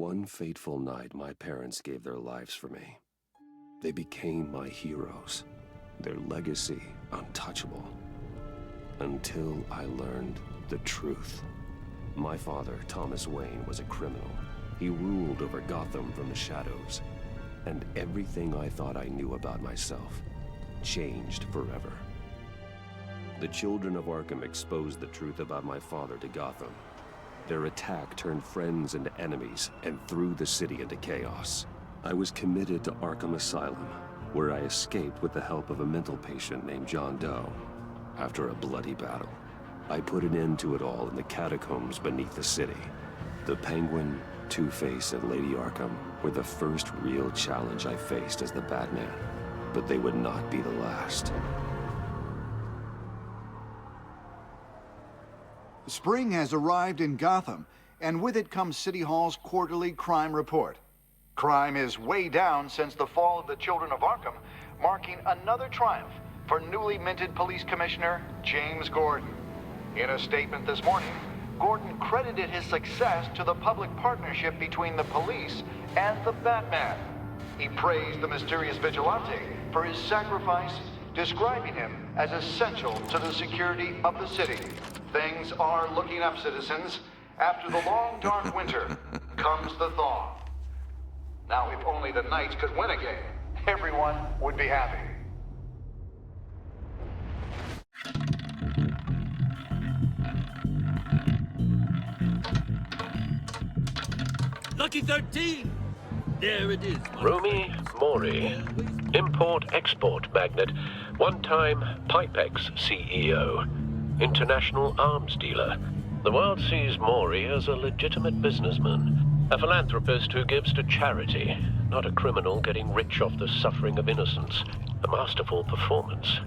One fateful night, my parents gave their lives for me. They became my heroes, their legacy untouchable. Until I learned the truth. My father, Thomas Wayne, was a criminal. He ruled over Gotham from the shadows. And everything I thought I knew about myself changed forever. The children of Arkham exposed the truth about my father to Gotham. Their attack turned friends into enemies and threw the city into chaos. I was committed to Arkham Asylum, where I escaped with the help of a mental patient named John Doe. After a bloody battle, I put an end to it all in the catacombs beneath the city. The Penguin, Two-Face, and Lady Arkham were the first real challenge I faced as the Batman, but they would not be the last. Spring has arrived in Gotham, and with it comes City Hall's quarterly crime report. Crime is way down since the fall of the Children of Arkham, marking another triumph for newly minted Police Commissioner James Gordon. In a statement this morning, Gordon credited his success to the public partnership between the police and the Batman. He praised the mysterious vigilante for his sacrifice, describing him as essential to the security of the city. Things are looking up, citizens. After the long, dark winter comes the thaw. Now, if only the Knights could win again, everyone would be happy. Lucky 13! There it is. Rumi Mori, import-export magnate, one-time Pipex CEO, international arms dealer. The world sees Mori as a legitimate businessman, a philanthropist who gives to charity, not a criminal getting rich off the suffering of innocence. A masterful performance.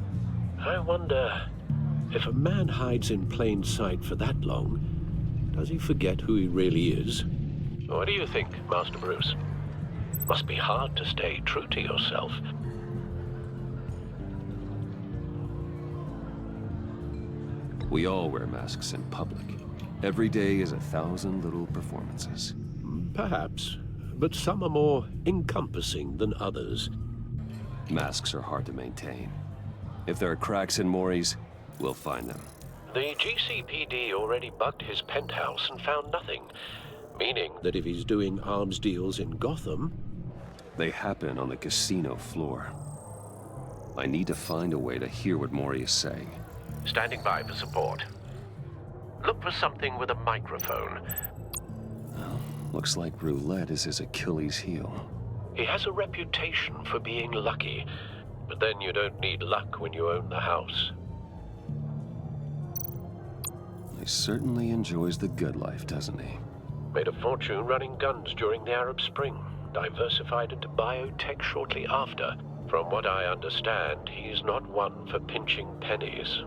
I wonder, if a man hides in plain sight for that long, does he forget who he really is? What do you think, Master Bruce? Must be hard to stay true to yourself. We all wear masks in public. Every day is 1,000 little performances. Perhaps, but some are more encompassing than others. Masks are hard to maintain. If there are cracks in Mori's, we'll find them. The GCPD already bugged his penthouse and found nothing. Meaning that if he's doing arms deals in Gotham... They happen on the casino floor. I need to find a way to hear what Mori is saying. Standing by for support. Look for something with a microphone. Well, looks like roulette is his Achilles heel. He has a reputation for being lucky, but then you don't need luck when you own the house. He certainly enjoys the good life, doesn't he? Made a fortune running guns during the Arab Spring. Diversified into biotech shortly after. From what I understand, he's not one for pinching pennies.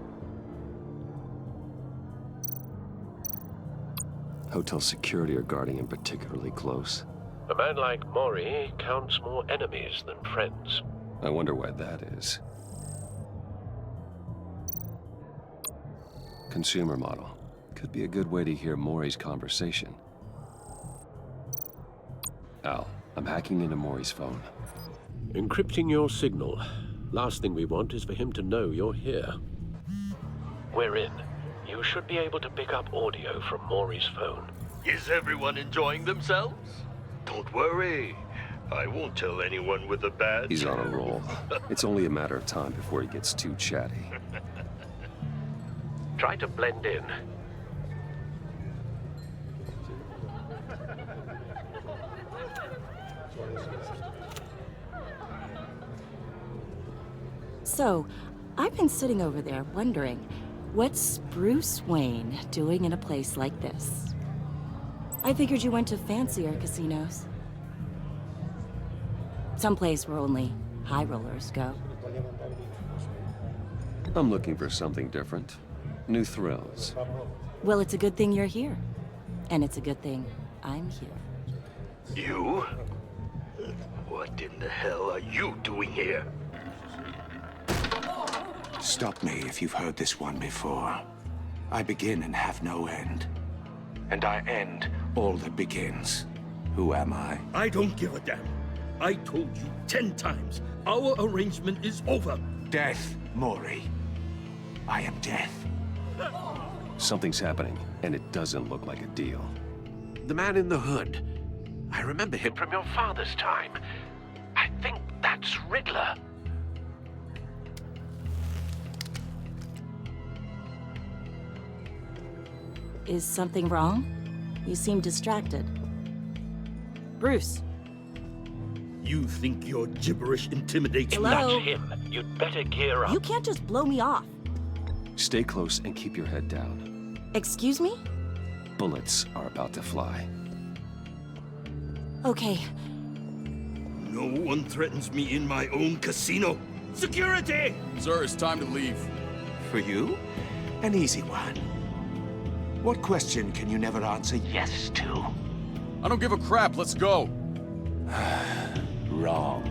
Hotel security are guarding him particularly close. A man like Mori counts more enemies than friends. I wonder why that is. Consumer model. Could be a good way to hear Mori's conversation. Al, I'm hacking into Mori's phone. Encrypting your signal. Last thing we want is for him to know you're here. We're in. You should be able to pick up audio from Mori's phone. Is everyone enjoying themselves? Don't worry. I won't tell anyone with a badge. He's on a roll. It's only a matter of time before he gets too chatty. Try to blend in. So, I've been sitting over there wondering, what's Bruce Wayne doing in a place like this? I figured you went to fancier casinos. Someplace where only high rollers go. I'm looking for something different. New thrills. Well, it's a good thing you're here. And it's a good thing I'm here. You? What in the hell are you doing here? Stop me if you've heard this one before. I begin and have no end. And I end all that begins. Who am I? I don't give a damn. I told you 10 times. Our arrangement is over. Death, Maury. I am death. Something's happening, and it doesn't look like a deal. The man in the hood. I remember him from your father's time. I think that's Riddler. Is something wrong? You seem distracted. Bruce. You think your gibberish intimidates Hello? me? That's him. You'd better gear up. You can't just blow me off. Stay close and keep your head down. Excuse me? Bullets are about to fly. Okay. No one threatens me in my own casino. Security! Sir, it's time to leave. For you? An easy one. What question can you never answer yes to? I don't give a crap, let's go. Wrong.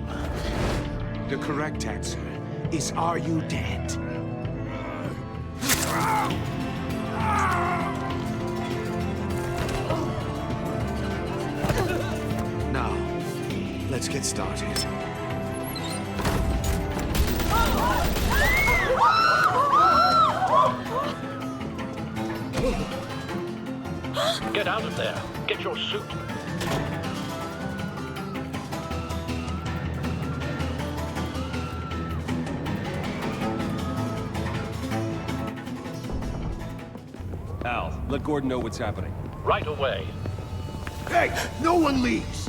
The correct answer is, are you dead? Now, let's get started. Get out of there. Get your suit. Al, let Gordon know what's happening. Right away. Hey, no one leaves!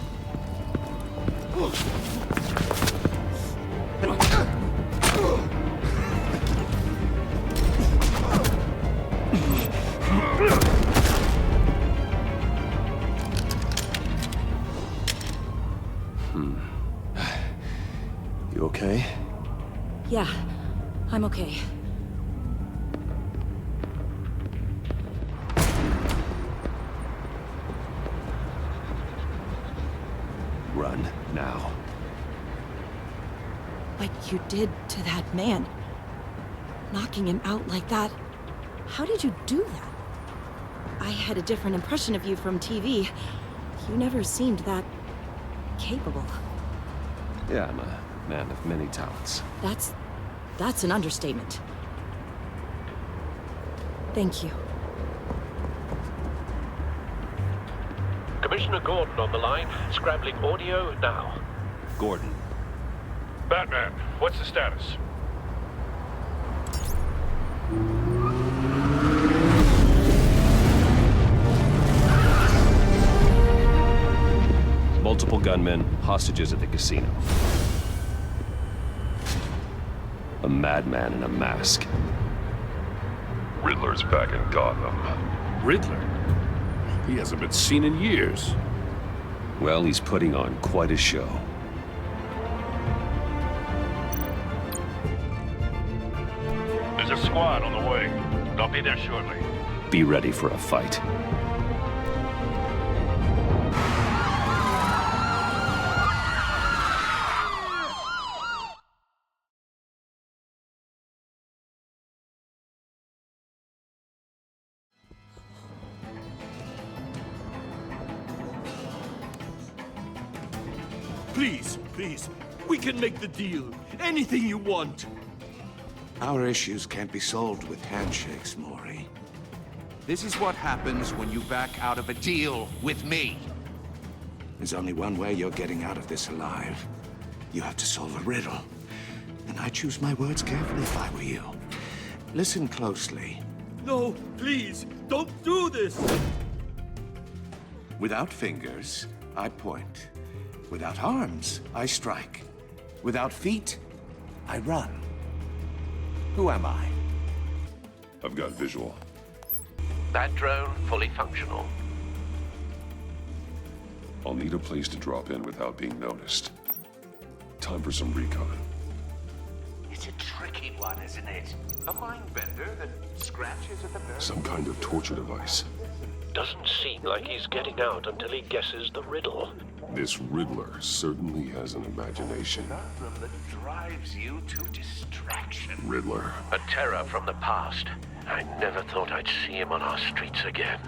You okay? Yeah, I'm okay. Run, now. What you did to that man. Knocking him out like that. How did you do that? I had a different impression of you from TV. You never seemed that capable. Yeah, I'm a man of many talents. That's an understatement. Thank you. Commissioner Gordon on the line. Scrambling audio now. Gordon. Batman, what's the status? Multiple gunmen, hostages at the casino. A madman in a mask. Riddler's back in Gotham. Riddler? He hasn't been seen in years. Well, he's putting on quite a show. There's a squad on the way. They'll be there shortly. Be ready for a fight. Please, please. We can make the deal. Anything you want. Our issues can't be solved with handshakes, Maury. This is what happens when you back out of a deal with me. There's only one way you're getting out of this alive. You have to solve a riddle. And I choose my words carefully if I were you. Listen closely. No, please, don't do this. Without fingers, I point. Without arms, I strike. Without feet, I run. Who am I? I've got visual. That drone fully functional. I'll need a place to drop in without being noticed. Time for some recon. It's a tricky one, isn't it? A mind bender that scratches at the very... Some kind of torture device. Doesn't seem like he's getting out until he guesses the riddle. This Riddler certainly has an imagination. conundrum that drives you to distraction. Riddler. A terror from the past. I never thought I'd see him on our streets again.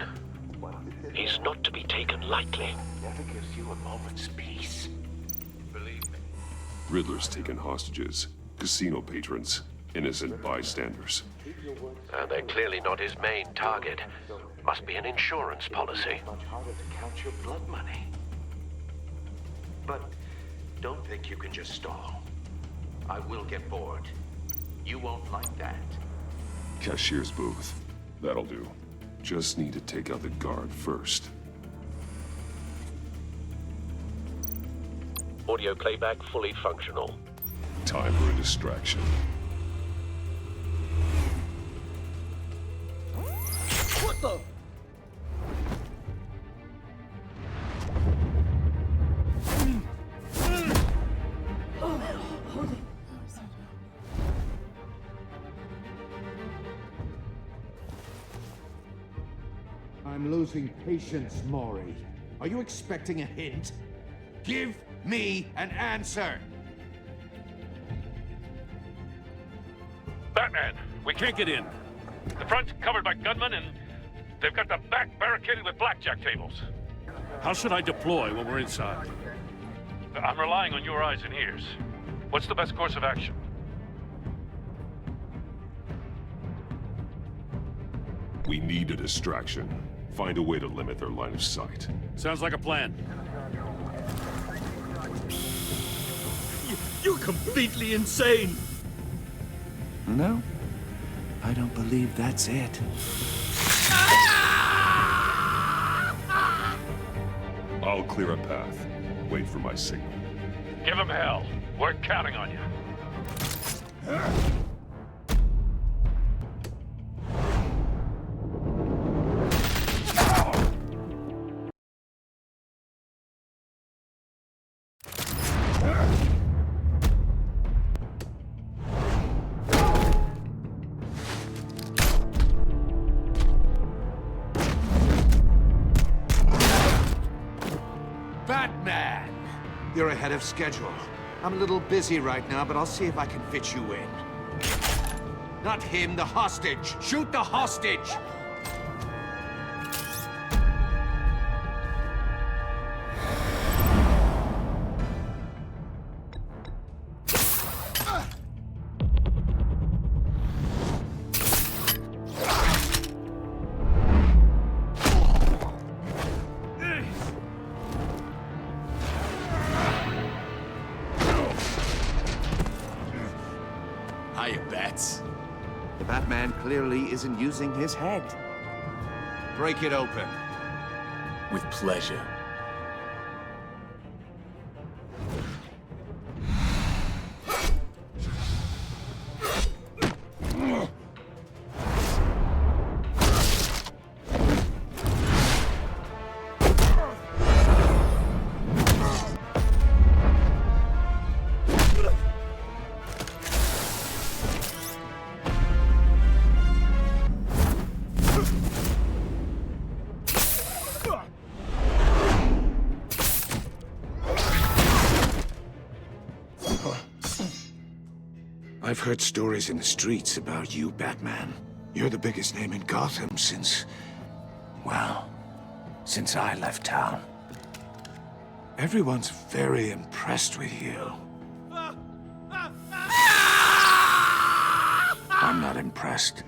He's not to be taken lightly. Never gives you a moment's peace. Believe me. Riddler's taken hostages, casino patrons, innocent bystanders. And they're clearly not his main target. Must be an insurance policy. Much harder to count your blood money. But don't think you can just stall. I will get bored. You won't like that. Cashier's booth. That'll do. Just need to take out the guard first. Audio playback fully functional. Time for a distraction. What the? I'm losing patience, Maury. Are you expecting a hint? Give me an answer! Batman, we can't get in. The front's covered by gunmen, and they've got the back barricaded with blackjack tables. How should I deploy when we're inside? I'm relying on your eyes and ears. What's the best course of action? We need a distraction. Find a way to limit their line of sight. Sounds like a plan. You're completely insane! No, I don't believe that's it. I'll clear a path. Wait for my signal. Give him hell. We're counting on you. Batman! You're ahead of schedule. I'm a little busy right now, but I'll see if I can fit you in. Not him, the hostage! Shoot the hostage! Hiya, Bats. The Batman clearly isn't using his head. Break it open. With pleasure. I've heard stories in the streets about you, Batman. You're the biggest name in Gotham since... well, since I left town. Everyone's very impressed with you. I'm not impressed.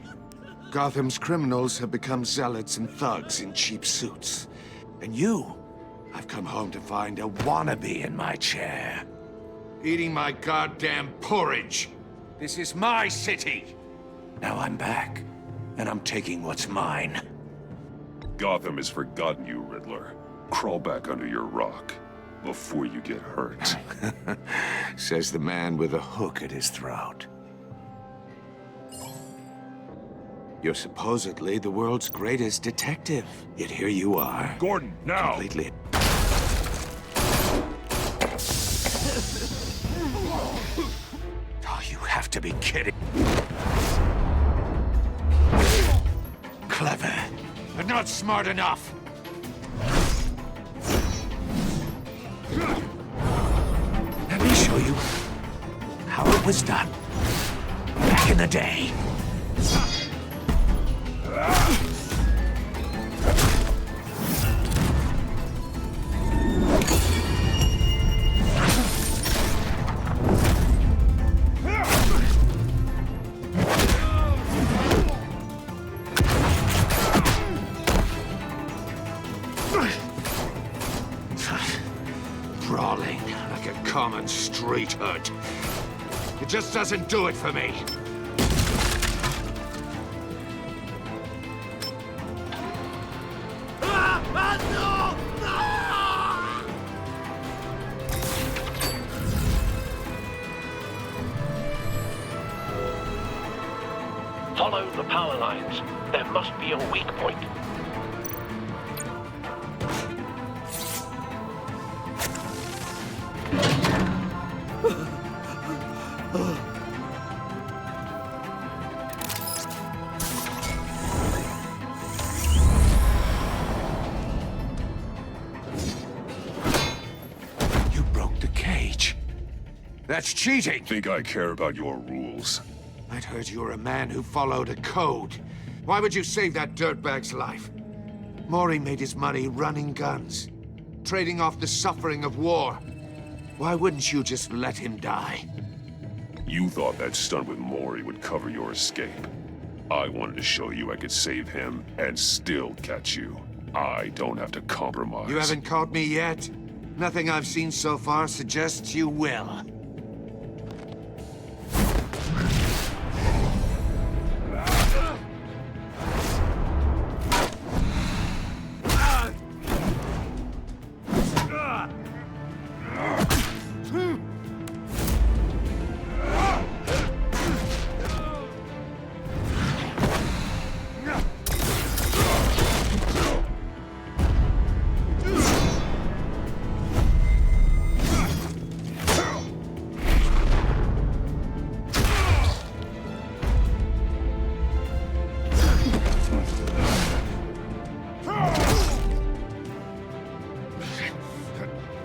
Gotham's criminals have become zealots and thugs in cheap suits. And you, I've come home to find a wannabe in my chair. Eating my goddamn porridge. This is my city. Now I'm back, and I'm taking what's mine. Gotham has forgotten you, Riddler. Crawl back under your rock before you get hurt. Says the man with a hook at his throat. You're supposedly the world's greatest detective. Yet here you are. Gordon, now! Completely... Oh, you have to be kidding. Clever, but not smart enough. Let me show you how it was done back in the day. like a common street hood. It just doesn't do it for me. Follow the power lines. There must be a weak point. You broke the cage. That's cheating! Think I care about your rules? I'd heard you were a man who followed a code. Why would you save that dirtbag's life? Maury made his money running guns, trading off the suffering of war. Why wouldn't you just let him die? You thought that stunt with Maury would cover your escape. I wanted to show you I could save him and still catch you. I don't have to compromise. You haven't caught me yet? Nothing I've seen so far suggests you will.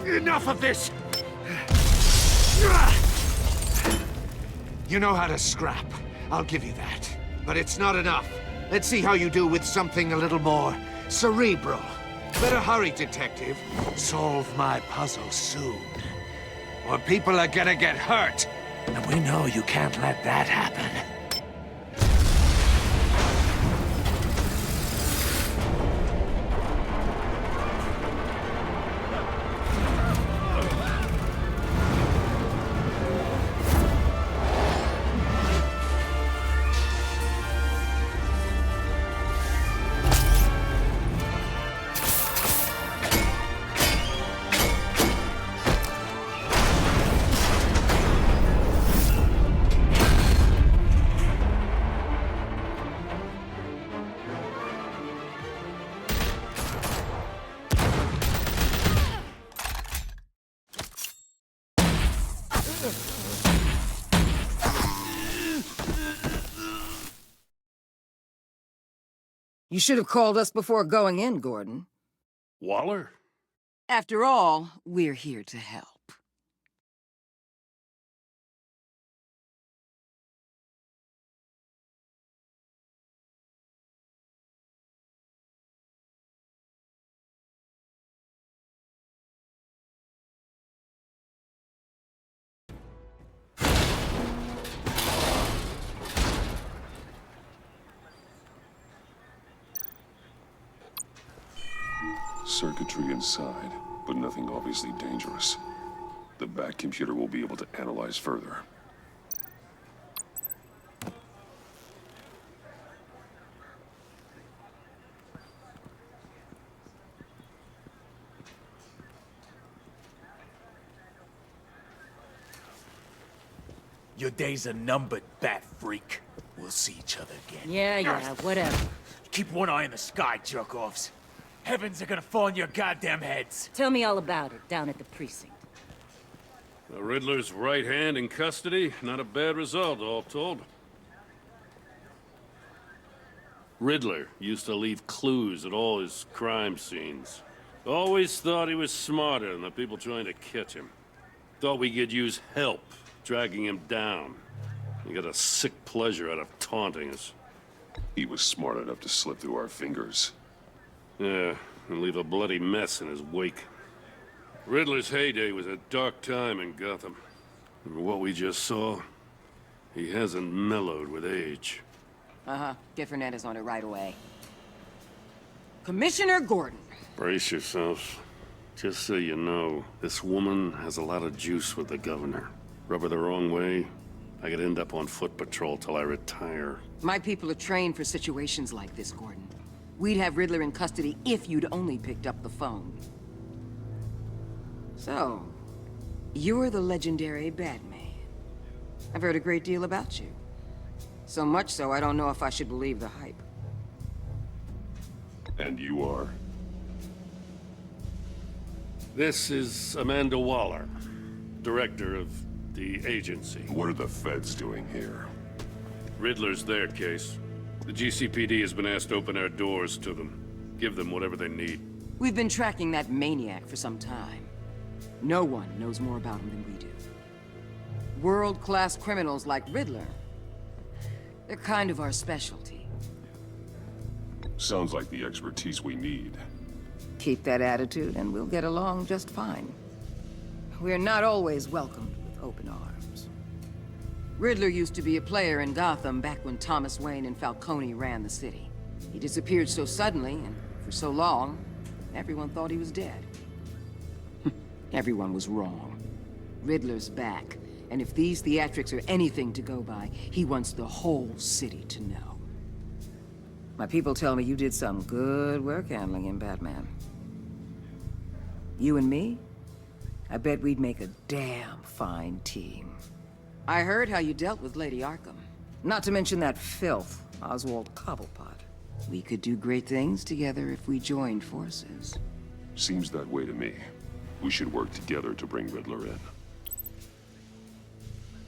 Enough of this! You know how to scrap. I'll give you that. But it's not enough. Let's see how you do with something a little more cerebral. Better hurry, detective. Solve my puzzle soon. Or people are gonna get hurt. And we know you can't let that happen. You should have called us before going in, Gordon. Waller? After all, we're here to help. Circuitry inside, but nothing obviously dangerous. The back computer will be able to analyze further. Your days are numbered, bat freak. We'll see each other again. Yeah, whatever. Keep one eye in the sky, jerk-offs. Heavens are gonna fall on your goddamn heads. Tell me all about it down at the precinct. The Riddler's right hand in custody. Not a bad result, all told. Riddler used to leave clues at all his crime scenes. Always thought he was smarter than the people trying to catch him. Thought we could use help dragging him down. He got a sick pleasure out of taunting us. He was smart enough to slip through our fingers. Yeah, and leave a bloody mess in his wake. Riddler's heyday was a dark time in Gotham. And what we just saw, he hasn't mellowed with age. Uh-huh. Get Fernandez on it right away. Commissioner Gordon. Brace yourselves. Just so you know, this woman has a lot of juice with the governor. Rub her the wrong way, I could end up on foot patrol till I retire. My people are trained for situations like this, Gordon. We'd have Riddler in custody if you'd only picked up the phone. So, you're the legendary Batman. I've heard a great deal about you. So much so, I don't know if I should believe the hype. And you are? This is Amanda Waller, director of the agency. What are the feds doing here? Riddler's their case. The GCPD has been asked to open our doors to them. Give them whatever they need. We've been tracking that maniac for some time. No one knows more about him than we do. World-class criminals like Riddler. They're kind of our specialty. Sounds like the expertise we need. Keep that attitude and we'll get along just fine. We're not always welcomed with open arms. Riddler used to be a player in Gotham back when Thomas Wayne and Falcone ran the city. He disappeared so suddenly and for so long, everyone thought he was dead. Everyone was wrong. Riddler's back, and if these theatrics are anything to go by, he wants the whole city to know. My people tell me you did some good work handling him, Batman. You and me? I bet we'd make a damn fine team. I heard how you dealt with Lady Arkham. Not to mention that filth, Oswald Cobblepot. We could do great things together if we joined forces. Seems that way to me. We should work together to bring Riddler in.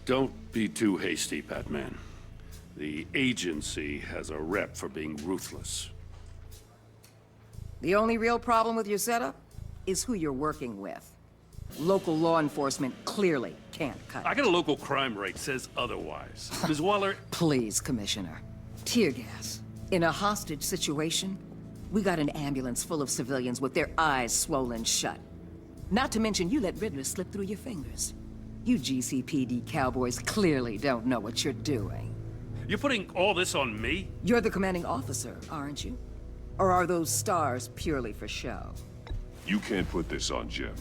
Don't be too hasty, Batman. The agency has a rep for being ruthless. The only real problem with your setup is who you're working with. Local law enforcement clearly can't cut it. I got a local crime rate says otherwise. Ms. Waller... Please, Commissioner. Tear gas. In a hostage situation, we got an ambulance full of civilians with their eyes swollen shut. Not to mention you let Riddler slip through your fingers. You GCPD cowboys clearly don't know what you're doing. You're putting all this on me? You're the commanding officer, aren't you? Or are those stars purely for show? You can't put this on Jim.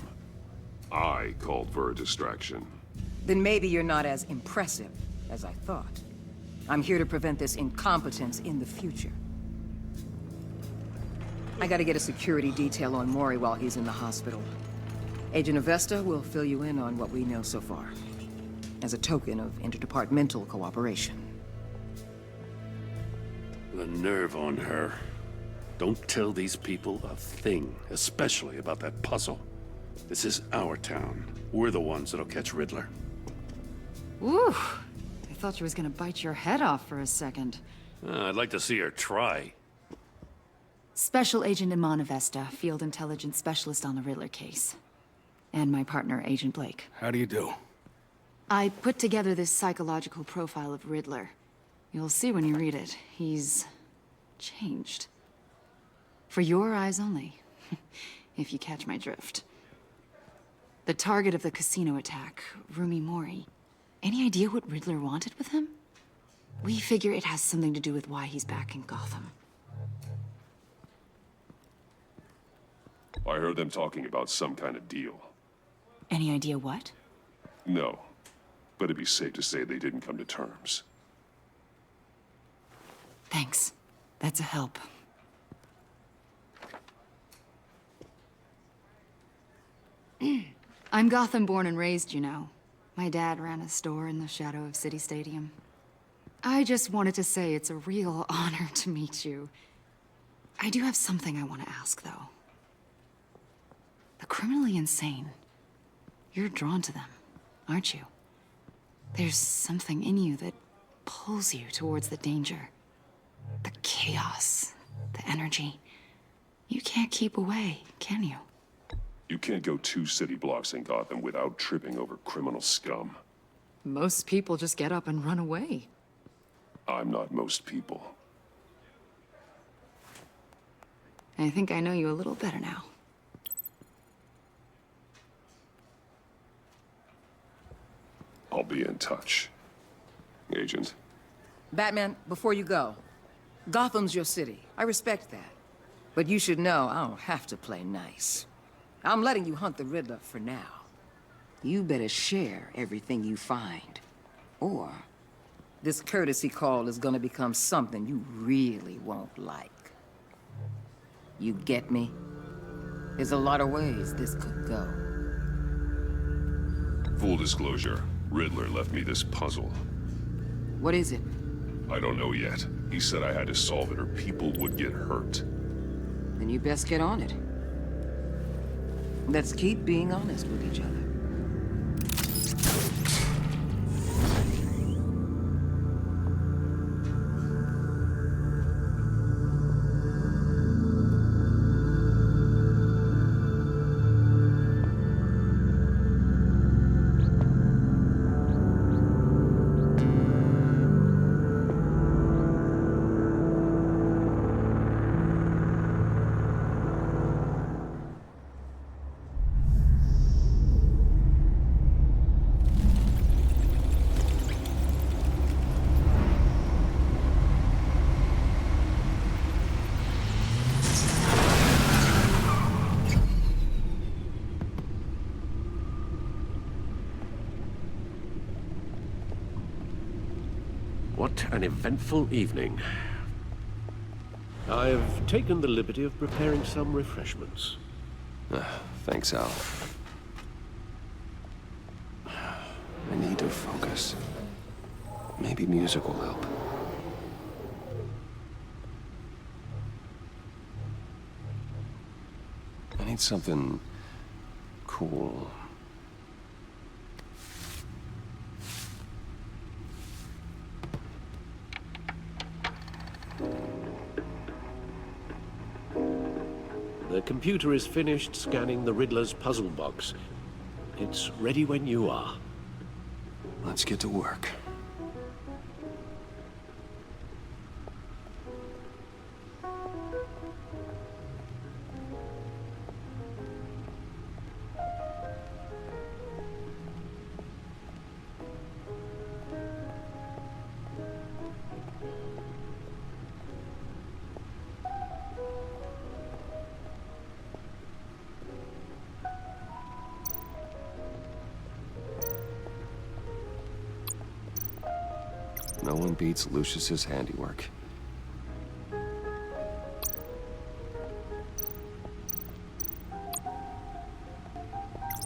I called for a distraction. Then maybe you're not as impressive as I thought. I'm here to prevent this incompetence in the future. I gotta get a security detail on Maury while he's in the hospital. Agent Avesta will fill you in on what we know so far, as a token of interdepartmental cooperation. The nerve on her. Don't tell these people a thing, especially about that puzzle. This is our town. We're the ones that'll catch Riddler. Ooh, I thought she was gonna bite your head off for a second. I'd like to see her try. Special Agent Iman Avesta, Field Intelligence Specialist on the Riddler case. And my partner, Agent Blake. How do you do? I put together this psychological profile of Riddler. You'll see when you read it. He's changed. For your eyes only, if you catch my drift. The target of the casino attack, Rumi Mori. Any idea what Riddler wanted with him? We figure it has something to do with why he's back in Gotham. I heard them talking about some kind of deal. Any idea what? No, but it'd be safe to say they didn't come to terms. Thanks. That's a help. I'm Gotham born and raised, you know. My dad ran a store in the shadow of City Stadium. I just wanted to say it's a real honor to meet you. I do have something I want to ask, though. The criminally insane. You're drawn to them, aren't you? There's something in you that pulls you towards the danger. The chaos, the energy. You can't keep away, can you? You can't go 2 city blocks in Gotham without tripping over criminal scum. Most people just get up and run away. I'm not most people. I think I know you a little better now. I'll be in touch. Agent. Batman, before you go, Gotham's your city. I respect that. But you should know I don't have to play nice. I'm letting you hunt the Riddler for now. You better share everything you find. Or this courtesy call is gonna become something you really won't like. You get me? There's a lot of ways this could go. Full disclosure, Riddler left me this puzzle. What is it? I don't know yet. He said I had to solve it or people would get hurt. Then you best get on it. Let's keep being honest with each other. What an eventful evening. I've taken the liberty of preparing some refreshments. Thanks, Al. I need to focus. Maybe music will help. I need something cool. The computer is finished scanning the Riddler's puzzle box. It's ready when you are. Let's get to work. No one beats Lucius's handiwork.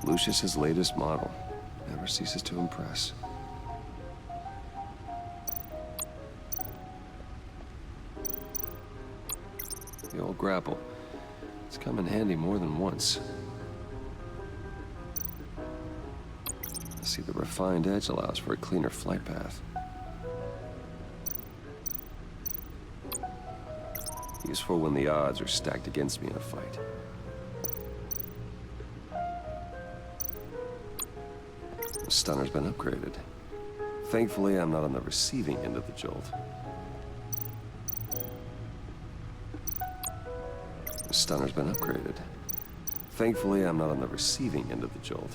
Lucius's latest model never ceases to impress. The old grapple. It's come in handy more than once. I see the refined edge allows for a cleaner flight path. Useful when the odds are stacked against me in a fight. The stunner's been upgraded. Thankfully, I'm not on the receiving end of the jolt. The stunner's been upgraded. Thankfully, I'm not on the receiving end of the jolt.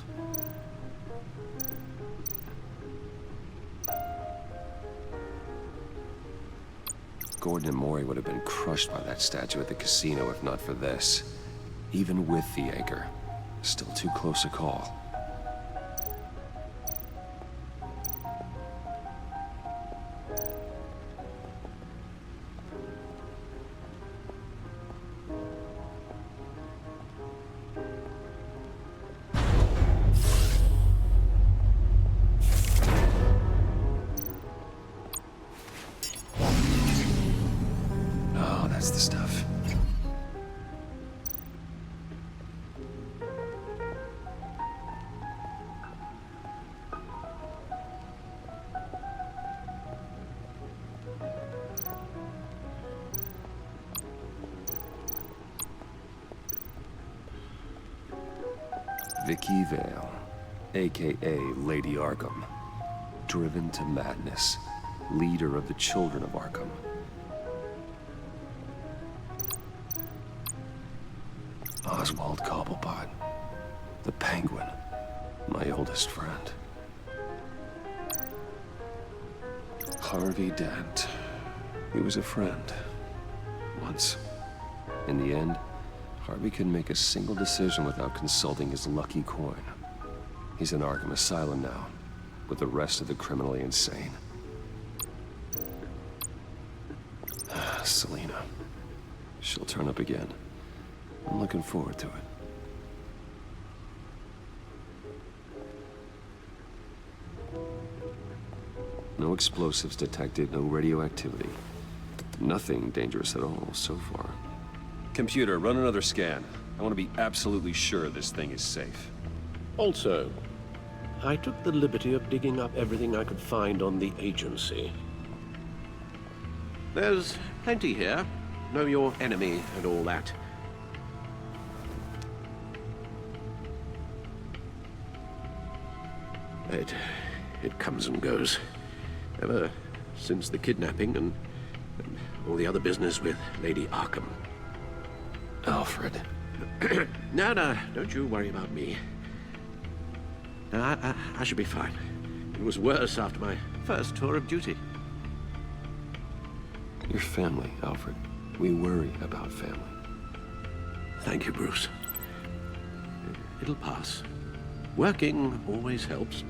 Gordon and Maury would have been crushed by that statue at the casino if not for this. Even with the anchor, still too close a call. That's the stuff. Vicky Vale, aka Lady Arkham, driven to madness, leader of the Children of Arkham. Oswald Cobblepot, the Penguin, my oldest friend. Harvey Dent, he was a friend, once. In the end, Harvey can make a single decision without consulting his lucky coin. He's in Arkham Asylum now, with the rest of the criminally insane. Selena. She'll turn up again. I'm looking forward to it. No explosives detected, no radioactivity. Nothing dangerous at all so far. Computer, run another scan. I want to be absolutely sure this thing is safe. Also, I took the liberty of digging up everything I could find on the agency. There's plenty here. Know your enemy and all that. It comes and goes. Ever since the kidnapping and all the other business with Lady Arkham. Alfred. No, don't you worry about me. No, I should be fine. It was worse after my first tour of duty. Your family, Alfred. We worry about family. Thank you, Bruce. It'll pass. Working always helps.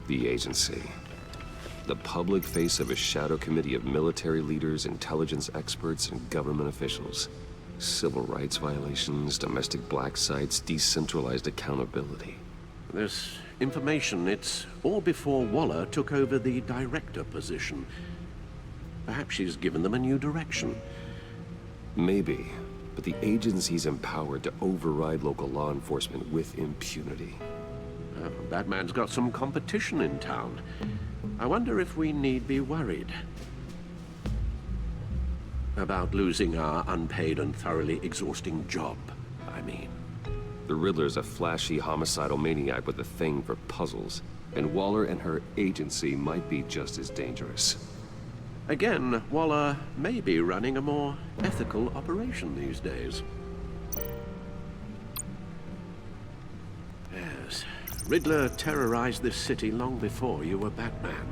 The agency. The public face of a shadow committee of military leaders, intelligence experts, and government officials. Civil rights violations, domestic black sites, decentralized accountability. This information, it's all before Waller took over the director position. Perhaps she's given them a new direction. Maybe, but the agency's empowered to override local law enforcement with impunity. Batman's got some competition in town. I wonder if we need be worried about losing our unpaid and thoroughly exhausting job, I mean. The Riddler's a flashy, homicidal maniac with a thing for puzzles, and Waller and her agency might be just as dangerous. Again, Waller may be running a more ethical operation these days. Yes. Riddler terrorized this city long before you were Batman.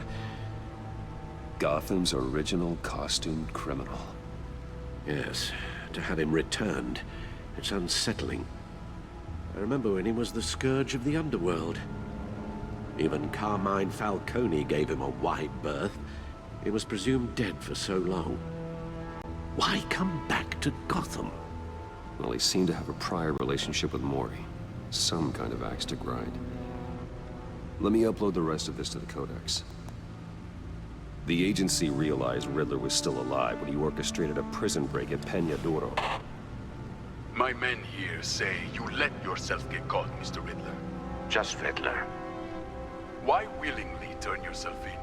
Gotham's original costumed criminal. Yes, to have him returned, it's unsettling. I remember when he was the scourge of the underworld. Even Carmine Falcone gave him a wide berth. He was presumed dead for so long. Why come back to Gotham? Well, he seemed to have a prior relationship with Mori. Some kind of axe to grind. Let me upload the rest of this to the Codex. The agency realized Riddler was still alive when he orchestrated a prison break at Peña Duro. My men here say you let yourself get caught, Mr. Riddler. Just Riddler. Why willingly turn yourself in?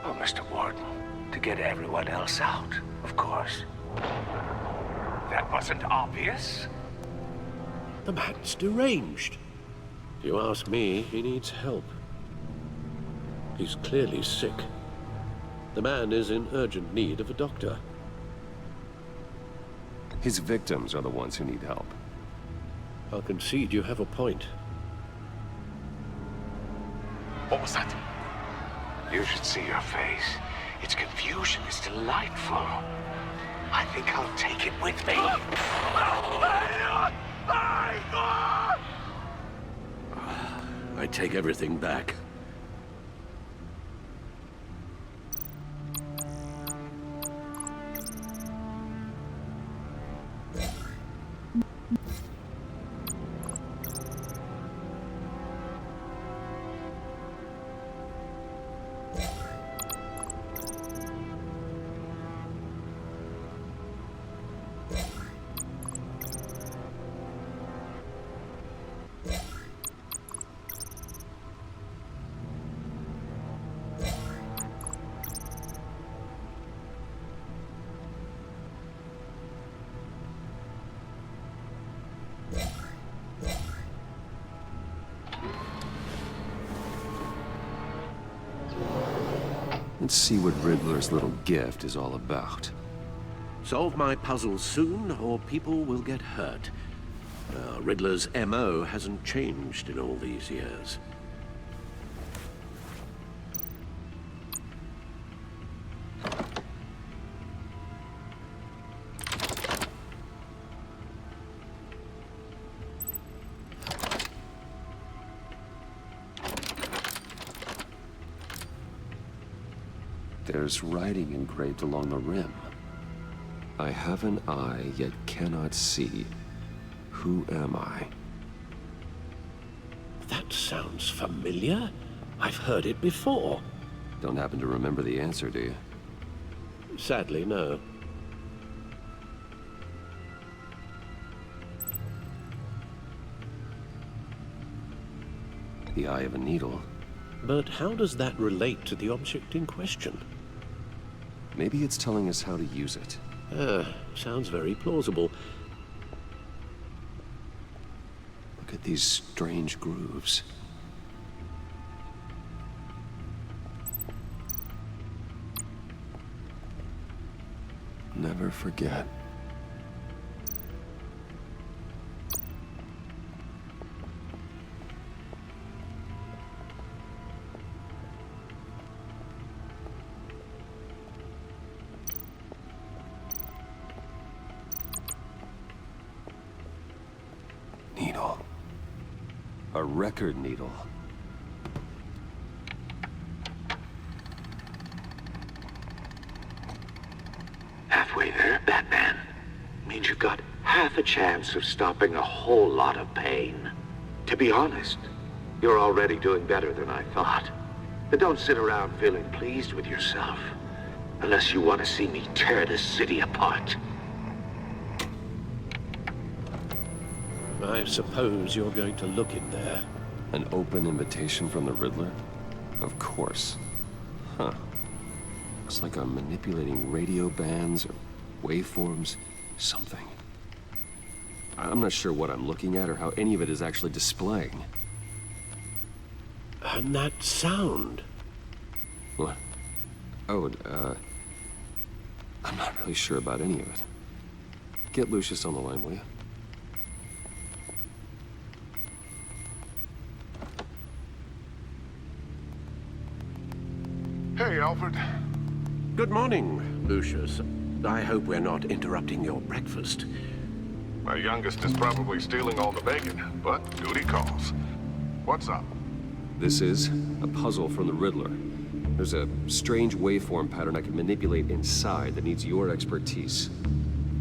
Oh, Mr. Warden, to get everyone else out, of course. That wasn't obvious. The man's deranged. If you ask me, he needs help. He's clearly sick. The man is in urgent need of a doctor. His victims are the ones who need help. I'll concede you have a point. What was that? You should see your face. Its confusion is delightful. I think I'll take it with me. I take everything back. Let's see what Riddler's little gift is all about. Solve my puzzles soon, or people will get hurt. Riddler's MO hasn't changed in all these years. There's writing engraved along the rim. I have an eye, yet cannot see. Who am I? That sounds familiar. I've heard it before. Don't happen to remember the answer, do you? Sadly, no. The eye of a needle. But how does that relate to the object in question? Maybe it's telling us how to use it. Sounds very plausible. Look at these strange grooves. Never forget. Needle. A record needle. Halfway there, Batman. Means you've got half a chance of stopping a whole lot of pain. To be honest, you're already doing better than I thought. But don't sit around feeling pleased with yourself. Unless you want to see me tear this city apart. I suppose you're going to look in there. An open invitation from the Riddler? Of course. Huh. Looks like I'm manipulating radio bands or waveforms, something. I'm not sure what I'm looking at or how any of it is actually displaying. And that sound? What? Oh, I'm not really sure about any of it. Get Lucius on the line, will you? Hey, Alfred. Good morning, Lucius. I hope we're not interrupting your breakfast. My youngest is probably stealing all the bacon, but duty calls. What's up? This is a puzzle from the Riddler. There's a strange waveform pattern I can manipulate inside that needs your expertise.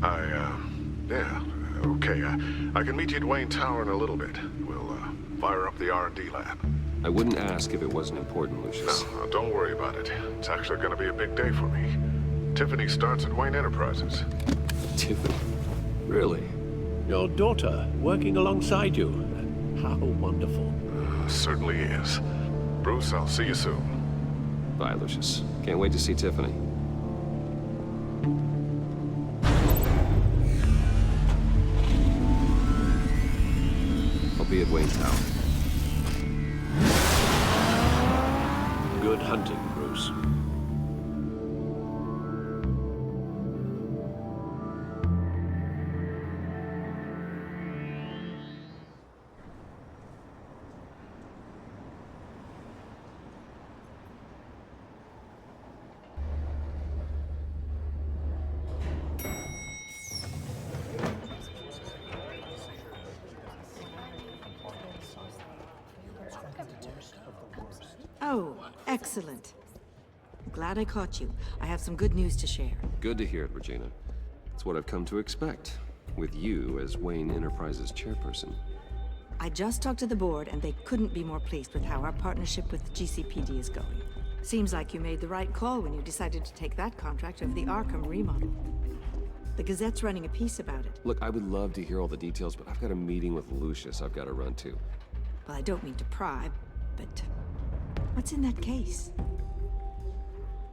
Yeah, Okay, I can meet you at Wayne Tower in a little bit. We'll, fire up the R&D lab. I wouldn't ask if it wasn't important, Lucius. No, don't worry about it. It's actually gonna be a big day for me. Tiffany starts at Wayne Enterprises. Tiffany? Really? Your daughter, working alongside you. How wonderful. Certainly is. Bruce, I'll see you soon. Bye, Lucius. Can't wait to see Tiffany. I'll be at Wayne Tower. Good hunting, Bruce. Oh, excellent. Glad I caught you. I have some good news to share. Good to hear it, Regina. It's what I've come to expect, with you as Wayne Enterprises chairperson. I just talked to the board, and they couldn't be more pleased with how our partnership with GCPD is going. Seems like you made the right call when you decided to take that contract over the Arkham remodel. The Gazette's running a piece about it. Look, I would love to hear all the details, but I've got a meeting with Lucius I've got to run to. Well, I don't mean to pry, but what's in that case?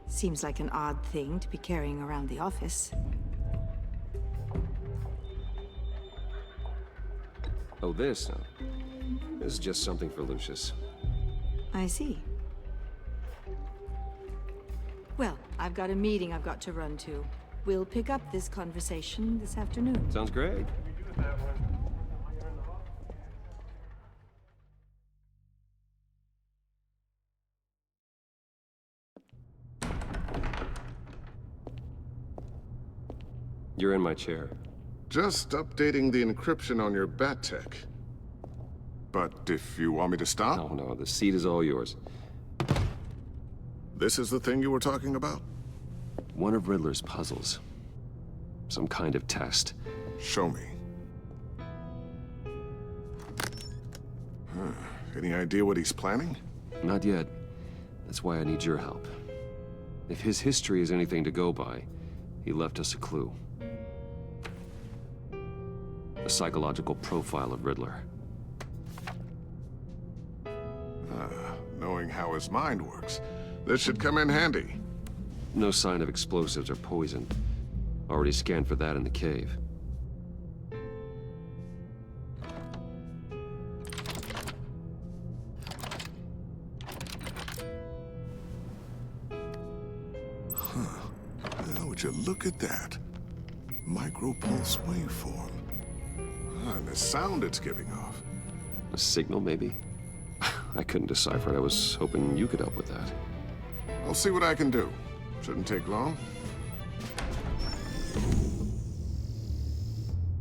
Seems like an odd thing to be carrying around the office. Oh, this? No. This is just something for Lucius. I see. Well, I've got a meeting I've got to run to. We'll pick up this conversation this afternoon. Sounds great. You're in my chair. Just updating the encryption on your bat tech. But if you want me to stop? No, the seat is all yours. This is the thing you were talking about? One of Riddler's puzzles. Some kind of test. Show me. Any idea what he's planning? Not yet. That's why I need your help. If his history is anything to go by, he left us a clue. A psychological profile of Riddler. Knowing how his mind works, this should come in handy. No sign of explosives or poison. Already scanned for that in the cave. Now, would you look at that? Micropulse waveform. And the sound it's giving off. A signal, maybe? I couldn't decipher it. I was hoping you could help with that. I'll see what I can do. Shouldn't take long.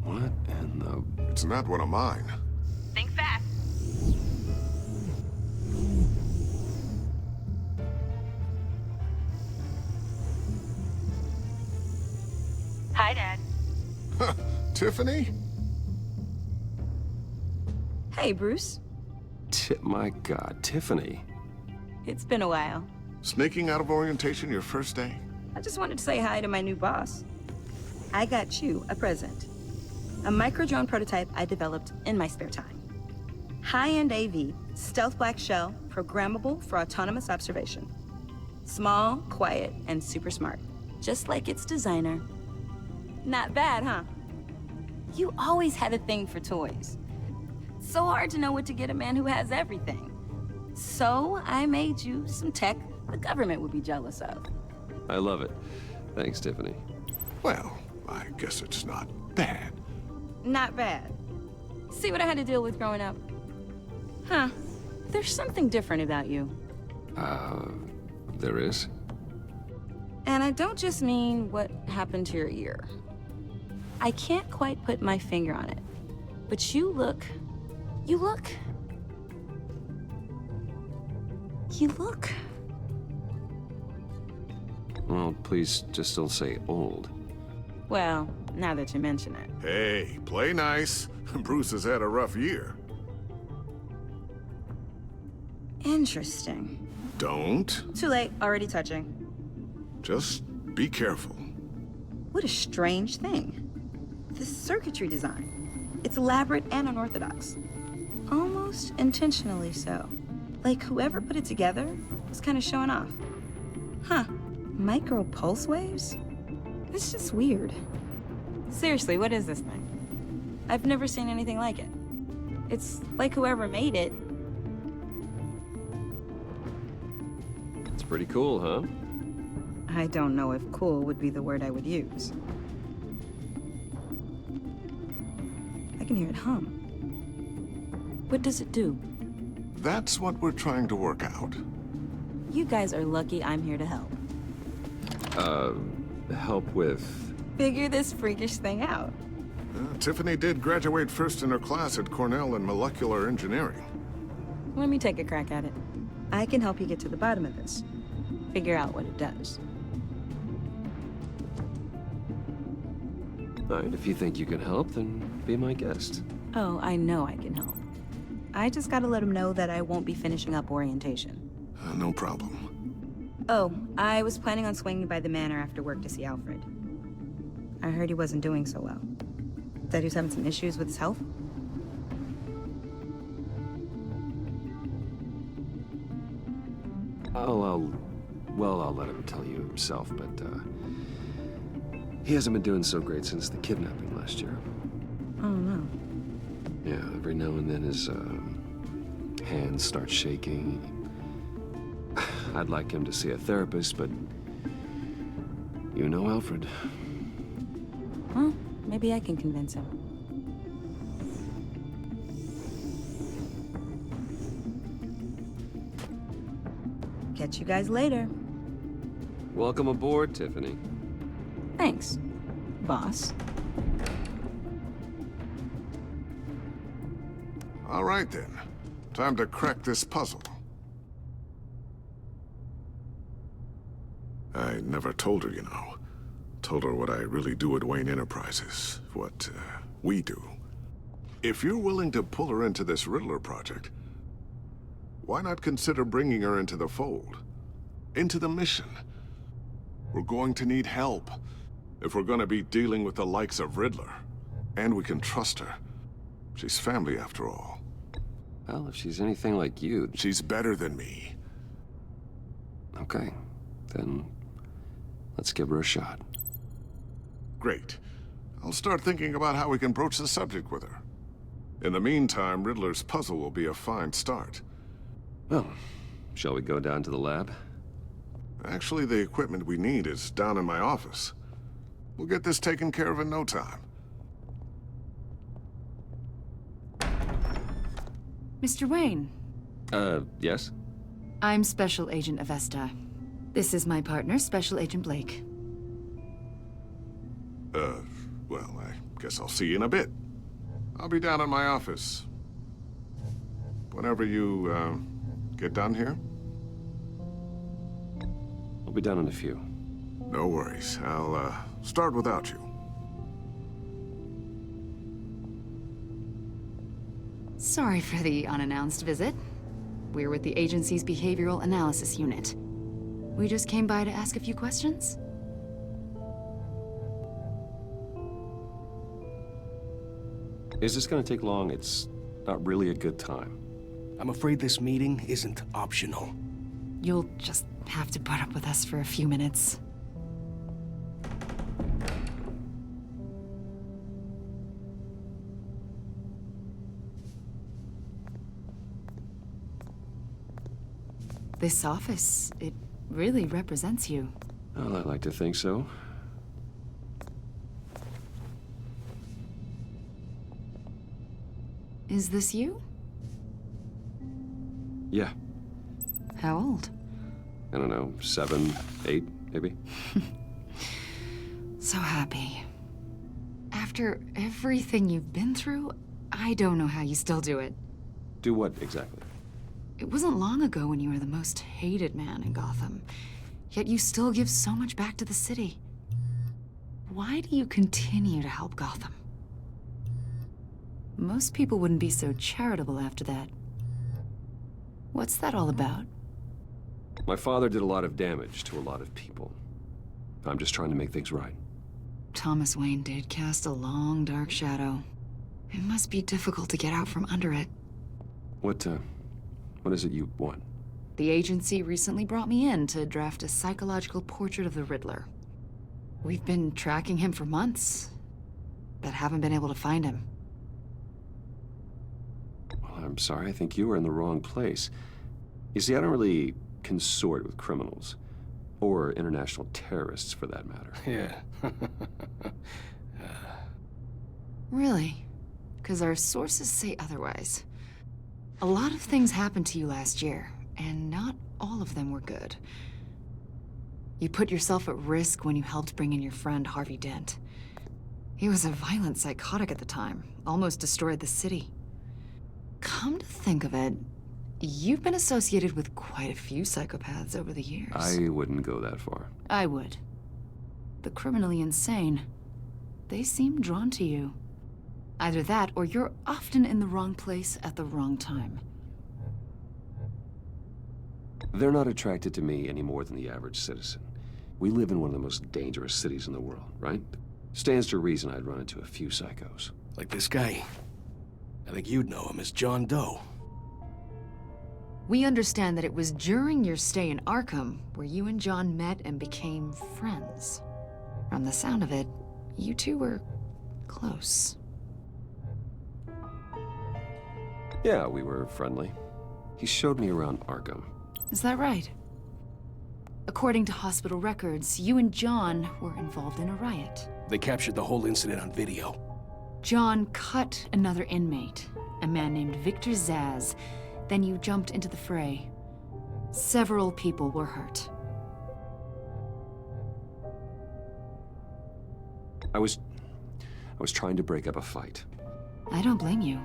What in the... It's not one of mine. Think fast. Hi, Dad. Tiffany? Hey, Bruce. My God, Tiffany. It's been a while. Sneaking out of orientation your first day? I just wanted to say hi to my new boss. I got you a present. A micro-drone prototype I developed in my spare time. High-end AV, stealth black shell, programmable for autonomous observation. Small, quiet, and super smart. Just like its designer. Not bad, huh? You always had a thing for toys. So hard to know what to get a man who has everything. So I made you some tech the government would be jealous of. I love it. Thanks, Tiffany. Well, I guess it's not bad. Not bad. See what I had to deal with growing up? Huh. There's something different about you. There is? And I don't just mean what happened to your ear. I can't quite put my finger on it. But you look... Well, please just don't say old. Well, now that you mention it. Hey, play nice. Bruce has had a rough year. Interesting. Don't. Too late, already touching. Just be careful. What a strange thing. The circuitry design. It's elaborate and unorthodox. Almost intentionally so. Like whoever put it together was kind of showing off. Huh. Micro pulse waves? It's just weird. Seriously, what is this thing? I've never seen anything like it. It's like whoever made it. It's pretty cool, huh? I don't know if cool would be the word I would use. I can hear it hum. What does it do? That's what we're trying to work out. You guys are lucky I'm here to help. Help with... Figure this freakish thing out. Tiffany did graduate first in her class at Cornell in molecular engineering. Let me take a crack at it. I can help you get to the bottom of this. Figure out what it does. All right, if you think you can help, then be my guest. Oh, I know I can help. I just gotta let him know that I won't be finishing up orientation. No problem. Oh, I was planning on swinging by the manor after work to see Alfred. I heard he wasn't doing so well. That he was having some issues with his health? I'll let him tell you himself, but, he hasn't been doing so great since the kidnapping last year. Oh, no. Yeah, every now and then his, hands start shaking. I'd like him to see a therapist, but you know Alfred. Well, maybe I can convince him. Catch you guys later. Welcome aboard, Tiffany. Thanks, boss. All right, then. Time to crack this puzzle. I never told her, you know. Told her what I really do at Wayne Enterprises. What, we do. If you're willing to pull her into this Riddler project, why not consider bringing her into the fold? Into the mission? We're going to need help if we're going to be dealing with the likes of Riddler. And we can trust her. She's family, after all. Well, if she's anything like you... She's better than me. Okay, then let's give her a shot. Great. I'll start thinking about how we can broach the subject with her. In the meantime, Riddler's puzzle will be a fine start. Well, shall we go down to the lab? Actually, the equipment we need is down in my office. We'll get this taken care of in no time. Mr. Wayne. Yes? I'm Special Agent Avesta. This is my partner, Special Agent Blake. Well, I guess I'll see you in a bit. I'll be down in my office. Whenever you, get done here? I'll be down in a few. No worries. I'll, start without you. Sorry for the unannounced visit. We're with the agency's behavioral analysis unit. We just came by to ask a few questions. Is this gonna take long? It's not really a good time. I'm afraid this meeting isn't optional. You'll just have to put up with us for a few minutes. This office, it really represents you. Well, I like to think so. Is this you? Yeah. How old? I don't know, 7, 8, maybe? So happy. After everything you've been through, I don't know how you still do it. Do what, exactly? It wasn't long ago when you were the most hated man in Gotham. Yet you still give so much back to the city. why do you continue to help Gotham? Most people wouldn't be so charitable after that. What's that all about? My father did a lot of damage to a lot of people. I'm just trying to make things right. Thomas Wayne did cast a long, dark shadow. It must be difficult to get out from under it. What is it you want? The agency recently brought me in to draft a psychological portrait of the Riddler. We've been tracking him for months, but haven't been able to find him. Well, I'm sorry, I think you were in the wrong place. You see, I don't really consort with criminals. Or international terrorists, for that matter. Yeah. Really? Because our sources say otherwise. A lot of things happened to you last year, and not all of them were good. You put yourself at risk when you helped bring in your friend Harvey Dent. He was a violent psychotic at the time, almost destroyed the city. Come to think of it, you've been associated with quite a few psychopaths over the years. I wouldn't go that far. I would. The criminally insane, they seem drawn to you. Either that, or you're often in the wrong place at the wrong time. They're not attracted to me any more than the average citizen. We live in one of the most dangerous cities in the world, right? Stands to reason I'd run into a few psychos. Like this guy. I think you'd know him as John Doe. We understand that it was during your stay in Arkham where you and John met and became friends. From the sound of it, you two were close. Yeah, we were friendly. He showed me around Arkham. Is that right? According to hospital records, you and John were involved in a riot. They captured the whole incident on video. John cut another inmate, a man named Victor Zsasz. Then you jumped into the fray. Several people were hurt. I was trying to break up a fight. I don't blame you.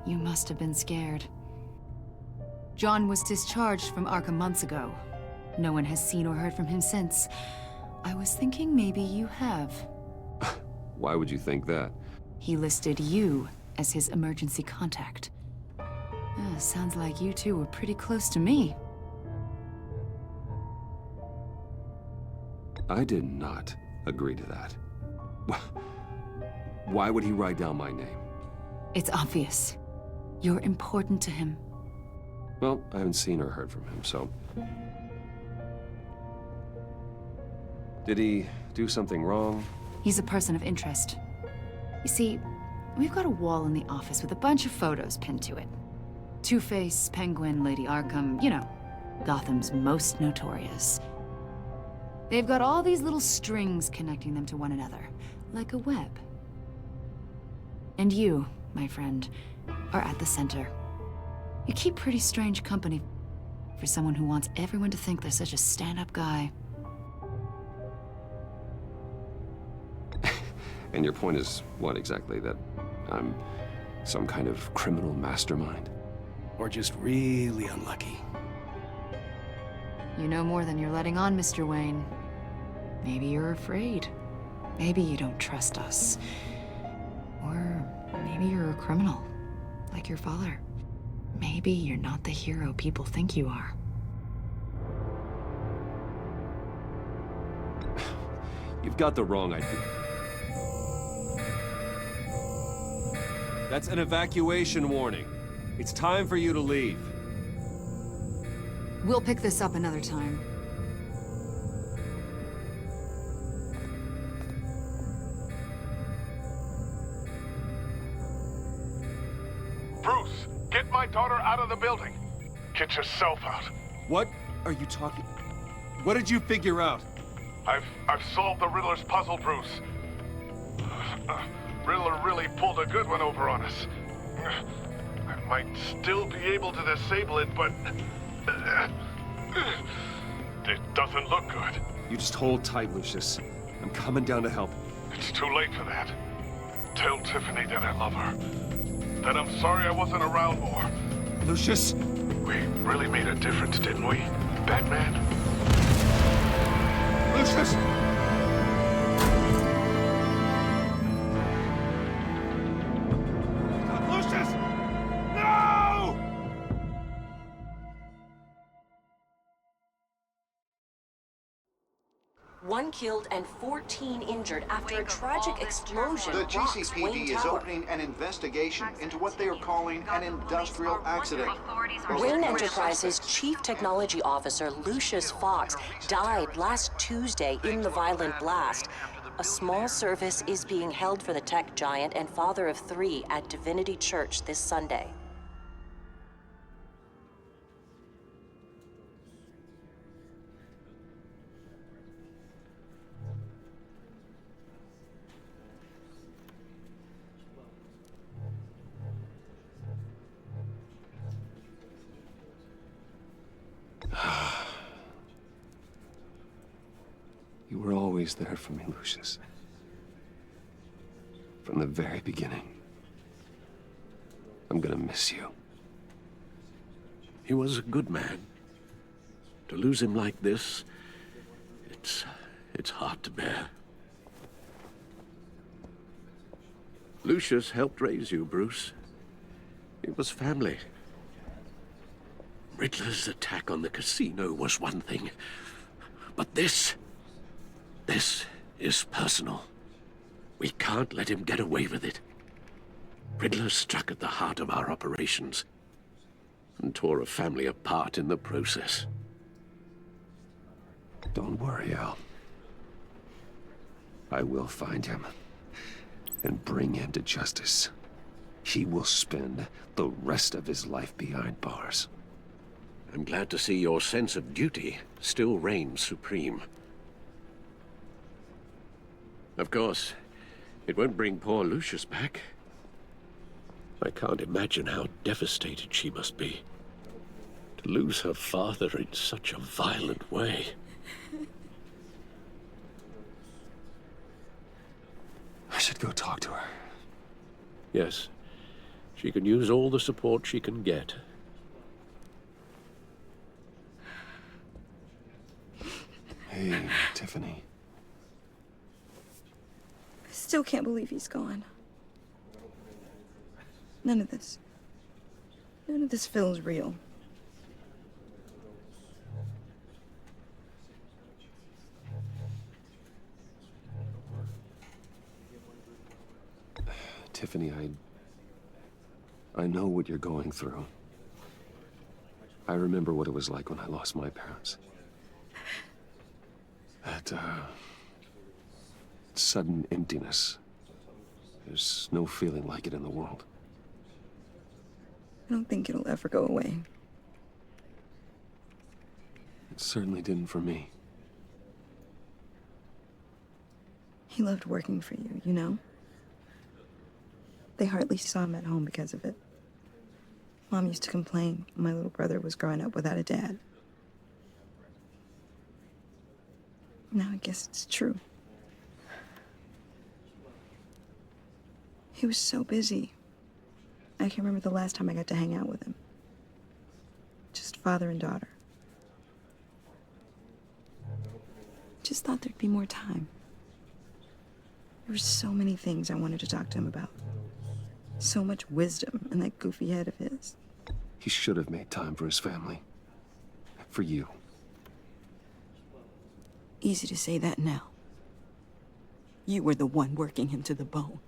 You must have been scared. John was discharged from Arkham months ago. No one has seen or heard from him since. I was thinking maybe you have. Why would you think that? He listed you as his emergency contact. Sounds like you two were pretty close to me. I did not agree to that. Why would he write down my name? It's obvious. You're important to him. Well, I haven't seen or heard from him, so... Did he do something wrong? He's a person of interest. You see, we've got a wall in the office with a bunch of photos pinned to it. Two-Face, Penguin, Lady Arkham, you know, Gotham's most notorious. They've got all these little strings connecting them to one another, like a web. And you, my friend, are at the center. You keep pretty strange company for someone who wants everyone to think they're such a stand-up guy. And your point is what exactly? That I'm some kind of criminal mastermind? Or just really unlucky. You know more than you're letting on, Mr. Wayne. Maybe you're afraid. Maybe you don't trust us. Or maybe you're a criminal, like your father. Maybe you're not the hero people think you are. You've got the wrong idea. That's an evacuation warning. It's time for you to leave. We'll pick this up another time. Bruce, get my daughter out of the building. Get yourself out. What are you talking? What did you figure out? I've solved the Riddler's puzzle, Bruce. Riddler really pulled a good one over on us. I might still be able to disable it, but it doesn't look good. You just hold tight, Lucius. I'm coming down to help. It's too late for that. Tell Tiffany that I love her. That I'm sorry I wasn't around more. Lucius! We really made a difference, didn't we, Batman? Lucius! 1 killed and 14 injured after a tragic explosion The rocks Wayne GCPD is Tower. opening an investigation into what they are calling an industrial accident. Wayne Enterprises' Chief Technology Officer Lucius Fox died last Tuesday in the violent blast. A small service is being held for the tech giant and father of 3 at Divinity Church this Sunday. You were always there for me, Lucius. From the very beginning. I'm gonna miss you. He was a good man. To lose him like this, it's hard to bear. Lucius helped raise you, Bruce. It was family. Riddler's attack on the casino was one thing, but this is personal. We can't let him get away with it. Riddler struck at the heart of our operations and tore a family apart in the process. Don't worry, Al. I will find him and bring him to justice. He will spend the rest of his life behind bars. I'm glad to see your sense of duty still reigns supreme. Of course, it won't bring poor Lucius back. I can't imagine how devastated she must be. To lose her father in such a violent way. I should go talk to her. Yes, she can use all the support she can get. Hey, Tiffany. I still can't believe he's gone. None of this feels real. Tiffany, I know what you're going through. I remember what it was like when I lost my parents. That, sudden emptiness. There's no feeling like it in the world. I don't think it'll ever go away. It certainly didn't for me. He loved working for you, you know? They hardly saw him at home because of it. Mom used to complain my little brother was growing up without a dad. Now I guess it's true. He was so busy. I can't remember the last time I got to hang out with him. Just father and daughter. Just thought there'd be more time. There were so many things I wanted to talk to him about. So much wisdom in that goofy head of his. He should have made time for his family. For you. Easy to say that now. You were the one working him to the bone.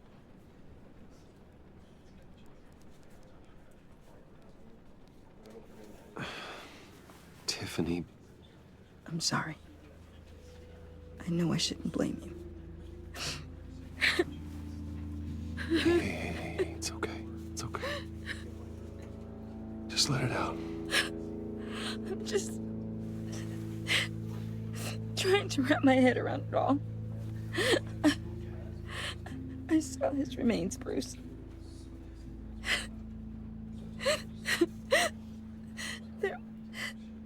Tiffany. I'm sorry. I know I shouldn't blame you. Hey, it's okay. It's okay. Just let it out. I'm just trying to wrap my head around it all. I saw his remains, Bruce.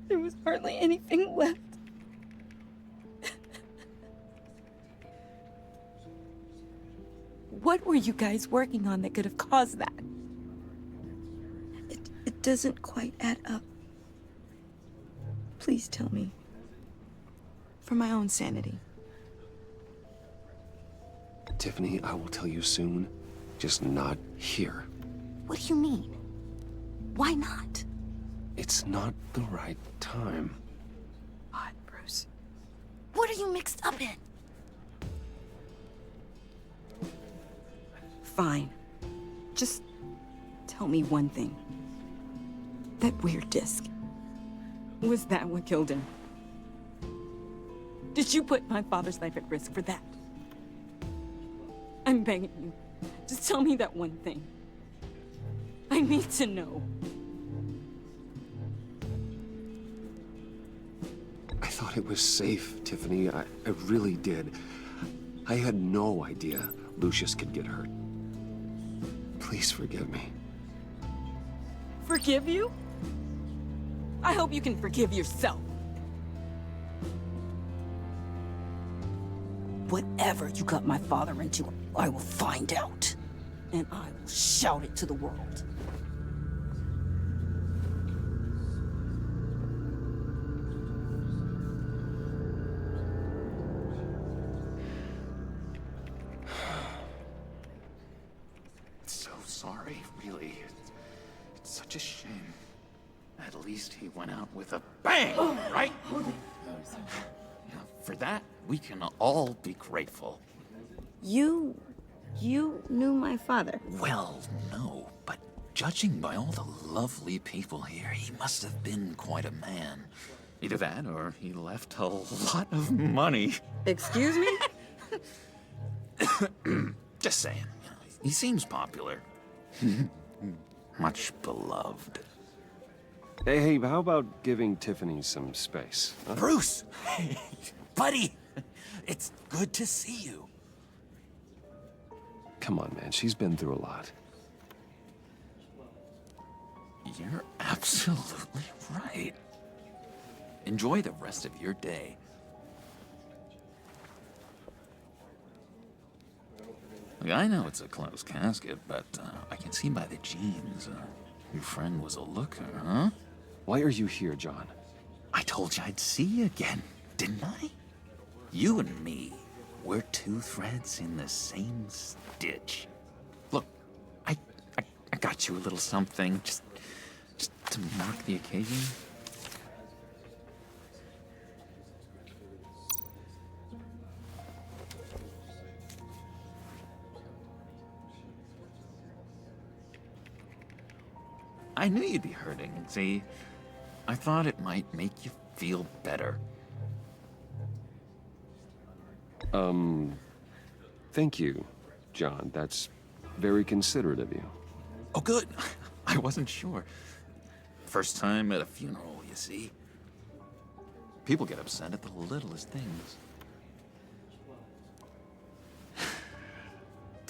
There was hardly anything left. What were you guys working on that could have caused that? It doesn't quite add up. Please tell me. For my own sanity. Tiffany, I will tell you soon. Just not here. What do you mean? Why not? It's not the right time. God, Bruce. What are you mixed up in? Fine. Just tell me one thing. That weird disc. Was that what killed him? Did you put my father's life at risk for that? I'm begging you. Just tell me that one thing. I need to know. I thought it was safe, Tiffany. I really did. I had no idea Lucius could get hurt. Please forgive me. Forgive you? I hope you can forgive yourself. Whatever you got my father into, I will find out. And I will shout it to the world. So sorry, really. It's such a shame. At least he went out with a bang, right? For that, we can all be grateful. You knew my father? Well, no, but judging by all the lovely people here, he must have been quite a man. Either that, or he left a lot of money. Excuse me? Just saying, you know, he seems popular. Much beloved. Hey, how about giving Tiffany some space? Huh? Bruce! Buddy! It's good to see you. Come on, man. She's been through a lot. You're absolutely right. Enjoy the rest of your day. Look, I know it's a closed casket, but I can see by the jeans, your friend was a looker, huh? Why are you here, John? I told you I'd see you again, didn't I? You and me, we're two threads in the same stitch. Look, I got you a little something, just to mark the occasion. I knew you'd be hurting, see? I thought it might make you feel better. Thank you, John. That's very considerate of you. Oh, good. I wasn't sure. First time at a funeral, you see. People get upset at the littlest things.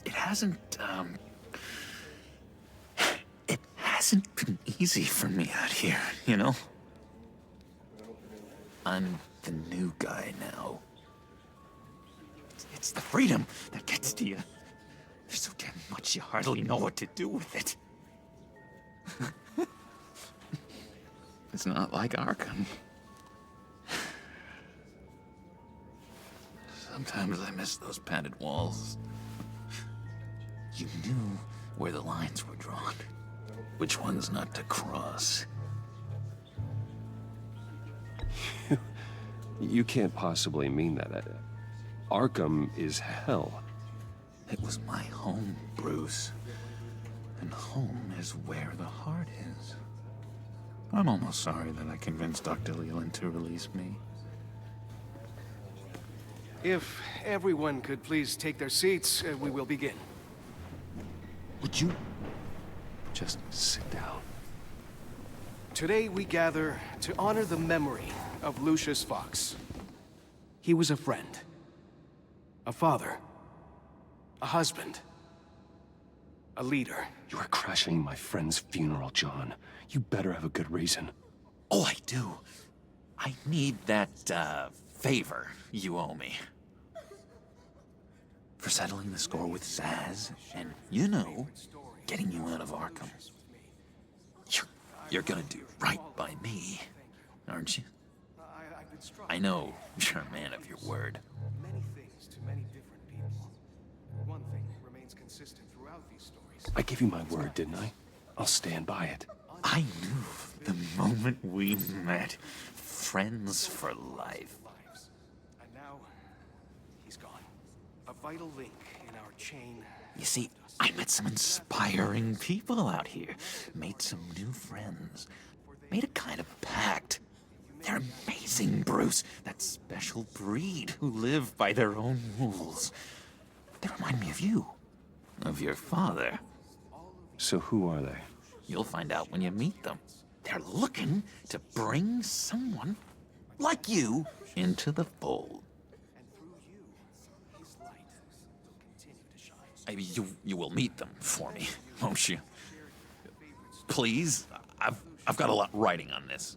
It hasn't been easy for me out here, you know? I'm the new guy now. It's the freedom that gets to you. There's so damn much you hardly know what to do with it. It's not like Arkham. Sometimes I miss those padded walls. You knew where the lines were drawn. Which ones not to cross. You can't possibly mean that. Arkham is hell. It was my home, Bruce. And home is where the heart is. I'm almost sorry that I convinced Dr. Leland to release me. If everyone could please take their seats, we will begin. Would you just sit down? Today we gather to honor the memory of Lucius Fox. He was a friend, a father, a husband, a leader. You are crashing my friend's funeral, John. You better have a good reason. Oh, I do. I need that, favor you owe me. For settling the score with Zaz, and, you know, getting you out of Arkham. You're gonna do right by me, aren't you? I know you're a man of your word. Many things to many different people. One thing remains consistent throughout these stories. I gave you my word, didn't I? I'll stand by it. I knew the moment we met. Friends for life. And now, He's gone. A vital link in our chain. You see, I met some inspiring people out here. Made some new friends. Made a kind of pact. They're amazing, Bruce. That special breed who live by their own rules. They remind me of you. Of your father. So who are they? You'll find out when you meet them. They're looking to bring someone like you into the fold. You will meet them for me, won't you? Please, I've got a lot writing on this.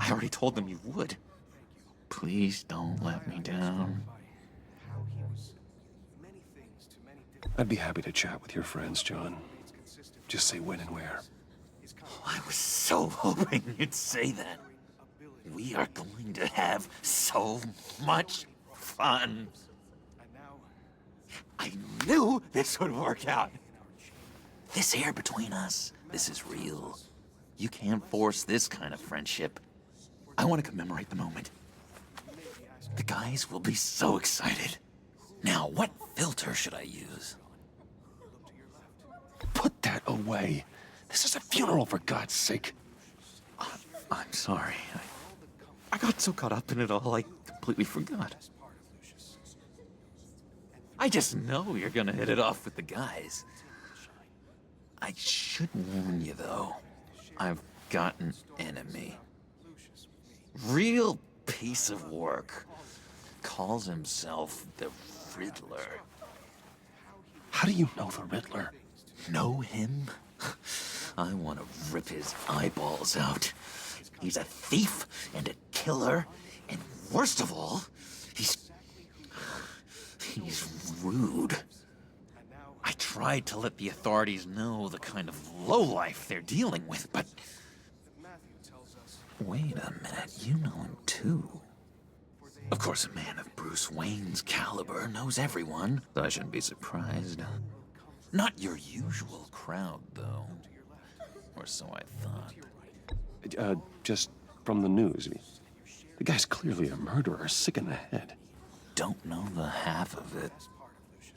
I already told them you would. Please don't let me down. I'd be happy to chat with your friends, John. Just say when and where. I was so hoping you'd say that. We are going to have so much fun. I knew this would work out. This air between us, this is real. You can't force this kind of friendship. I want to commemorate the moment. The guys will be so excited. Now, what filter should I use? Put that away. This is a funeral, for God's sake. I'm sorry. I got so caught up in it all, I completely forgot. I just know you're gonna hit it off with the guys. I should warn you, though. I've got an enemy. Real piece of work. Calls himself the Riddler. How do you know the Riddler? Know him? I want to rip his eyeballs out. He's a thief and a killer, and worst of all, he's rude. I tried to let the authorities know the kind of lowlife they're dealing with, but... Wait a minute, you know him too. Of course, a man of Bruce Wayne's caliber knows everyone, so I shouldn't be surprised. Not your usual crowd, though. Or so I thought. Just from the news. The guy's clearly a murderer, sick in the head. Don't know the half of it.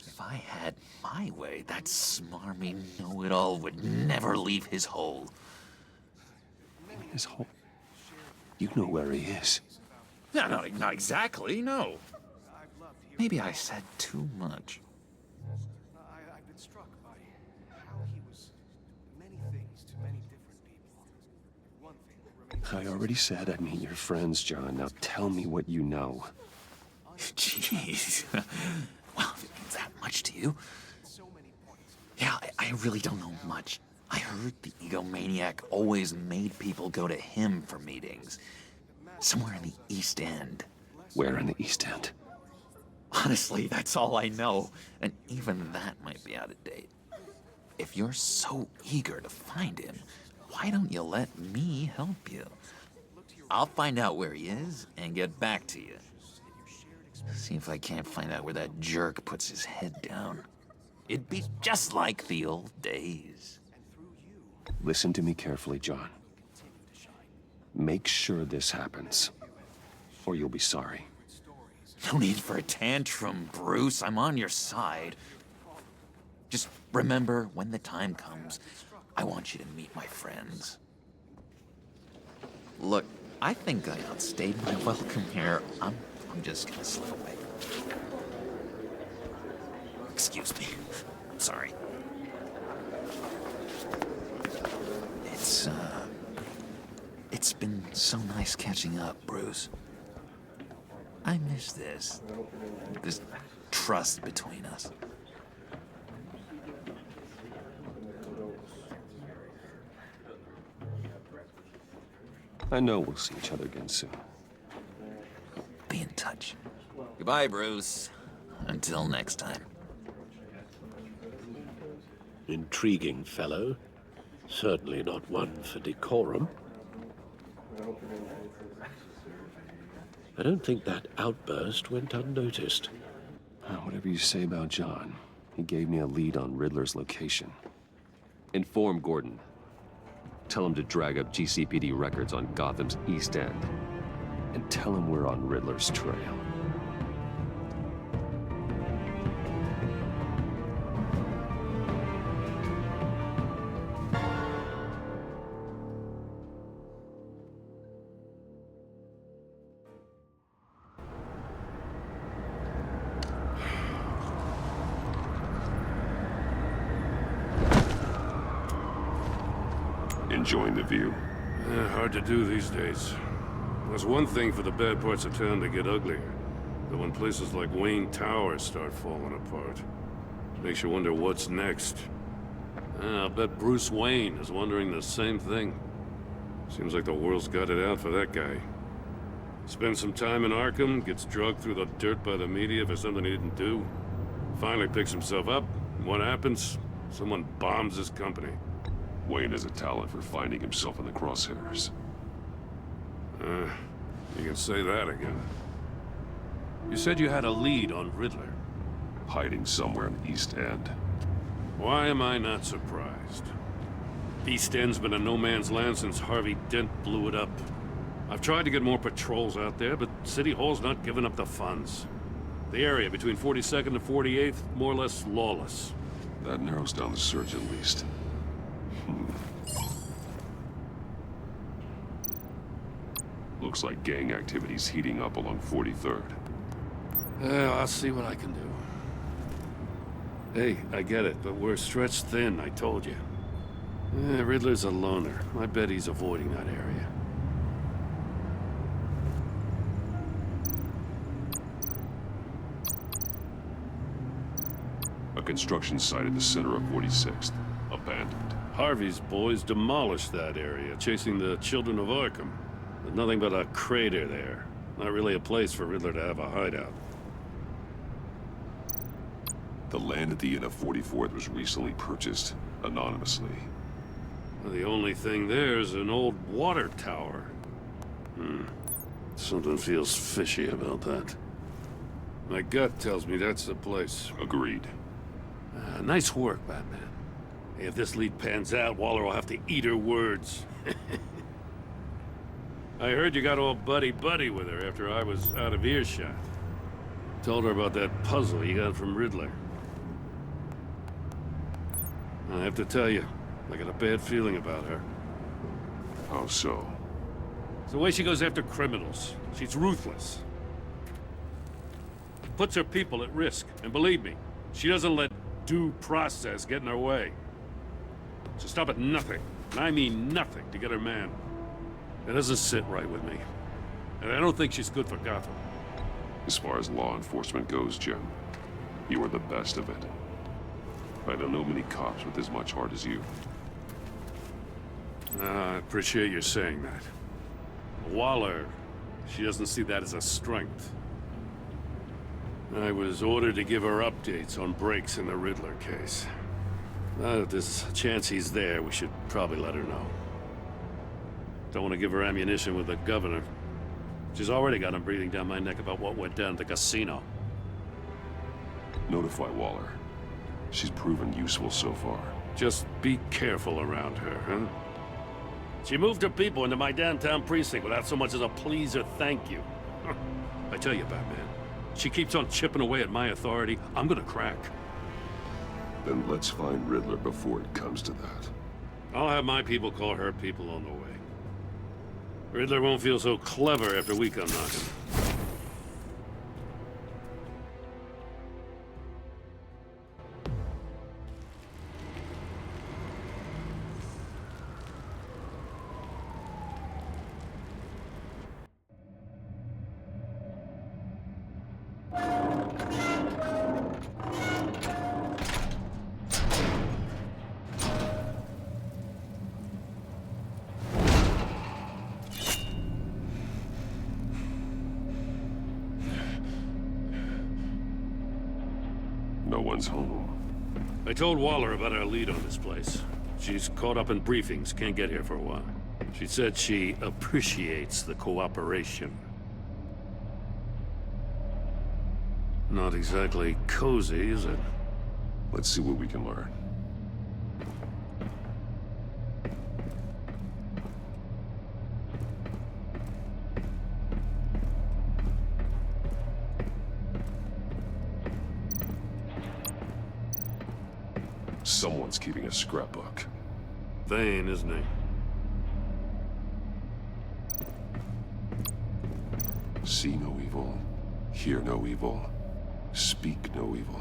If I had my way, that smarmy know-it-all would never leave his hole. His hole? You know where he is. No, not exactly, no. Maybe I said too much. I've been struck by how he was many things to many different people. One thing remains. I already said I'd meet your friends, John. Now tell me what you know. Jeez. Well, if it means that much to you. Yeah, I really don't know much. I heard the egomaniac always made people go to him for meetings. Somewhere in the East End. Where in the East End? Honestly, that's all I know. And even that might be out of date. If you're so eager to find him, why don't you let me help you? I'll find out where he is and get back to you. See if I can't find out where that jerk puts his head down. It'd be just like the old days. Listen to me carefully, John. Make sure this happens, or you'll be sorry. No need for a tantrum, Bruce. I'm on your side. Just remember, when the time comes, I want you to meet my friends. Look, I think I outstayed my welcome here. I'm just gonna slip away. Excuse me. I'm sorry. It's been so nice catching up, Bruce. I miss this trust between us. I know we'll see each other again soon. Be in touch. Goodbye, Bruce. Until next time. Intriguing fellow. Certainly not one for decorum. I don't think that outburst went unnoticed. Whatever you say about John, he gave me a lead on Riddler's location. Inform Gordon. Tell him to drag up GCPD records on Gotham's East End. And tell him we're on Riddler's trail. Enjoying the view? Hard to do these days. There's one thing for the bad parts of town to get uglier. But when places like Wayne Tower start falling apart, it makes you wonder what's next. I'll bet Bruce Wayne is wondering the same thing. Seems like the world's got it out for that guy. Spends some time in Arkham, gets dragged through the dirt by the media for something he didn't do. Finally picks himself up, and what happens? Someone bombs his company. Wayne has a talent for finding himself in the crosshairs. You can say that again. You said you had a lead on Riddler. Hiding somewhere in the East End. Why am I not surprised? East End's been a no-man's land since Harvey Dent blew it up. I've tried to get more patrols out there, but City Hall's not giving up the funds. The area between 42nd and 48th, more or less lawless. That narrows down the search at least. Looks like gang activity's heating up along 43rd. I'll see what I can do. Hey, I get it, but we're stretched thin, I told you. Riddler's a loner. I bet he's avoiding that area. A construction site at the center of 46th. Abandoned. Harvey's boys demolished that area, chasing the children of Arkham. There's nothing but a crater there. Not really a place for Riddler to have a hideout. The land at the end of 44th was recently purchased, anonymously. Well, the only thing there is an old water tower. Something feels fishy about that. My gut tells me that's the place. Agreed. Nice work, Batman. If this lead pans out, Waller will have to eat her words. I heard you got all buddy-buddy with her after I was out of earshot. Told her about that puzzle you got from Riddler. I have to tell you, I got a bad feeling about her. How so? It's the way she goes after criminals. She's ruthless. Puts her people at risk. And believe me, she doesn't let due process get in her way. She'll stop at nothing, and I mean nothing, to get her man. It doesn't sit right with me. And I don't think she's good for Gotham. As far as law enforcement goes, Jim, you are the best of it. I don't know many cops with as much heart as you. I appreciate you saying that. Waller, she doesn't see that as a strength. I was ordered to give her updates on breaks in the Riddler case. If there's a chance he's there, we should probably let her know. Don't want to give her ammunition with the governor. She's already got him breathing down my neck about what went down at the casino. Notify Waller. She's proven useful so far. Just be careful around her, huh? She moved her people into my downtown precinct without so much as a please or thank you. I tell you, Batman, she keeps on chipping away at my authority, I'm gonna crack. Then let's find Riddler before it comes to that. I'll have my people call her people on the way. Riddler won't feel so clever after we come knocking. No one's home. I told Waller about our lead on this place. She's caught up in briefings, can't get here for a while. She said she appreciates the cooperation. Not exactly cozy, is it? Let's see what we can learn. Someone's keeping a scrapbook. Vain, isn't he? See no evil, hear no evil, speak no evil.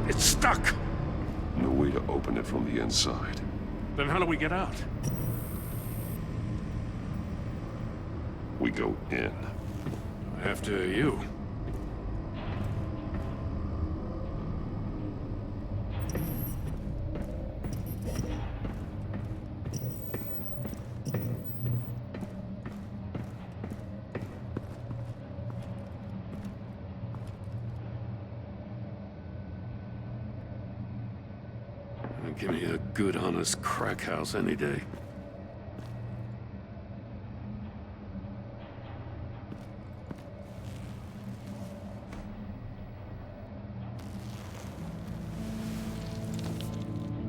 It's stuck. No way to open it from the inside. Then how do we get out? We go in. After you. Give me a good, honest crack house any day.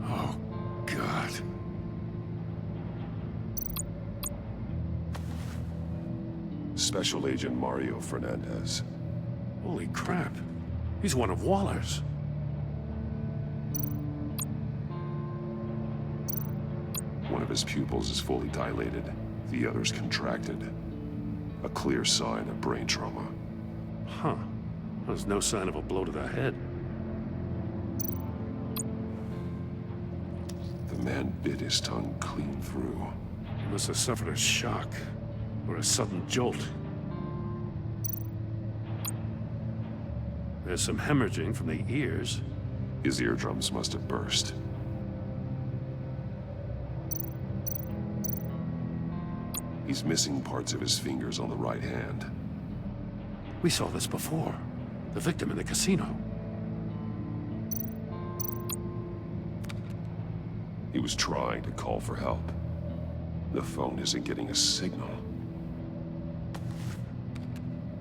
Oh, God. Special Agent Mario Fernandez. Holy crap. He's one of Waller's. One of his pupils is fully dilated, the other's contracted. A clear sign of brain trauma. Huh. There's no sign of a blow to the head. The man bit his tongue clean through. He must have suffered a shock, or a sudden jolt. There's some hemorrhaging from the ears. His eardrums must have burst. He's missing parts of his fingers on the right hand. We saw this before. The victim in the casino. He was trying to call for help. The phone isn't getting a signal.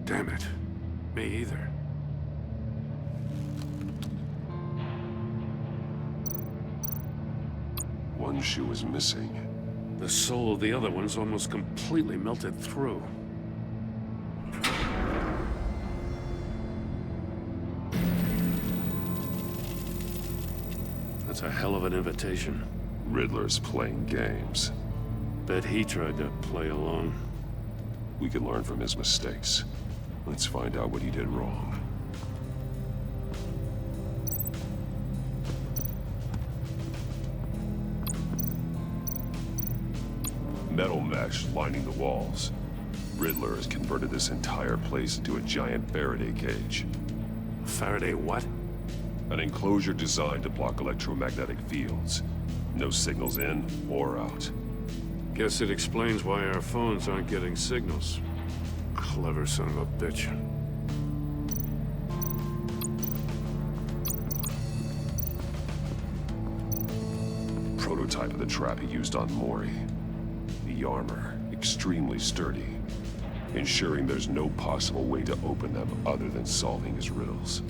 Damn it. Me either. One shoe is missing. The sole of the other one's almost completely melted through. That's a hell of an invitation. Riddler's playing games. Bet he tried to play along. We can learn from his mistakes. Let's find out what he did wrong. Metal mesh lining the walls. Riddler has converted this entire place into a giant Faraday cage. Faraday what? An enclosure designed to block electromagnetic fields. No signals in or out. Guess it explains why our phones aren't getting signals. Clever son of a bitch. Prototype of the trap he used on Mori. The armor, extremely sturdy, ensuring there's no possible way to open them other than solving his riddles.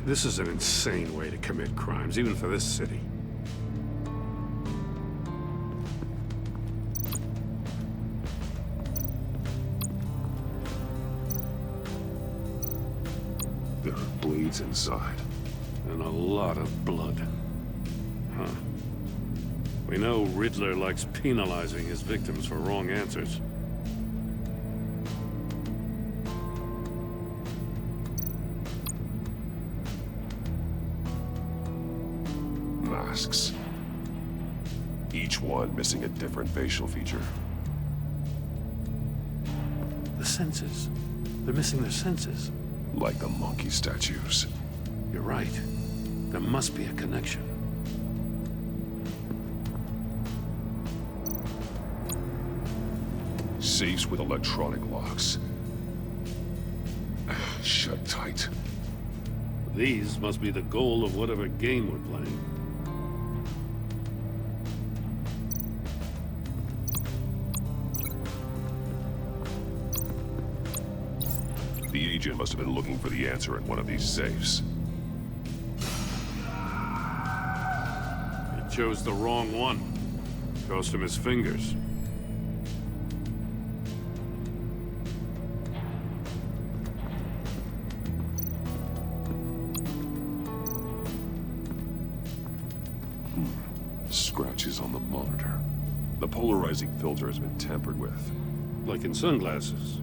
This is an insane way to commit crimes, even for this city. There are blades inside. And a lot of blood. Huh. We know Riddler likes penalizing his victims for wrong answers. Masks. Each one missing a different facial feature. The senses. They're missing their senses. Like the monkey statues. You're right. There must be a connection. Safes with electronic locks. Shut tight. These must be the goal of whatever game we're playing. The agent must have been looking for the answer in one of these safes. He chose the wrong one. Cost him his fingers. Scratches on the monitor. The polarizing filter has been tampered with. Like in sunglasses.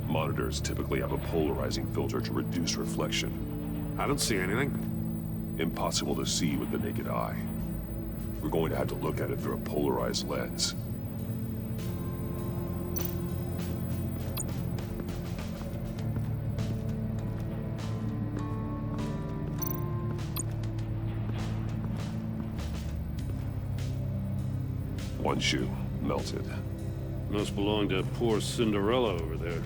Monitors typically have a polarizing filter to reduce reflection. I don't see anything. Impossible to see with the naked eye. We're going to have to look at it through a polarized lens. One shoe, melted. Must belong to poor Cinderella over there.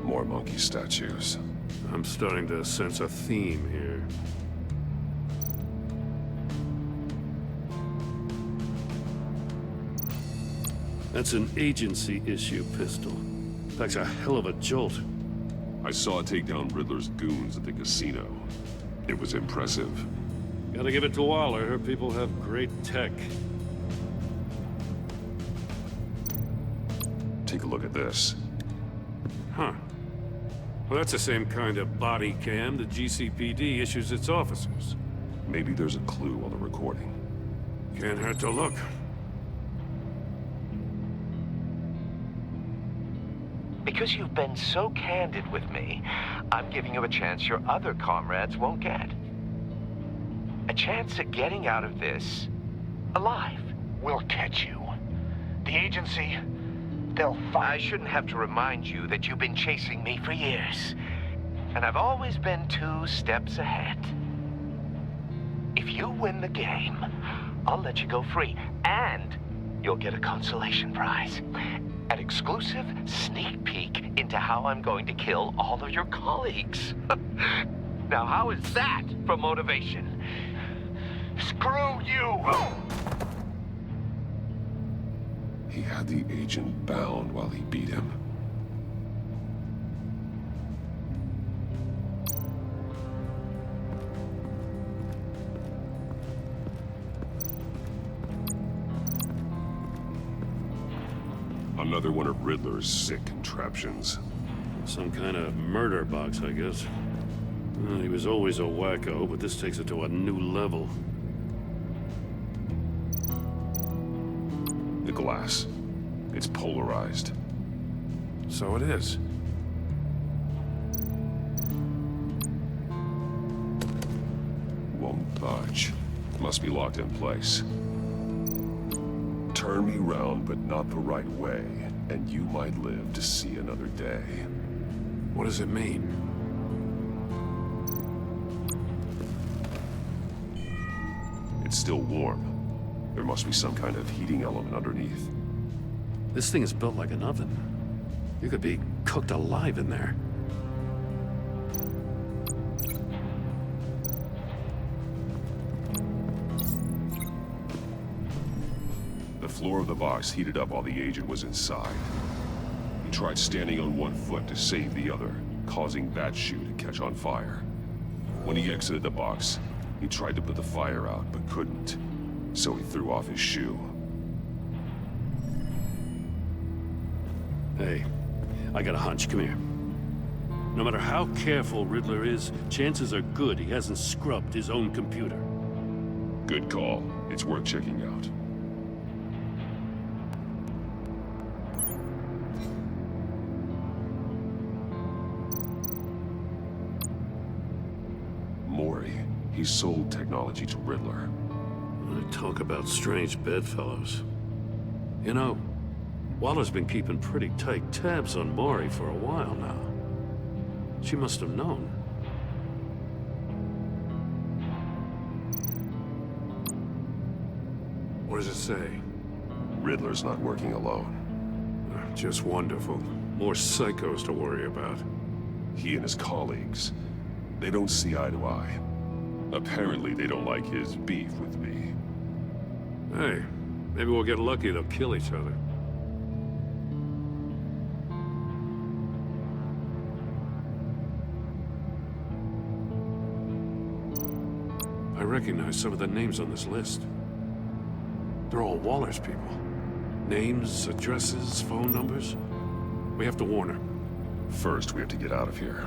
More monkey statues. I'm starting to sense a theme here. That's an agency-issue pistol. Packs a hell of a jolt. I saw it take down Riddler's goons at the casino. It was impressive. Gotta give it to Waller. Her people have great tech. Take a look at this. Huh. Well, that's the same kind of body cam the GCPD issues its officers. Maybe there's a clue on the recording. Can't hurt to look. Because you've been so candid with me, I'm giving you a chance your other comrades won't get. A chance at getting out of this alive. We'll catch you. The agency, they'll find... I shouldn't have to remind you that you've been chasing me for years. And I've always been 2 steps ahead. If you win the game, I'll let you go free. And you'll get a consolation prize. An exclusive sneak peek into how I'm going to kill all of your colleagues. Now, how is that for motivation? Screw you! He had the agent bound while he beat him. Another one of Riddler's sick contraptions. Some kind of murder box, I guess. Well, he was always a wacko, but this takes it to a new level. The glass. It's polarized. So it is. Won't budge. Must be locked in place. Turn me round, but not the right way, and you might live to see another day. What does it mean? It's still warm. There must be some kind of heating element underneath. This thing is built like an oven. You could be cooked alive in there. The floor of the box heated up while the agent was inside. He tried standing on one foot to save the other, causing that shoe to catch on fire. When he exited the box, he tried to put the fire out, but couldn't. So he threw off his shoe. Hey, I got a hunch. Come here. No matter how careful Riddler is, chances are good he hasn't scrubbed his own computer. Good call. It's worth checking out. Mori. He sold technology to Riddler. Talk about strange bedfellows. You know, Waller's been keeping pretty tight tabs on Mori for a while now. She must have known. What does it say? Riddler's not working alone. Just wonderful. More psychos to worry about. He and his colleagues, they don't see eye to eye. Apparently, they don't like his beef with me. Hey, maybe we'll get lucky they'll kill each other. I recognize some of the names on this list. They're all Waller's people. Names, addresses, phone numbers. We have to warn her. First, we have to get out of here.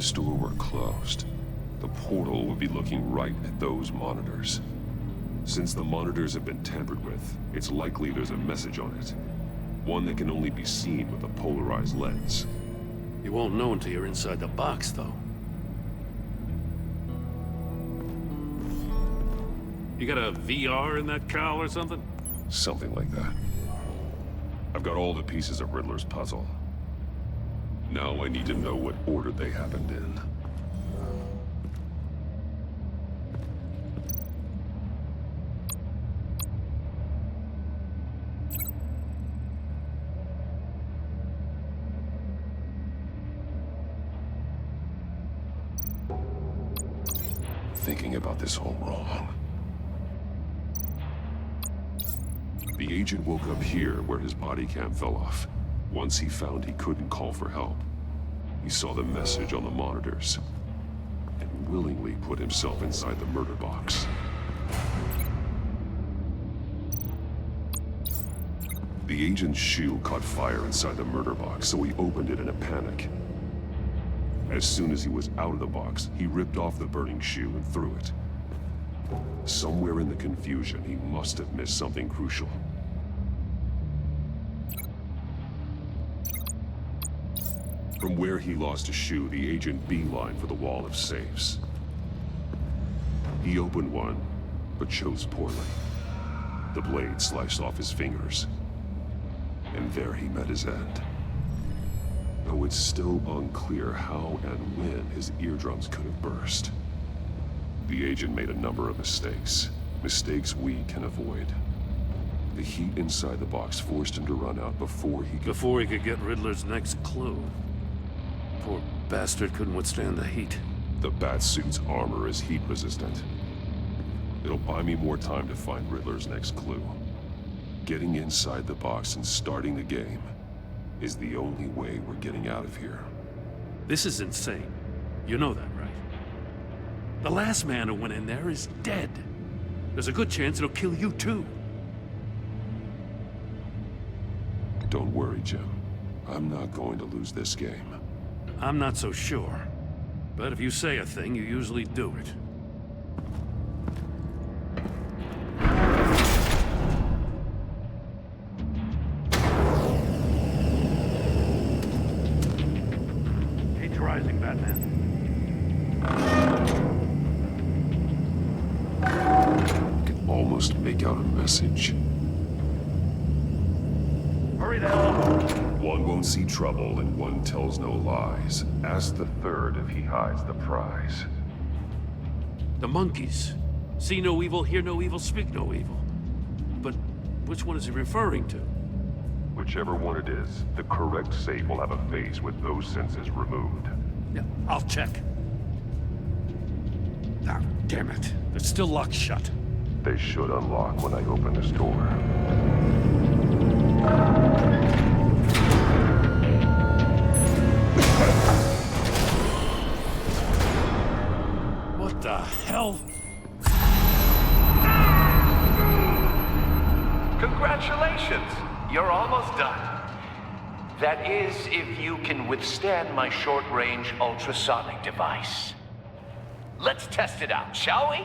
the store were closed, the portal would be looking right at those monitors. Since the monitors have been tampered with, it's likely there's a message on it. One that can only be seen with a polarized lens. You won't know until you're inside the box, though. You got a VR in that cowl or something? Something like that. I've got all the pieces of Riddler's puzzle. Now I need to know what order they happened in. Thinking about this all wrong. The agent woke up here where his body cam fell off. Once he found he couldn't call for help, he saw the message on the monitors and willingly put himself inside the murder box. The agent's shoe caught fire inside the murder box, so he opened it in a panic. As soon as he was out of the box, he ripped off the burning shoe and threw it. Somewhere in the confusion, he must have missed something crucial. From where he lost a shoe, the agent beelined for the wall of safes. He opened one, but chose poorly. The blade sliced off his fingers. And there he met his end. Though it's still unclear how and when his eardrums could have burst. The agent made a number of mistakes. Mistakes we can avoid. The heat inside the box forced him to run out before he could get Riddler's next clue. Poor bastard couldn't withstand the heat. The Batsuit's armor is heat resistant. It'll buy me more time to find Riddler's next clue. Getting inside the box and starting the game is the only way we're getting out of here. This is insane. You know that, right? The last man who went in there is dead. There's a good chance it'll kill you too. Don't worry, Jim. I'm not going to lose this game. I'm not so sure. But if you say a thing, you usually do it. Terrorizing Batman. I can almost make out a message. Hurry the hell up! One won't see trouble and one tells no lies. Ask the third if he hides the prize. The monkeys. See no evil, hear no evil, speak no evil. But which one is he referring to? Whichever one it is, the correct safe will have a face with those senses removed. Yeah, I'll check. Ah, damn it. They're still locked shut. They should unlock when I open this door. What the hell? Congratulations! You're almost done. That is, if you can withstand my short-range ultrasonic device. Let's test it out, shall we?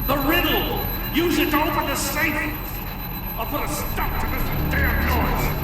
The riddle! Use it to open the safe! I'll put a stop to this damn noise!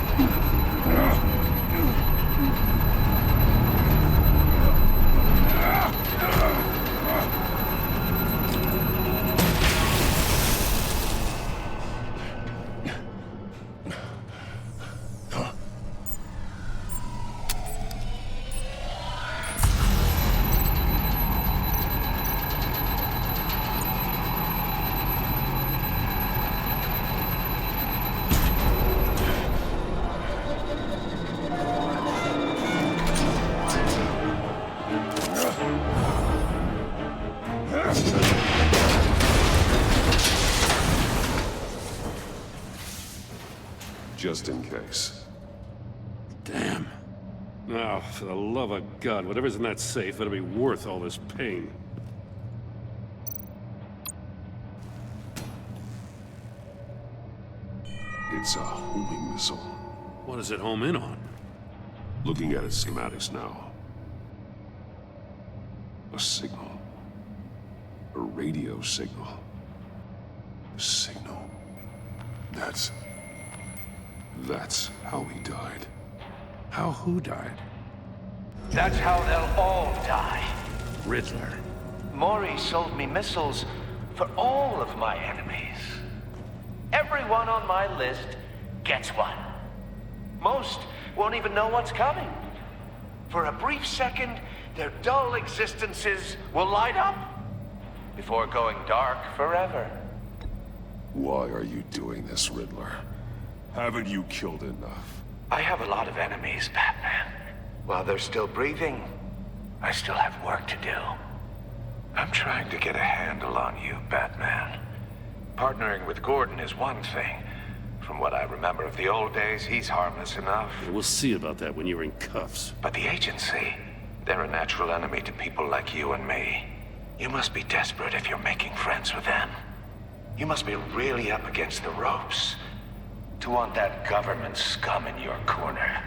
Just in case. Damn. Now, for the love of God, whatever's in that safe, it'll be worth all this pain. It's a homing missile. What does it home in on? Looking at its schematics now. A signal. A radio signal. A signal. That's how he died. How who died? That's how they'll all die. Riddler. Maury sold me missiles for all of my enemies. Everyone on my list gets one. Most won't even know what's coming. For a brief second, their dull existences will light up before going dark forever. Why are you doing this, Riddler? Haven't you killed enough? I have a lot of enemies, Batman. While they're still breathing, I still have work to do. I'm trying to get a handle on you, Batman. Partnering with Gordon is one thing. From what I remember of the old days, he's harmless enough. We'll see about that when you're in cuffs. But the agency, they're a natural enemy to people like you and me. You must be desperate if you're making friends with them. You must be really up against the ropes to want that government scum in your corner.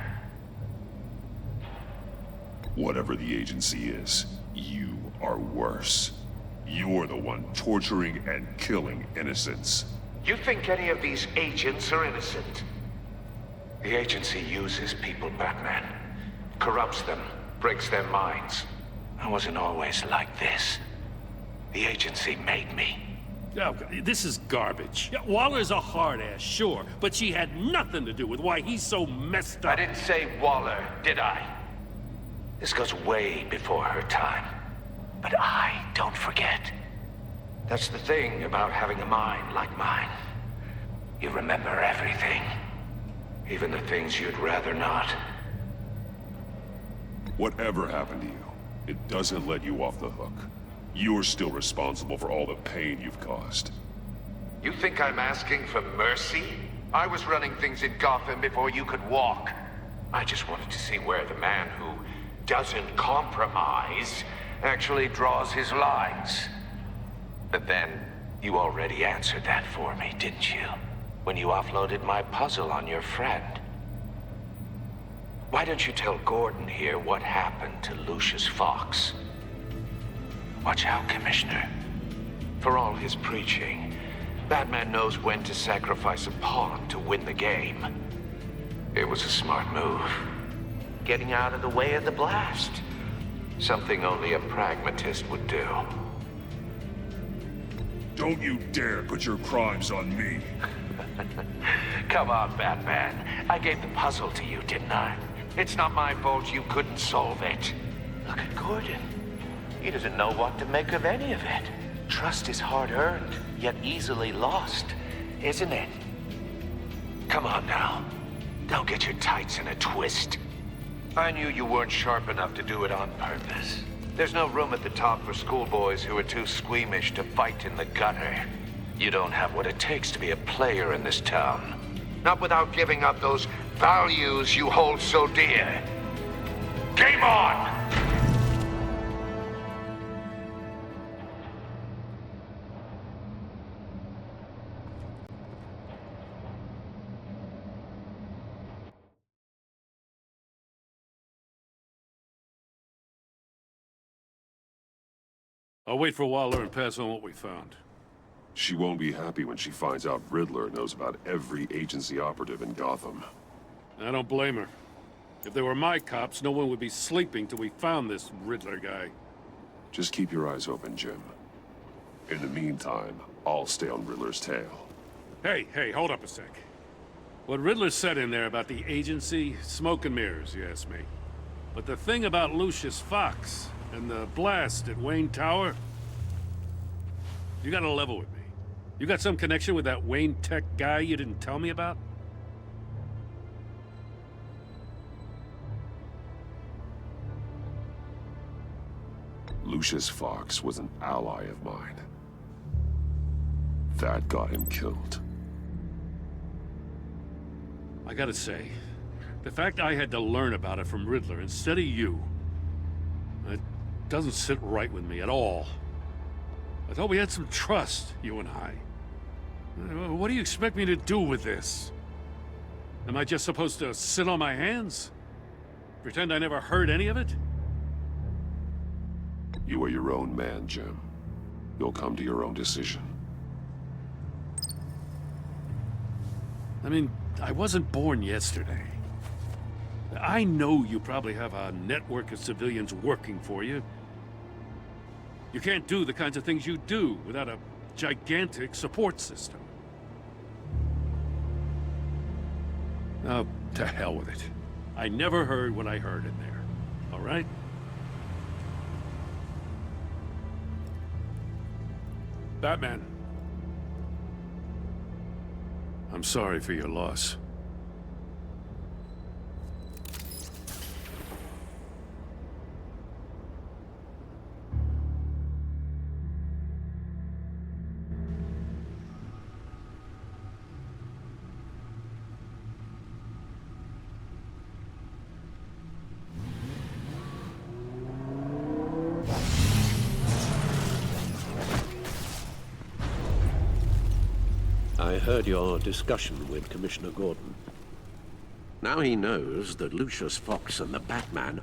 Whatever the agency is, you are worse. You're the one torturing and killing innocents. You think any of these agents are innocent? The agency uses people, Batman. Corrupts them, breaks their minds. I wasn't always like this. The agency made me. Oh, this is garbage. Yeah, Waller's a hard ass, sure, but she had nothing to do with why he's so messed up. I didn't say Waller, did I? This goes way before her time. But I don't forget. That's the thing about having a mind like mine. You remember everything. Even the things you'd rather not. Whatever happened to you, it doesn't let you off the hook. You're still responsible for all the pain you've caused. You think I'm asking for mercy? I was running things in Gotham before you could walk. I just wanted to see where the man who doesn't compromise actually draws his lines. But then, you already answered that for me, didn't you? When you offloaded my puzzle on your friend. Why don't you tell Gordon here what happened to Lucius Fox? Watch out, Commissioner. For all his preaching, Batman knows when to sacrifice a pawn to win the game. It was a smart move. Getting out of the way of the blast. Something only a pragmatist would do. Don't you dare put your crimes on me. Come on, Batman. I gave the puzzle to you, didn't I? It's not my fault you couldn't solve it. Look at Gordon. He doesn't know what to make of any of it. Trust is hard-earned, yet easily lost, isn't it? Come on now. Don't get your tights in a twist. I knew you weren't sharp enough to do it on purpose. There's no room at the top for schoolboys who are too squeamish to fight in the gutter. You don't have what it takes to be a player in this town. Not without giving up those values you hold so dear. Game on! I'll wait for Waller and pass on what we found. She won't be happy when she finds out Riddler knows about every agency operative in Gotham. I don't blame her. If they were my cops, no one would be sleeping till we found this Riddler guy. Just keep your eyes open, Jim. In the meantime, I'll stay on Riddler's tail. Hey, hold up a sec. What Riddler said in there about the agency, smoke and mirrors, you ask me. But the thing about Lucius Fox and the blast at Wayne Tower, you gotta level with me. You got some connection with that Wayne Tech guy you didn't tell me about? Lucius Fox was an ally of mine. That got him killed. I gotta say, the fact I had to learn about it from Riddler instead of you, it doesn't sit right with me at all. I thought we had some trust, you and I. What do you expect me to do with this? Am I just supposed to sit on my hands? Pretend I never heard any of it? You are your own man, Jim. You'll come to your own decision. I mean, I wasn't born yesterday. I know you probably have a network of civilians working for you. You can't do the kinds of things you do without a gigantic support system. Oh, to hell with it. I never heard what I heard in there. All right? Batman. I'm sorry for your loss. I heard your discussion with Commissioner Gordon. Now he knows that Lucius Fox and the Batman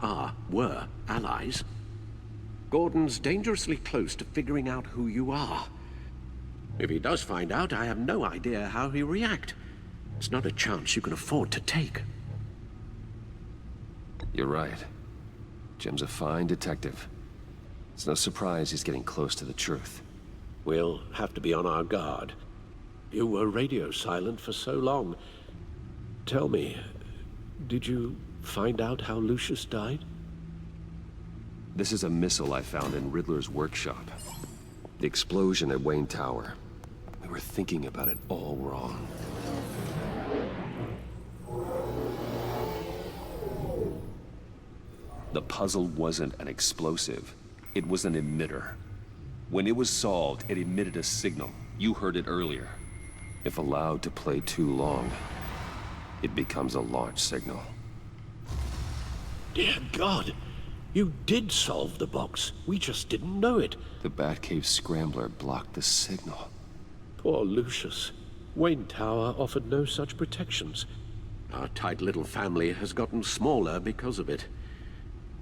were allies. Gordon's dangerously close to figuring out who you are. If he does find out, I have no idea how he'll react. It's not a chance you can afford to take. You're right. Jim's a fine detective. It's no surprise he's getting close to the truth. We'll have to be on our guard. You were radio silent for so long. Tell me, did you find out how Lucius died? This is a missile I found in Riddler's workshop. The explosion at Wayne Tower. We were thinking about it all wrong. The puzzle wasn't an explosive. It was an emitter. When it was solved, it emitted a signal. You heard it earlier. If allowed to play too long, it becomes a launch signal. Dear God, you did solve the box. We just didn't know it. The Batcave scrambler blocked the signal. Poor Lucius. Wayne Tower offered no such protections. Our tight little family has gotten smaller because of it.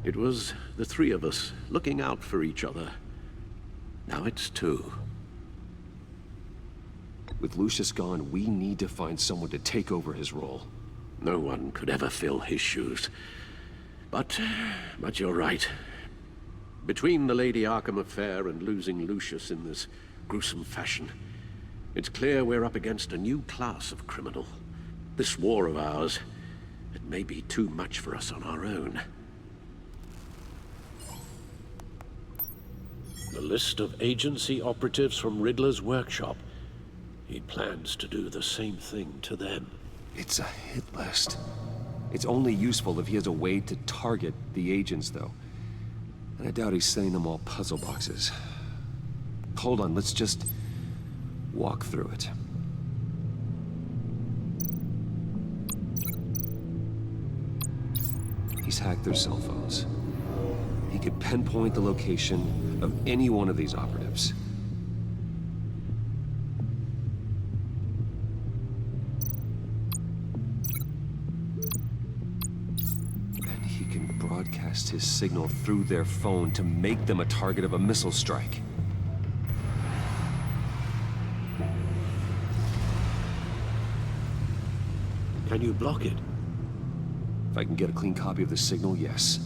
It was the three of us looking out for each other. Now it's two. With Lucius gone, we need to find someone to take over his role. No one could ever fill his shoes. But you're right. Between the Lady Arkham affair and losing Lucius in this gruesome fashion, it's clear we're up against a new class of criminal. This war of ours, it may be too much for us on our own. The list of agency operatives from Riddler's workshop. He plans to do the same thing to them. It's a hit list. It's only useful if he has a way to target the agents, though. And I doubt he's sending them all puzzle boxes. Hold on, let's just walk through it. He's hacked their cell phones. He could pinpoint the location of any one of these operatives. And he can broadcast his signal through their phone to make them a target of a missile strike. Can you block it? If I can get a clean copy of the signal, yes.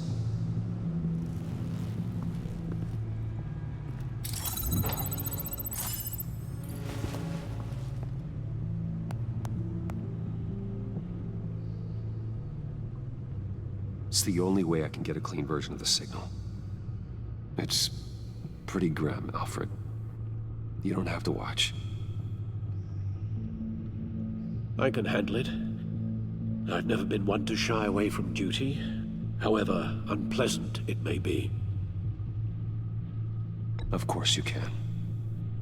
It's the only way I can get a clean version of the signal. It's pretty grim, Alfred. You don't have to watch. I can handle it. I've never been one to shy away from duty, however unpleasant it may be. Of course you can.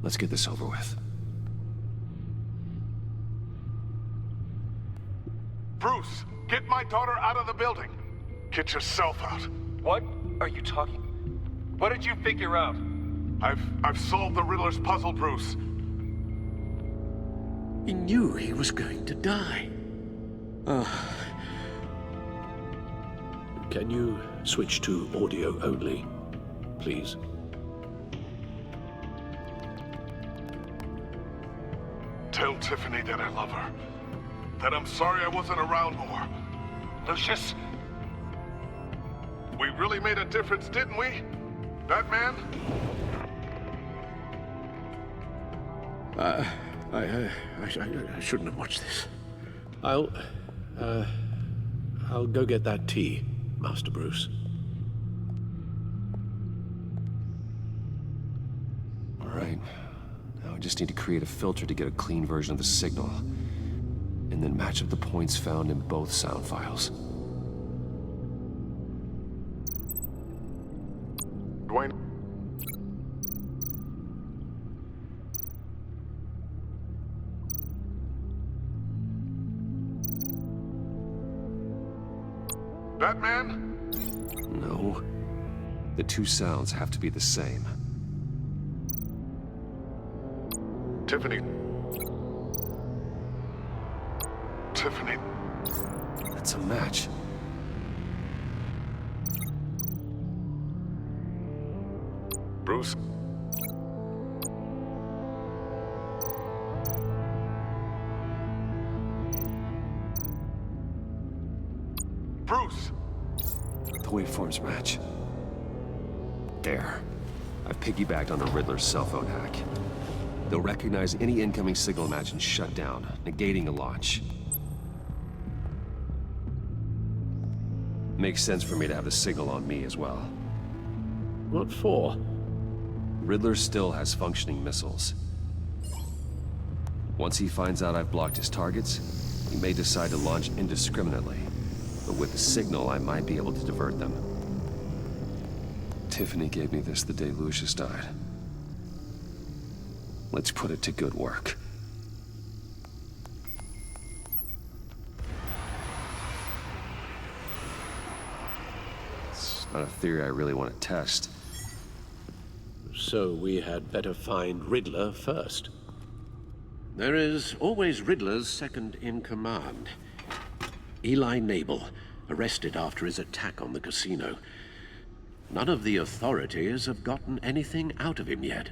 Let's get this over with. Bruce, get my daughter out of the building. Get yourself out. What are you talking? What did you figure out? I've solved the Riddler's puzzle, Bruce. He knew he was going to die. Can you switch to audio only, please? Tell Tiffany that I love her. That I'm sorry I wasn't around more. Lucius, we really made a difference, didn't we? Batman? I shouldn't have watched this. I'll go get that tea, Master Bruce. All right. Now I just need to create a filter to get a clean version of the signal, and then match up the points found in both sound files. Dwayne? Batman? No. The two sounds have to be the same. Tiffany. Tiffany. That's a match. Bruce. Bruce! The waveforms match. There. I've piggybacked on the Riddler's cell phone hack. They'll recognize any incoming signal match and shut down, negating a launch. Makes sense for me to have the signal on me as well. What for? Riddler still has functioning missiles. Once he finds out I've blocked his targets, he may decide to launch indiscriminately. But with the signal, I might be able to divert them. Tiffany gave me this the day Lucius died. Let's put it to good work. It's not a theory I really want to test. So we had better find Riddler first. There is always Riddler's second in command. Eli Nabel, arrested after his attack on the casino. None of the authorities have gotten anything out of him yet.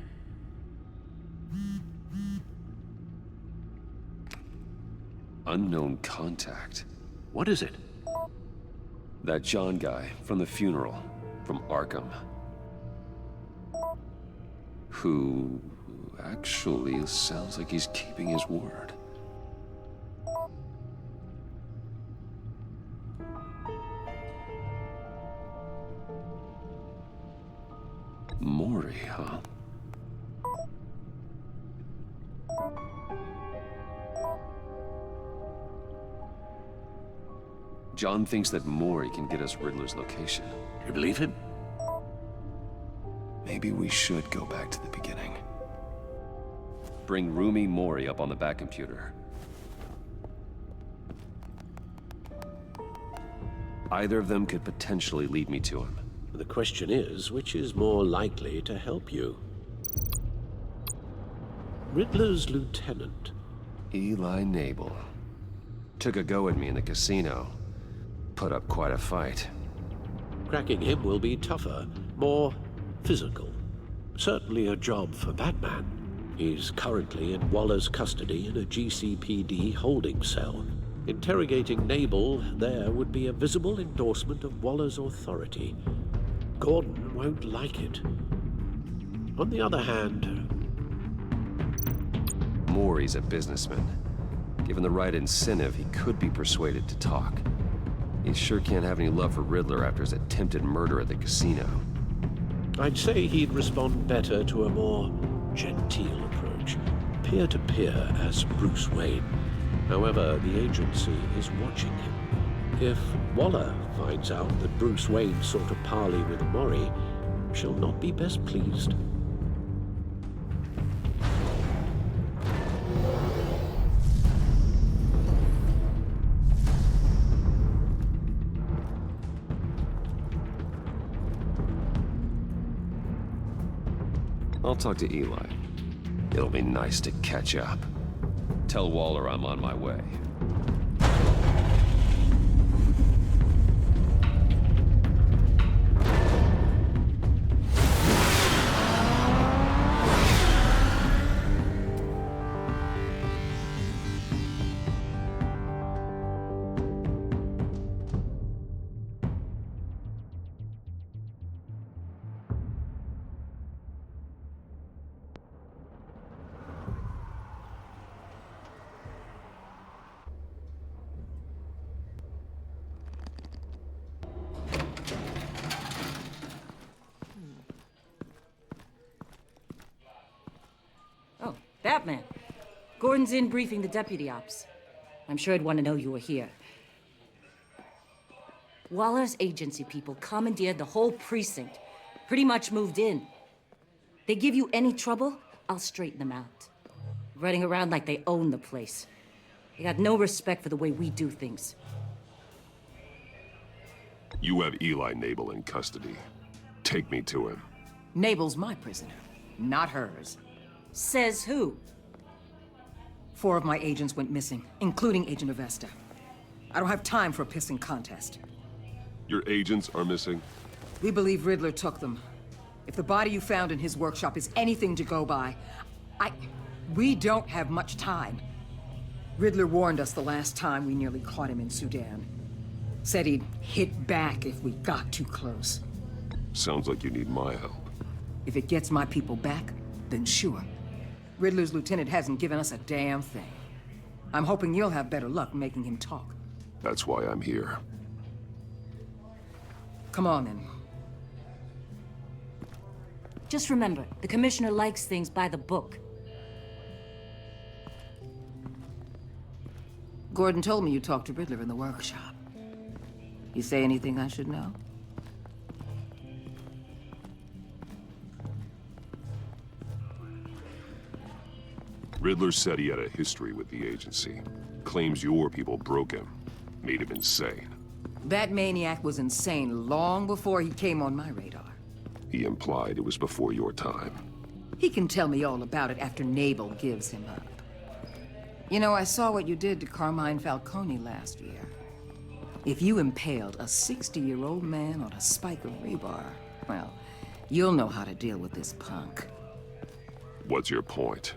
Unknown contact. What is it? That John guy from the funeral, from Arkham. Who actually sounds like he's keeping his word. Mori, huh? John thinks that Mori can get us Riddler's location. You believe him? Maybe we should go back to the beginning. Bring Rumi Mori up on the back computer. Either of them could potentially lead me to him. The question is, which is more likely to help you? Riddler's lieutenant. Eli Nabel. Took a go at me in the casino. Put up quite a fight. Cracking him will be tougher, more physical. Certainly a job for Batman. He's currently in Waller's custody in a GCPD holding cell. Interrogating Nabel there would be a visible endorsement of Waller's authority. Gordon won't like it. On the other hand... Mori's a businessman. Given the right incentive, he could be persuaded to talk. He sure can't have any love for Riddler after his attempted murder at the casino. I'd say he'd respond better to a more genteel approach. Peer-to-peer as Bruce Wayne. However, the agency is watching him. If Waller finds out that Bruce Wayne sought a parley with Mori, she'll not be best pleased. I'll talk to Eli. It'll be nice to catch up. Tell Waller I'm on my way. Batman. Gordon's in briefing the deputy ops. I'm sure he'd want to know you were here. Waller's agency people commandeered the whole precinct. Pretty much moved in. They give you any trouble, I'll straighten them out. Running around like they own the place. They got no respect for the way we do things. You have Eli Nabel in custody. Take me to him. Nabel's my prisoner, not hers. Says who? 4 of my agents went missing, including Agent Avesta. I don't have time for a pissing contest. Your agents are missing? We believe Riddler took them. If the body you found in his workshop is anything to go by, we don't have much time. Riddler warned us the last time we nearly caught him in Sudan. Said he'd hit back if we got too close. Sounds like you need my help. If it gets my people back, then sure. Riddler's lieutenant hasn't given us a damn thing. I'm hoping you'll have better luck making him talk. That's why I'm here. Come on, then. Just remember, the commissioner likes things by the book. Gordon told me you talked to Riddler in the workshop. You say anything I should know? Riddler said he had a history with the agency. Claims your people broke him. Made him insane. That maniac was insane long before he came on my radar. He implied it was before your time. He can tell me all about it after Nabel gives him up. You know, I saw what you did to Carmine Falcone last year. If you impaled a 60-year-old man on a spike of rebar, well, you'll know how to deal with this punk. What's your point?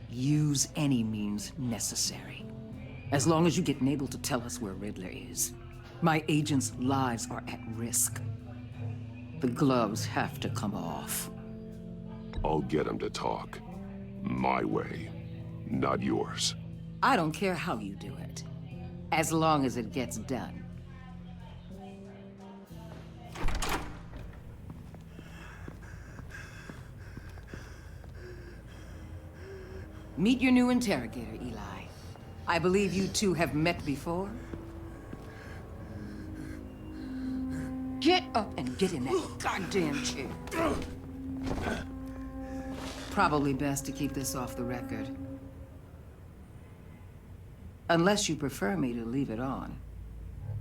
Use any means necessary. As long as you get Nabel to tell us where Riddler is. My agents' lives are at risk. The gloves have to come off. I'll get him to talk. My way, not yours. I don't care how you do it, as long as it gets done. Meet your new interrogator, Eli. I believe you two have met before. Get up and get in that goddamn chair. Probably best to keep this off the record. Unless you prefer me to leave it on.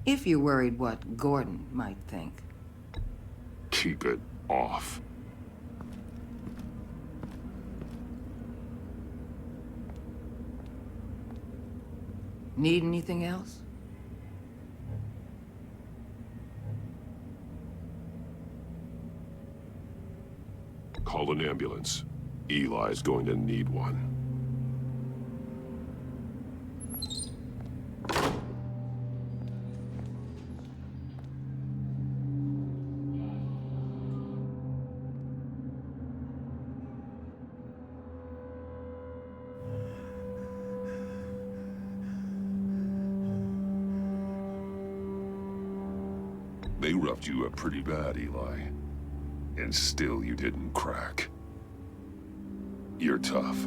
If you're worried what Gordon might think. Keep it off. Need anything else? Call an ambulance. Eli's going to need one. They roughed you up pretty bad, Eli. And still you didn't crack. You're tough.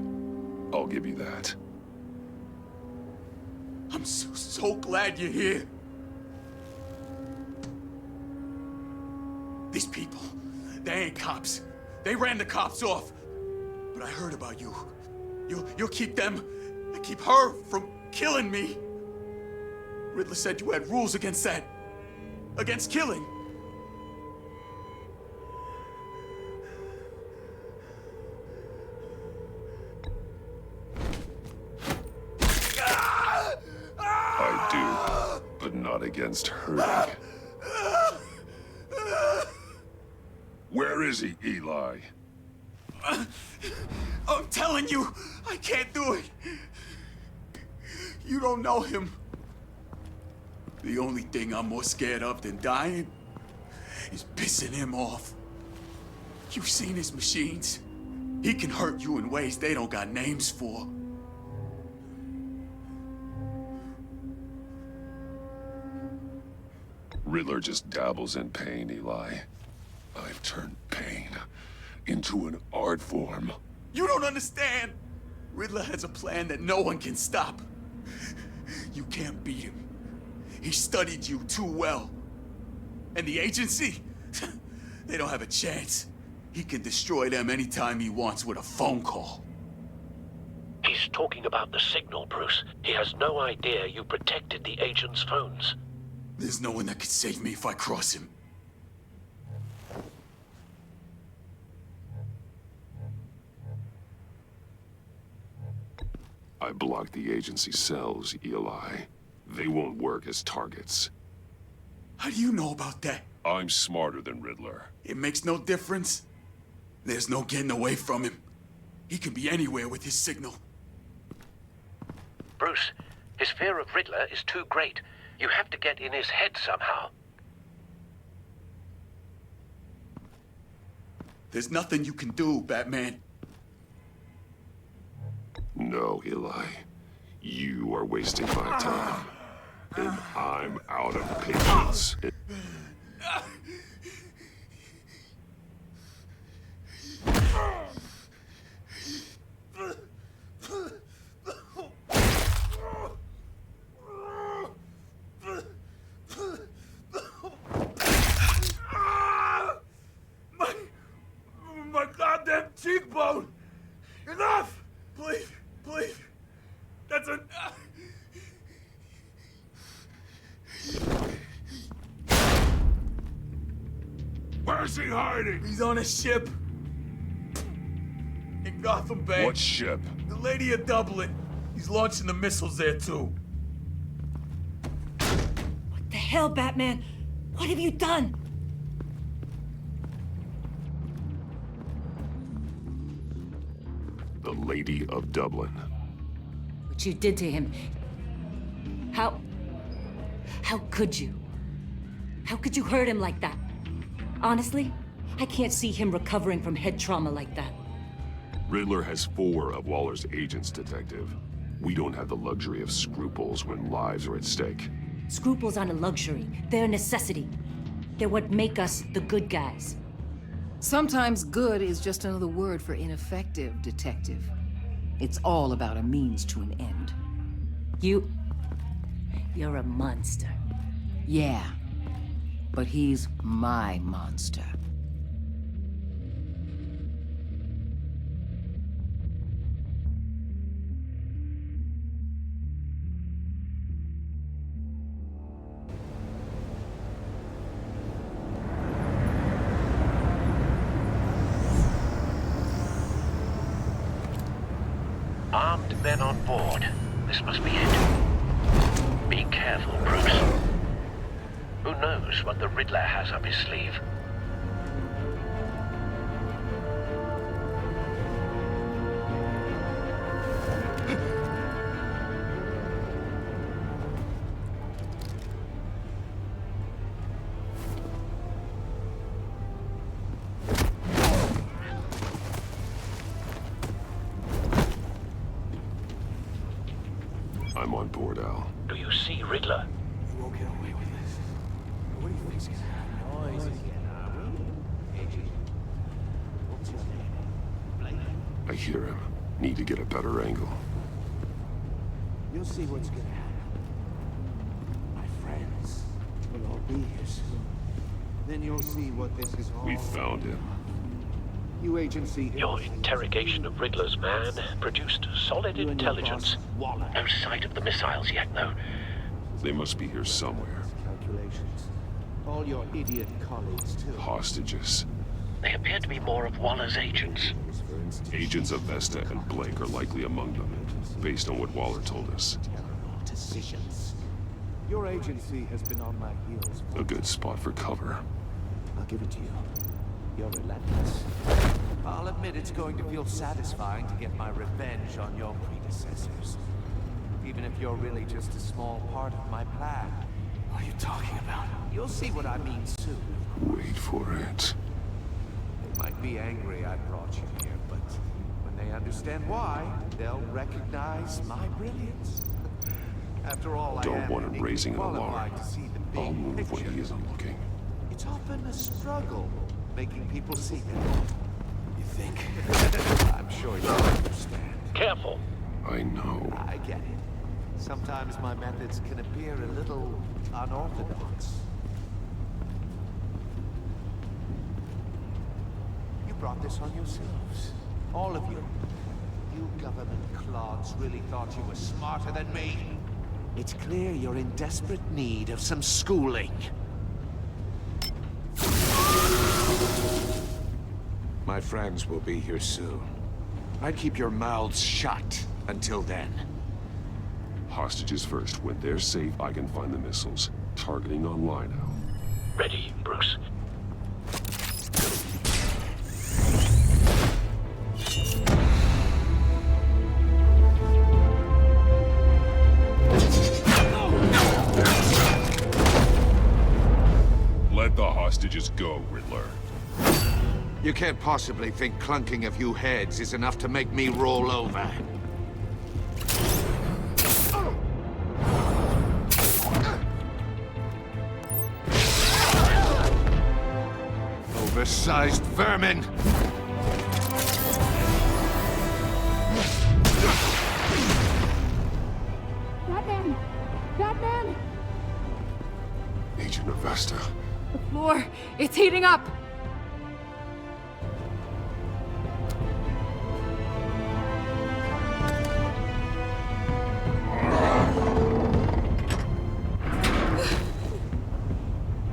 I'll give you that. I'm so glad you're here. These people, they ain't cops. They ran the cops off. But I heard about you. You'll keep them, and keep her from killing me. Riddler said you had rules against that. Against killing. I do, but not against hurting. Where is he, Eli? I'm telling you, I can't do it. You don't know him. The only thing I'm more scared of than dying is pissing him off. You've seen his machines. He can hurt you in ways they don't got names for. Riddler just dabbles in pain, Eli. I've turned pain into an art form. You don't understand! Riddler has a plan that no one can stop. You can't beat him. He studied you too well. And the agency? They don't have a chance. He can destroy them anytime he wants with a phone call. He's talking about the signal, Bruce. He has no idea you protected the agent's phones. There's no one that can save me if I cross him. I blocked the agency cells, Eli. They won't work as targets. How do you know about that? I'm smarter than Riddler. It makes no difference. There's no getting away from him. He can be anywhere with his signal. Bruce, his fear of Riddler is too great. You have to get in his head somehow. There's nothing you can do, Batman. No, Eli. You are wasting my time. And I'm out of patience. My goddamn cheekbone! Enough! Please, please. That's a... Where's he hiding? He's on a ship. In Gotham Bay. What ship? The Lady of Dublin. He's launching the missiles there, too. What the hell, Batman? What have you done? The Lady of Dublin. What you did to him. How could you? How could you hurt him like that? Honestly, I can't see him recovering from head trauma like that. Riddler has 4 of Waller's agents, Detective. We don't have the luxury of scruples when lives are at stake. Scruples aren't a luxury. They're a necessity. They're what make us the good guys. Sometimes good is just another word for ineffective, Detective. It's all about a means to an end. You're a monster. Yeah, but he's my monster. Armed men on board. This must be it. Be careful, Bruce. Who knows what the Riddler has up his sleeve? I'm on board, Al. Do you see Riddler? You won't get away with this. What do you think's gonna happen? Noise again, are we? Agent, what's your name? I hear him. Need to get a better angle. You'll see what's gonna happen. My friends will all be here soon. Then you'll see what this is all. We found him. You agency. Your interrogation of Riddler's man produced solid intelligence. No sight of the missiles yet, though. They must be here somewhere. Calculations. All your idiot colleagues, too. Hostages. They appear to be more of Waller's agents. Agents of Vesta and Blake are likely among them, based on what Waller told us. Decisions. Your agency has been on my heels. A good spot for cover. I'll give it to you. You're relentless. I'll admit it's going to feel satisfying to get my revenge on your predecessors. Even if you're really just a small part of my plan. What are you talking about? You'll see what I mean soon. Wait for it. They might be angry I brought you here, but when they understand why, they'll recognize my brilliance. After all, I Don't am want him raising an alarm. qualified to see the big I'll move when picture. he isn't looking. It's often a struggle making people see that. You think. I'm sure you understand. Careful. I know. I get it. Sometimes my methods can appear a little unorthodox. You brought this on yourselves. All of you. You government clods really thought you were smarter than me. It's clear you're in desperate need of some schooling. My friends will be here soon. I'd keep your mouths shut until then. Hostages first. When they're safe, I can find the missiles. Targeting on Lino. Ready, Bruce. Let the hostages go, Riddler. You can't possibly think clunking a few heads is enough to make me roll over. Oversized vermin! Batman! Batman! Agent Avesta. The floor, it's heating up!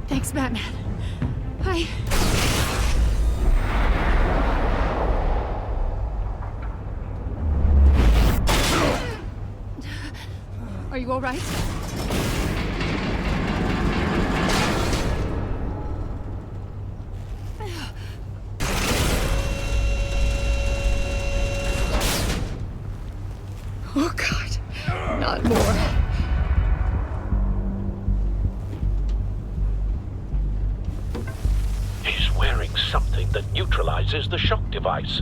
Thanks, Batman. Are you all right? Oh, God. Not more. He's wearing something that neutralizes the shock device.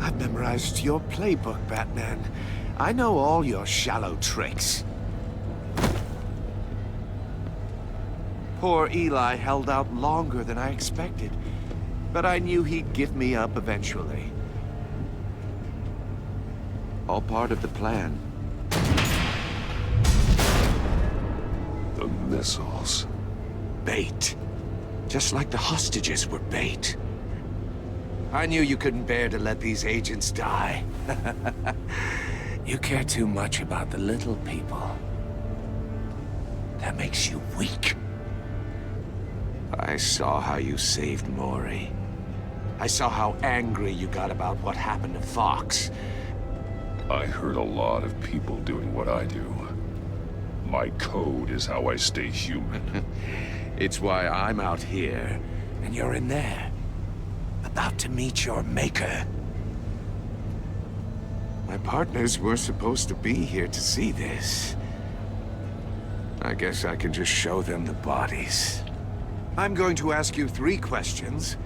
I've memorized your playbook, Batman. I know all your shallow tricks. Poor Eli held out longer than I expected, but I knew he'd give me up eventually. All part of the plan. The missiles. Bait. Just like the hostages were bait. I knew you couldn't bear to let these agents die. You care too much about the little people. That makes you weak. I saw how you saved Maury. I saw how angry you got about what happened to Fox. I heard a lot of people doing what I do. My code is how I stay human. It's why I'm out here, and you're in there. About to meet your maker. My partners were supposed to be here to see this. I guess I can just show them the bodies. I'm going to ask you 3 questions.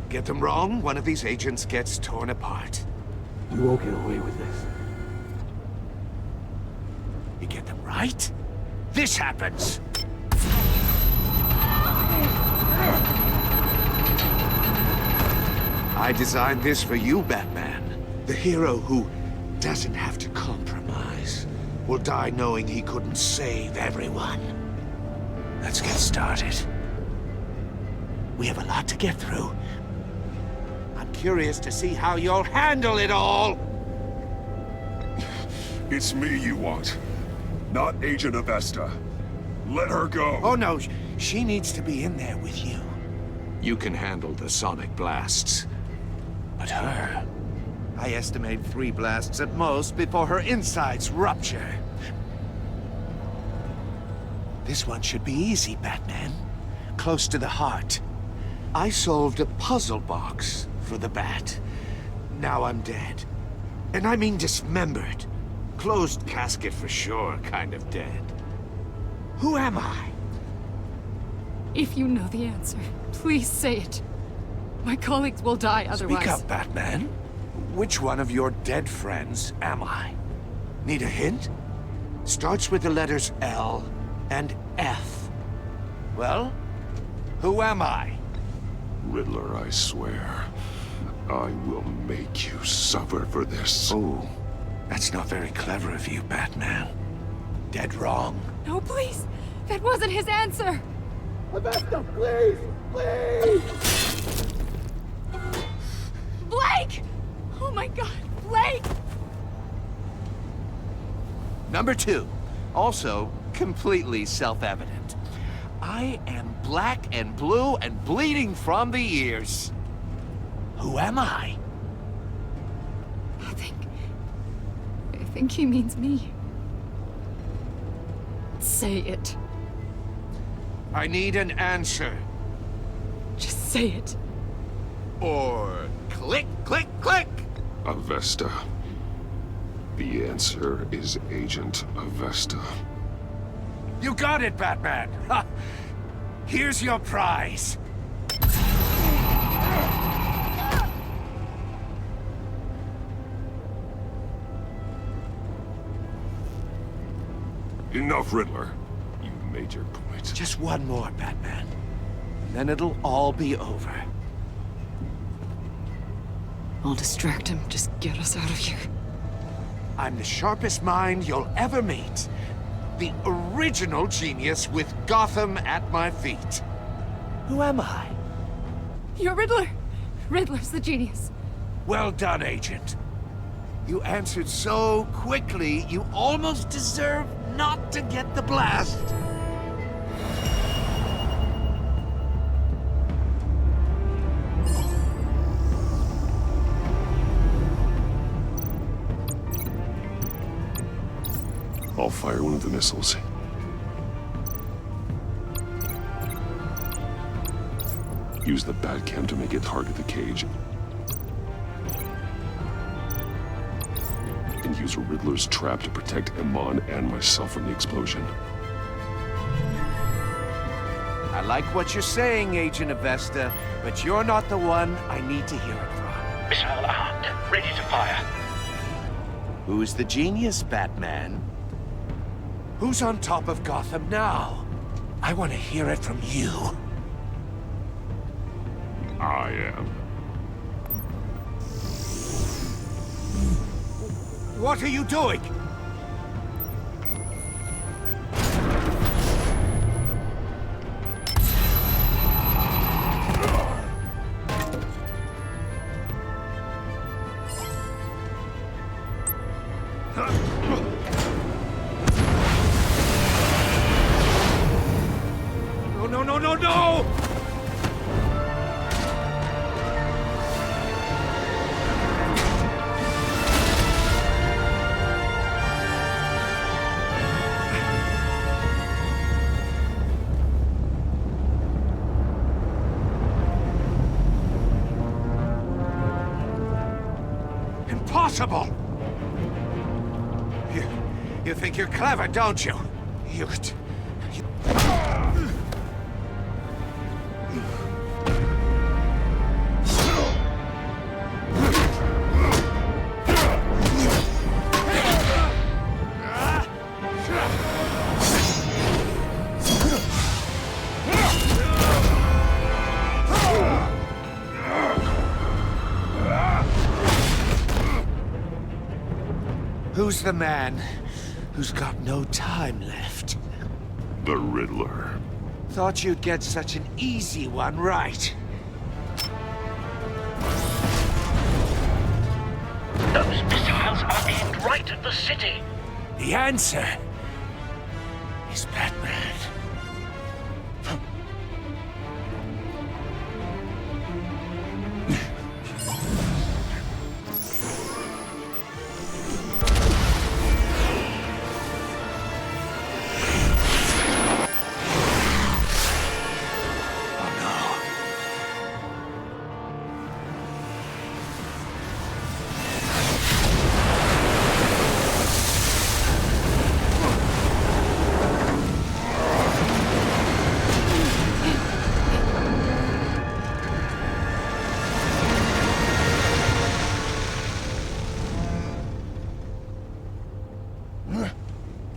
Get them wrong, one of these agents gets torn apart. You won't get away with this. You get them right, this happens! I designed this for you, Batman. The hero who doesn't have to compromise. Will die knowing he couldn't save everyone. Let's get started. We have a lot to get through. I'm curious to see how you'll handle it all! It's me you want, not Agent Avesta. Let her go! Oh no, she needs to be in there with you. You can handle the sonic blasts. But her... I estimate 3 blasts at most before her insides rupture. This one should be easy, Batman. Close to the heart. I solved a puzzle box for the Bat. Now I'm dead. And I mean dismembered. Closed casket for sure, kind of dead. Who am I? If you know the answer, please say it. My colleagues will die otherwise. Speak up, Batman. Which one of your dead friends am I? Need a hint? Starts with the letters L and F. Well, who am I? Riddler, I swear. I will make you suffer for this. Oh, that's not very clever of you, Batman. Dead wrong. No, please! That wasn't his answer! Avesta, please! Please! Blake! Oh my god, Blake! Number 2, also completely self-evident. I am black and blue and bleeding from the ears. Who am I? I think he means me. Say it. I need an answer. Just say it. Or click, click, click! Avesta. The answer is Agent Avesta. You got it, Batman! Ha. Here's your prize. Enough, Riddler. You made your point. Just one more, Batman. And then it'll all be over. I'll distract him. Just get us out of here. I'm the sharpest mind you'll ever meet. The original genius with Gotham at my feet. Who am I? You're Riddler. Riddler's the genius. Well done, Agent. You answered so quickly, you almost deserve not to get the blast. I'll fire one of the missiles. Use the Batcam to make it target the cage. And use Riddler's trap to protect Iman and myself from the explosion. I like what you're saying, Agent Avesta, but you're not the one I need to hear it from. Missile armed, ready to fire. Who's the genius, Batman? Who's on top of Gotham now? I want to hear it from you. I am. What are you doing? No! Impossible! You think you're clever, don't you? You... Who's the man who's got no time left? The Riddler. Thought you'd get such an easy one right. Those missiles are aimed right at the city. The answer is Batman.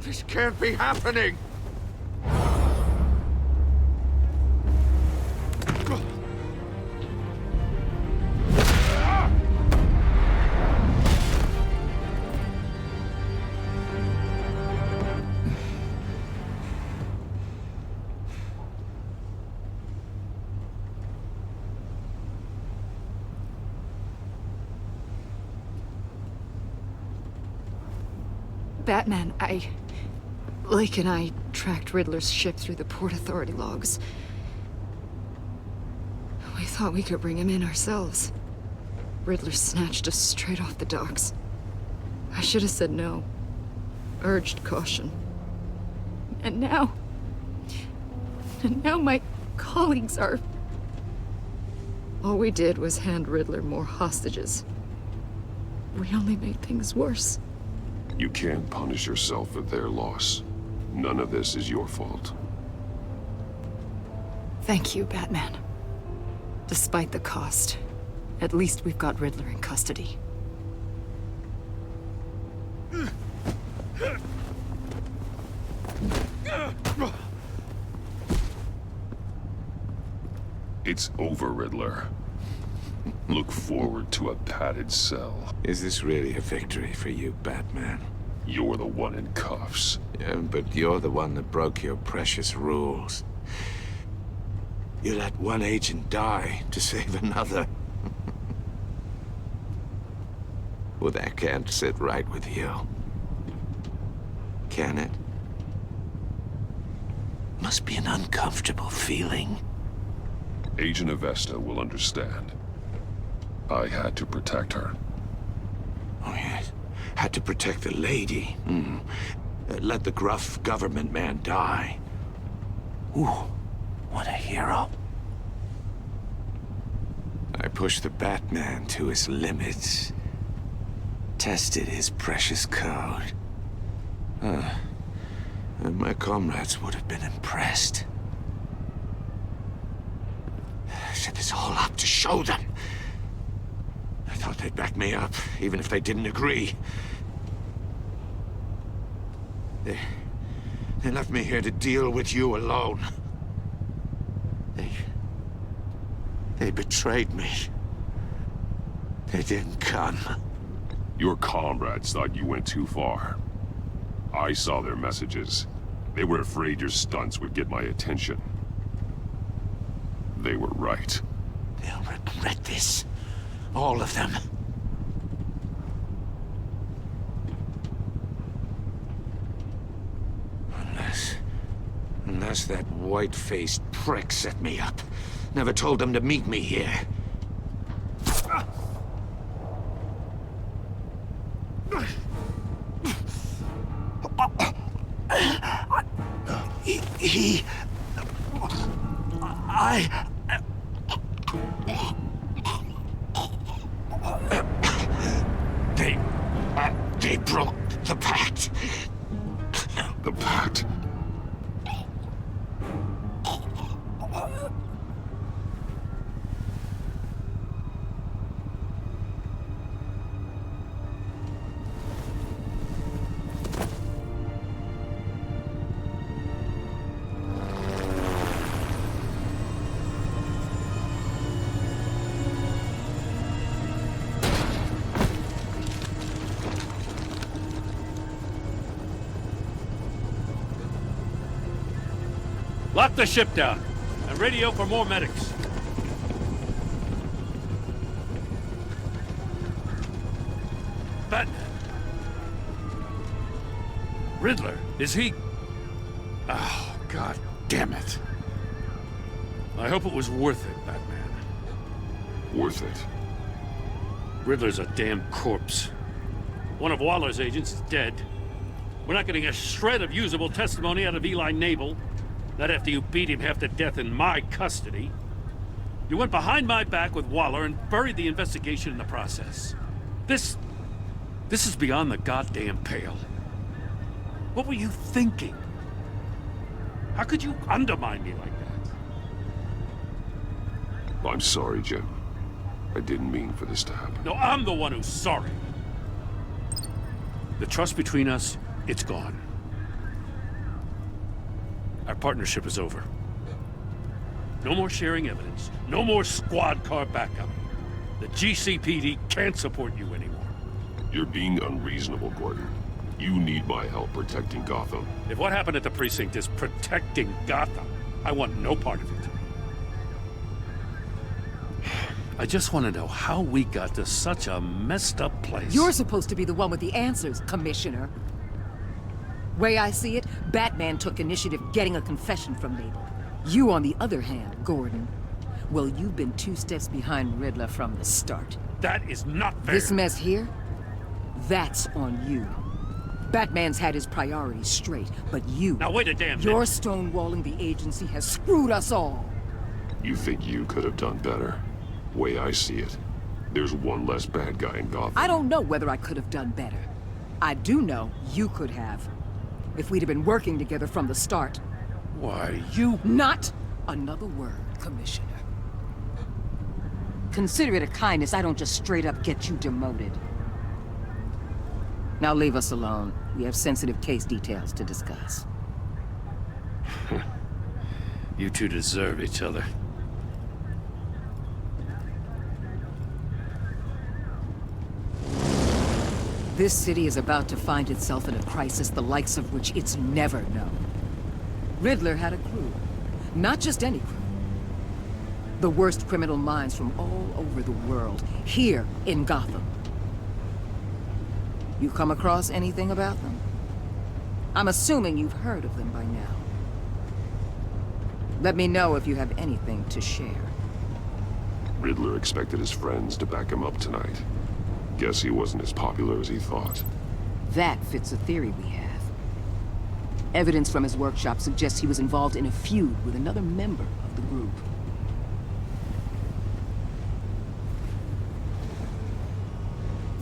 This can't be happening! Batman, Lake and I tracked Riddler's ship through the Port Authority logs. We thought we could bring him in ourselves. Riddler snatched us straight off the docks. I should have said no. Urged caution. And now my colleagues are... All we did was hand Riddler more hostages. We only made things worse. You can't punish yourself for their loss. None of this is your fault. Thank you, Batman. Despite the cost, at least we've got Riddler in custody. It's over, Riddler. Look forward to a padded cell. Is this really a victory for you, Batman? You're the one in cuffs. Yeah, but you're the one that broke your precious rules. You let one agent die to save another. Well, that can't sit right with you. Can it? Must be an uncomfortable feeling. Agent Avesta will understand. I had to protect her. Oh, yes. Had to protect the lady. Let the gruff government man die. Ooh, what a hero. I pushed the Batman to his limits. Tested his precious code. And my comrades would have been impressed. I set this all up to show them. I thought they'd back me up, even if they didn't agree. They left me here to deal with you alone. They betrayed me. They didn't come. Your comrades thought you went too far. I saw their messages. They were afraid your stunts would get my attention. They were right. They'll regret this. All of them. Unless that white-faced prick set me up. Never told them to meet me here. They broke the Pact. The Pact? Lock the ship down and radio for more medics. Batman. Riddler, is he... Oh, God damn it. I hope it was worth it, Batman. Worth it? Riddler's a damn corpse. One of Waller's agents is dead. We're not getting a shred of usable testimony out of Eli Nabel. Not after you beat him half to death in my custody. You went behind my back with Waller and buried the investigation in the process. This is beyond the goddamn pale. What were you thinking? How could you undermine me like that? I'm sorry, Jim. I didn't mean for this to happen. No, I'm the one who's sorry. The trust between us, it's gone. Our partnership is over. No more sharing evidence. No more squad car backup. The GCPD can't support you anymore. You're being unreasonable, Gordon. You need my help protecting Gotham. If what happened at the precinct is protecting Gotham, I want no part of it. I just want to know how we got to such a messed up place. You're supposed to be the one with the answers, Commissioner. Way I see it, Batman took initiative getting a confession from Mabel. You, on the other hand, Gordon, well, you've been 2 steps behind Riddler from the start. That is not fair. This mess here, that's on you. Batman's had his priorities straight, but you... Now wait a damn minute. Your stonewalling the agency has screwed us all. You think you could have done better? Way I see it, there's one less bad guy in Gotham. I don't know whether I could have done better. I do know you could have. If we'd have been working together from the start. Why, you... Not another word, Commissioner. Consider it a kindness I don't just straight up get you demoted. Now leave us alone. We have sensitive case details to discuss. You two deserve each other. This city is about to find itself in a crisis the likes of which it's never known. Riddler had a crew. Not just any crew. The worst criminal minds from all over the world, here in Gotham. You come across anything about them? I'm assuming you've heard of them by now. Let me know if you have anything to share. Riddler expected his friends to back him up tonight. Guess he wasn't as popular as he thought. That fits a theory we have. Evidence from his workshop suggests he was involved in a feud with another member of the group.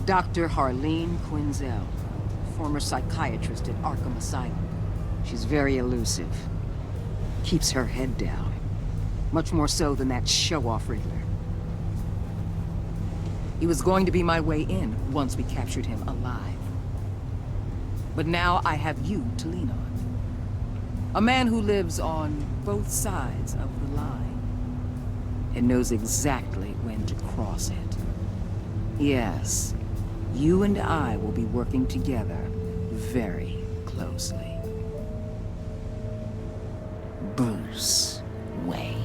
Dr. Harleen Quinzel, former psychiatrist at Arkham Asylum. She's very elusive. Keeps her head down. Much more so than that show-off Riddler. He was going to be my way in once we captured him alive. But now I have you to lean on. A man who lives on both sides of the line and knows exactly when to cross it. Yes, you and I will be working together very closely. Bruce Wayne.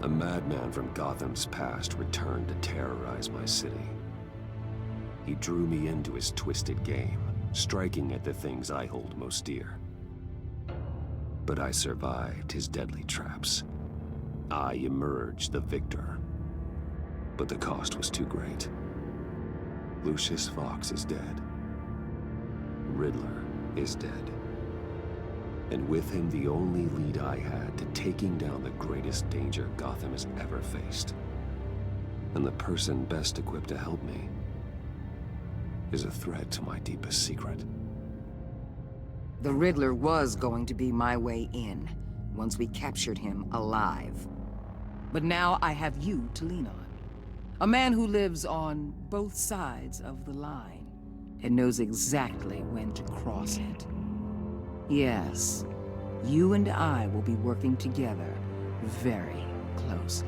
A madman from Gotham's past returned to terrorize my city. He drew me into his twisted game, striking at the things I hold most dear. But I survived his deadly traps. I emerged the victor. But the cost was too great. Lucius Fox is dead. Riddler is dead. And with him, the only lead I had to taking down the greatest danger Gotham has ever faced. And the person best equipped to help me is a threat to my deepest secret. The Riddler was going to be my way in, once we captured him alive. But now I have you to lean on. A man who lives on both sides of the line and knows exactly when to cross it. Yes, you and I will be working together very closely.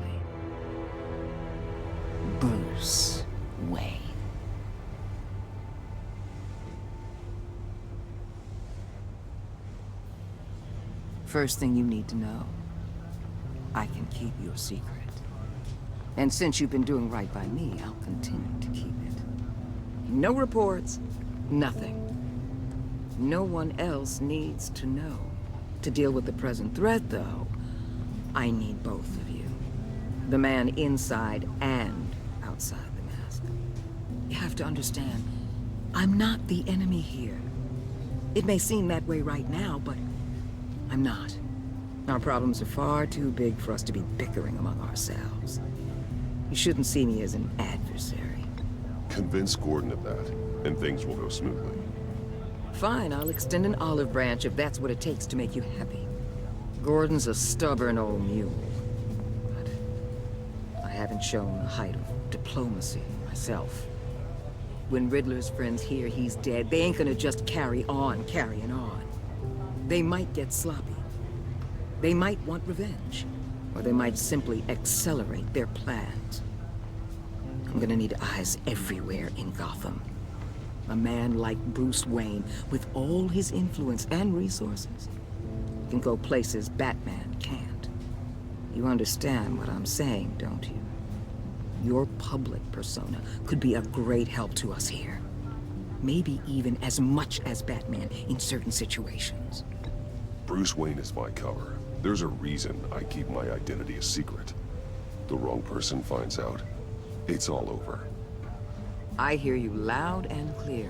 Bruce Wayne. First thing you need to know, I can keep your secret. And since you've been doing right by me, I'll continue to keep it. No reports, nothing. No one else needs to know. To deal with the present threat, though, I need both of you. The man inside and outside the mask. You have to understand, I'm not the enemy here. It may seem that way right now, but I'm not. Our problems are far too big for us to be bickering among ourselves. You shouldn't see me as an adversary. Convince Gordon of that, and things will go smoothly. Fine, I'll extend an olive branch if that's what it takes to make you happy. Gordon's a stubborn old mule. But I haven't shown the height of diplomacy myself. When Riddler's friends hear he's dead, they ain't gonna just carry on carrying on. They might get sloppy. They might want revenge. Or they might simply accelerate their plans. I'm gonna need eyes everywhere in Gotham. A man like Bruce Wayne, with all his influence and resources, can go places Batman can't. You understand what I'm saying, don't you? Your public persona could be a great help to us here. Maybe even as much as Batman in certain situations. Bruce Wayne is my cover. There's a reason I keep my identity a secret. The wrong person finds out, it's all over. I hear you loud and clear.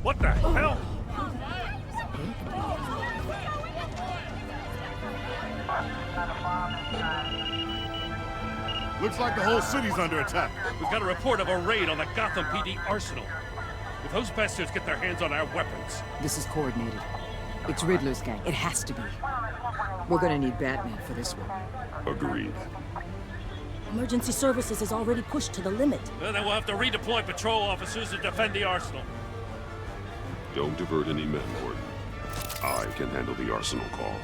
What the hell? Looks like the whole city's under attack. We've got a report of a raid on the Gotham PD arsenal. If those bastards get their hands on our weapons... This is coordinated. It's Riddler's gang. It has to be. We're gonna need Batman for this one. Agreed. Emergency services is already pushed to the limit. Then we'll have to redeploy patrol officers to defend the arsenal. Don't divert any men, Gordon. I can handle the arsenal call.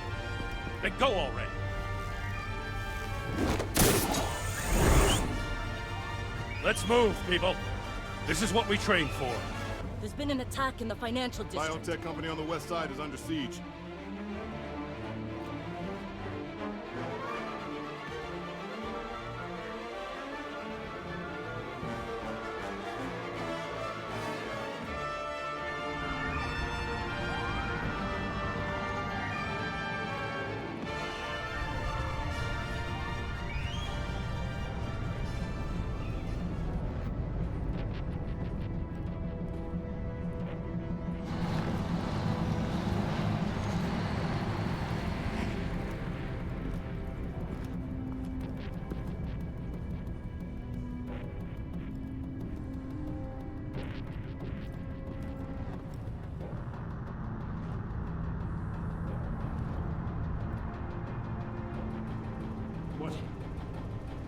Then go already. Let's move, people. This is what we trained for. There's been an attack in the financial district. Biotech company on the west side is under siege.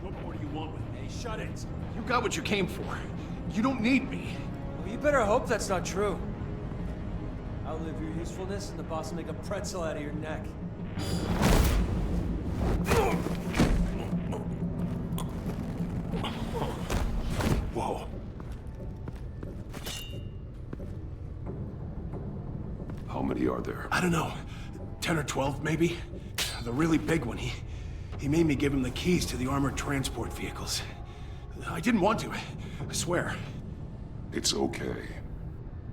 What more do you want with me? Shut it. You got what you came for. You don't need me. Well, you better hope that's not true. Outlive your usefulness and the boss will make a pretzel out of your neck. Whoa. How many are there? I don't know. 10 or 12, maybe? The really big one. He made me give him the keys to the armored transport vehicles. I didn't want to, I swear. It's okay.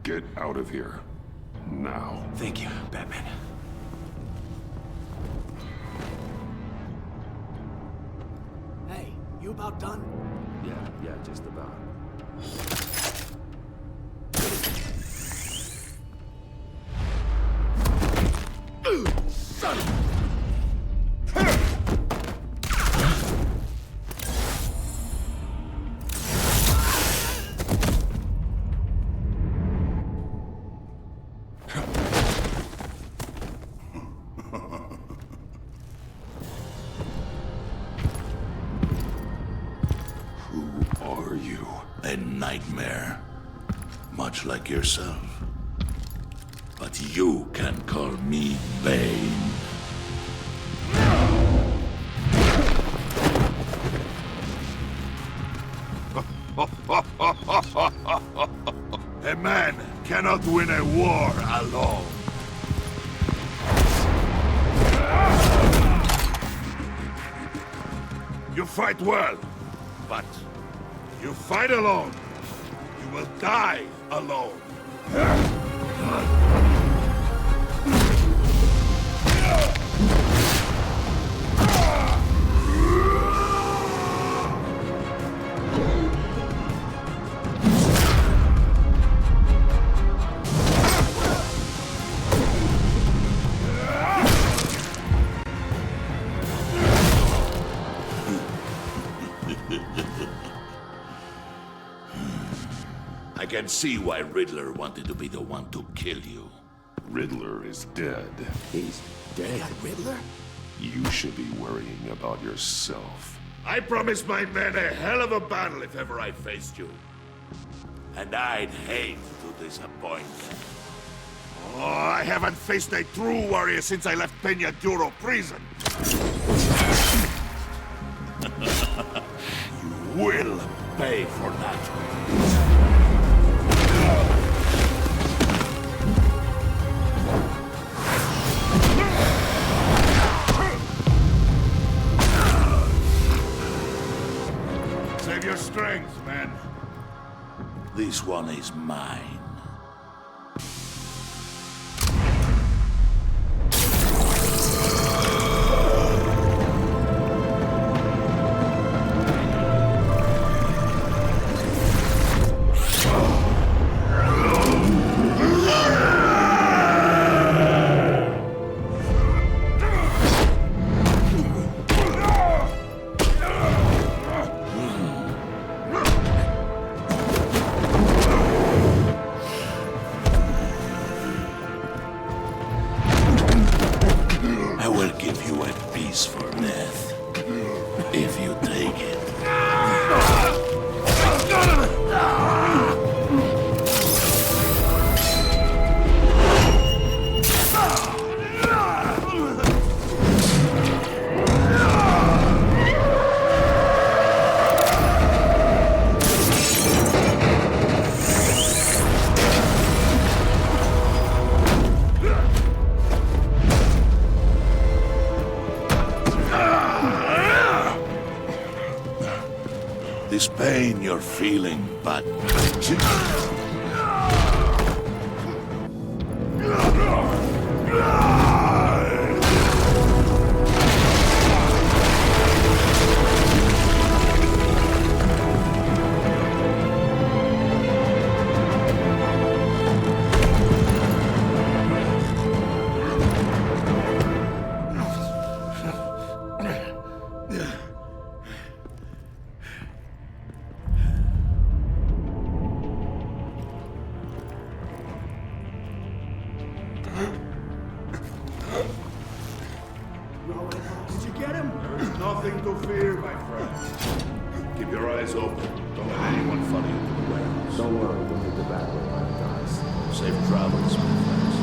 Get out of here. Now. Thank you, Batman. Hey, you about done? Yeah, just about. Son of A nightmare, much like yourself. But you can call me Bane. A man cannot win a war alone. You fight well, but you fight alone, you will die alone. I can see why Riddler wanted to be the one to kill you. Riddler is dead. He's dead? Riddler? You should be worrying about yourself. I promised my men a hell of a battle if ever I faced you. And I'd hate to disappoint them. Oh, I haven't faced a true warrior since I left Peña Duro prison. You will pay for that. Save your strength, man. This one is mine. For death, if you take it. This pain you're feeling, but... Did you get him? There's nothing to fear, my friend. Keep your eyes open. Don't let anyone follow you to the warehouse. Don't worry, we'll hit the back way by the guys. Safe travels, my friends.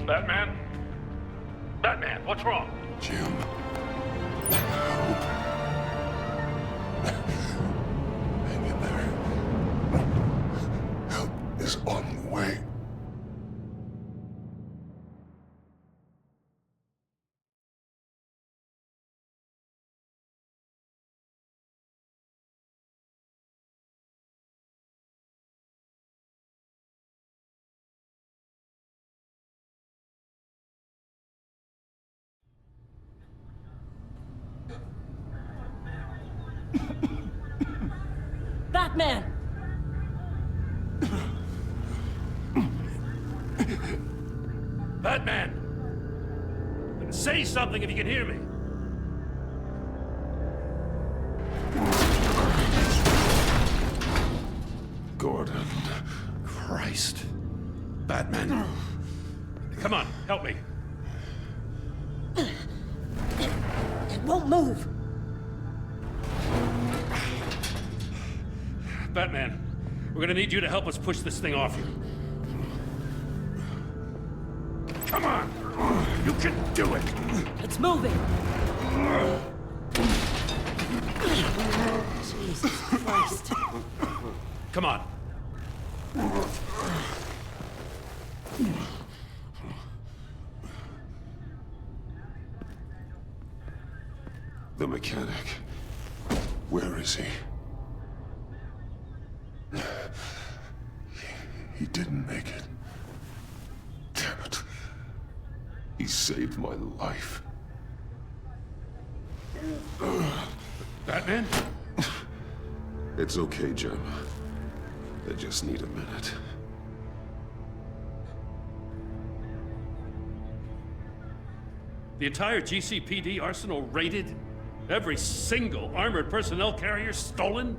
Batman? Batman, what's wrong? Jim. Hang in there. Help is on the way. Batman! Batman! Say something if you can hear me. Gordon. Christ. Batman. Come on, help me. It won't move. Batman, we're gonna need you to help us push this thing off you. Come on! You can do it! It's moving. Jesus Christ. Come on. The mechanic. Where is he? He didn't make it. Damn it. He saved my life. Batman? It's okay, Jim. I just need a minute. The entire GCPD arsenal raided? Every single armored personnel carrier stolen?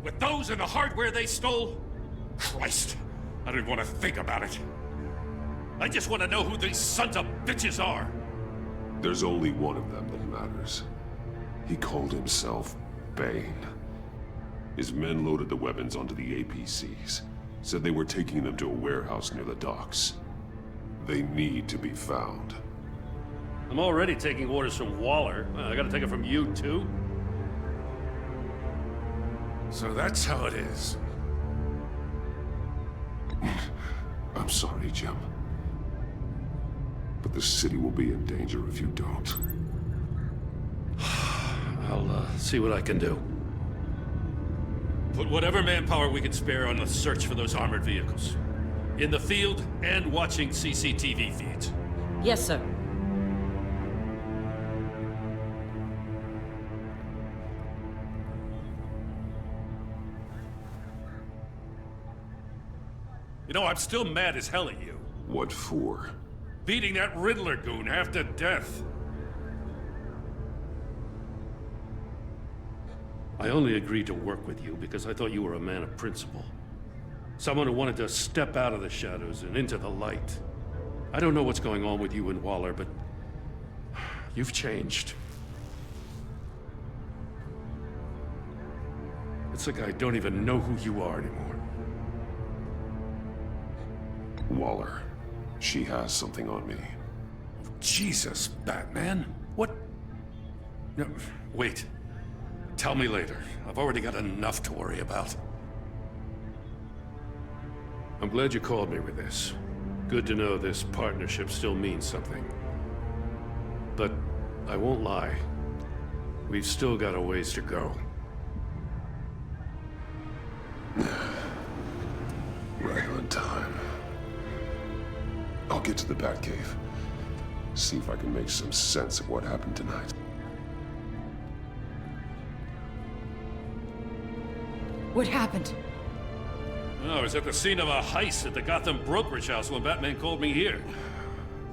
With those and the hardware they stole? Christ, I don't want to think about it. I just want to know who these sons of bitches are. There's only one of them that matters. He called himself Bane. His men loaded the weapons onto the APCs, said they were taking them to a warehouse near the docks. They need to be found. I'm already taking orders from Waller. I gotta take it from you, too? So that's how it is. I'm sorry, Jim. But the city will be in danger if you don't. I'll see what I can do. Put whatever manpower we can spare on the search for those armored vehicles. In the field and watching CCTV feeds. Yes, sir. You know, I'm still mad as hell at you. What for? Beating that Riddler goon half to death. I only agreed to work with you because I thought you were a man of principle. Someone who wanted to step out of the shadows and into the light. I don't know what's going on with you and Waller, but you've changed. It's like I don't even know who you are anymore. Waller. She has something on me. Jesus, Batman. What? No, wait. Tell me later. I've already got enough to worry about. I'm glad you called me with this. Good to know this partnership still means something. But I won't lie. We've still got a ways to go. Right on time. I'll get to the Batcave. See if I can make some sense of what happened tonight. What happened? Oh, I was at the scene of a heist at the Gotham brokerage house when Batman called me here.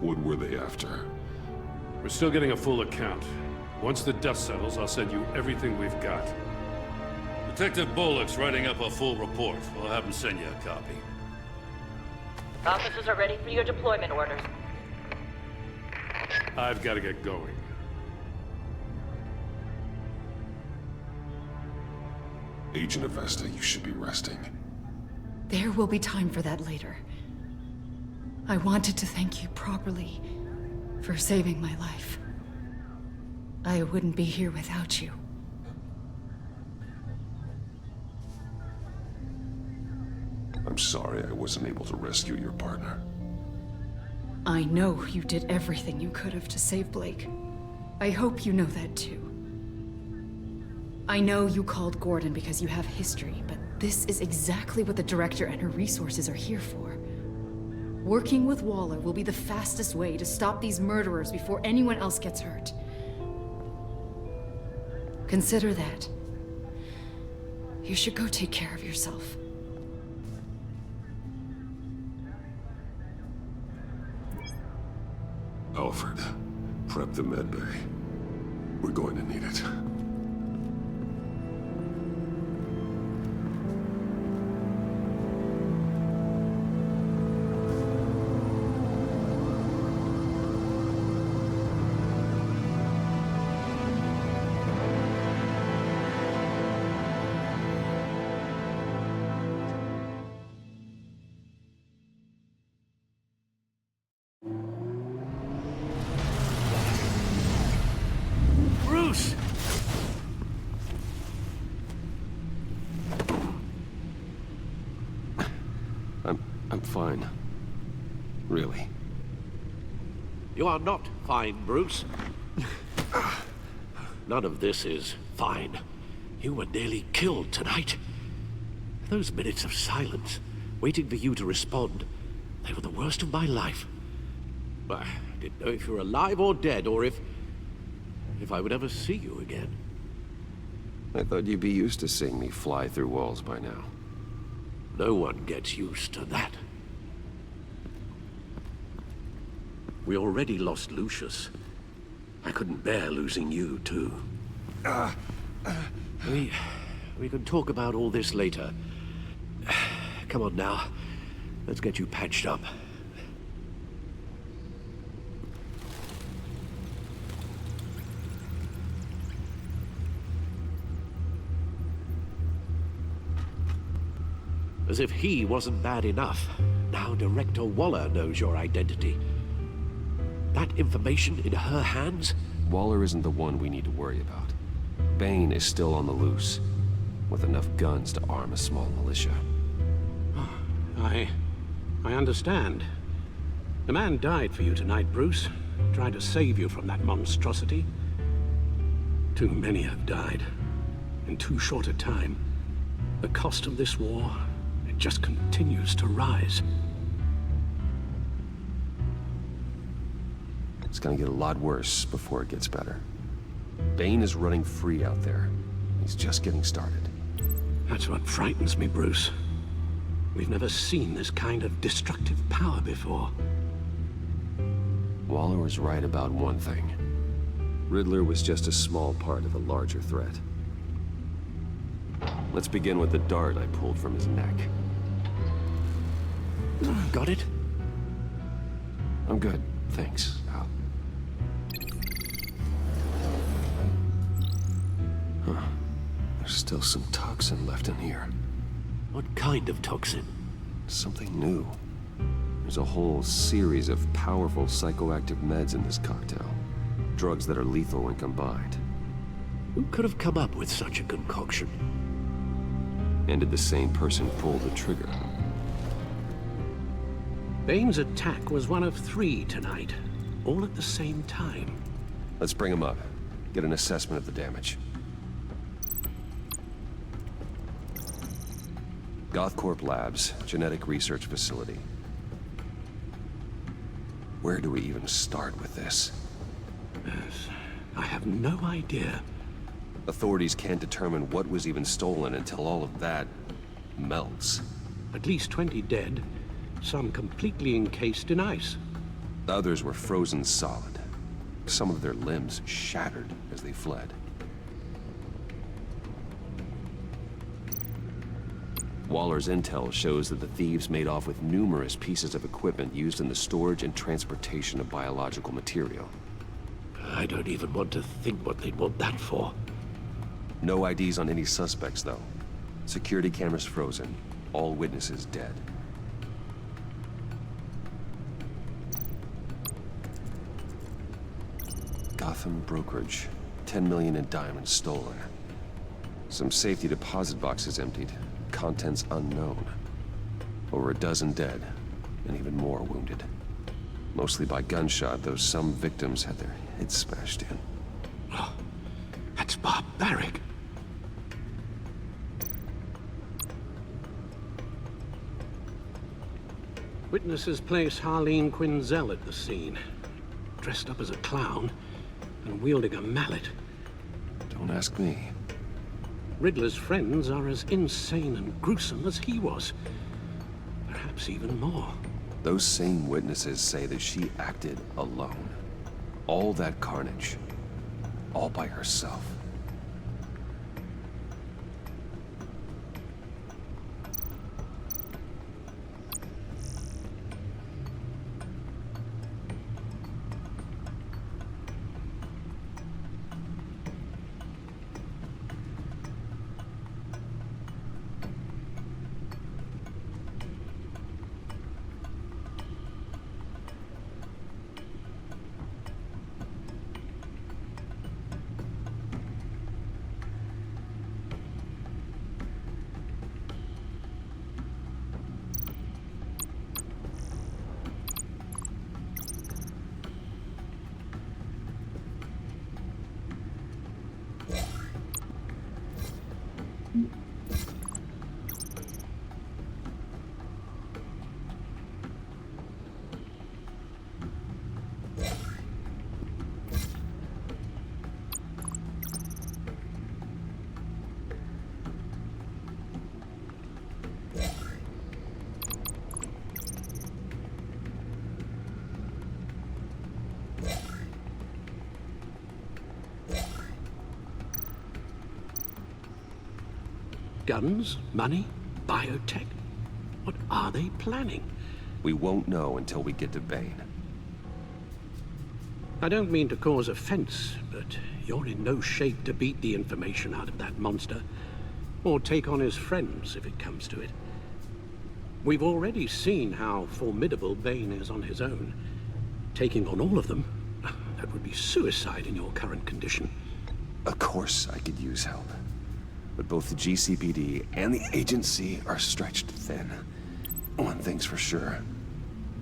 What were they after? We're still getting a full account. Once the dust settles, I'll send you everything we've got. Detective Bullock's writing up a full report. I'll have him send you a copy. Officers are ready for your deployment orders. I've got to get going. Agent Avesta, you should be resting. There will be time for that later. I wanted to thank you properly for saving my life. I wouldn't be here without you. I'm sorry I wasn't able to rescue your partner. I know you did everything you could have to save Blake. I hope you know that too. I know you called Gordon because you have history, but this is exactly what the director and her resources are here for. Working with Waller will be the fastest way to stop these murderers before anyone else gets hurt. Consider that. You should go take care of yourself. Alfred, prep the med bay. We're going to need it. Bruce! I'm fine. Really. You are not fine, Bruce. None of this is fine. You were nearly killed tonight. Those minutes of silence, waiting for you to respond, they were the worst of my life. I didn't know if you were alive or dead, or if I would ever see you again. I thought you'd be used to seeing me fly through walls by now. No one gets used to that. We already lost Lucius. I couldn't bear losing you, too. We can talk about all this later. Come on now. Let's get you patched up. As if he wasn't bad enough, now Director Waller knows your identity. That information in her hands? Waller isn't the one we need to worry about. Bane is still on the loose, with enough guns to arm a small militia. I understand. The man died for you tonight, Bruce. Trying to save you from that monstrosity. Too many have died. In too short a time. The cost of this war, it just continues to rise. It's gonna get a lot worse before it gets better. Bane is running free out there. He's just getting started. That's what frightens me, Bruce. We've never seen this kind of destructive power before. Waller was right about one thing. Riddler was just a small part of a larger threat. Let's begin with the dart I pulled from his neck. Got it? I'm good, thanks, Al. Huh. There's still some toxin left in here. What kind of toxin? Something new. There's a whole series of powerful psychoactive meds in this cocktail. Drugs that are lethal when combined. Who could have come up with such a concoction? And did the same person pull the trigger? Bane's attack was one of 3 tonight, all at the same time. Let's bring him up. Get an assessment of the damage. Gothcorp Labs, genetic research facility. Where do we even start with this? Yes, I have no idea. Authorities can't determine what was even stolen until all of that melts. At least 20 dead, some completely encased in ice. Others were frozen solid. Some of their limbs shattered as they fled. Waller's intel shows that the thieves made off with numerous pieces of equipment used in the storage and transportation of biological material. I don't even want to think what they'd want that for. No IDs on any suspects, though. Security cameras frozen. All witnesses dead. Gotham brokerage. 10 million in diamonds stolen. Some safety deposit boxes emptied. Contents unknown. Over a dozen dead, and even more wounded. Mostly by gunshot, though some victims had their heads smashed in. Oh, that's barbaric. Witnesses place Harleen Quinzel at the scene, dressed up as a clown and wielding a mallet. Don't ask me. Riddler's friends are as insane and gruesome as he was. Perhaps even more. Those same witnesses say that she acted alone. All that carnage. All by herself. Guns? Money? Biotech? What are they planning? We won't know until we get to Bane. I don't mean to cause offense, but you're in no shape to beat the information out of that monster, or take on his friends if it comes to it. We've already seen how formidable Bane is on his own. Taking on all of them, that would be suicide in your current condition. Of course I could use help. But both the GCPD and the agency are stretched thin. One thing's for sure.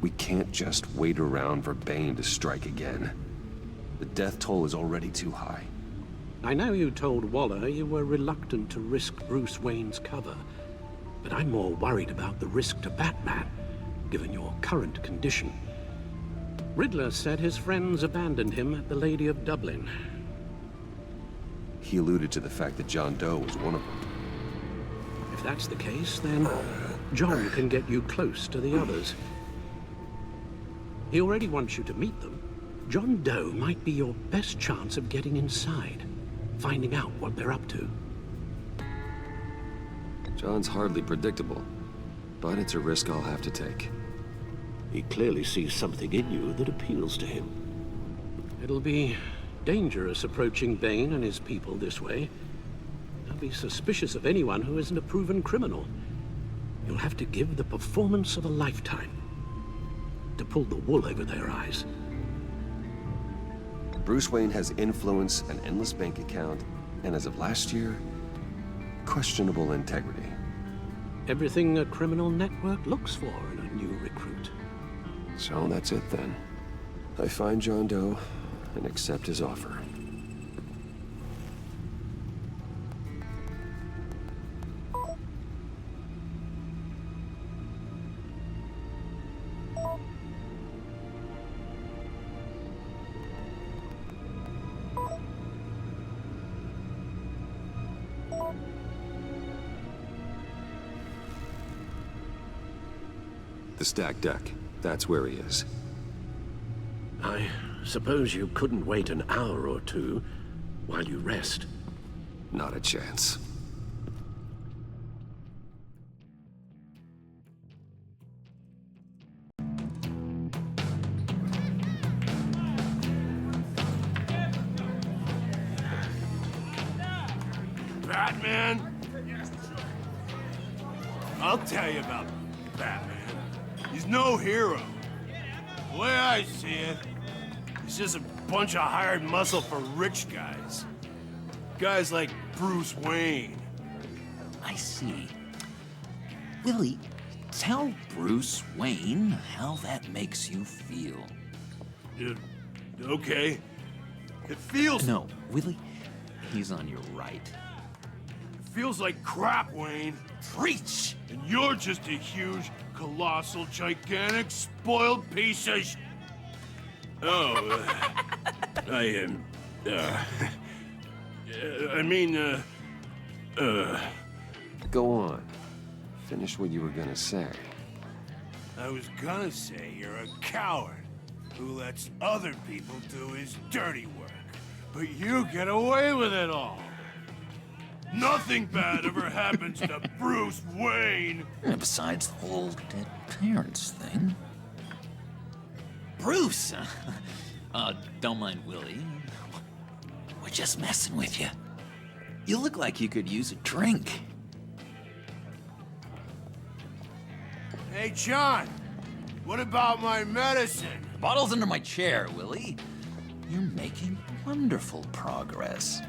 We can't just wait around for Bane to strike again. The death toll is already too high. I know you told Waller you were reluctant to risk Bruce Wayne's cover, but I'm more worried about the risk to Batman, given your current condition. Riddler said his friends abandoned him at the Lady of Dublin. He alluded to the fact that John Doe was one of them. If that's the case, then John can get you close to the others. He already wants you to meet them. John Doe might be your best chance of getting inside, finding out what they're up to. John's hardly predictable, but it's a risk I'll have to take. He clearly sees something in you that appeals to him. It'll be dangerous approaching Bane and his people this way. They'll be suspicious of anyone who isn't a proven criminal. You'll have to give the performance of a lifetime to pull the wool over their eyes. Bruce Wayne has influence, an endless bank account, and as of last year, questionable integrity. Everything a criminal network looks for in a new recruit. So that's it then. I find John Doe and accept his offer. The stacked deck. That's where he is. I suppose you couldn't wait an hour or two while you rest? Not a chance. Batman? I'll tell you about Batman. He's no hero. The way I see it, is just a bunch of hired muscle for rich guys. Guys like Bruce Wayne. I see. Willie, tell Bruce Wayne how that makes you feel. Okay. It feels... No, Willie, he's on your right. It feels like crap, Wayne. Preach! And you're just a huge, colossal, gigantic, spoiled piece of Oh, I am... Go on. Finish what you were gonna say. I was gonna say you're a coward who lets other people do his dirty work. But you get away with it all. Nothing bad ever happens to Bruce Wayne. And besides the whole dead parents thing. Bruce! Don't mind Willie. We're just messing with you. You look like you could use a drink. Hey, John. What about my medicine? The bottle's under my chair, Willie. You're making wonderful progress.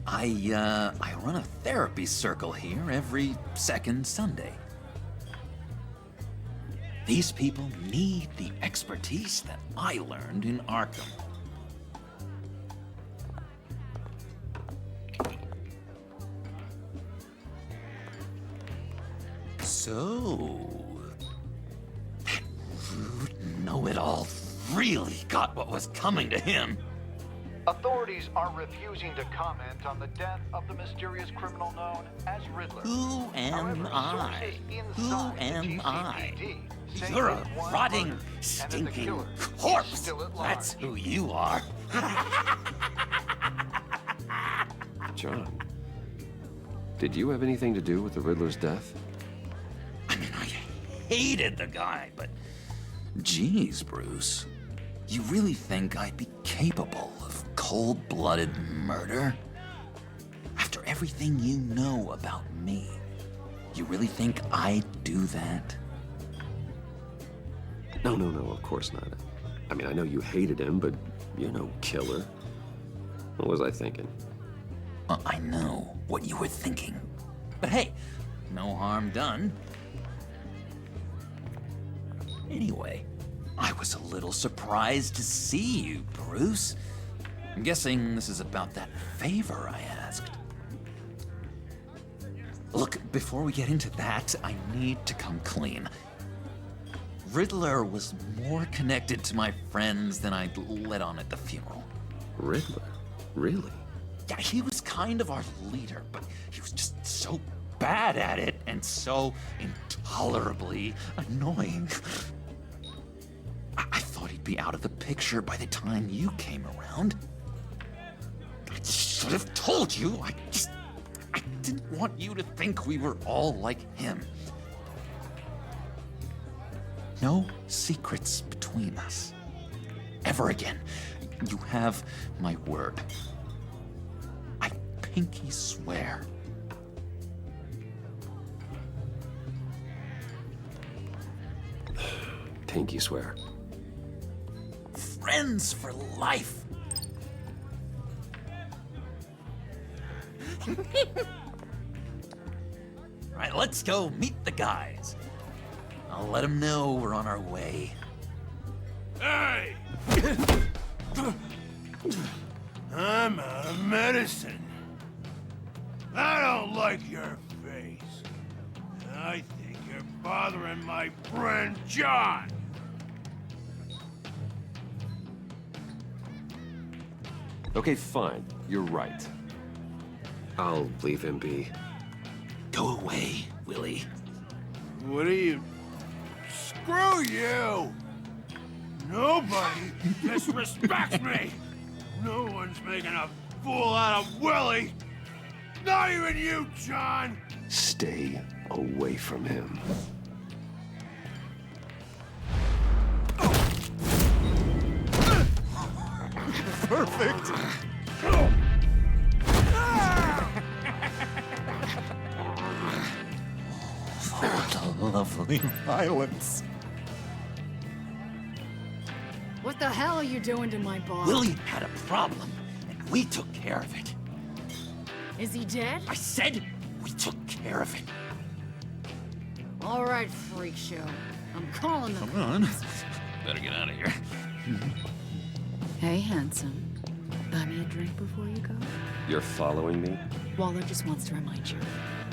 I run a therapy circle here every second Sunday. These people need the expertise that I learned in Arkham. So, that rude know-it-all really got what was coming to him. Authorities are refusing to comment on the death of the mysterious criminal known as Riddler. Who am I? Who am I? You're a rotting, stinking corpse. That's who you are. John, did you have anything to do with the Riddler's death? I mean, I hated the guy, but... Geez, Bruce. You really think I'd be capable of cold-blooded murder? After everything you know about me, you really think I'd do that? No, of course not. I mean, I know you hated him, but you're no killer. What was I thinking? I know what you were thinking. But hey, no harm done. Anyway, I was a little surprised to see you, Bruce. I'm guessing this is about that favor I asked. Look, before we get into that, I need to come clean. Riddler was more connected to my friends than I'd let on at the funeral. Riddler? Really? Yeah, he was kind of our leader, but he was just so bad at it and so intolerably annoying. I thought he'd be out of the picture by the time you came around. I should have told you. I didn't want you to think we were all like him. No secrets between us. Ever again. You have my word. I pinky swear. Pinky swear. Friends for life. All right, let's go meet the guys. I'll let them know we're on our way. Hey! I'm out of medicine. I don't like your face. I think you're bothering my friend John. Okay, fine. You're right. I'll leave him be. Go away, Willie. What are you... Screw you! Nobody disrespects me! No one's making a fool out of Willie! Not even you, John! Stay away from him. Perfect! What a lovely violence. What the hell are you doing to my boss? William had a problem, and we took care of it. Is he dead? I said we took care of it. All right, freak show. I'm calling them. Come on. Better get out of here. Hey, handsome. Buy me a drink before you go? You're following me? Waller just wants to remind you.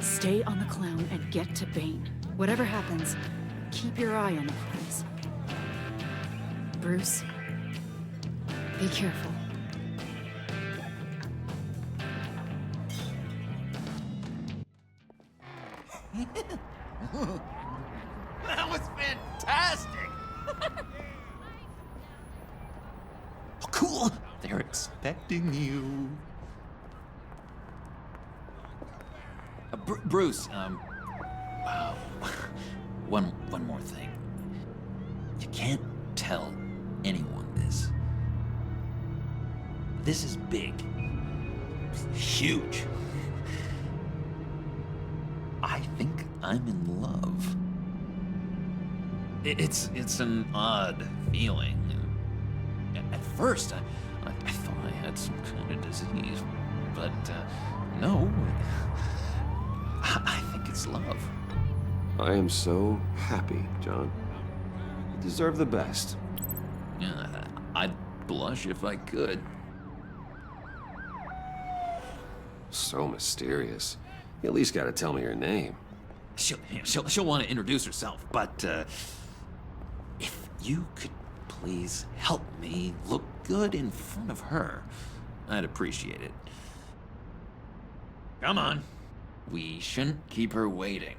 Stay on the clown and get to Bane. Whatever happens, keep your eye on the prize. Bruce, be careful. That was fantastic! Oh, cool! They're expecting you. Bruce, one more thing. You can't tell anyone this. This is big. Huge. I think I'm in love. It's an odd feeling. At first, I thought I had some kind of disease, but no. I think it's love. I am so happy, John. You deserve the best. Yeah, I'd blush if I could. So mysterious. You at least gotta tell me your name. She'll want to introduce herself, but if you could please help me look good in front of her, I'd appreciate it. Come on. We shouldn't keep her waiting.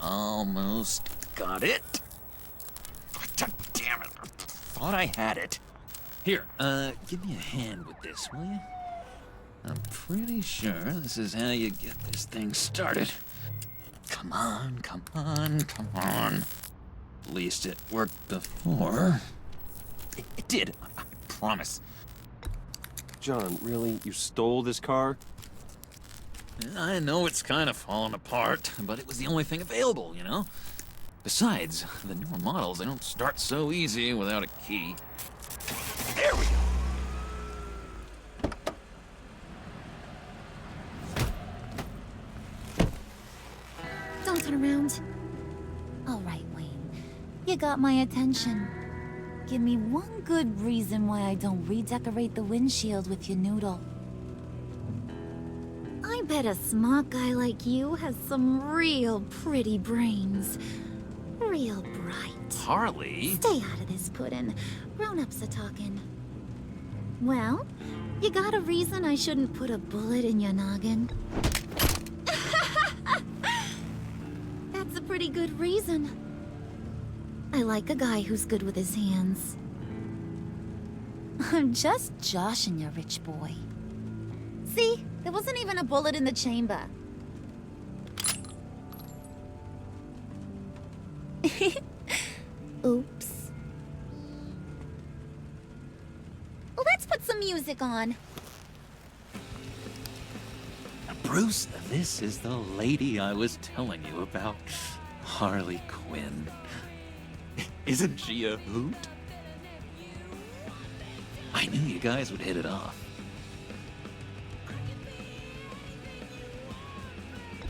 Almost got it. God damn it. I thought I had it. Here, give me a hand with this, will you? I'm pretty sure this is how you get this thing started. Come on, come on, come on. At least it worked before. It did, I promise. John, really? You stole this car? I know it's kind of falling apart, but it was the only thing available, you know? Besides, the newer models, they don't start so easy without a key. There we go! Don't turn around. All right, Wayne. You got my attention. Give me one good reason why I don't redecorate the windshield with your noodle. I bet a smart guy like you has some real pretty brains. Real bright. Harley? Stay out of this, Puddin'. Grown-ups are talking. Well, you got a reason I shouldn't put a bullet in your noggin? That's a pretty good reason. I like a guy who's good with his hands. I'm just joshing you, rich boy. See? There wasn't even a bullet in the chamber. Oops. Well, let's put some music on. Bruce, this is the lady I was telling you about. Harley Quinn. Isn't she a hoot? I knew you guys would hit it off.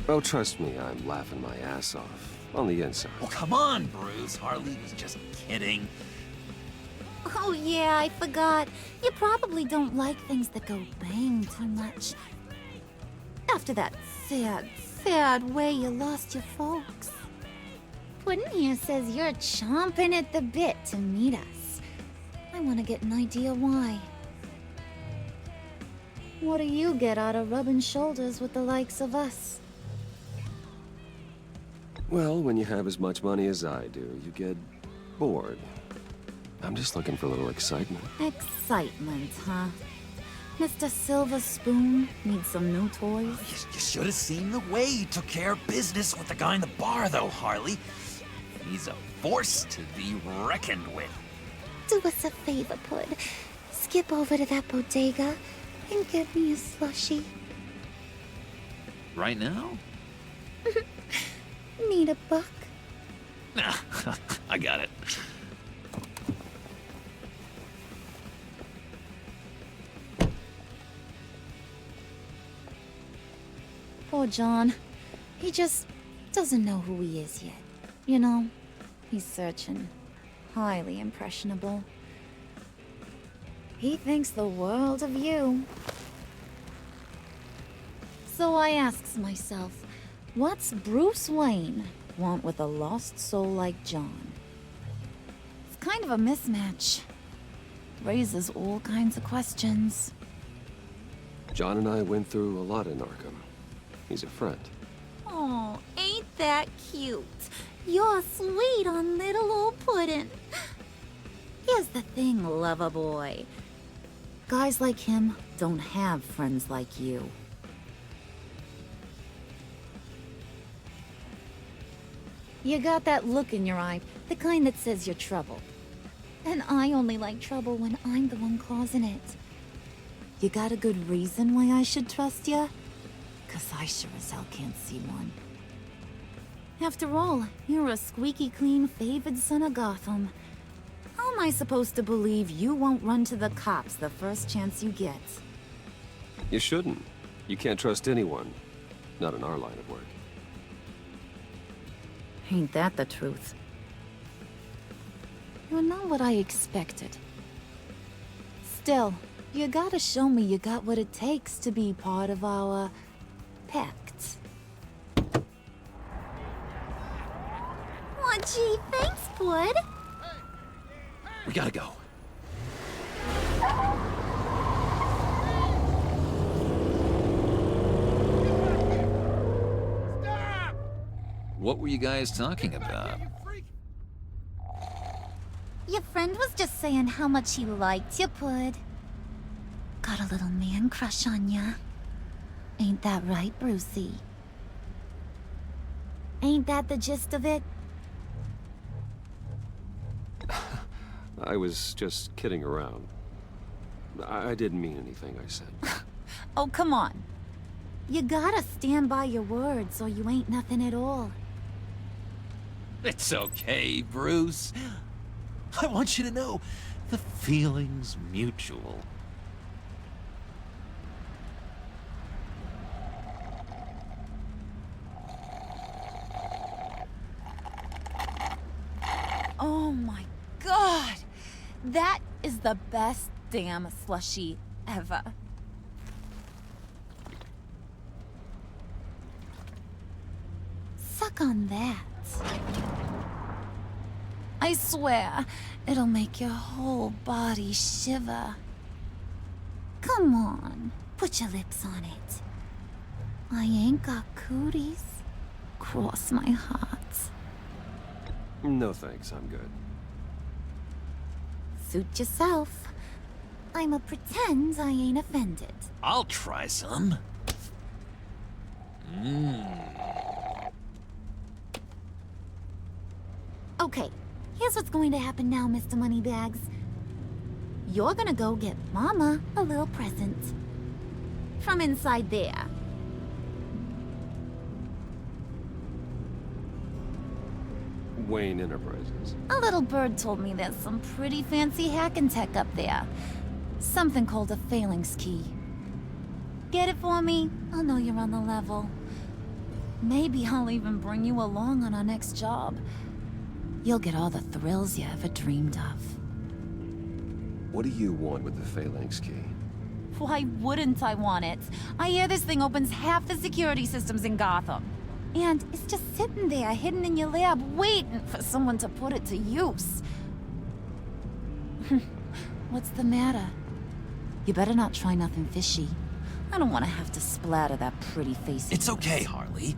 Oh, trust me, I'm laughing my ass off. On the inside. Oh, come on, Bruce. Harley was just kidding. Oh yeah, I forgot. You probably don't like things that go bang too much. After that sad way you lost your folks. Puddin' here says you're chomping at the bit to meet us. I want to get an idea why. What do you get out of rubbing shoulders with the likes of us? Well, when you have as much money as I do, you get bored. I'm just looking for a little excitement. Excitement, huh? Mr. Silver Spoon needs some new toys? You should have seen the way he took care of business with the guy in the bar, though, Harley. He's a force to be reckoned with. Do us a favor, Pud. Skip over to that bodega. and get me a slushie? Right now? Need a buck? I got it. Poor John. He just doesn't know who he is yet. You know, he's searching. Highly impressionable. He thinks the world of you. So I asks myself, what's Bruce Wayne want with a lost soul like John? It's kind of a mismatch. Raises all kinds of questions. John and I went through a lot in Arkham. He's a friend. Oh, ain't that cute? You're sweet on little old puddin'. Here's the thing, lover boy. Guys like him don't have friends like you. You got that look in your eye, the kind that says you're trouble. And I only like trouble when I'm the one causing it. You got a good reason why I should trust you? 'Cause I sure as hell can't see one. After all, you're a squeaky clean favored son of Gotham. How am I supposed to believe you won't run to the cops the first chance you get? You shouldn't. You can't trust anyone. Not in our line of work. Ain't that the truth? You're not what I expected. Still, you gotta show me you got what it takes to be part of our Pact. Aw, gee, thanks, bud. We gotta go. What were you guys talking about? Your friend was just saying how much he liked you, bud. Got a little man crush on ya. Ain't that right, Brucey? Ain't that the gist of it? I was just kidding around. I didn't mean anything I said. Oh, come on. You gotta stand by your words or you ain't nothing at all. It's okay, Bruce. I want you to know the feeling's mutual. Oh my god! That is the best damn slushie ever. Suck on that. I swear, it'll make your whole body shiver. Come on, put your lips on it. I ain't got cooties. Cross my heart. No thanks, I'm good. Suit yourself. I'ma pretend I ain't offended. I'll try some. Okay, here's what's going to happen now, Mr. Moneybags. You're gonna go get Mama a little present. From inside there. Wayne Enterprises. A little bird told me there's some pretty fancy hacking tech up there. Something called a phalanx key. Get it for me? I'll know you're on the level. Maybe I'll even bring you along on our next job. You'll get all the thrills you ever dreamed of. What do you want with the phalanx key? Why wouldn't I want it? I hear this thing opens half the security systems in Gotham. And it's just sitting there, hidden in your lab, waiting for someone to put it to use. What's the matter? You better not try nothing fishy. I don't want to have to splatter that pretty face. It's okay, Harley.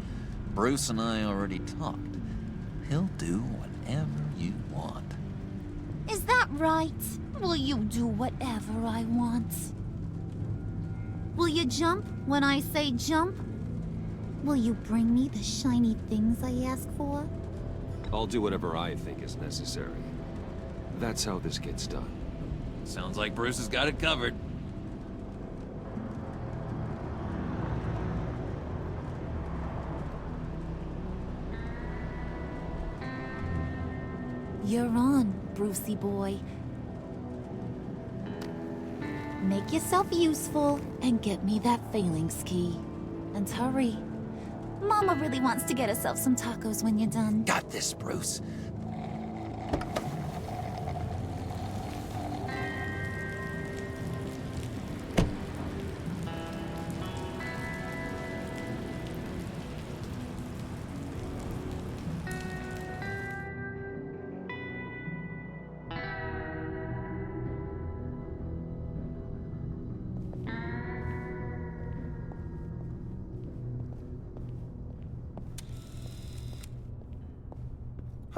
Bruce and I already talked. He'll do whatever you want. Is that right? Will you do whatever I want? Will you jump when I say jump? Will you bring me the shiny things I ask for? I'll do whatever I think is necessary. That's how this gets done. Sounds like Bruce has got it covered. You're on, Brucey boy. Make yourself useful and get me that phalanx key. And hurry. Mama really wants to get herself some tacos when you're done. Got this, Bruce.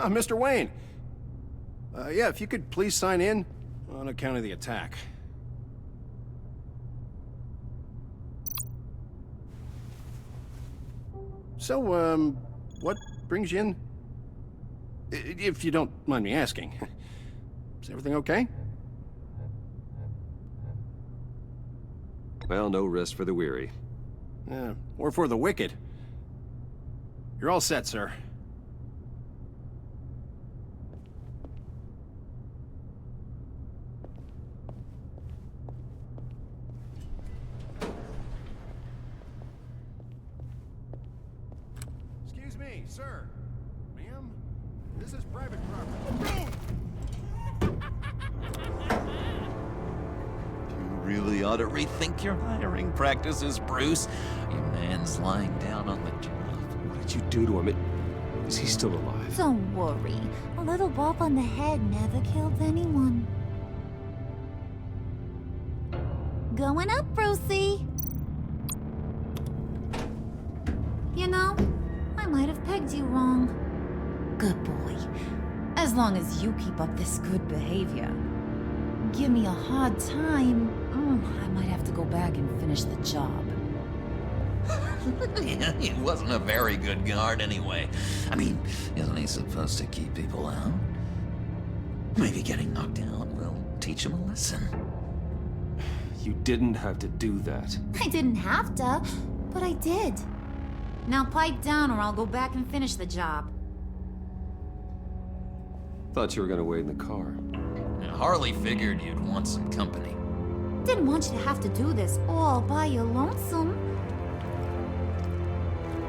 Mr. Wayne. Yeah, if you could please sign in on account of the attack. So, what brings you in? If you don't mind me asking. Is everything okay? Well, no rest for the weary. Or for the wicked. You're all set, sir. Excuse me, sir. Ma'am? This is private property. You really ought to rethink your hiring practices, Bruce. Your man's lying down on the job. What did you do to him? Is he still alive? Don't worry. A little bump on the head never killed anyone. Going up, Brucey. You know, I might have pegged you wrong. Good boy. As long as you keep up this good behavior. Give me a hard time, I might have to go back and finish the job. Yeah, he wasn't a very good guard anyway. I mean, isn't he supposed to keep people out? Maybe getting knocked out will teach him a lesson. You didn't have to do that. I didn't have to, but I did. Now pipe down or I'll go back and finish the job. Thought you were gonna wait in the car. Harley figured you'd want some company. Didn't want you to have to do this all by your lonesome.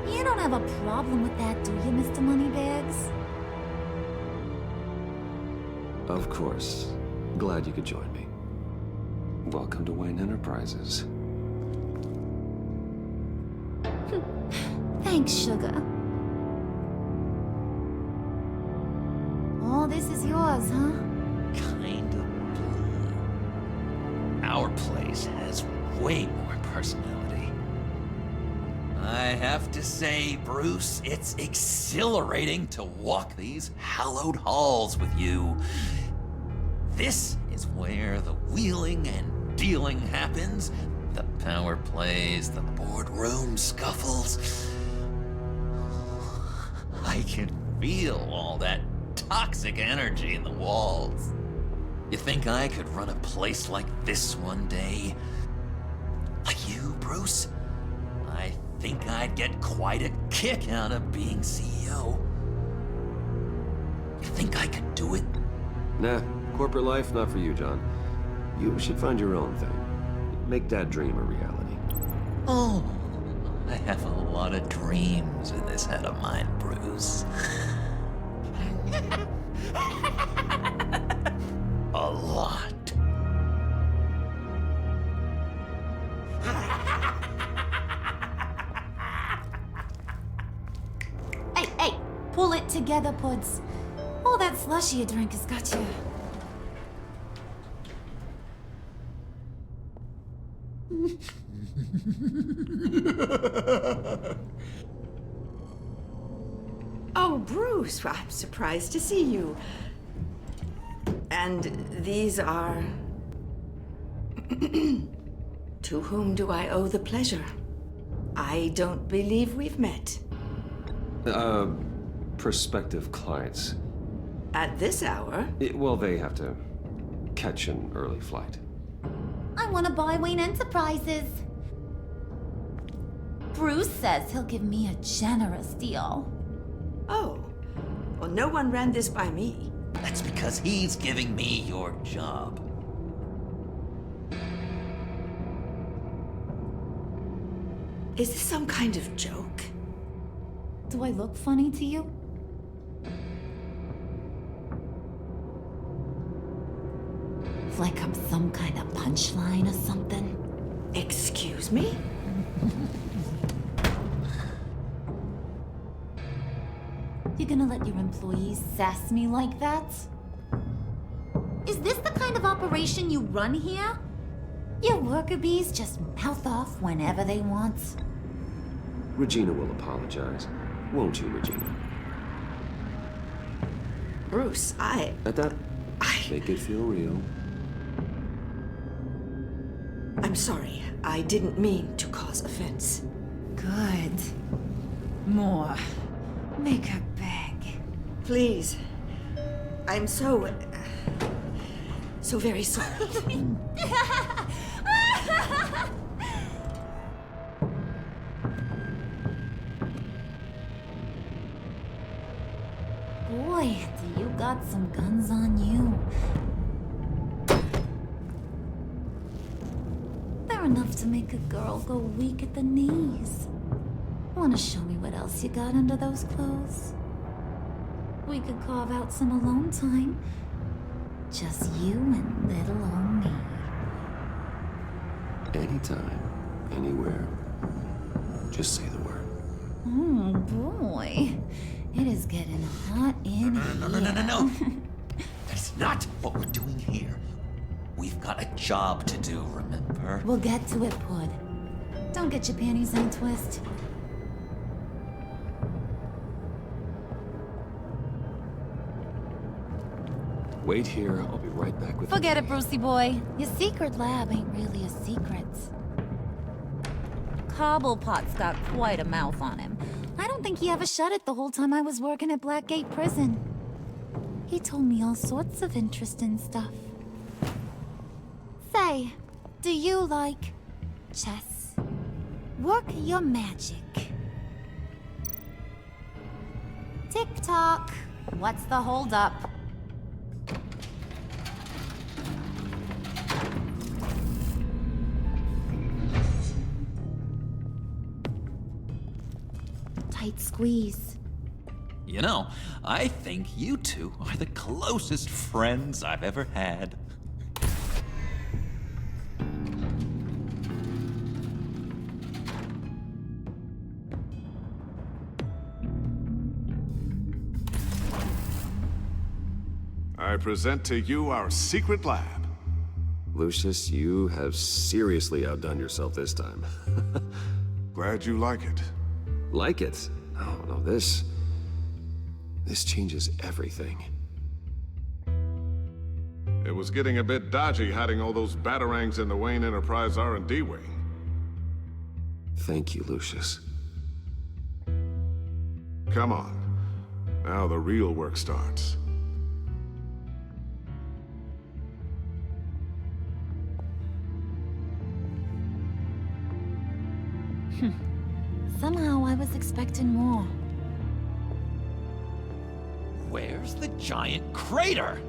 You don't have a problem with that, do you, Mr. Moneybags? Of course. Glad you could join me. Welcome to Wayne Enterprises. Thanks, sugar. All this is yours, huh? Kind of blue. Our place has way more personality. I have to say, Bruce, it's exhilarating to walk these hallowed halls with you. This is where the wheeling and dealing happens, the power plays, the boardroom scuffles. I can feel all that toxic energy in the walls. You think I could run a place like this one day? Like you, Bruce? I think I'd get quite a kick out of being CEO. You think I could do it? Nah, corporate life, not for you, John. You should find your own thing. Make that dream a reality. Oh, I have a lot of dreams in this head of mine, Bruce. A lot. Hey, pull it together, Puds. All that slushy you drink has got you. Oh, Bruce, I'm surprised to see you. And these are... To whom do I owe the pleasure? I don't believe we've met. Prospective clients. At this hour? Well, they have to catch an early flight. I want to buy Wayne Enterprises. Bruce says he'll give me a generous deal. Oh, well, no one ran this by me. That's because he's giving me your job. Is this some kind of joke? Do I look funny to you? Like I'm some kind of punchline or something? Excuse me? You gonna let your employees sass me like that? Is this the kind of operation you run here? Your worker bees just mouth off whenever they want. Regina will apologize. Won't you, Regina? Bruce, At that, make it feel real. I'm sorry. I didn't mean to cause offense. Good. More. Make her beg. Please. I'm so very sorry. Boy, do you got some guns on you. They're enough to make a girl go weak at the knees. Wanna show me what else you got under those clothes? We could carve out some alone time. Just you and little old me. Anytime, anywhere. Just say the word. Oh boy. It is getting hot in here. No. That's not what we're doing here. We've got a job to do, remember? We'll get to it, Pud. Don't get your panties in a twist. Wait here, I'll be right back with Forget it, Brucey boy. Your secret lab ain't really a secret. Cobblepot's got quite a mouth on him. I don't think he ever shut it the whole time I was working at Blackgate Prison. He told me all sorts of interesting stuff. Say, do you like chess? Work your magic. Tick-tock. What's the holdup? Tight squeeze. You know, I think you two are the closest friends I've ever had. I present to you our secret lab. Lucius, you have seriously outdone yourself this time. Glad you like it. Like it? No, this changes everything. It was getting a bit dodgy hiding all those batarangs in the Wayne Enterprise R&D wing. Thank you, Lucius. Come on. Now the real work starts. Somehow I was expecting more. Where's the giant crater?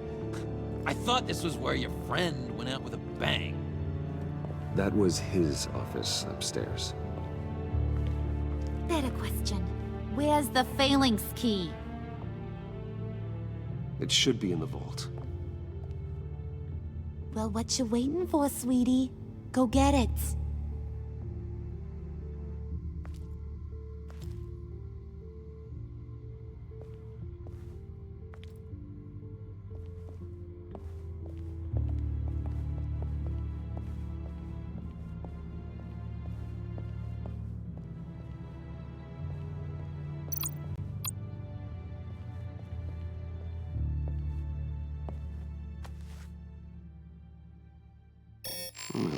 I thought this was where your friend went out with a bang. That was his office upstairs. Better question. Where's the phalanx key? It should be in the vault. Well, what you waiting for, sweetie? Go get it.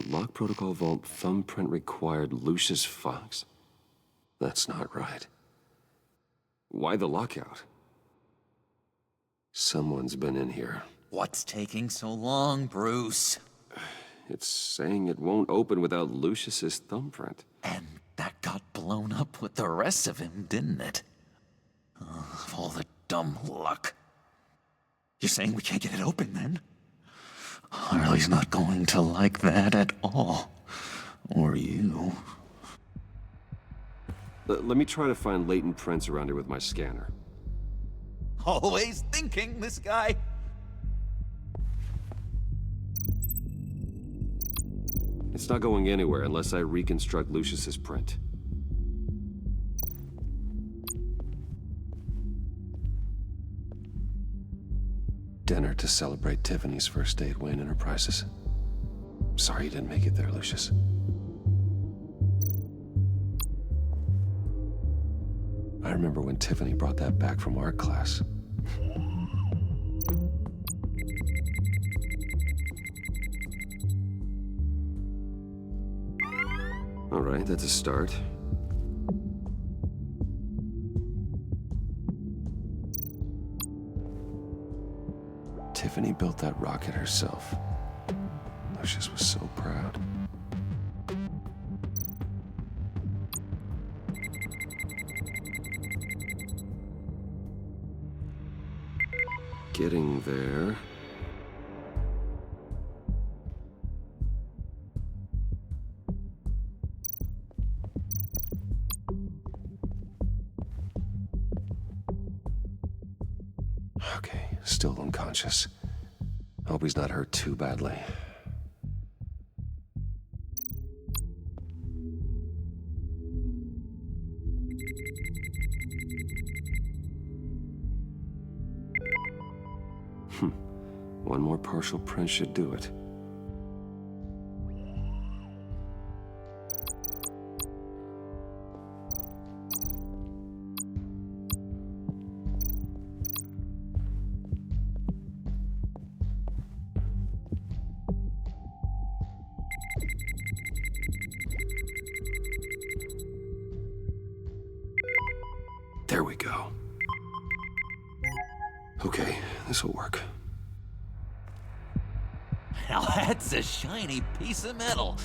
Lock protocol vault thumbprint required Lucius Fox. That's not right. Why the lockout? Someone's been in here. What's taking so long, Bruce? It's saying it won't open without Lucius's thumbprint. And that got blown up with the rest of him, didn't it? All the dumb luck. You're saying we can't get it open, then? Harley's not going to like that at all. Or you. Let me try to find latent prints around here with my scanner. Always thinking, this guy. It's not going anywhere unless I reconstruct Lucius's print. Dinner to celebrate Tiffany's first day at Wayne Enterprises. Sorry you didn't make it there, Lucius. I remember when Tiffany brought that back from art class. All right, that's a start. Tiffany built that rocket herself. Lucius was so proud. Getting there. Okay, still unconscious. Hope he's not hurt too badly. One more partial print should do it. There we go. Okay, this'll work. Now that's a shiny piece of metal.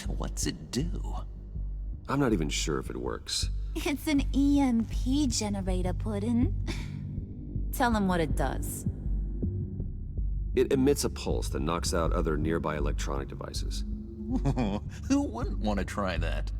What's it do? I'm not even sure if it works. It's an EMP generator, Puddin'. Tell him what it does. It emits a pulse that knocks out other nearby electronic devices. Who wouldn't want to try that?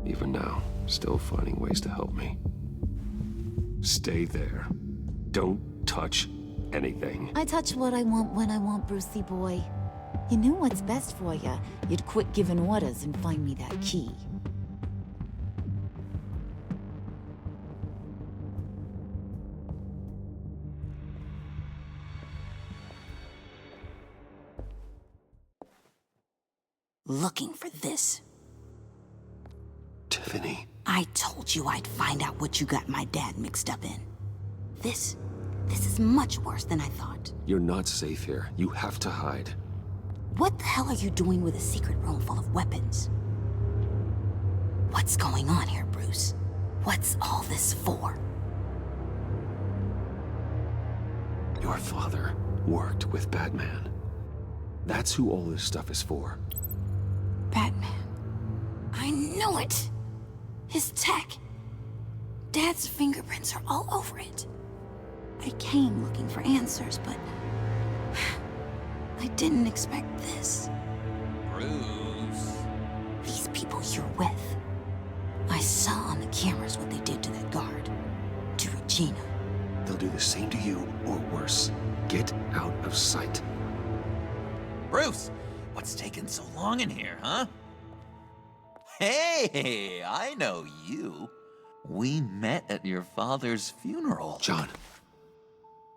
Even now, still finding ways to help me. Stay there. Don't touch anything. I touch what I want when I want, Brucey boy. You knew what's best for you. You'd quit giving orders and find me that key. Looking for this. Tiffany. I told you I'd find out what you got my dad mixed up in. This is much worse than I thought. You're not safe here. You have to hide. What the hell are you doing with a secret room full of weapons? What's going on here, Bruce? What's all this for? Your father worked with Batman. That's who all this stuff is for. Batman. I knew it! His tech. Dad's fingerprints are all over it. I came looking for answers, but I didn't expect this. Bruce. These people you're with. I saw on the cameras what they did to that guard. To Regina. They'll do the same to you, or worse. Get out of sight. Bruce, what's taking so long in here, huh? Hey, I know you. We met at your father's funeral. John.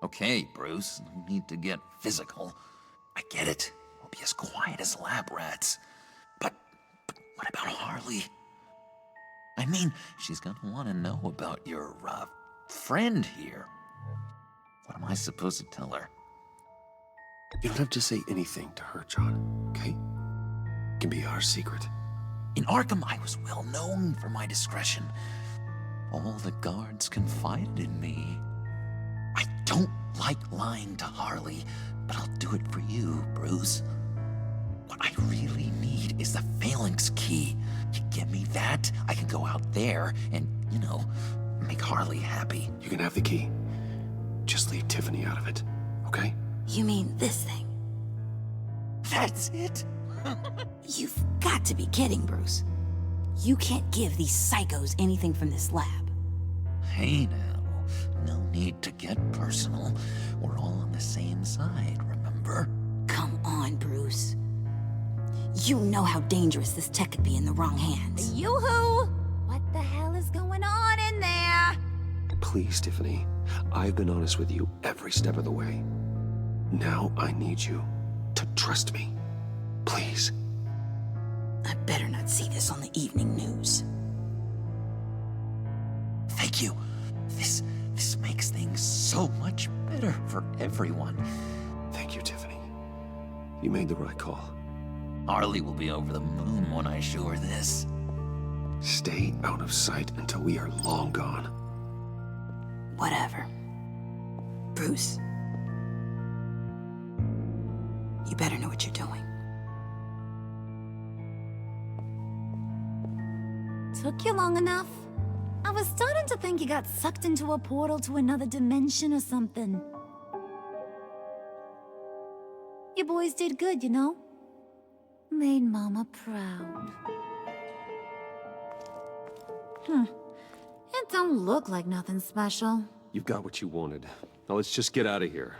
Okay, Bruce, no need to get physical. I get it. We'll be as quiet as lab rats. But what about Harley? I mean, she's gonna want to know about your, friend here. What am I supposed to tell her? You don't have to say anything to her, John, okay? It can be our secret. In Arkham, I was well known for my discretion. All the guards confided in me. I don't like lying to Harley, but I'll do it for you, Bruce. What I really need is the Phalanx key. You give me that, I can go out there and, you know, make Harley happy. You can have the key. Just leave Tiffany out of it, okay? You mean this thing? That's it? You've got to be kidding, Bruce. You can't give these psychos anything from this lab. Hey now, no need to get personal. We're all on the same side, remember? Come on, Bruce. You know how dangerous this tech could be in the wrong hands. Yoo-hoo! What the hell is going on in there? Please, Tiffany. I've been honest with you every step of the way. Now I need you to trust me. Please. I better not see this on the evening news. Thank you. This makes things so much better for everyone. Thank you, Tiffany. You made the right call. Harley will be over the moon when I show her this. Stay out of sight until we are long gone. Whatever. Bruce. You better know what you're doing. Took you long enough? I was starting to think you got sucked into a portal to another dimension or something. You boys did good, you know? Made Mama proud. It don't look like nothing special. You've got what you wanted. Now let's just get out of here.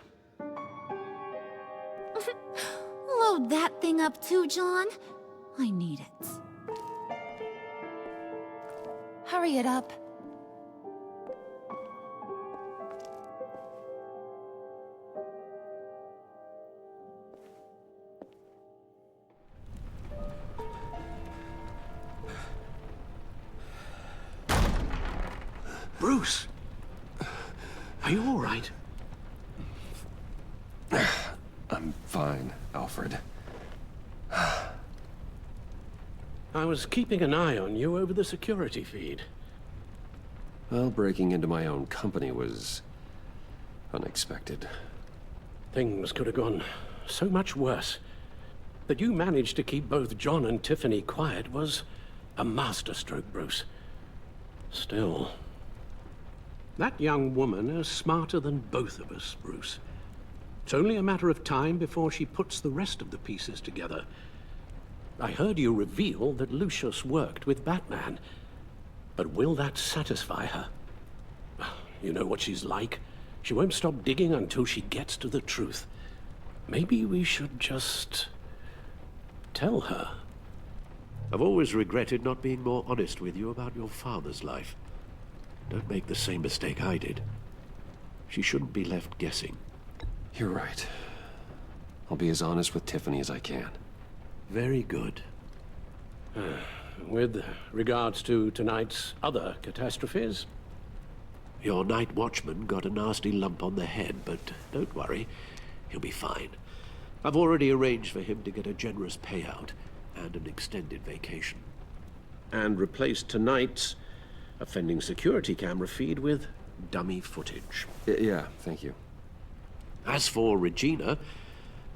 Load that thing up too, John. I need it. Hurry it up. Bruce! Are you all right? I'm fine, Alfred. I was keeping an eye on you over the security feed. Well, breaking into my own company was unexpected. Things could have gone so much worse. That you managed to keep both John and Tiffany quiet was a masterstroke, Bruce. Still, that young woman is smarter than both of us, Bruce. It's only a matter of time before she puts the rest of the pieces together. I heard you reveal that Lucius worked with Batman. But will that satisfy her? You know what she's like. She won't stop digging until she gets to the truth. Maybe we should just tell her. I've always regretted not being more honest with you about your father's life. Don't make the same mistake I did. She shouldn't be left guessing. You're right. I'll be as honest with Tiffany as I can. Very good. With regards to tonight's other catastrophes? Your night watchman got a nasty lump on the head, but don't worry. He'll be fine. I've already arranged for him to get a generous payout and an extended vacation. And replaced tonight's offending security camera feed with dummy footage. Yeah, thank you. As for Regina,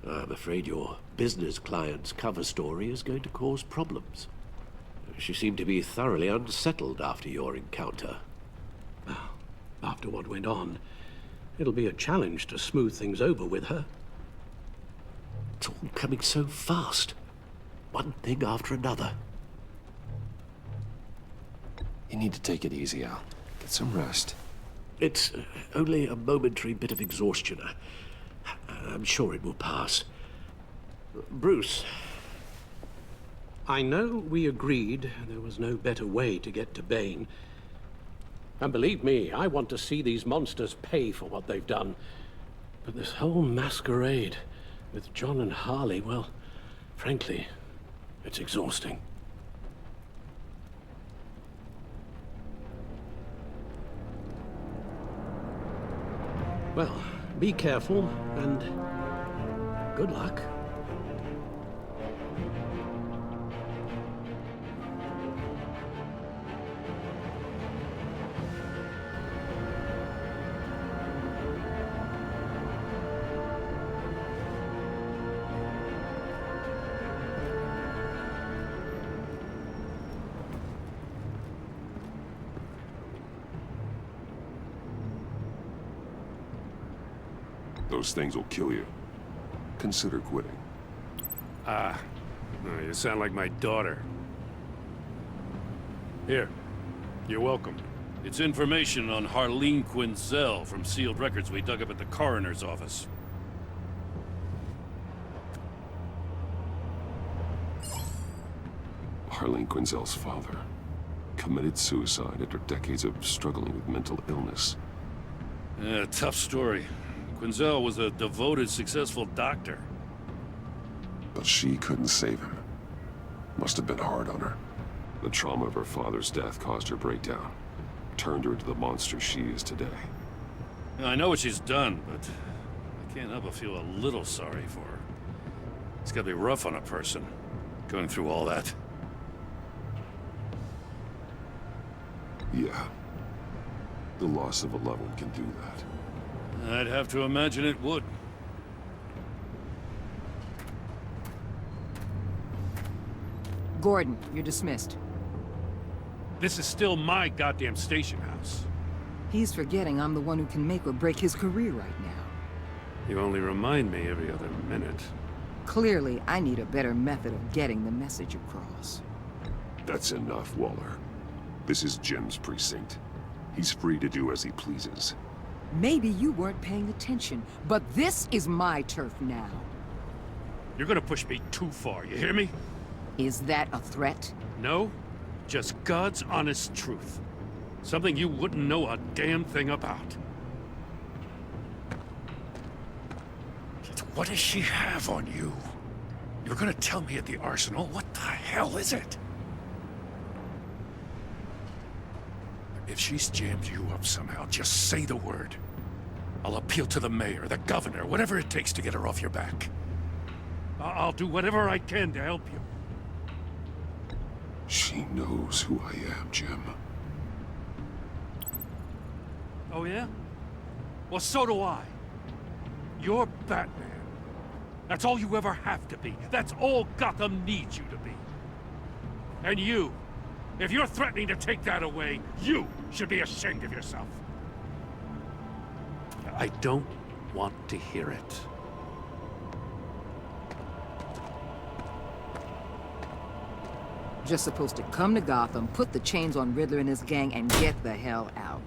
I'm afraid your business client's cover story is going to cause problems. She seemed to be thoroughly unsettled after your encounter. Well, after what went on, it'll be a challenge to smooth things over with her. It's all coming so fast. One thing after another. You need to take it easy, Al. Get some rest. It's only a momentary bit of exhaustion. I'm sure it will pass. Bruce, I know we agreed there was no better way to get to Bane. And believe me, I want to see these monsters pay for what they've done. But this whole masquerade with John and Harley, well, frankly, it's exhausting. Well, be careful, and good luck. Those things will kill you. Consider quitting. Ah, no, you sound like my daughter. Here, you're welcome. It's information on Harleen Quinzel from sealed records we dug up at the coroner's office. Harleen Quinzel's father committed suicide after decades of struggling with mental illness. Yeah, tough story. Quinzel was a devoted, successful doctor. But she couldn't save him. Must have been hard on her. The trauma of her father's death caused her breakdown. Turned her into the monster she is today. Now, I know what she's done, but I can't help but feel a little sorry for her. It's gotta be rough on a person, going through all that. Yeah. The loss of a loved one can do that. I'd have to imagine it would. Gordon, you're dismissed. This is still my goddamn station house. He's forgetting I'm the one who can make or break his career right now. You only remind me every other minute. Clearly, I need a better method of getting the message across. That's enough, Waller. This is Jim's precinct. He's free to do as he pleases. Maybe you weren't paying attention, but this is my turf now. You're gonna push me too far, you hear me? Is that a threat? No, just God's honest truth. Something you wouldn't know a damn thing about. What does she have on you? You're gonna tell me at the arsenal? What the hell is it? If she's jammed you up somehow, just say the word. I'll appeal to the mayor, the governor, whatever it takes to get her off your back. I'll do whatever I can to help you. She knows who I am, Jim. Oh yeah? Well, so do I. You're Batman. That's all you ever have to be. That's all Gotham needs you to be. And you, if you're threatening to take that away, you should be ashamed of yourself. I don't want to hear it. Just supposed to come to Gotham, put the chains on Riddler and his gang, and get the hell out.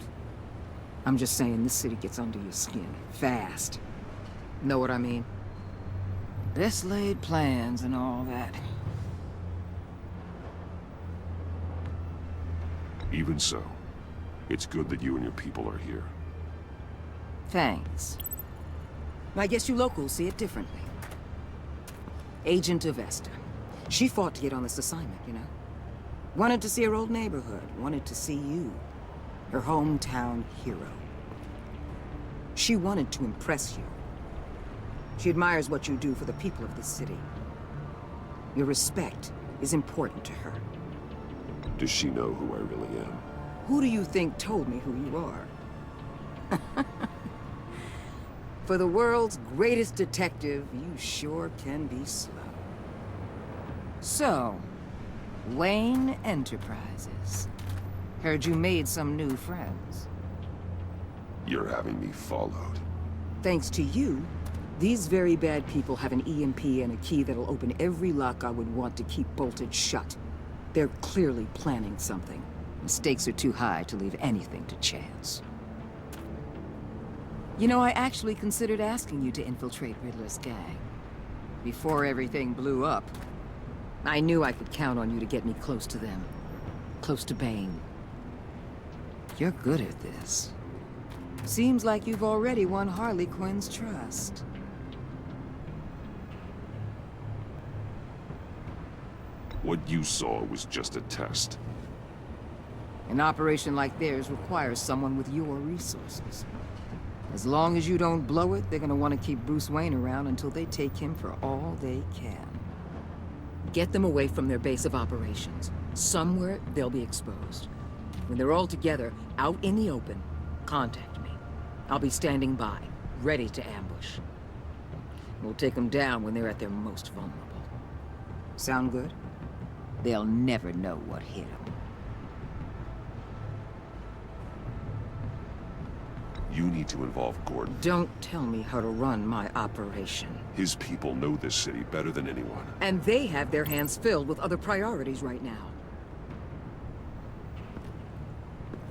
I'm just saying, this city gets under your skin. Fast. Know what I mean? Best laid plans and all that. Even so, it's good that you and your people are here. Thanks. I guess you locals see it differently. Agent Avesta. She fought to get on this assignment, you know? Wanted to see her old neighborhood. Wanted to see you. Her hometown hero. She wanted to impress you. She admires what you do for the people of this city. Your respect is important to her. Does she know who I really am? Who do you think told me who you are? For the world's greatest detective, you sure can be slow. So, Wayne Enterprises. Heard you made some new friends. You're having me followed. Thanks to you, these very bad people have an EMP and a key that'll open every lock I would want to keep bolted shut. They're clearly planning something. The stakes are too high to leave anything to chance. You know, I actually considered asking you to infiltrate Riddler's gang. Before everything blew up, I knew I could count on you to get me close to them. Close to Bane. You're good at this. Seems like you've already won Harley Quinn's trust. What you saw was just a test. An operation like theirs requires someone with your resources. As long as you don't blow it, they're gonna want to keep Bruce Wayne around until they take him for all they can. Get them away from their base of operations. Somewhere they'll be exposed. When they're all together, out in the open, contact me. I'll be standing by, ready to ambush. We'll take them down when they're at their most vulnerable. Sound good? They'll never know what hit them. You need to involve Gordon. Don't tell me how to run my operation. His people know this city better than anyone. And they have their hands filled with other priorities right now.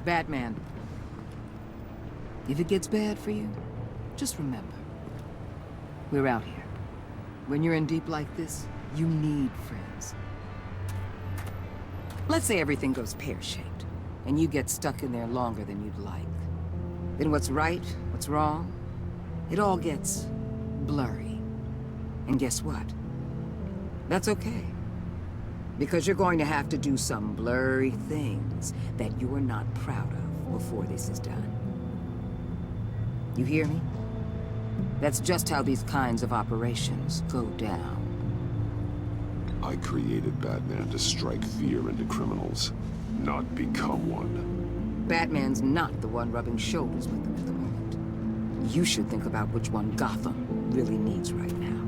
Batman. If it gets bad for you, just remember. We're out here. When you're in deep like this, you need friends. Let's say everything goes pear-shaped, and you get stuck in there longer than you'd like. Then what's right, what's wrong, it all gets blurry. And guess what? That's okay. Because you're going to have to do some blurry things that you're not proud of before this is done. You hear me? That's just how these kinds of operations go down. I created Batman to strike fear into criminals, not become one. Batman's not the one rubbing shoulders with them at the moment. You should think about which one Gotham really needs right now.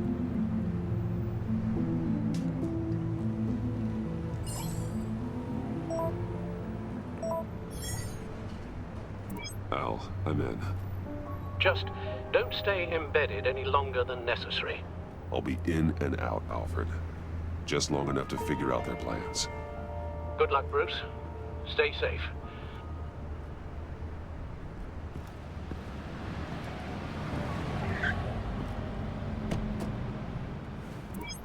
Al, I'm in. Just don't stay embedded any longer than necessary. I'll be in and out, Alfred. Just long enough to figure out their plans. Good luck, Bruce. Stay safe.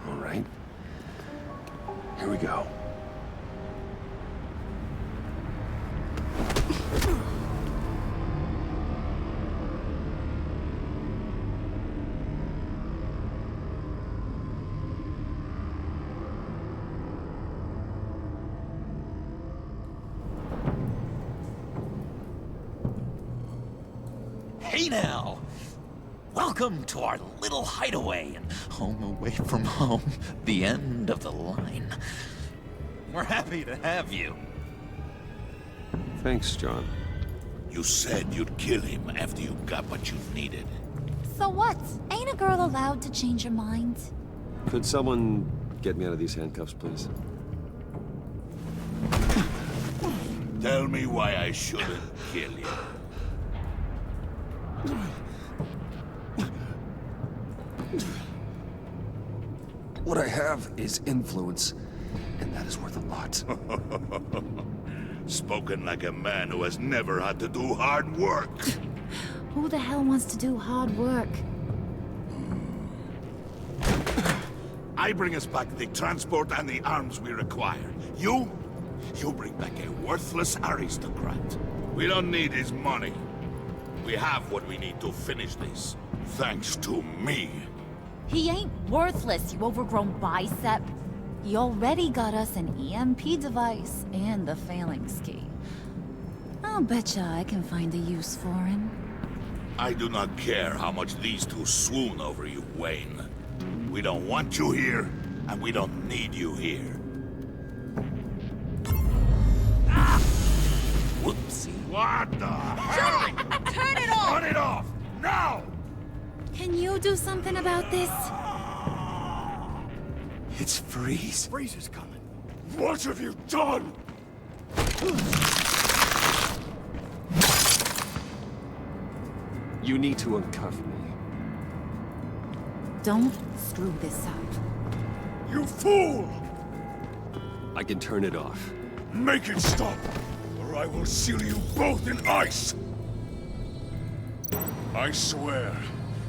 All right. Here we go. Hey now! Welcome to our little hideaway and home away from home, the end of the line. We're happy to have you. Thanks, John. You said you'd kill him after you got what you needed. So what? Ain't a girl allowed to change her mind? Could someone get me out of these handcuffs, please? Tell me why I shouldn't kill you. What I have is influence, and that is worth a lot. Spoken like a man who has never had to do hard work. Who the hell wants to do hard work? I bring us back the transport and the arms we require. You bring back a worthless aristocrat. We don't need his money. We have what we need to finish this. Thanks to me. He ain't worthless, you overgrown bicep. He already got us an EMP device and the phalanx key. I'll betcha I can find a use for him. I do not care how much these two swoon over you, Wayne. We don't want you here, and we don't need you here. Ah! Whoopsie. What the hell? John! Turn it off! Turn it off! Now! Can you do something about this? It's Freeze. Freeze is coming. What have you done? You need to uncuff me. Don't screw this up. You fool! I can turn it off. Make it stop, or I will seal you both in ice! I swear,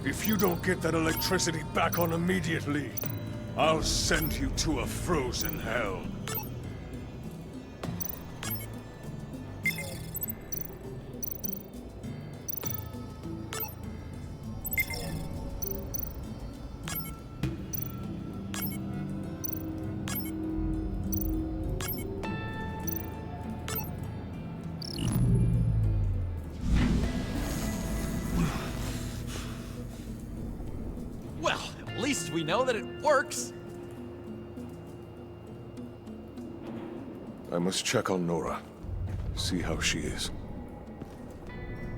if you don't get that electricity back on immediately, I'll send you to a frozen hell. Well, at least we know that it works. I must check on Nora. See how she is.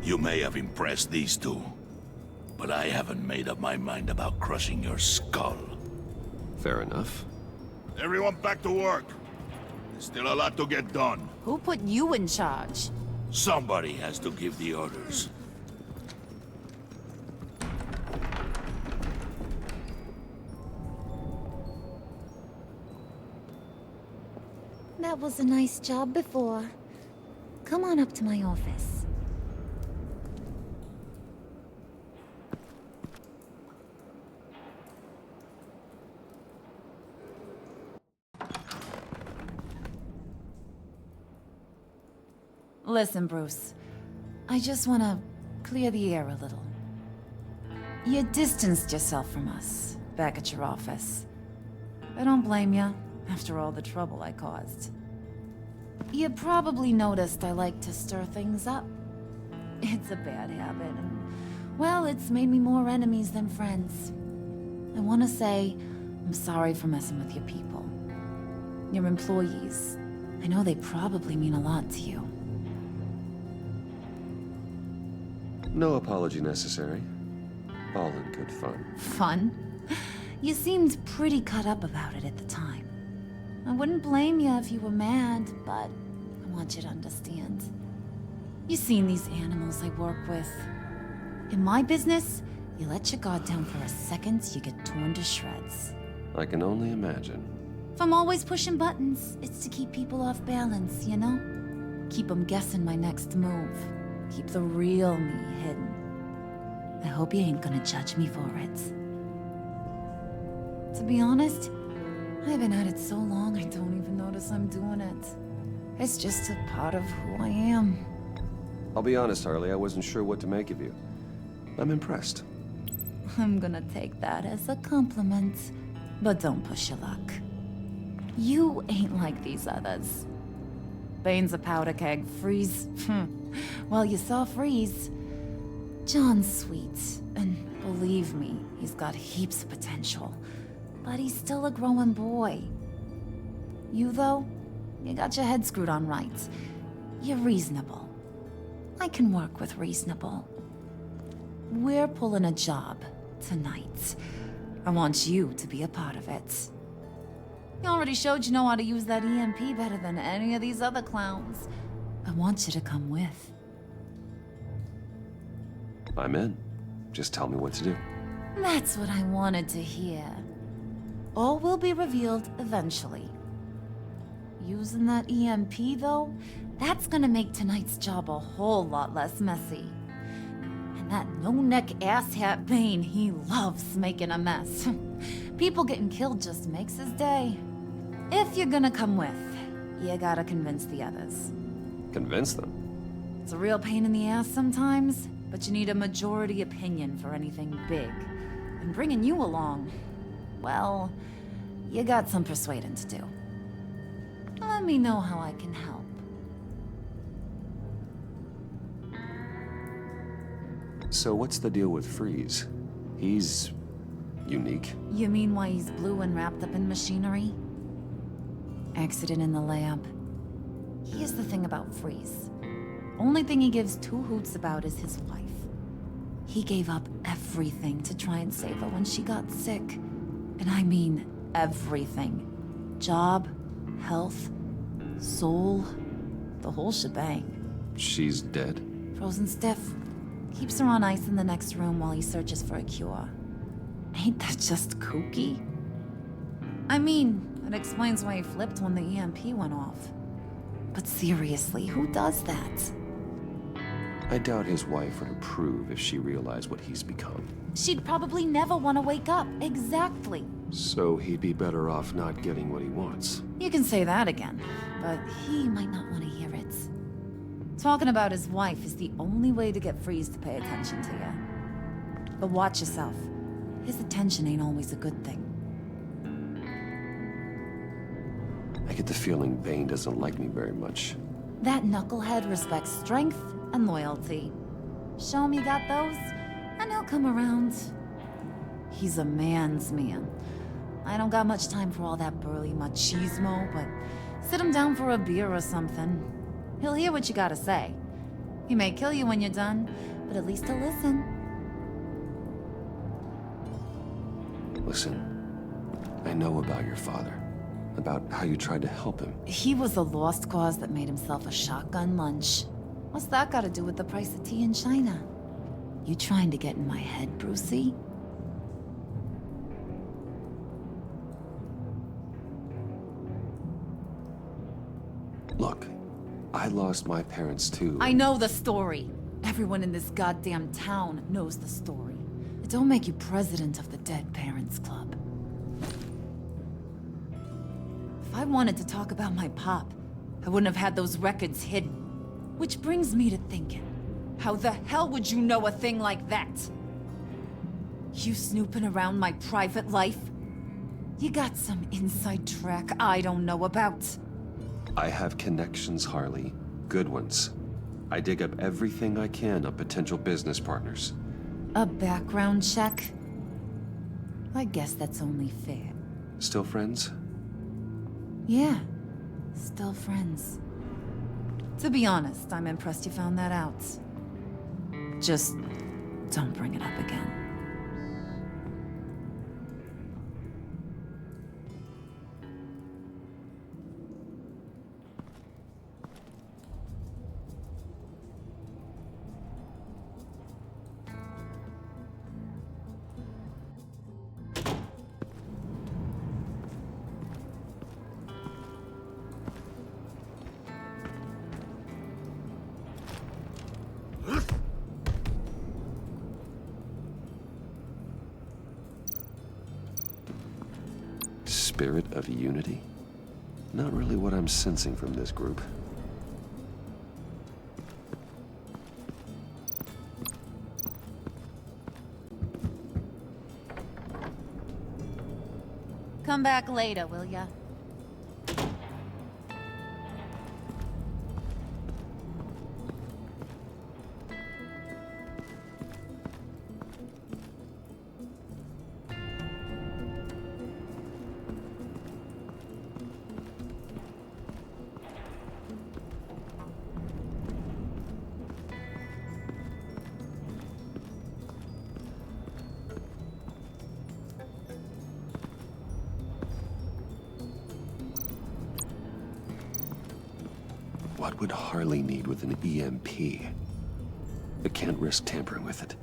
You may have impressed these two, but I haven't made up my mind about crushing your skull. Fair enough. Everyone back to work. There's still a lot to get done. Who put you in charge? Somebody has to give the orders. That was a nice job before. Come on up to my office. Listen, Bruce. I just want to clear the air a little. You distanced yourself from us back at your office. I don't blame you, after all the trouble I caused. You probably noticed I like to stir things up. It's a bad habit, and, well, it's made me more enemies than friends. I want to say I'm sorry for messing with your people. Your employees. I know they probably mean a lot to you. No apology necessary. All in good fun. Fun? You seemed pretty cut up about it at the time. I wouldn't blame you if you were mad, but I want you to understand. You've seen these animals I work with. In my business, you let your guard down for a second, you get torn to shreds. I can only imagine. If I'm always pushing buttons, it's to keep people off balance, you know? Keep them guessing my next move. Keep the real me hidden. I hope you ain't gonna judge me for it. To be honest, I've been at it so long I don't even notice I'm doing it. It's just a part of who I am. I'll be honest, Harley, I wasn't sure what to make of you. I'm impressed. I'm gonna take that as a compliment, but don't push your luck. You ain't like these others. Bane's a powder keg, Freeze. Well, you saw Freeze. John's sweet, and believe me, he's got heaps of potential. But he's still a growing boy. You, though, you got your head screwed on right. You're reasonable. I can work with reasonable. We're pulling a job tonight. I want you to be a part of it. You already showed you know how to use that EMP better than any of these other clowns. I want you to come with. I'm in. Just tell me what to do. That's what I wanted to hear. All will be revealed eventually. Using that EMP, though, that's gonna make tonight's job a whole lot less messy. And that no-neck asshat Bane, he loves making a mess. People getting killed just makes his day. If you're gonna come with, you gotta convince the others. Convince them? It's a real pain in the ass sometimes, but you need a majority opinion for anything big. And bringing you along, well, you got some persuading to do. Let me know how I can help. So what's the deal with Freeze? He's unique. You mean why he's blue and wrapped up in machinery? Accident in the lab. Here's the thing about Freeze. Only thing he gives two hoots about is his wife. He gave up everything to try and save her when she got sick. And I mean everything. Job, health, soul, the whole shebang. She's dead? Frozen stiff. Keeps her on ice in the next room while he searches for a cure. Ain't that just kooky? I mean, it explains why he flipped when the EMP went off. But seriously, who does that? I doubt his wife would approve if she realized what he's become. She'd probably never want to wake up. Exactly. So he'd be better off not getting what he wants. You can say that again, but he might not want to hear it. Talking about his wife is the only way to get Freeze to pay attention to you. But watch yourself. His attention ain't always a good thing. I get the feeling Bane doesn't like me very much. That knucklehead respects strength and loyalty. Show him you got those, and he'll come around. He's a man's man. I don't got much time for all that burly machismo, but sit him down for a beer or something. He'll hear what you gotta say. He may kill you when you're done, but at least he'll listen. Listen, I know about your father. About how you tried to help him. He was a lost cause that made himself a shotgun lunch. What's that got to do with the price of tea in China? You trying to get in my head, Brucey? I lost my parents too. I know the story. Everyone in this goddamn town knows the story. It don't make you president of the Dead Parents Club. If I wanted to talk about my pop, I wouldn't have had those records hidden. Which brings me to thinking, how the hell would you know a thing like that? You snooping around my private life? You got some inside track I don't know about. I have connections, Harley. Good ones. I dig up everything I can of potential business partners. A background check? I guess that's only fair. Still friends? Yeah, still friends. To be honest, I'm impressed you found that out. Just don't bring it up again. Spirit of unity? Not really what I'm sensing from this group. Come back later, will ya? What would Harley need with an EMP? I can't risk tampering with it.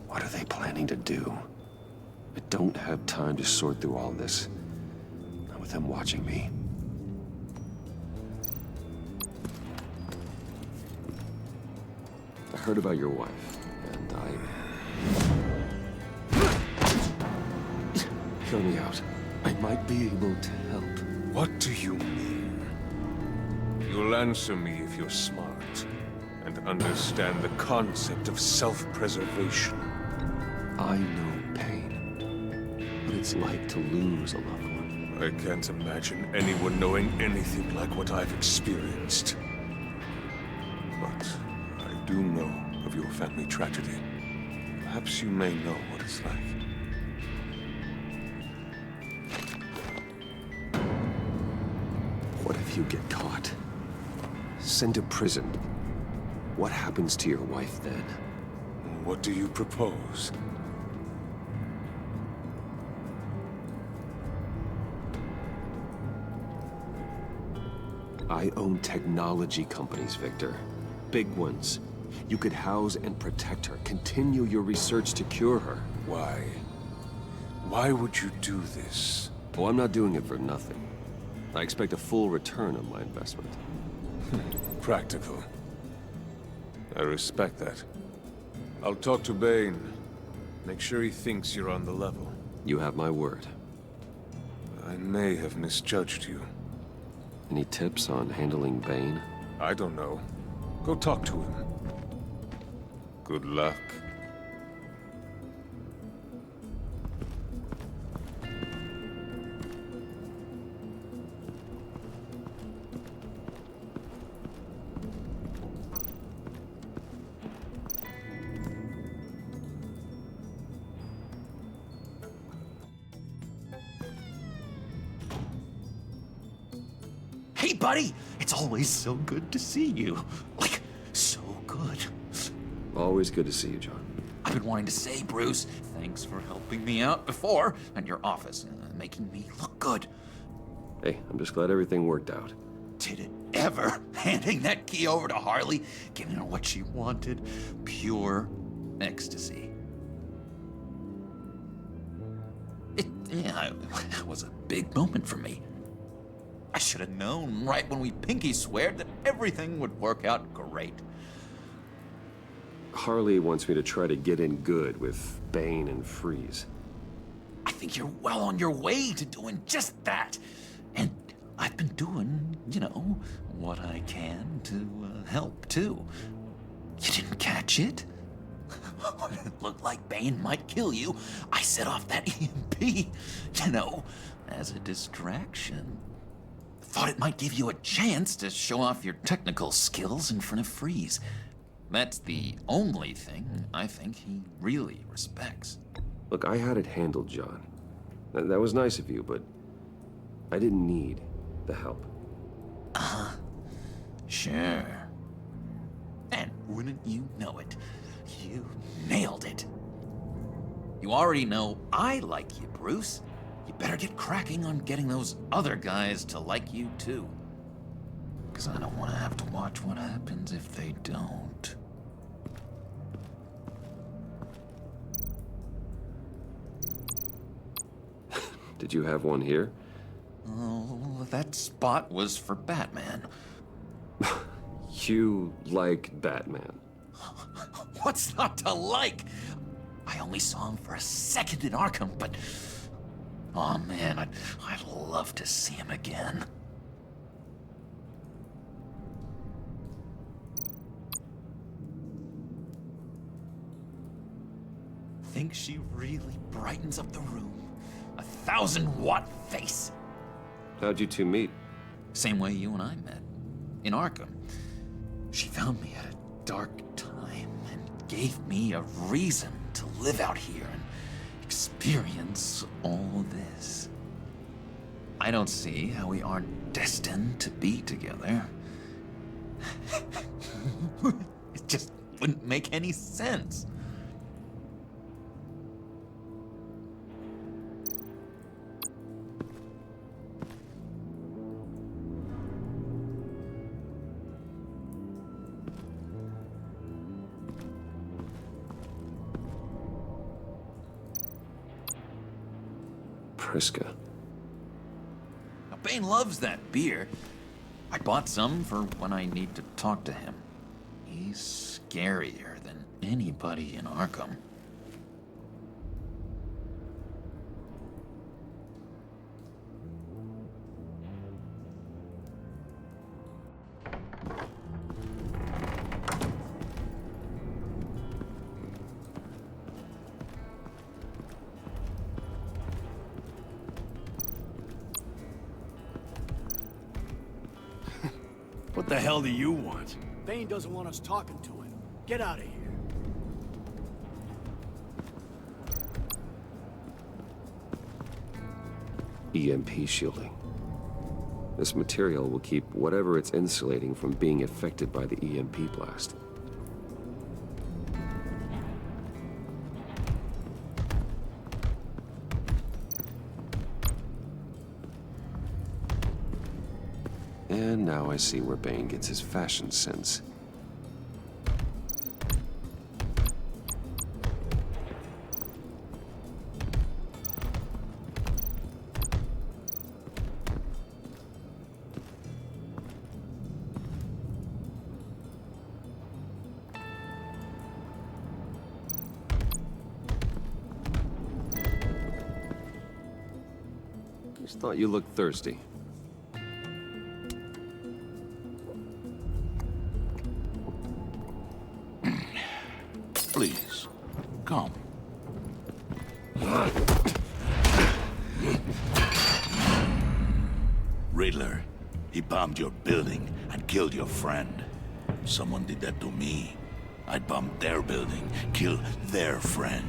What are they planning to do? I don't have time to sort through all this. Not with them watching me. I heard about your wife, and Hear me out. I might be able to help. What do you mean? You'll answer me if you're smart and understand the concept of self-preservation. I know pain. What it's like to lose a loved one. I can't imagine anyone knowing anything like what I've experienced. But I do know of your family tragedy. Perhaps you may know what it's like. What if you get caught? Sent to prison. What happens to your wife then? What do you propose? I own technology companies, Victor. Big ones. You could house and protect her. Continue your research to cure her. Why? Why would you do this? Oh, I'm not doing it for nothing. I expect a full return on my investment. Practical. I respect that. I'll talk to Bane. Make sure he thinks you're on the level. You have my word. I may have misjudged you. Any tips on handling Bane? I don't know. Go talk to him. Good luck. Hey, buddy! It's always so good to see you. Like, so good. Always good to see you, John. I've been wanting to say, Bruce, thanks for helping me out before at your office, making me look good. Hey, I'm just glad everything worked out. Did it ever? Handing that key over to Harley, giving her what she wanted. Pure ecstasy. Yeah, it was a big moment for me. I should have known right when we pinky sweared that everything would work out great. Harley wants me to try to get in good with Bane and Freeze. I think you're well on your way to doing just that. And I've been doing, you know, what I can to help, too. You didn't catch it? When it looked like Bane might kill you, I set off that EMP, you know, as a distraction. Thought it might give you a chance to show off your technical skills in front of Freeze. That's the only thing I think he really respects. Look, I had it handled, John. That was nice of you, but I didn't need the help. Uh-huh. Sure. And wouldn't you know it, you nailed it. You already know I like you, Bruce. You better get cracking on getting those other guys to like you, too. Because I don't want to have to watch what happens if they don't. Did you have one here? Oh, that spot was for Batman. You like Batman? What's not to like? I only saw him for a second in Arkham, but... oh man, I'd love to see him again. Think she really brightens up the room? 1,000-watt face. How'd you two meet? Same way you and I met. In Arkham. She found me at a dark time and gave me a reason to live out here and experience all this. I don't see how we aren't destined to be together. It just wouldn't make any sense. Priska. Now, Bane loves that beer. I bought some for when I need to talk to him. He's scarier than anybody in Arkham. What the hell do you want? Bane doesn't want us talking to him. Get out of here. EMP shielding. This material will keep whatever it's insulating from being affected by the EMP blast. And now I see where Bane gets his fashion sense. Just thought you looked thirsty. Please, come. Riddler, he bombed your building and killed your friend. Someone did that to me. I'd bomb their building, kill their friend.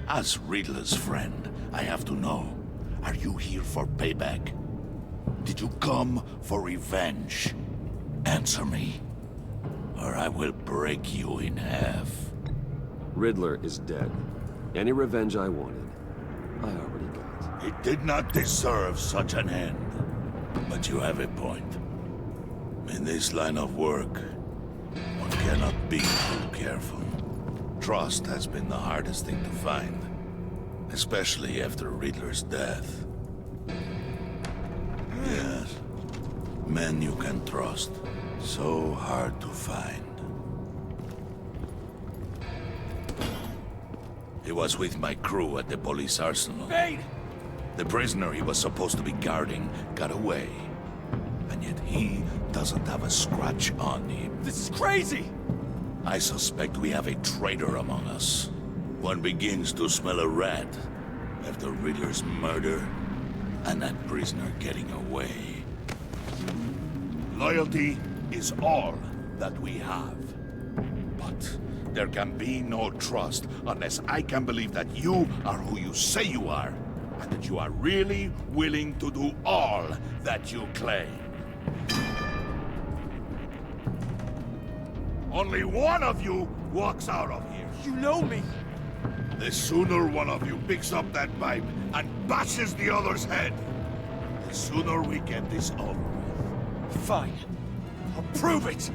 As Riddler's friend, I have to know, are you here for payback? Did you come for revenge? Answer me, or I will break you in half. Riddler is dead. Any revenge I wanted, I already got. He did not deserve such an end. But you have a point. In this line of work, one cannot be too careful. Trust has been the hardest thing to find. Especially after Riddler's death. Yes. Men you can trust. So hard to find. He was with my crew at the police arsenal. Wait! The prisoner he was supposed to be guarding got away. And yet he doesn't have a scratch on him. This is crazy! I suspect we have a traitor among us. One begins to smell a rat after Riddler's murder and that prisoner getting away. Loyalty is all that we have. But there can be no trust unless I can believe that you are who you say you are, and that you are really willing to do all that you claim. Only one of you walks out of here. You know me! The sooner one of you picks up that pipe and bashes the other's head, the sooner we get this over with. Fine. I'll prove it!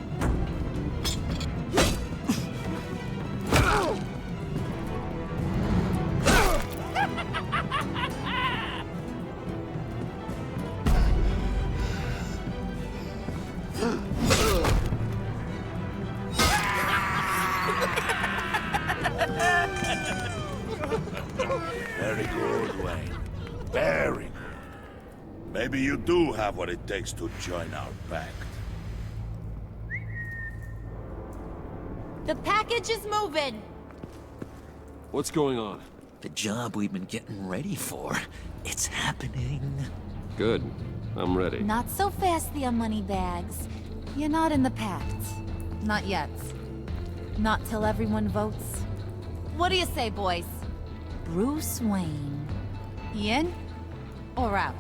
Very good, Wayne. Very good. Maybe you do have what it takes to join our pact. The package is moving! What's going on? The job we've been getting ready for. It's happening. Good. I'm ready. Not so fast, the Moneybags. You're not in the Pact. Not yet. Not till everyone votes. What do you say, boys? Bruce Wayne. In or out?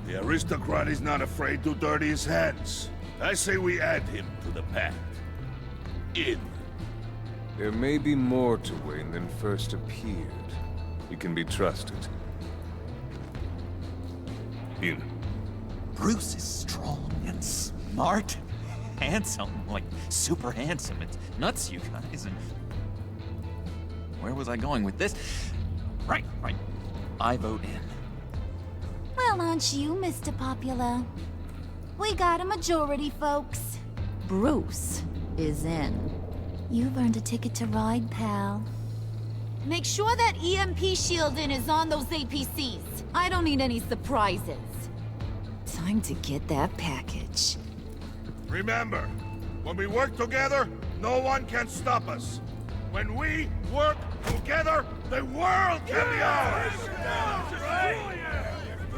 The aristocrat is not afraid to dirty his hands. I say we add him to the pact. In. There may be more to Wayne than first appeared. He can be trusted. In. Bruce is strong and smart. Handsome, like super handsome. It's nuts, you guys. And where was I going with this? Right. I vote in. Well, aren't you, Mr. Popular? We got a majority, folks. Bruce is in. You've earned a ticket to ride, pal. Make sure that EMP shielding is on those APCs. I don't need any surprises. Time to get that package. Remember, when we work together, no one can stop us. When we work together, the world can be ours!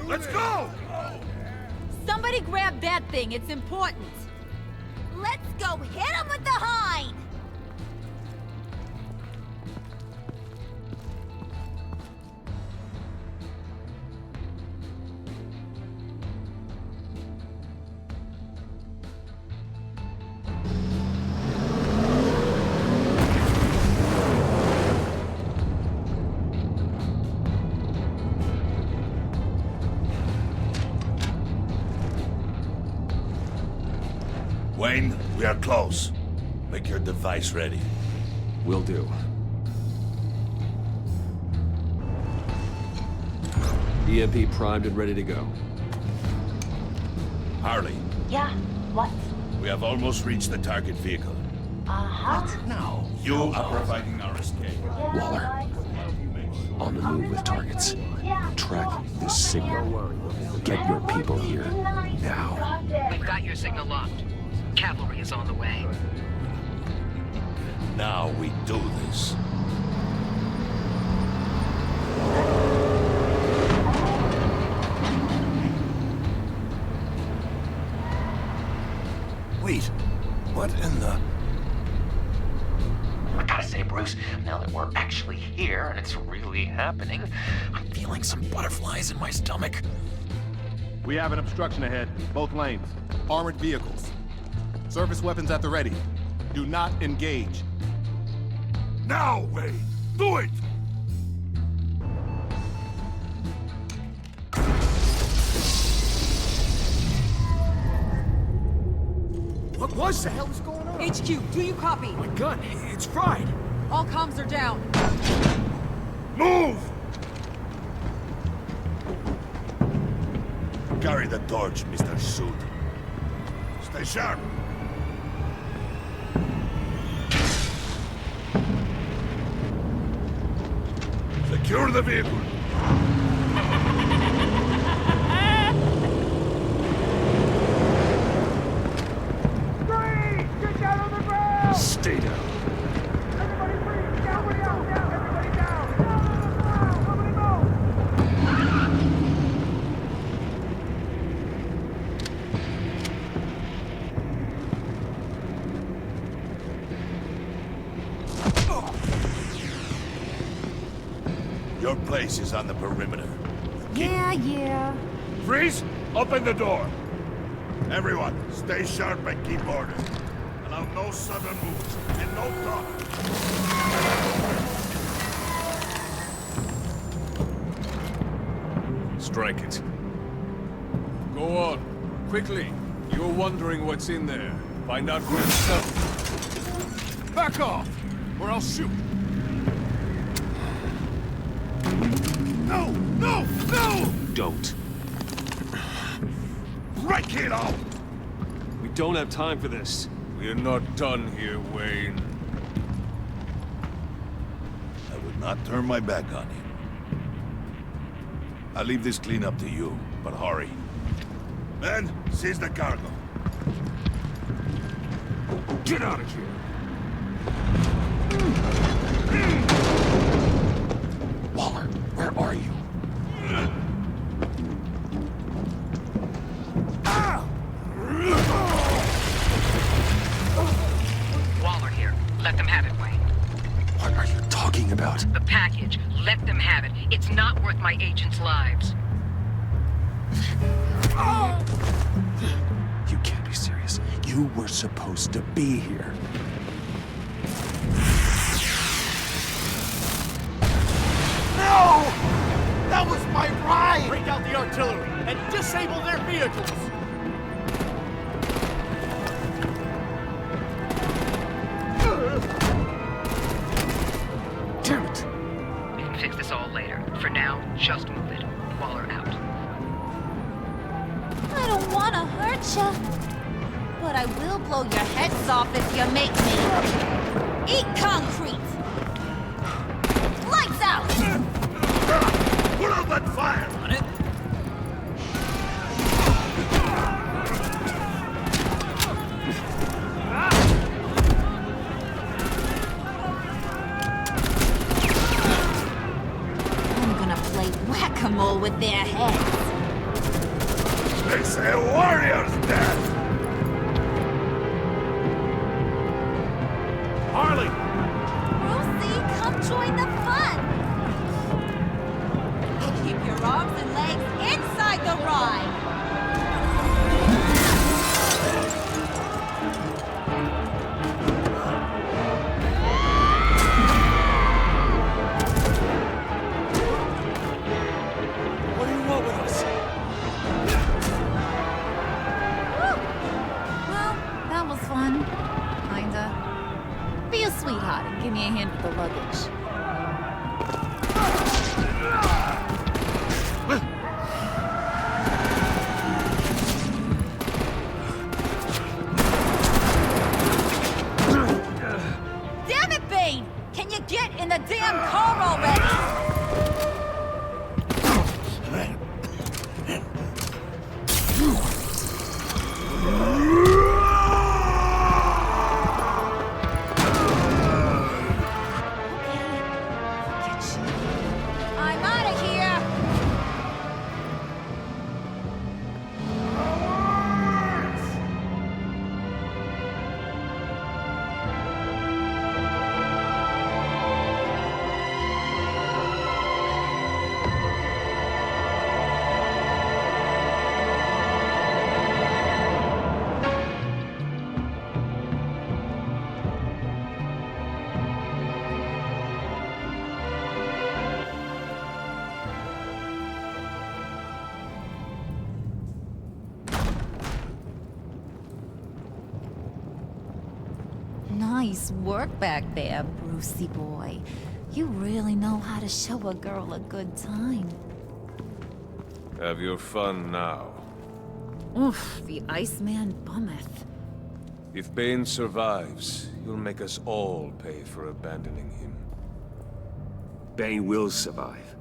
Let's go! Somebody grab that thing, it's important. Let's go hit him with the hind! Wayne, we are close. Make your device ready. Will do. EMP primed and ready to go. Harley. Yeah, what? We have almost reached the target vehicle. What? No. You are providing our escape. Waller. On the move with targets. Track this signal. Get your people here. Now. We've got your signal locked. Cavalry is on the way. Now we do this. Wait, what in the... I gotta say, Bruce, now that we're actually here and it's really happening, I'm feeling some butterflies in my stomach. We have an obstruction ahead, both lanes. Armored vehicles. Service weapons at the ready. Do not engage. Now, Wayne! Do it! What was that? What the hell is going on? HQ, do you copy? My gun, it's fried. All comms are down. Move! Carry the torch, Mr. Suit. Stay sharp. Secure the vehicle. Get down on the ground! Stay down. Everybody freeze! Down, everybody down! Nobody move! Your place is on the perimeter. Yeah. Freeze! Open the door! Everyone, stay sharp and keep order. Allow no sudden moves, and no talk. Strike it. Go on. Quickly. You're wondering what's in there. Find out for yourself. Back off, or I'll shoot. No! No! No! Don't. Break it off! We don't have time for this. We're not done here, Wayne. I would not turn my back on you. I'll leave this clean up to you, but hurry. Men, seize the cargo. Get out of here. Waller, where are you? Waller here. Let them have it, Wayne. What are you talking about? The package. Let them have it. It's not worth my agents' lives. You can't be serious. You were supposed to be here. No! That was my ride! Break out the artillery and disable their vehicles! Damn it! We can fix this all later. For now, just move it. Waller out. I don't want to hurt you, but I will blow your heads off if you make me. Eat concrete! Lights out! Put out that fire! On it? I'm gonna play whack-a-mole with their heads. It's a warrior's death! Harley! Lucy, come join the fun! Keep your arms and legs inside the ride! What do you want with us? Well, that was fun. Kinda. Be a sweetheart and give me a hand with the luggage. Damn it, Bane! Can you get in the damn car already? I'm out of here! Nice work back there, Brucey boy. You really know how to show a girl a good time. Have your fun now. Oof, the Iceman bummeth. If Bane survives, you'll make us all pay for abandoning him. Bane will survive,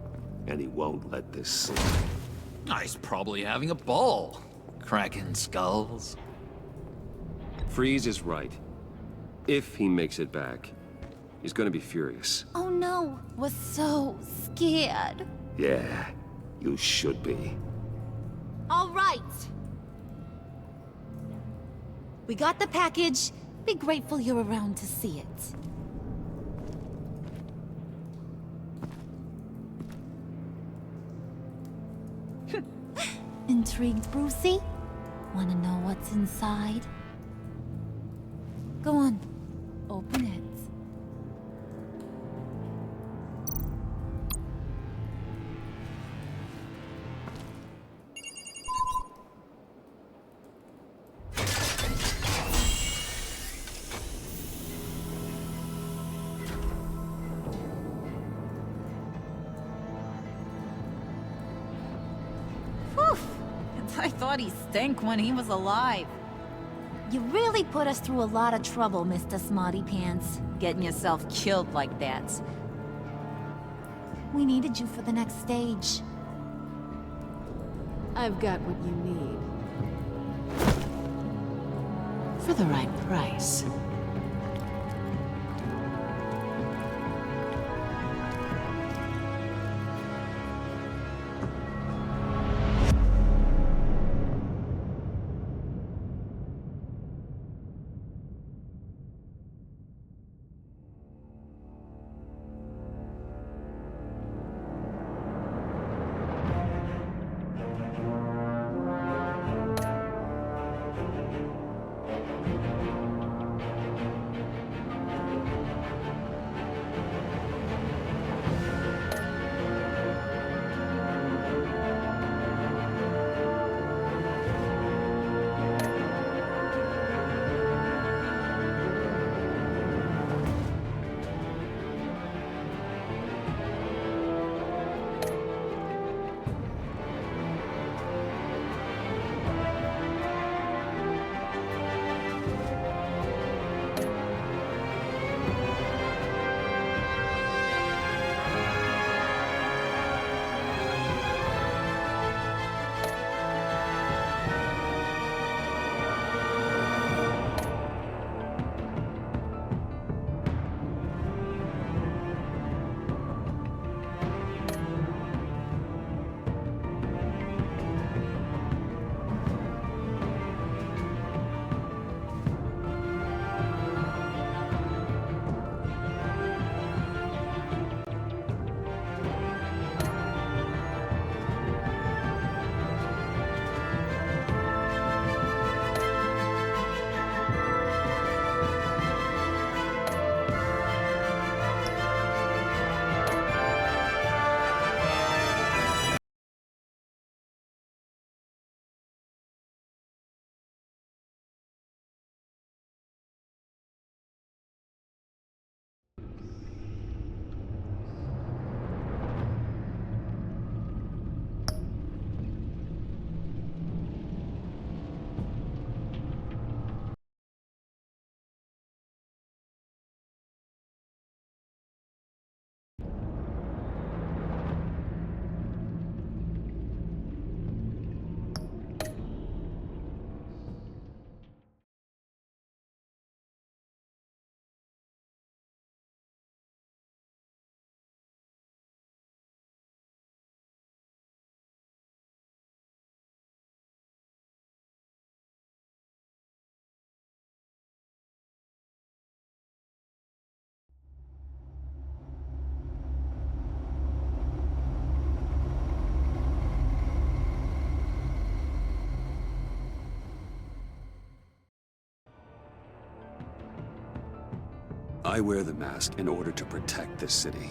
and he won't let this slide. He's probably having a ball. Cracking skulls. Freeze is right. If he makes it back, he's gonna be furious. Oh no, was so scared. Yeah, you should be. All right. We got the package. Be grateful you're around to see it. Intrigued, Brucey? Wanna know what's inside? Go on, open it. I thought he stank when he was alive. You really put us through a lot of trouble, Mr. Smarty Pants. Getting yourself killed like that. We needed you for the next stage. I've got what you need. For the right price. I wear the mask in order to protect this city.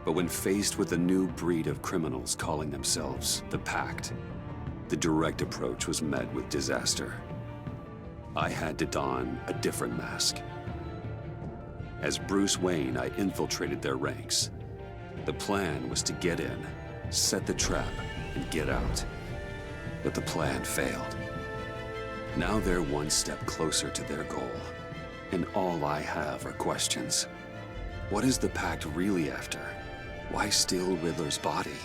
But when faced with a new breed of criminals calling themselves the Pact, the direct approach was met with disaster. I had to don a different mask. As Bruce Wayne, I infiltrated their ranks. The plan was to get in, set the trap, and get out. But the plan failed. Now they're one step closer to their goal. And all I have are questions. What is the Pact really after? Why steal Riddler's body?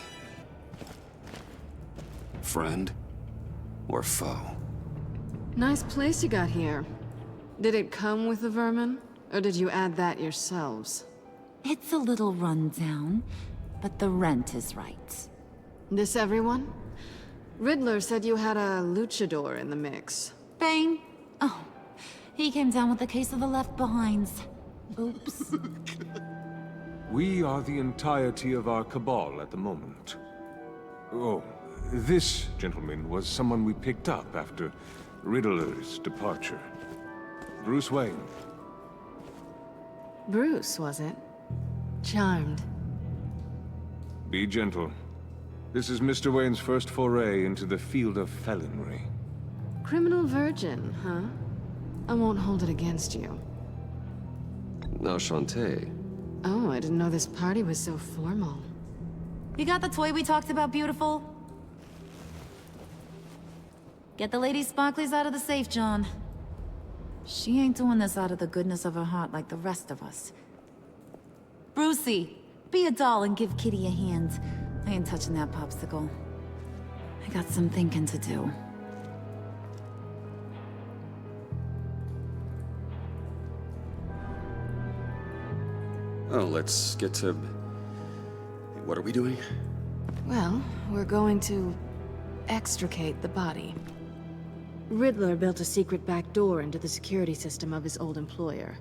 Friend or foe? Nice place you got here. Did it come with the vermin? Or did you add that yourselves? It's a little rundown, but the rent is right. This everyone? Riddler said you had a luchador in the mix. Bane? Oh, he came down with a case of the left-behinds. Oops. We are the entirety of our cabal at the moment. Oh, this gentleman was someone we picked up after Riddler's departure. Bruce Wayne. Bruce, was it? Charmed. Be gentle. This is Mr. Wayne's first foray into the field of felonry. Criminal virgin, huh? I won't hold it against you. Enchanté. Oh, I didn't know this party was so formal. You got the toy we talked about, beautiful? Get the lady sparklies out of the safe, John. She ain't doing this out of the goodness of her heart like the rest of us. Brucey, be a doll and give Kitty a hand. I ain't touching that popsicle. I got some thinking to do. Oh, let's get to... What are we doing? Well, we're going to extricate the body. Riddler built a secret back door into the security system of his old employer.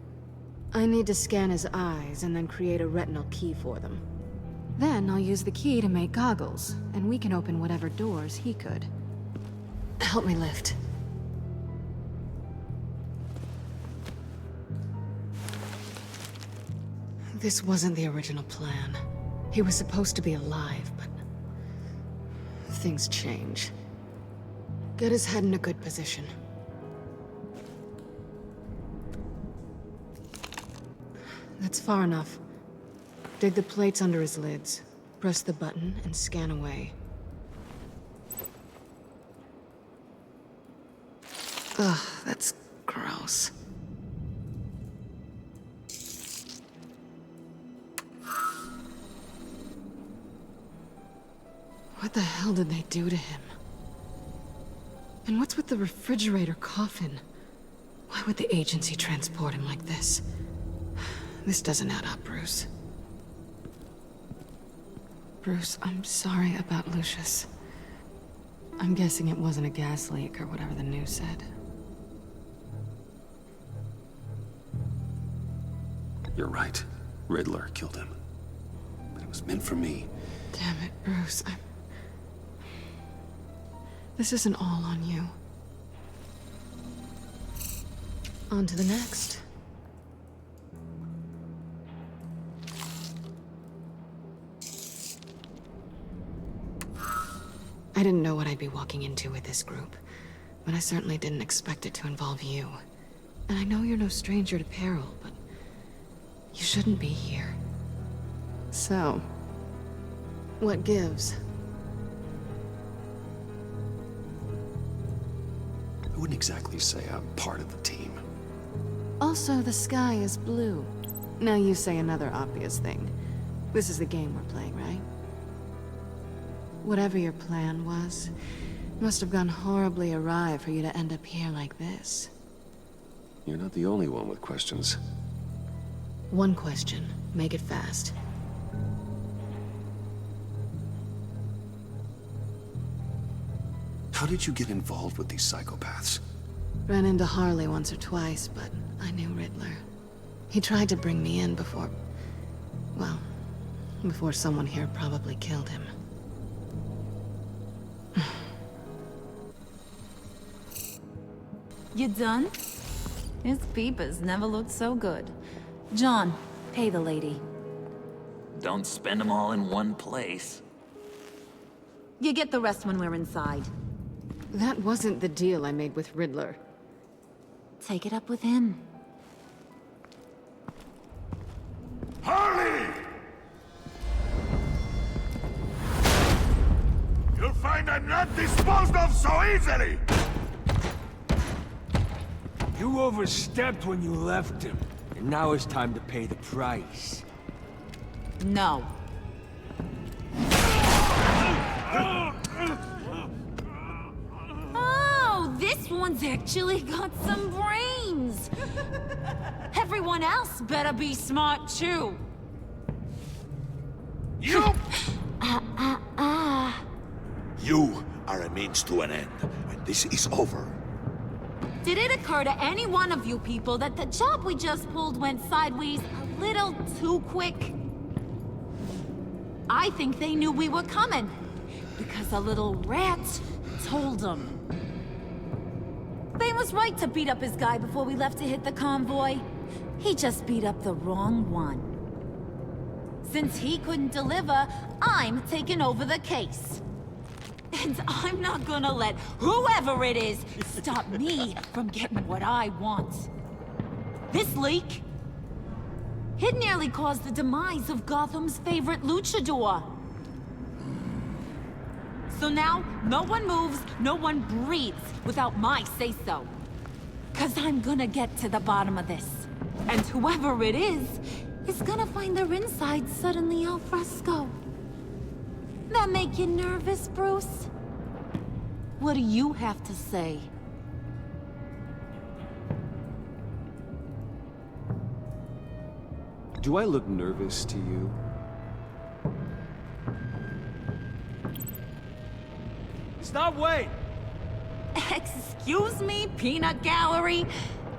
I need to scan his eyes and then create a retinal key for them. Then I'll use the key to make goggles, and we can open whatever doors he could. Help me lift. This wasn't the original plan. He was supposed to be alive, but things change. Get his head in a good position. That's far enough. Dig the plates under his lids. Press the button and scan away. Ugh, that's gross. What the hell did they do to him? And what's with the refrigerator coffin? Why would the agency transport him like this? This doesn't add up, Bruce. Bruce, I'm sorry about Lucius. I'm guessing it wasn't a gas leak or whatever the news said. You're right. Riddler killed him. But it was meant for me. Damn it, Bruce. This isn't all on you. On to the next. I didn't know what I'd be walking into with this group, but I certainly didn't expect it to involve you. And I know you're no stranger to peril, but you shouldn't be here. So, what gives? I wouldn't exactly say I'm part of the team. Also, the sky is blue. Now you say another obvious thing. This is the game we're playing, right? Whatever your plan was, must have gone horribly awry for you to end up here like this. You're not the only one with questions. One question. Make it fast. How did you get involved with these psychopaths? Ran into Harley once or twice, but I knew Riddler. He tried to bring me in before... well, before someone here probably killed him. You done? His peepers never looked so good. John, pay the lady. Don't spend them all in one place. You get the rest when we're inside. That wasn't the deal I made with Riddler. Take it up with him. off so easily! You overstepped when you left him, and now it's time to pay the price. No. Oh, this one's actually got some brains. Everyone else better be smart too. You! You are a means to an end, and this is over. Did it occur to any one of you people that the job we just pulled went sideways a little too quick? I think they knew we were coming, because a little rat told them. Bane was right to beat up his guy before we left to hit the convoy. He just beat up the wrong one. Since he couldn't deliver, I'm taking over the case. And I'm not gonna let whoever it is stop me from getting what I want. This leak, it nearly caused the demise of Gotham's favorite luchador. So now, no one moves, no one breathes without my say-so. 'Cause I'm gonna get to the bottom of this. And whoever it is gonna find their inside suddenly al fresco. That make you nervous, Bruce? What do you have to say? Do I look nervous to you? Stop, wait! Excuse me, peanut gallery?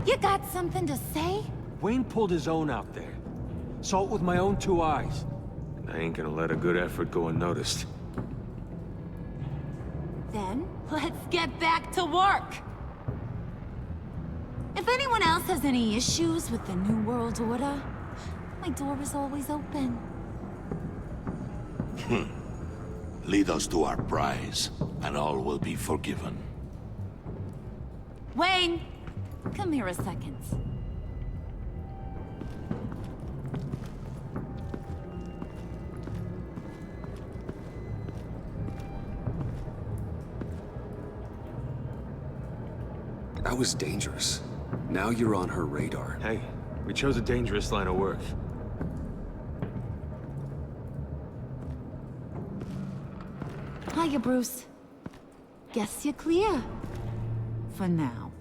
You got something to say? Wayne pulled his own out there. Saw it with my own 2 eyes. And I ain't gonna let a good effort go unnoticed. Then, let's get back to work. If anyone else has any issues with the New World Order, my door is always open. Lead us to our prize, and all will be forgiven. Wayne, come here a second. That was dangerous. Now you're on her radar. Hey, we chose a dangerous line of work. Hiya, Bruce. Guess you're clear. For now.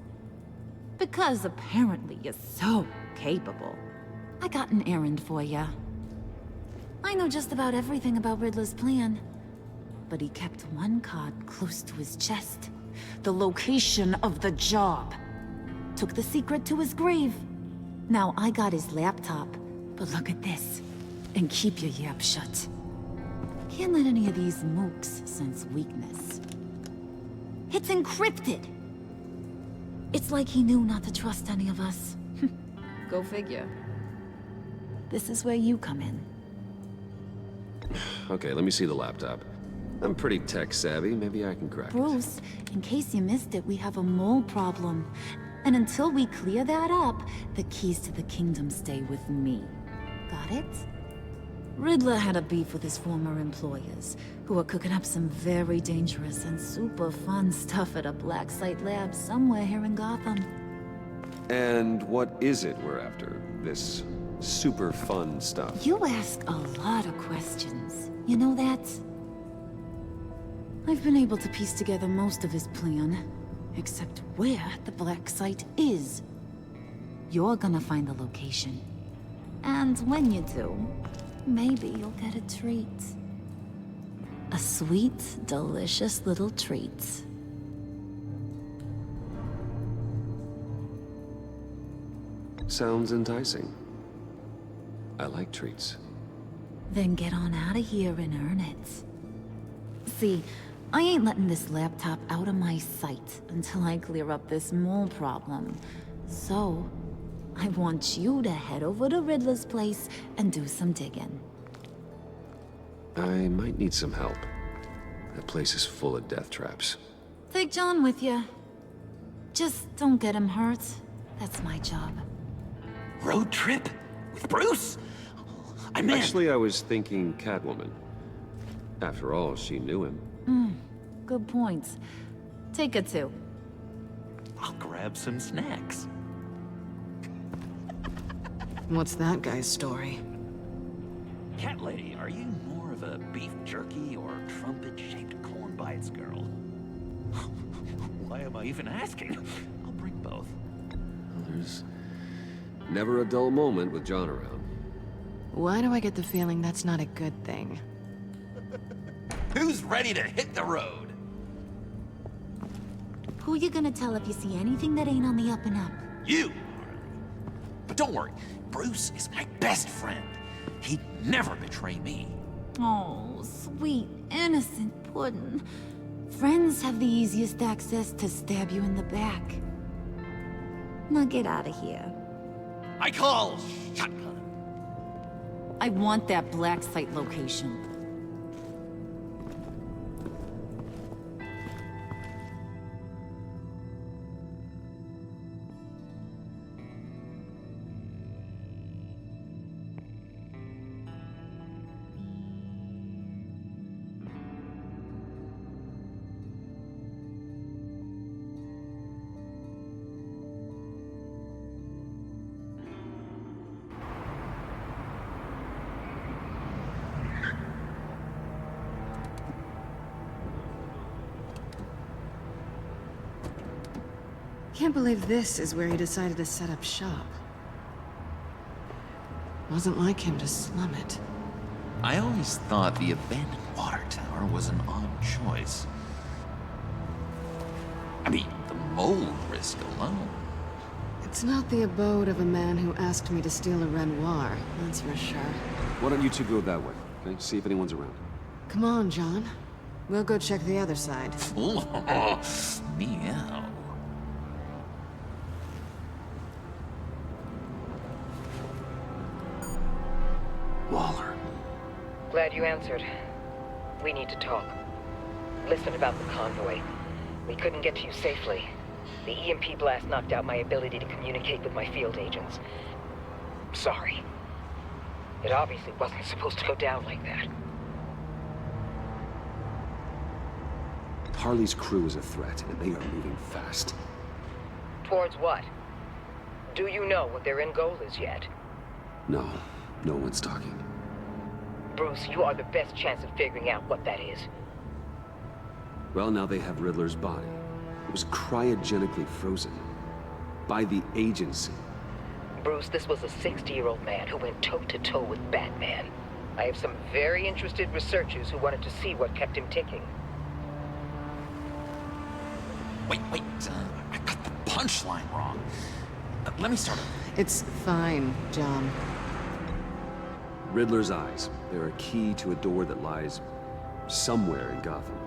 Because apparently you're so capable. I got an errand for you. I know just about everything about Riddler's plan. But he kept one card close to his chest. The location of the job. Took the secret to his grave. Now I got his laptop. But look at this. And keep your yap shut. Can't let any of these mooks sense weakness. It's encrypted! It's like he knew not to trust any of us. Go figure. This is where you come in. Okay, let me see the laptop. I'm pretty tech-savvy. Maybe I can crack it. Bruce, in case you missed it, we have a mole problem. And until we clear that up, the keys to the kingdom stay with me. Got it? Riddler had a beef with his former employers, who are cooking up some very dangerous and super fun stuff at a black site lab somewhere here in Gotham. And what is it we're after? This super fun stuff? You ask a lot of questions. You know that? I've been able to piece together most of his plan, except where the black site is. You're gonna find the location. And when you do, maybe you'll get a treat. A sweet, delicious little treat. Sounds enticing. I like treats. Then get on out of here and earn it. See, I ain't letting this laptop out of my sight until I clear up this mole problem. So, I want you to head over to Riddler's place and do some digging. I might need some help. That place is full of death traps. Take John with you. Just don't get him hurt. That's my job. Road trip? With Bruce? I'm in. Actually, I was thinking Catwoman. After all, she knew him. Good point. Take a 2. I'll grab some snacks. What's that guy's story? Cat lady, are you more of a beef jerky or trumpet-shaped corn bites girl? Why am I even asking? I'll bring both. Well, there's never a dull moment with John around. Why do I get the feeling that's not a good thing? Who's ready to hit the road? Who you gonna tell if you see anything that ain't on the up and up? You! But don't worry, Bruce is my best friend. He'd never betray me. Oh, sweet, innocent puddin'. Friends have the easiest access to stab you in the back. Now get out of here. I call shotgun. I want that black site location. Can't believe this is where he decided to set up shop. Wasn't like him to slum it. I always thought the abandoned water tower was an odd choice. I mean, the mold risk alone. It's not the abode of a man who asked me to steal a Renoir, that's for sure. Why don't you two go that way, okay? See if anyone's around. Come on, John. We'll go check the other side. Meow. Waller. Glad you answered. We need to talk. Listen about the convoy. We couldn't get to you safely. The EMP blast knocked out my ability to communicate with my field agents. Sorry. It obviously wasn't supposed to go down like that. Harley's crew is a threat, and they are moving fast. Towards what? Do you know what their end goal is yet? No, no one's talking. Bruce, you are the best chance of figuring out what that is. Well, now they have Riddler's body. It was cryogenically frozen. By the agency. Bruce, this was a 60-year-old man who went toe-to-toe with Batman. I have some very interested researchers who wanted to see what kept him ticking. Wait, I got the punchline wrong. Let me start over. It's fine, John. Riddler's eyes. They're a key to a door that lies somewhere in Gotham.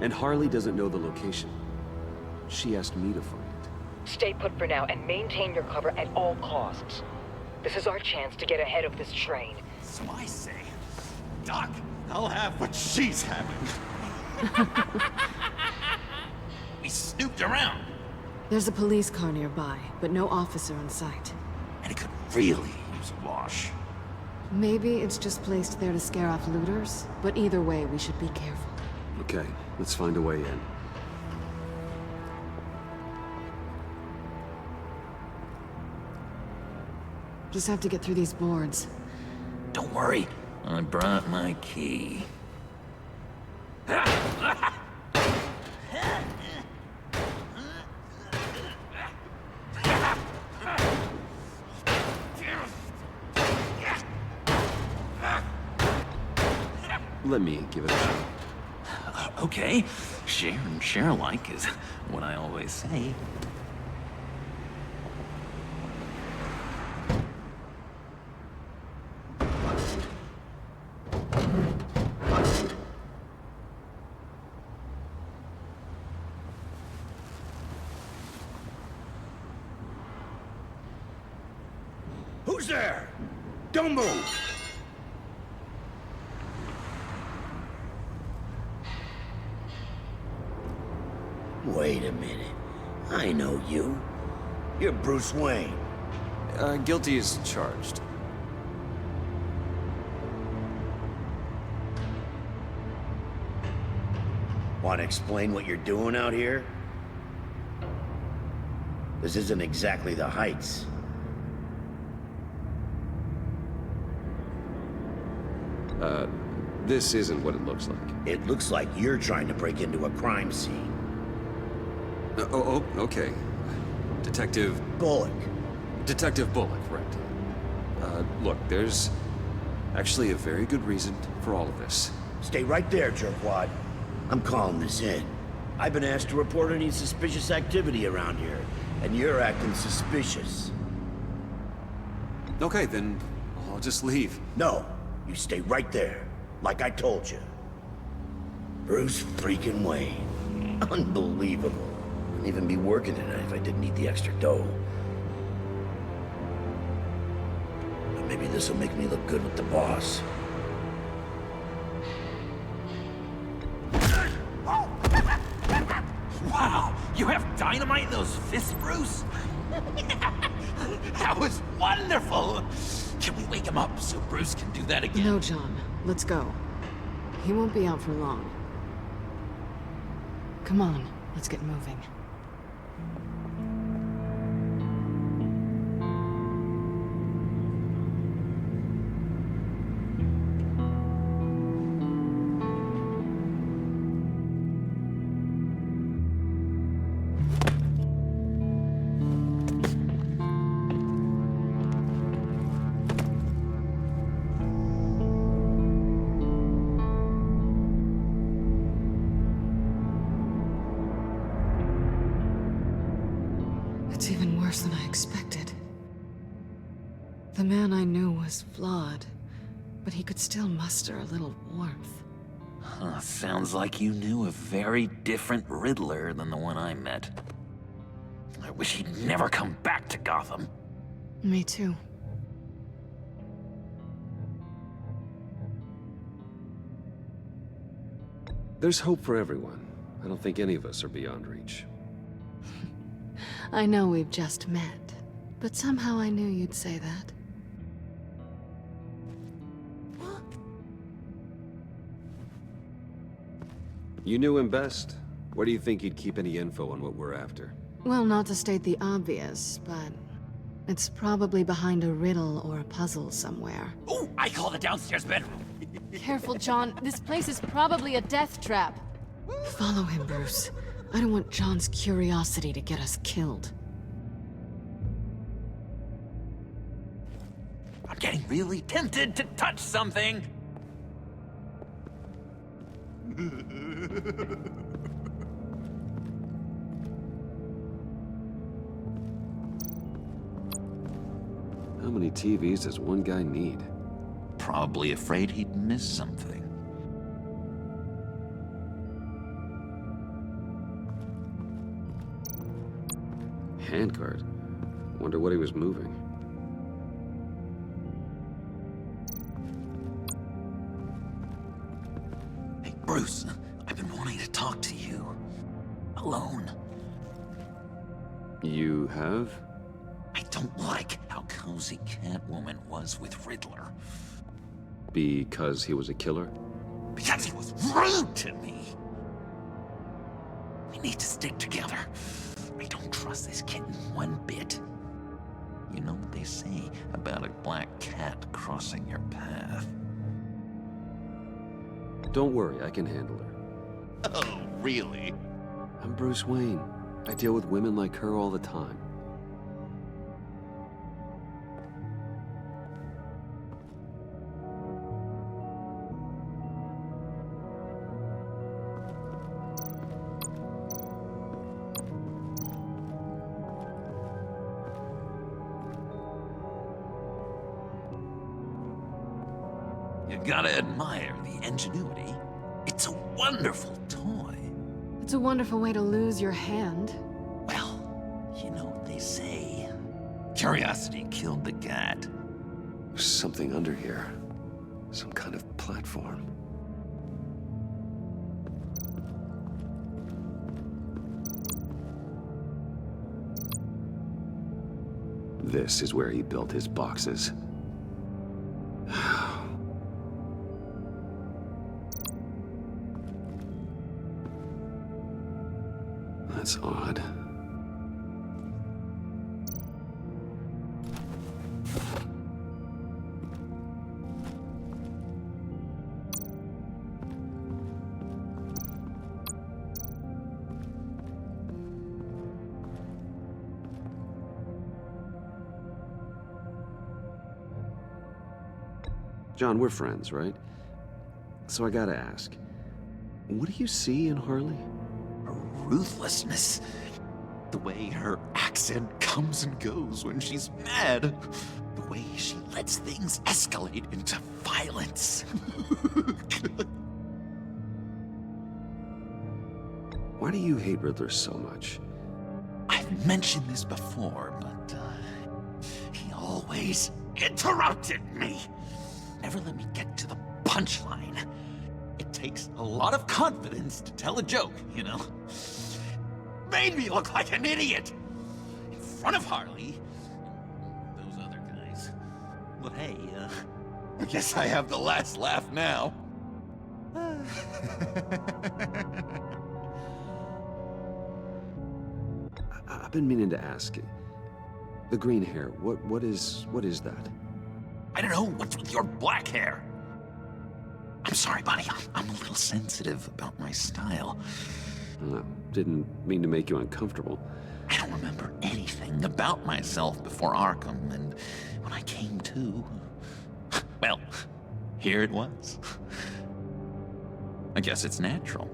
And Harley doesn't know the location. She asked me to find it. Stay put for now and maintain your cover at all costs. This is our chance to get ahead of this train. So I say, Doc, I'll have what she's having. We snooped around. There's a police car nearby, but no officer in sight. And it could really use a wash. Maybe it's just placed there to scare off looters, but either way, we should be careful. Okay, let's find a way in. Just have to get through these boards. Don't worry, I brought my key. Let me give it a shot. Okay, share and share alike is what I always say. Who's there? Don't move! Wait a minute. I know you. You're Bruce Wayne. Guilty as charged. Want to explain what you're doing out here? This isn't exactly the Heights. This isn't what it looks like. It looks like you're trying to break into a crime scene. Okay. Detective... Bullock. Detective Bullock, right. Look, there's actually a very good reason for all of this. Stay right there, jerkwad. I'm calling this in. I've been asked to report any suspicious activity around here, and you're acting suspicious. Okay, then I'll just leave. No, you stay right there, like I told you. Bruce freaking Wayne. Unbelievable. Wouldn't even be working tonight if I didn't need the extra dough. But maybe this'll make me look good with the boss. Wow, you have dynamite in those fists, Bruce? That was wonderful! Can we wake him up so Bruce can do that again? No, John. Let's go. He won't be out for long. Come on, let's get moving. It's even worse than I expected. The man I knew was flawed, but he could still muster a little warmth. Huh, sounds like you knew a very different Riddler than the one I met. I wish he'd never come back to Gotham. Me too. There's hope for everyone. I don't think any of us are beyond reach. I know we've just met, but somehow I knew you'd say that. You knew him best. Where do you think he'd keep any info on what we're after? Well, not to state the obvious, but it's probably behind a riddle or a puzzle somewhere. Ooh, I call the downstairs bedroom. Careful, John. This place is probably a death trap. Follow him, Bruce. I don't want John's curiosity to get us killed. I'm getting really tempted to touch something. How many TVs does one guy need? Probably afraid he'd miss something. Handcart. Wonder what he was moving. Hey, Bruce, I've been wanting to talk to you. Alone. You have? I don't like how cozy Catwoman was with Riddler. Because he was a killer? Because he was rude to me. We need to stick together. I don't trust this kitten one bit. You know what they say about a black cat crossing your path? Don't worry, I can handle her. Oh, really? I'm Bruce Wayne. I deal with women like her all the time. You gotta admire the ingenuity. It's a wonderful toy. It's a wonderful way to lose your hand. Well, you know what they say. Curiosity killed the cat. There's something under here. Some kind of platform. This is where he built his boxes. That's odd. John, we're friends, right? So I gotta ask, what do you see in Harley? Her ruthlessness. The way her accent comes and goes when she's mad. The way she lets things escalate into violence. Why do you hate Riddler so much? I've mentioned this before, but he always interrupted me. Never let me get to the punchline. It takes a lot of confidence to tell a joke, you know? Made me look like an idiot in front of Harley and those other guys. But hey, I guess I have the last laugh now. I've been meaning to ask. The green hair, what is that? I don't know what's with your black hair. I'm sorry, buddy. I'm a little sensitive about my style. Didn't mean to make you uncomfortable. I don't remember anything about myself before Arkham, and when I came to, well, here it was. I guess it's natural.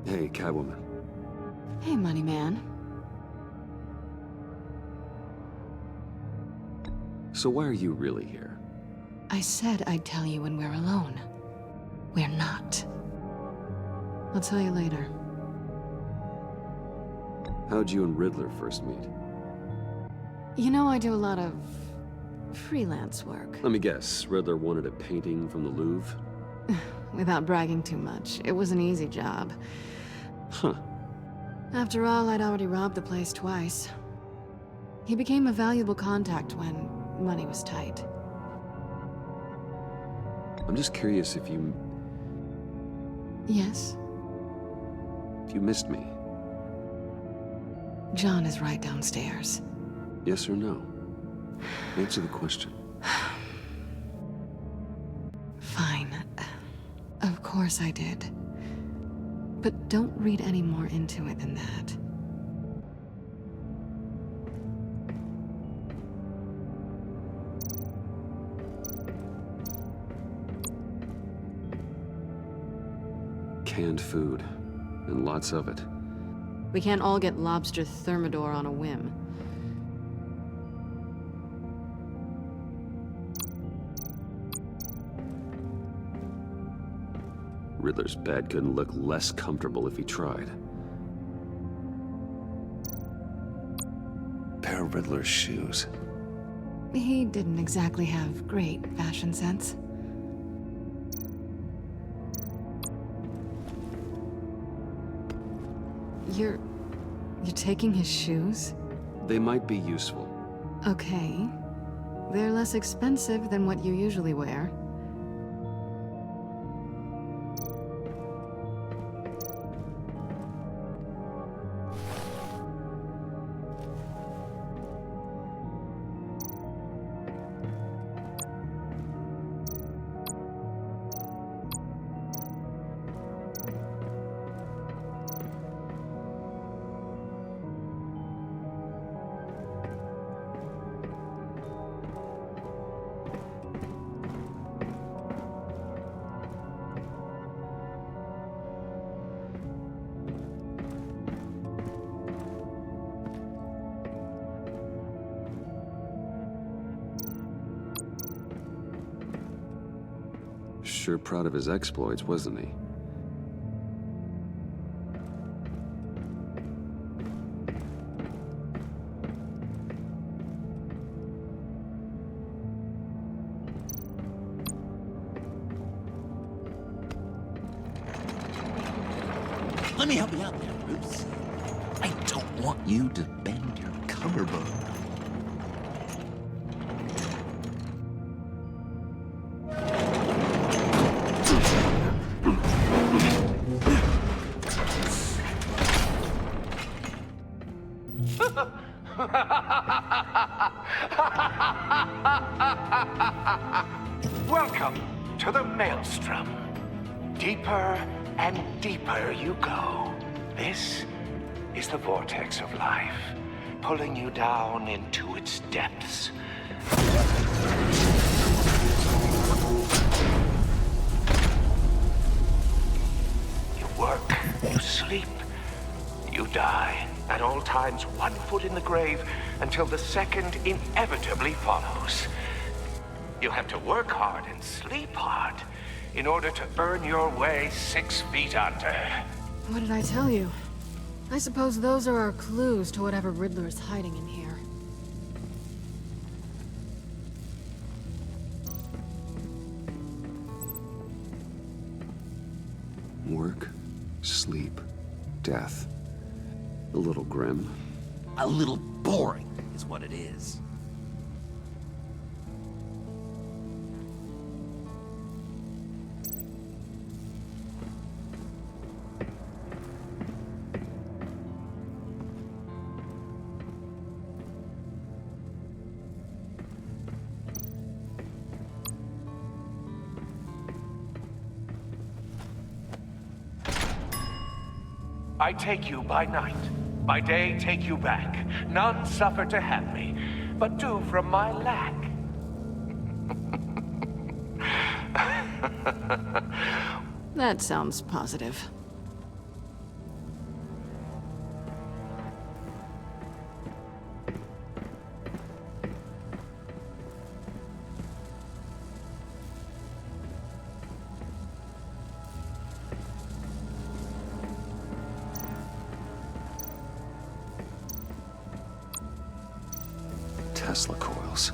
Hey, Catwoman. Hey, Money Man. So why are you really here? I said I'd tell you when we're alone. We're not. I'll tell you later. How'd you and Riddler first meet? You know, I do a lot of freelance work. Let me guess, Riddler wanted a painting from the Louvre? Without bragging too much, it was an easy job. Huh. After all, I'd already robbed the place twice. He became a valuable contact when money was tight. I'm just curious if you... Yes? If you missed me. John is right downstairs. Yes or no? Answer the question. Fine. Of course I did. But don't read any more into it than that. Canned food. And lots of it. We can't all get lobster thermidor on a whim. Riddler's bed couldn't look less comfortable if he tried. Pair of Riddler's shoes. He didn't exactly have great fashion sense. You're taking his shoes? They might be useful. Okay. They're less expensive than what you usually wear. Sure proud of his exploits, wasn't he? Let me help you out there, Bruce. want you to bend your collarbone. Welcome to the Maelstrom. Deeper and deeper you go. This is the vortex of life, pulling you down into its depths. You work, you sleep, you die. At all times, 1 foot in the grave until the second inevitably follows. You have to work hard and sleep hard in order to earn your way 6 feet under. What did I tell you? I suppose those are our clues to whatever Riddler is hiding in here. Work, sleep, death. A little grim. A little boring is what it is. I take you by night, by day take you back. None suffer to have me, but do from my lack. That sounds positive. Tesla coils.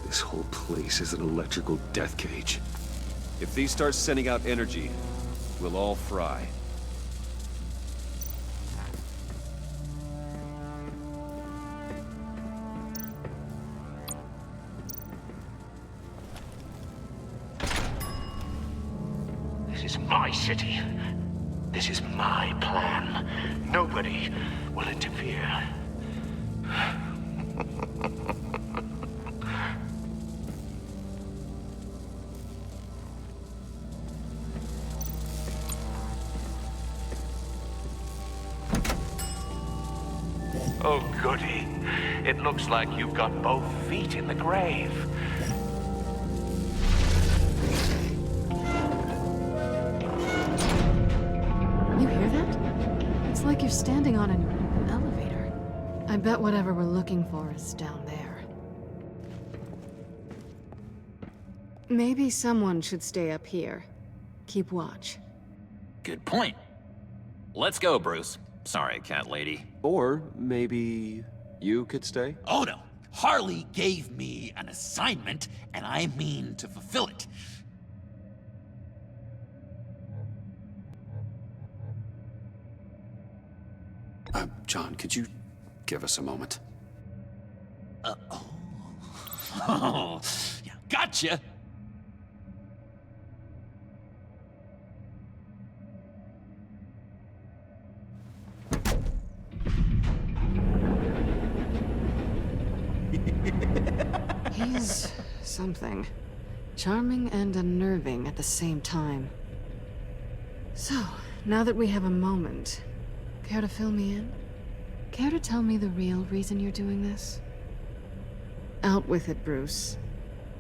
This whole place is an electrical death cage. If these start sending out energy, we'll all fry. This is my city. This is my plan. Nobody will interfere. Oh, goody. It looks like you've got both feet in the grave. You hear that? It's like you're standing on an elevator. I bet whatever we're looking for is down there. Maybe someone should stay up here. Keep watch. Good point. Let's go, Bruce. Sorry, cat lady. Or maybe you could stay? Oh no. Harley gave me an assignment, and I mean to fulfill it. John, could you give us a moment? Oh, yeah, gotcha. He's something. Charming and unnerving at the same time. So, now that we have a moment, care to fill me in? Care to tell me the real reason you're doing this? Out with it, Bruce.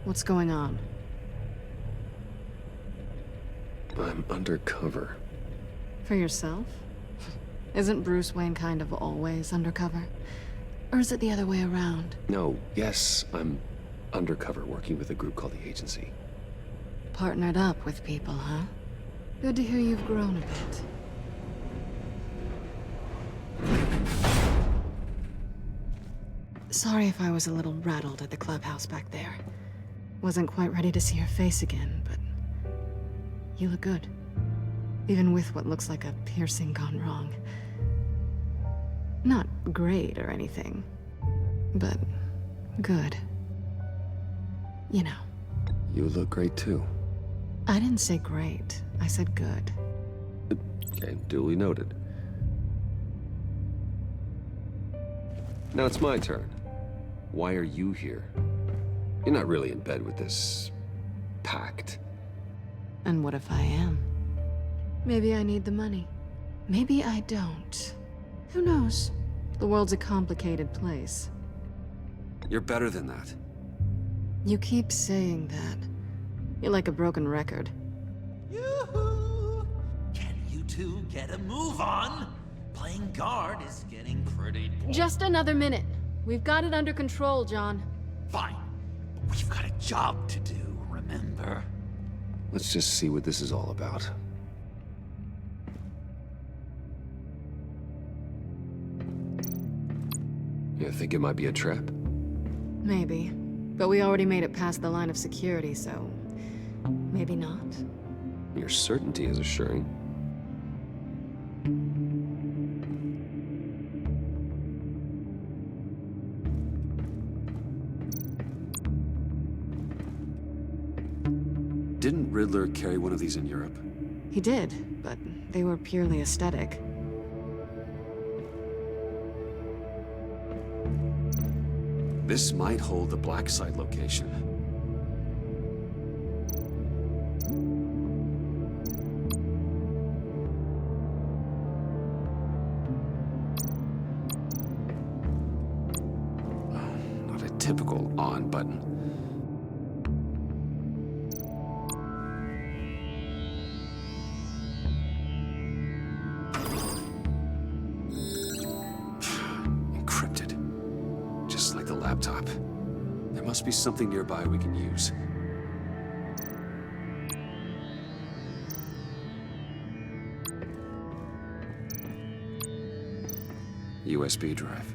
What's going on? I'm undercover. For yourself? Isn't Bruce Wayne kind of always undercover? Or is it the other way around? No, yes, I'm undercover working with a group called the Agency. Partnered up with people, huh? Good to hear you've grown a bit. Sorry if I was a little rattled at the clubhouse back there. Wasn't quite ready to see your face again, but you look good. Even with what looks like a piercing gone wrong. Not great or anything, but good. You know. You look great too. I didn't say great. I said good. Okay, duly noted. Now it's my turn. Why are you here? You're not really in bed with this... Pact. And what if I am? Maybe I need the money. Maybe I don't. Who knows? The world's a complicated place. You're better than that. You keep saying that. You're like a broken record. Yoo-hoo! Can you two get a move on? Playing guard is getting pretty boring. Just another minute. We've got it under control, John. Fine. But we've got a job to do, remember? Let's just see what this is all about. You think it might be a trap? Maybe. But we already made it past the line of security, so... maybe not. Your certainty is assuring. Didn't Riddler carry one of these in Europe? He did, but they were purely aesthetic. This might hold the black site location. Not a typical on button. Encrypted. Just like the laptop. There must be something nearby we can use. USB drive.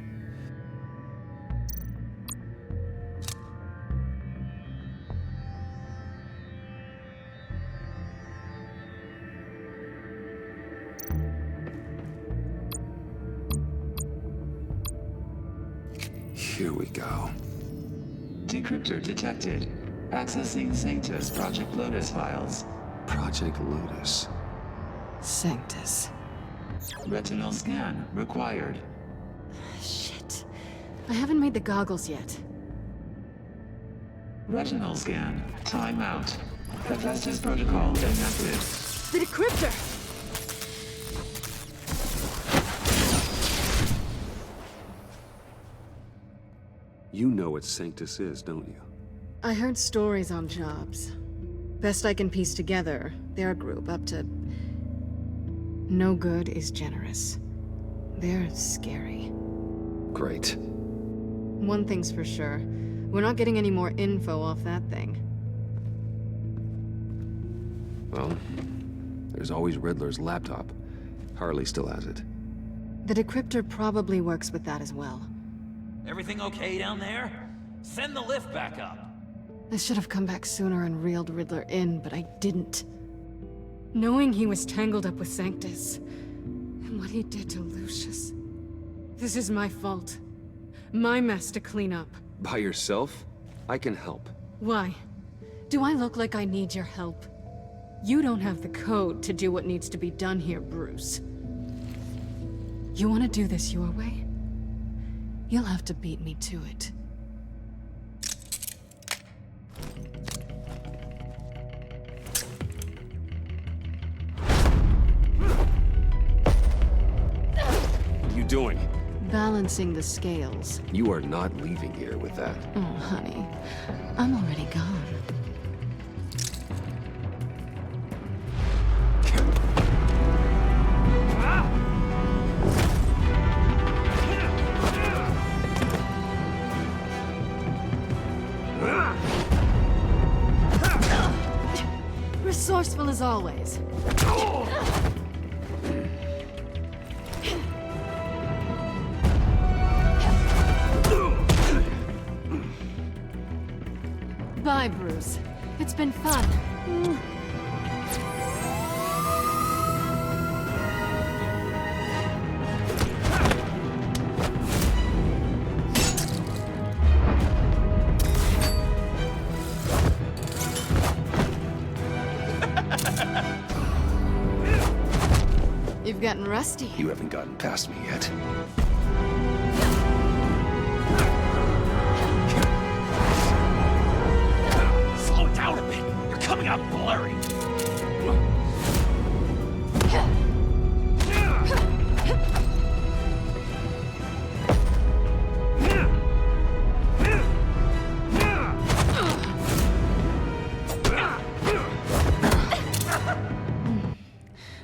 Here we go. Decryptor detected. Accessing Sanctus Project Lotus files. Project Lotus. Sanctus. Retinal scan required. Shit. I haven't made the goggles yet. Retinal scan. Timeout. Hephaestus protocol enacted. The decryptor! You know what Sanctus is, don't you? I heard stories on jobs. Best I can piece together, they're a group up to... no good is generous. They're scary. Great. One thing's for sure. We're not getting any more info off that thing. Well, there's always Riddler's laptop. Harley still has it. The decryptor probably works with that as well. Everything okay down there? Send the lift back up. I should have come back sooner and reeled Riddler in, but I didn't. Knowing he was tangled up with Sanctus, and what he did to Lucius. This is my fault. My mess to clean up. By yourself? I can help. Why? Do I look like I need your help? You don't have the code to do what needs to be done here, Bruce. You want to do this your way? You'll have to beat me to it. What are you doing? Balancing the scales. You are not leaving here with that. Oh, honey. I'm already gone. Resourceful as always. Bye, Bruce. It's been fun. getting rusty. You haven't gotten past me yet. Slow down a bit. You're coming out blurry.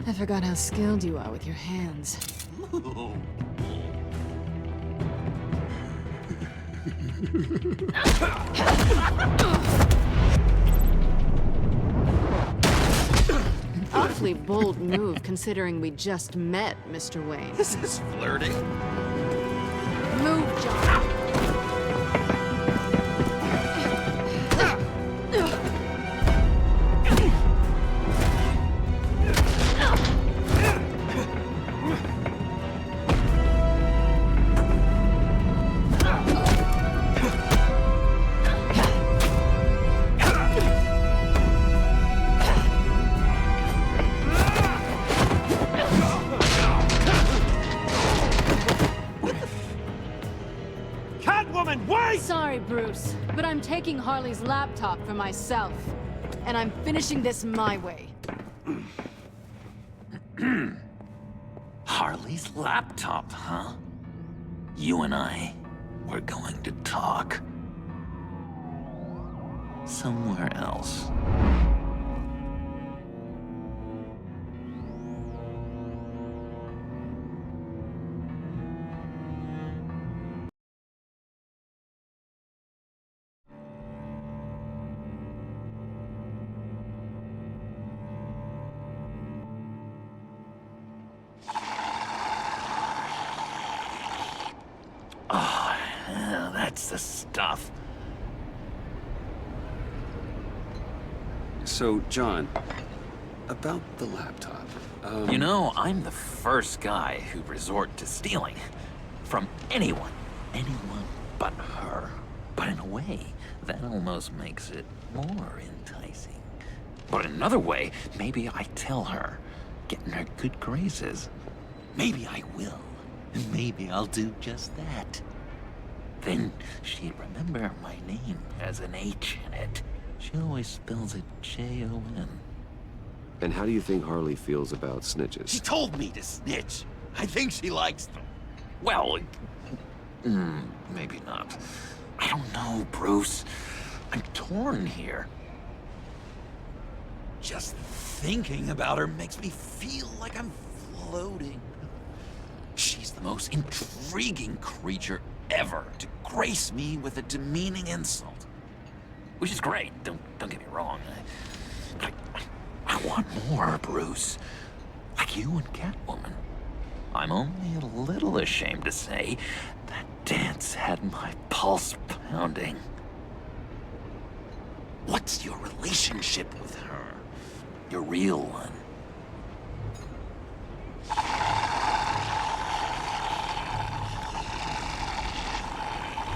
I forgot how skilled you are with your hands. Awfully bold move, considering we just met, Mr. Wayne. This is flirting. Move, John. Sorry, Bruce, but I'm taking Harley's laptop for myself. And I'm finishing this my way. Harley's laptop, huh? You and I, we're going to talk. Somewhere else. That's the stuff. So, John, about the laptop. You know, I'm the first guy who'd resort to stealing. From anyone. Anyone but her. But in a way, that almost makes it more enticing. But in another way, maybe I tell her, get in her good graces. Maybe I will. And maybe I'll do just that. Then she'd remember my name as an H in it. She always spells it J-O-N. And how do you think Harley feels about snitches? She told me to snitch. I think she likes them. Well, maybe not. I don't know, Bruce. I'm torn here. Just thinking about her makes me feel like I'm floating. She's the most intriguing creature ever to grace me with a demeaning insult. Which is great, don't get me wrong. I want more, Bruce. Like you and Catwoman. I'm only a little ashamed to say that dance had my pulse pounding. What's your relationship with her? Your real one?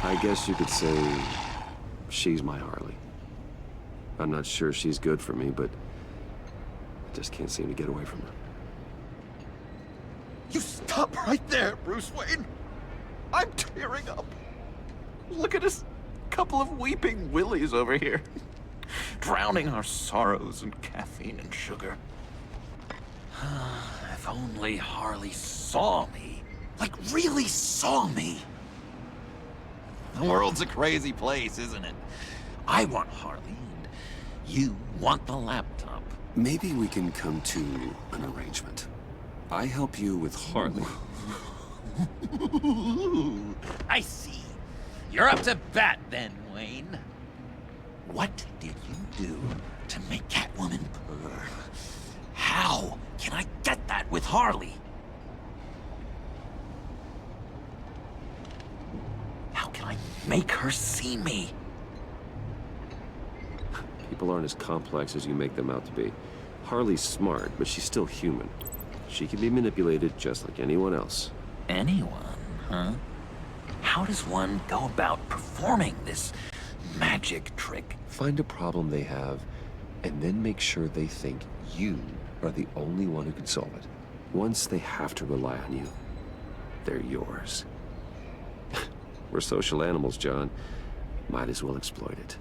I guess you could say she's my Harley. I'm not sure she's good for me, but I just can't seem to get away from her. You stop right there, Bruce Wayne. I'm tearing up. Look at us, couple of weeping willies over here. Drowning our sorrows in caffeine and sugar. If only Harley saw me. Like, really saw me. The world's a crazy place, isn't it? I want Harley, and you want the laptop. Maybe we can come to an arrangement. I help you with Harley. I see. You're up to bat then, Wayne. What did you do to make Catwoman purr? How can I get that with Harley? How can I make her see me? People aren't as complex as you make them out to be. Harley's smart, but she's still human. She can be manipulated just like anyone else. Anyone, huh? How does one go about performing this magic trick? Find a problem they have, and then make sure they think you are the only one who can solve it. Once they have to rely on you, they're yours. We're social animals, John. Might as well exploit it.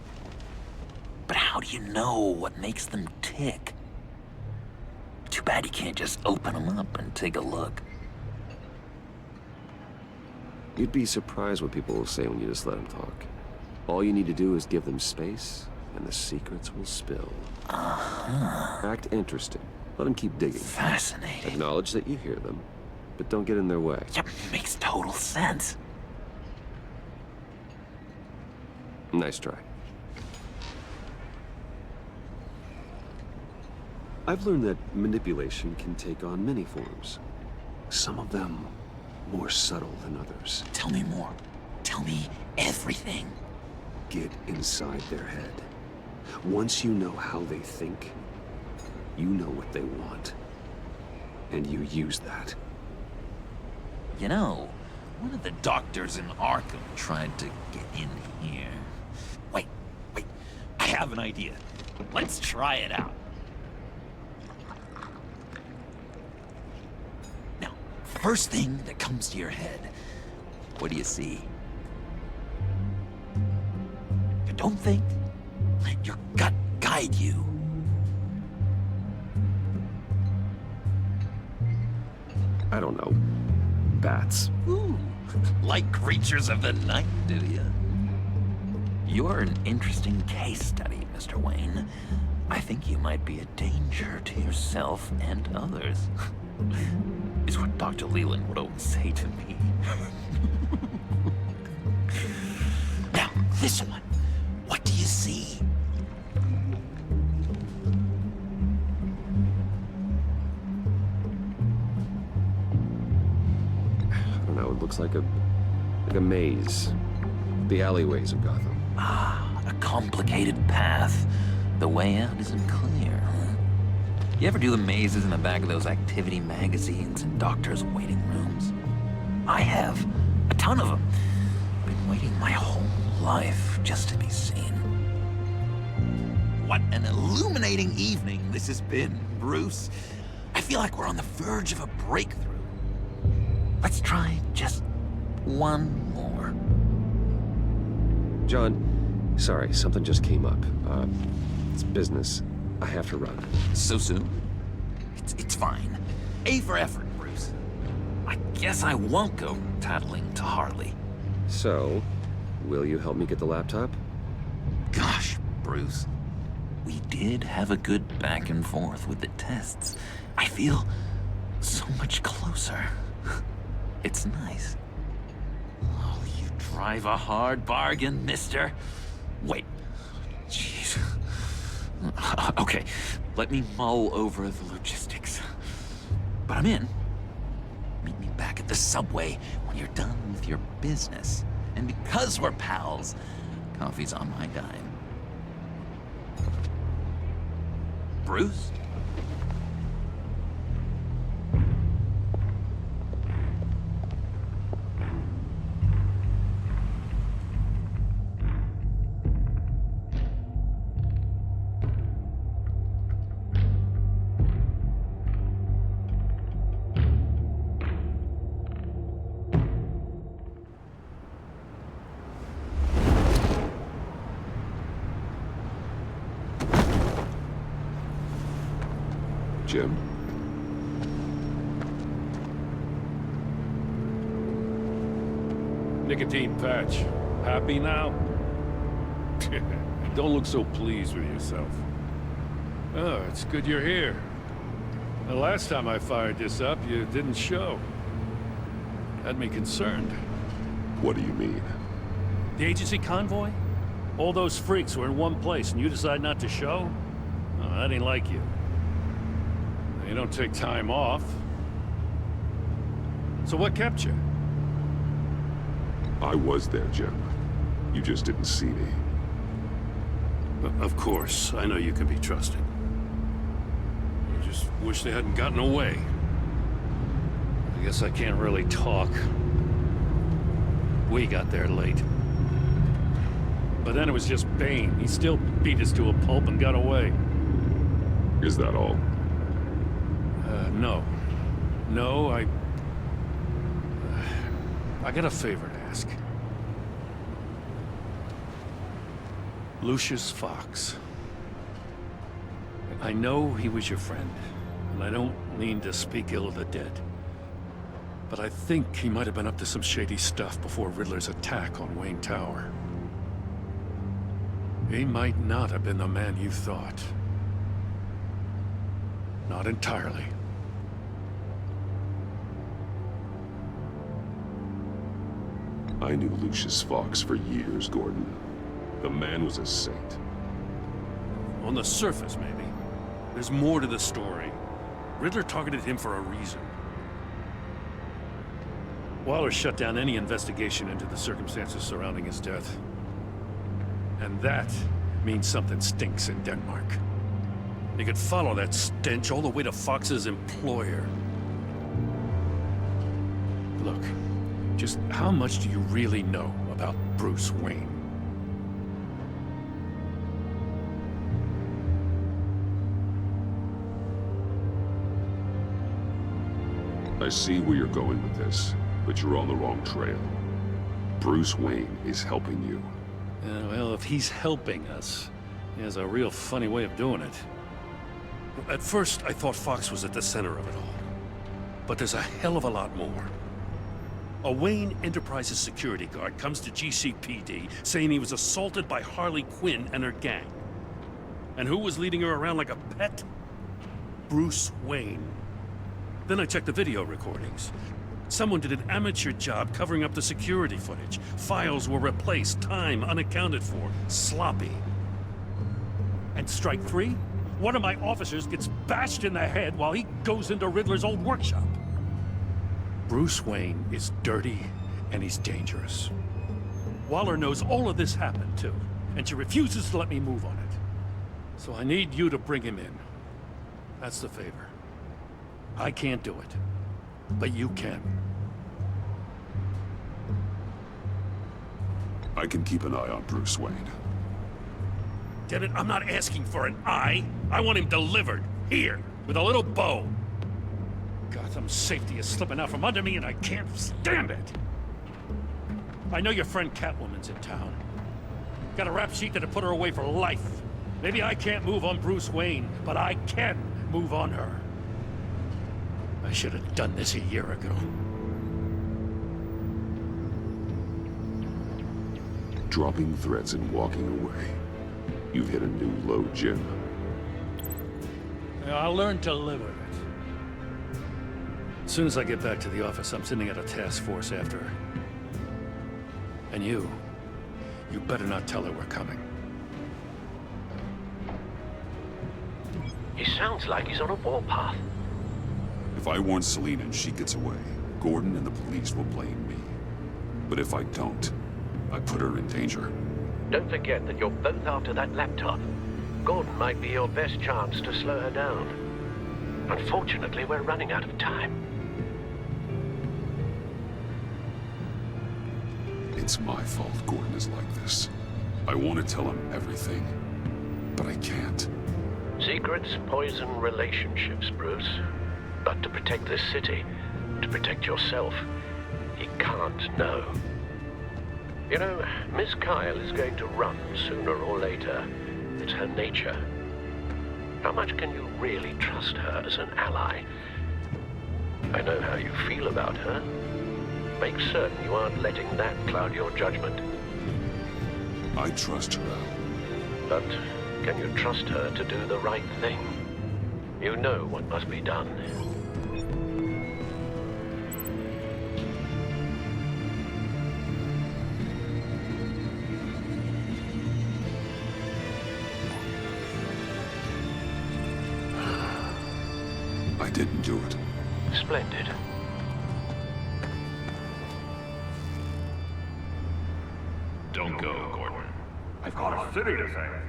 But how do you know what makes them tick? Too bad you can't just open them up and take a look. You'd be surprised what people will say when you just let them talk. All you need to do is give them space, and the secrets will spill. Act interested. Let them keep digging. Fascinating. Acknowledge that you hear them, but don't get in their way. Yeah, makes total sense. Nice try. I've learned that manipulation can take on many forms. Some of them more subtle than others. Tell me more. Tell me everything. Get inside their head. Once you know how they think, you know what they want. And you use that. You know, one of the doctors in Arkham tried to get in here. Wait. I have an idea. Let's try it out. Now, first thing that comes to your head, what do you see? Don't think. Let your gut guide you. I don't know. Bats. Ooh, like creatures of the night, do you? You're an interesting case study, Mr. Wayne. I think you might be a danger to yourself and others. Is what Dr. Leland would always say to me. Now, this one. What do you see? I don't know, it looks like a maze. The alleyways of Gotham. Ah, a complicated path. The way out isn't clear, huh? You ever do the mazes in the back of those activity magazines and doctors' waiting rooms? I have. A ton of them. Been waiting my whole life just to be seen. What an illuminating evening this has been, Bruce. I feel like we're on the verge of a breakthrough. Let's try just one more. John, sorry, something just came up. It's business. I have to run. So soon? It's fine. A for effort, Bruce. I guess I won't go tattling to Harley. So, will you help me get the laptop? Gosh, Bruce. We did have a good back and forth with the tests. I feel so much closer. It's nice. Oh, you drive a hard bargain, mister. Wait. Jeez. Okay, let me mull over the logistics. But I'm in. Meet me back at the subway when you're done with your business. And because we're pals, coffee's on my dime. Bruce? Jim? Nicotine patch. Happy now? Don't look so pleased with yourself. Oh, it's good you're here. The last time I fired this up, you didn't show. Had me concerned. What do you mean? The agency convoy? All those freaks were in one place and you decide not to show? Oh, that ain't like you. You don't take time off. So what kept you? I was there, Jim. You just didn't see me. Of course, I know you can be trusted. I just wish they hadn't gotten away. I guess I can't really talk. We got there late. But then it was just Bane. He still beat us to a pulp and got away. Is that all? No. No, I got a favor to ask. Lucius Fox. I know he was your friend, and I don't mean to speak ill of the dead. But I think he might have been up to some shady stuff before Riddler's attack on Wayne Tower. He might not have been the man you thought. Not entirely. I knew Lucius Fox for years, Gordon. The man was a saint. On the surface, maybe. There's more to the story. Riddler targeted him for a reason. Waller shut down any investigation into the circumstances surrounding his death. And that means something stinks in Denmark. You could follow that stench all the way to Fox's employer. Look, just how much do you really know about Bruce Wayne? I see where you're going with this, but you're on the wrong trail. Bruce Wayne is helping you. Well, if he's helping us, he has a real funny way of doing it. At first, I thought Fox was at the center of it all. But there's a hell of a lot more. A Wayne Enterprises security guard comes to GCPD saying he was assaulted by Harley Quinn and her gang. And who was leading her around like a pet? Bruce Wayne. Then I checked the video recordings. Someone did an amateur job covering up the security footage. Files were replaced, time unaccounted for, sloppy. And strike three? One of my officers gets bashed in the head while he goes into Riddler's old workshop. Bruce Wayne is dirty and he's dangerous. Waller knows all of this happened too, and she refuses to let me move on it. So I need you to bring him in. That's the favor. I can't do it, but you can. I can keep an eye on Bruce Wayne. Damn it, I'm not asking for an eye. I want him delivered, here, with a little bow. Gotham's safety is slipping out from under me and I can't stand it. I know your friend Catwoman's in town. Got a rap sheet that'll put her away for life. Maybe I can't move on Bruce Wayne, but I can move on her. I should have done this a year ago. Dropping threats and walking away. You've hit a new low, Jim. I'll learn to live with it. As soon as I get back to the office, I'm sending out a task force after her. And you better not tell her we're coming. He sounds like he's on a warpath. If I warn Selina and she gets away, Gordon and the police will blame me. But if I don't, I put her in danger. Don't forget that you're both after that laptop. Gordon might be your best chance to slow her down. Unfortunately, we're running out of time. It's my fault Gordon is like this. I want to tell him everything, but I can't. Secrets poison relationships, Bruce. But to protect this city, to protect yourself, he can't know. You know, Miss Kyle is going to run sooner or later. It's her nature. How much can you really trust her as an ally? I know how you feel about her. Make certain you aren't letting that cloud your judgment. I trust her, Al. But can you trust her to do the right thing? You know what must be done. I didn't do it. Splendid. Don't go, Gordon. I've got a city to save.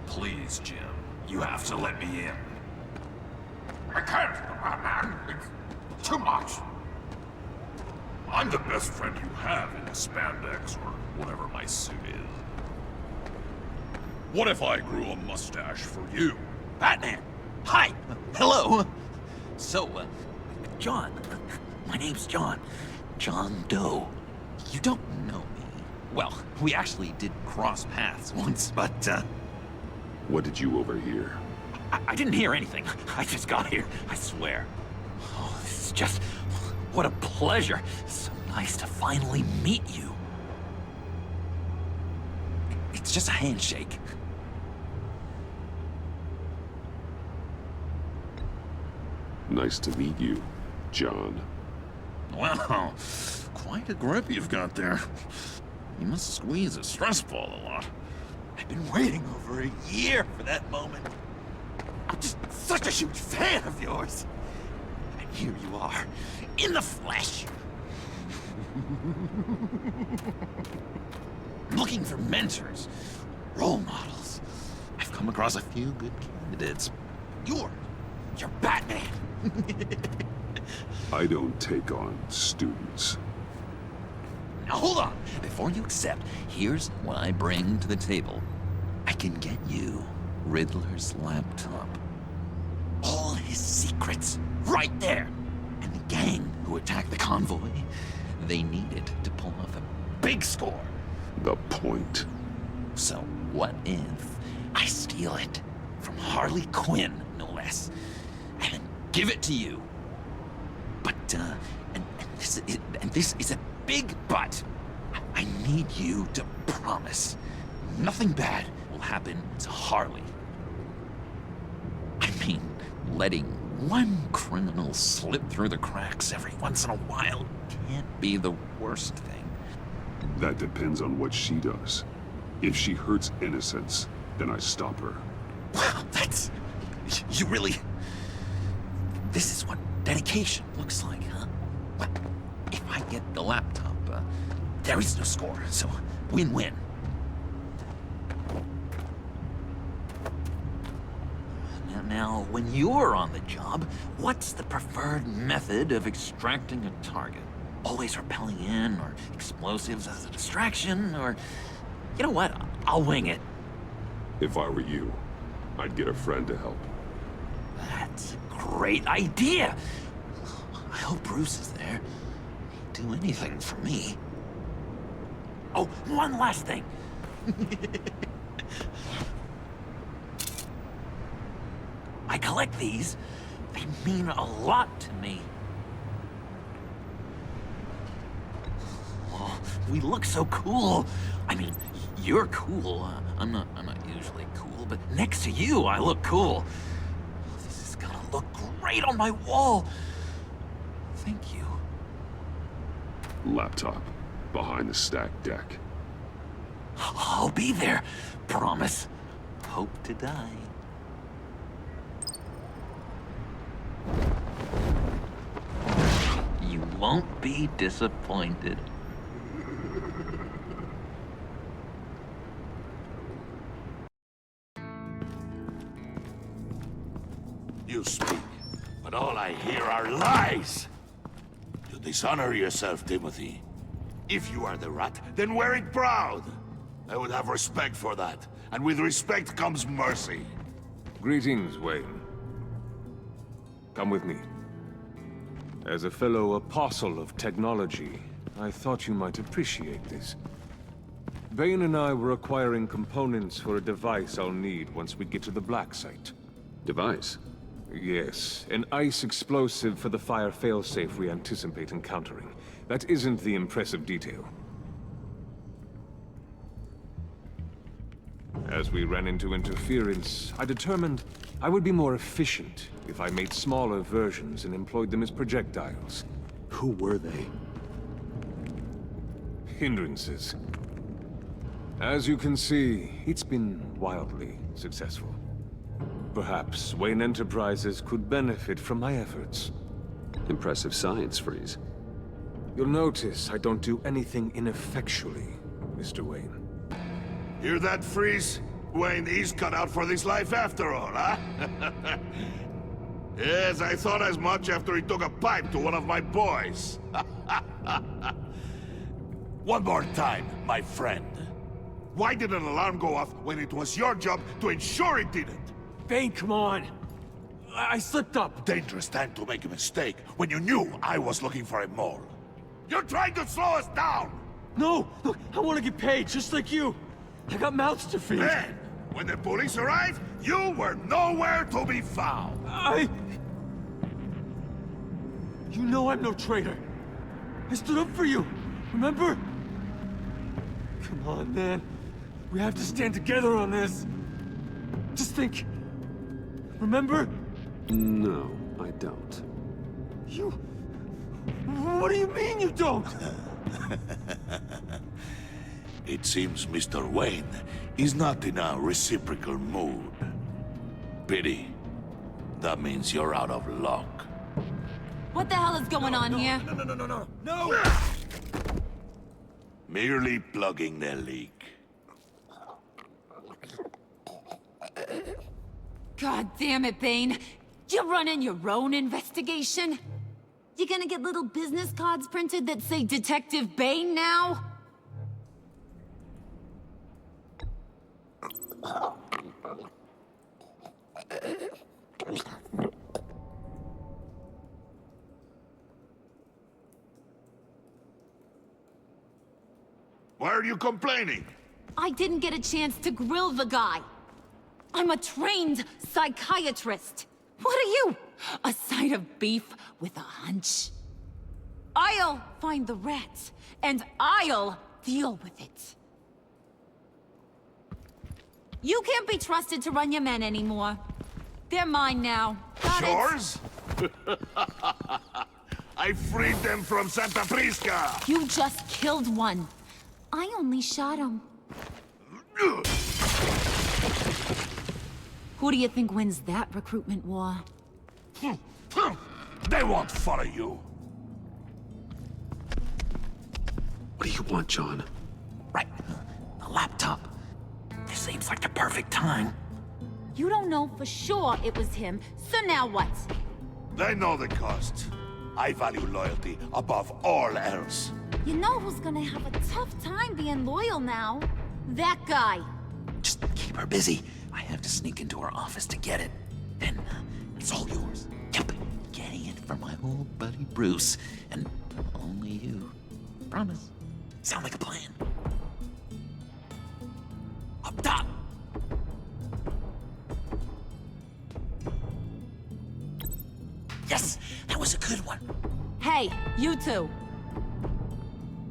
Please, Jim. You have to let me in. I can't, man. It's too much. I'm the best friend you have in the spandex or whatever my suit is. What if I grew a mustache for you? Batman! Hi! Hello! So, John. My name's John. John Doe. You don't know me. Well, we actually did cross paths once, but, What did you overhear? I didn't hear anything. I just got here, I swear. Oh, this is just... what a pleasure. So nice to finally meet you. It's just a handshake. Nice to meet you, John. Wow, quite a grip you've got there. You must squeeze a stress ball a lot. I've been waiting over a year for that moment. I'm just such a huge fan of yours. And here you are, in the flesh. Looking for mentors, role models. I've come across a few good candidates. You're Batman. I don't take on students. Now hold on. Before you accept, here's what I bring to the table. I can get you Riddler's laptop. All his secrets, right there. And the gang who attacked the convoy, they need it to pull off a big score. The point. So what if I steal it from Harley Quinn, no less, and then give it to you? But, and this is a big but. I need you to promise nothing bad will happen to Harley. I mean, letting one criminal slip through the cracks every once in a while can't be the worst thing. That depends on what she does. If she hurts innocents, then I stop her. Wow, that's... you really... This is what dedication looks like, huh? Well, if I get the laptop, there is no score, so win-win. Now, when you're on the job, what's the preferred method of extracting a target? Always rappelling in, or explosives as a distraction, or... You know what? I'll wing it. If I were you, I'd get a friend to help. That's a great idea! I hope Bruce is there. He'd do anything for me. Oh, one last thing. I collect these. They mean a lot to me. Oh, we look so cool. I mean, you're cool. I'm not usually cool, but next to you, I look cool. This is gonna look great on my wall. Thank you. Laptop. Behind the stacked deck. I'll be there. Promise. Hope to die. You won't be disappointed. You speak, but all I hear are lies. You dishonor yourself, Timothy. If you are the rat, then wear it proud. I would have respect for that, and with respect comes mercy. Greetings, Wayne. Come with me. As a fellow apostle of technology, I thought you might appreciate this. Bane and I were acquiring components for a device I'll need once we get to the Black Site. Device? Yes, an ice explosive for the fire failsafe we anticipate encountering. That isn't the impressive detail. As we ran into interference, I determined I would be more efficient if I made smaller versions and employed them as projectiles. Who were they? Hindrances. As you can see, it's been wildly successful. Perhaps Wayne Enterprises could benefit from my efforts. Impressive science, Freeze. You'll notice I don't do anything ineffectually, Mr. Wayne. Hear that, Freeze? Wayne is cut out for this life after all, huh? Yes, I thought as much after he took a pipe to one of my boys. One more time, my friend. Why did an alarm go off when it was your job to ensure it didn't? Bane, come on. I slipped up. Dangerous time to make a mistake when you knew I was looking for a mole. You're trying to slow us down! No! Look, I want to get paid, just like you. I got mouths to feed. Then, when the police arrived, you were nowhere to be found. You know I'm no traitor. I stood up for you, remember? Come on, man. We have to stand together on this. Just think. Remember? No, I don't. You... What do you mean you don't? It seems Mr. Wayne is not in a reciprocal mood. Pity. That means you're out of luck. What the hell is going on here? No! Merely plugging the leak. God damn it, Bane. You're running your own investigation? You gonna get little business cards printed that say Detective Bane now? Why are you complaining? I didn't get a chance to grill the guy. I'm a trained psychiatrist. What are you? A side of beef with a hunch? I'll find the rats, and I'll deal with it. You can't be trusted to run your men anymore. They're mine now. Got Yours? I freed them from Santa Prisca! You just killed one. I only shot him. Who do you think wins that recruitment war? They won't follow you. What do you want, John? Right. The laptop. This seems like the perfect time. You don't know for sure it was him, so now what? They know the cost. I value loyalty above all else. You know who's gonna have a tough time being loyal now? That guy. Just keep her busy. I have to sneak into her office to get it. Then it's all yours. Yep. Getting it from my old buddy Bruce. And only you. Promise. Sound like a plan. Up top! Yes! That was a good one. Hey, you two.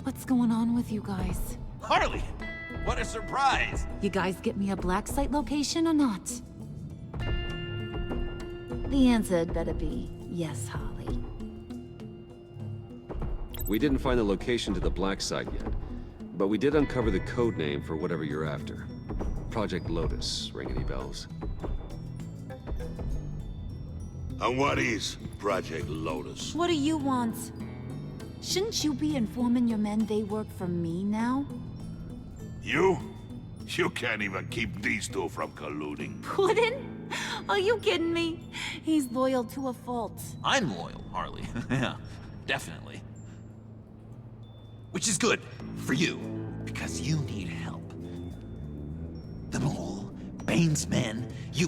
What's going on with you guys? Harley! What a surprise! You guys get me a black site location or not? The answer had better be yes, Harley. We didn't find the location to the black site yet, but we did uncover the code name for whatever you're after. Project Lotus. Ring any bells? And what is Project Lotus? What do you want? Shouldn't you be informing your men they work for me now? You? You can't even keep these two from colluding. Puddin'? Are you kidding me? He's loyal to a fault. I'm loyal, Harley. Yeah, definitely. Which is good for you, because you need help. The Mole, Bane's men, you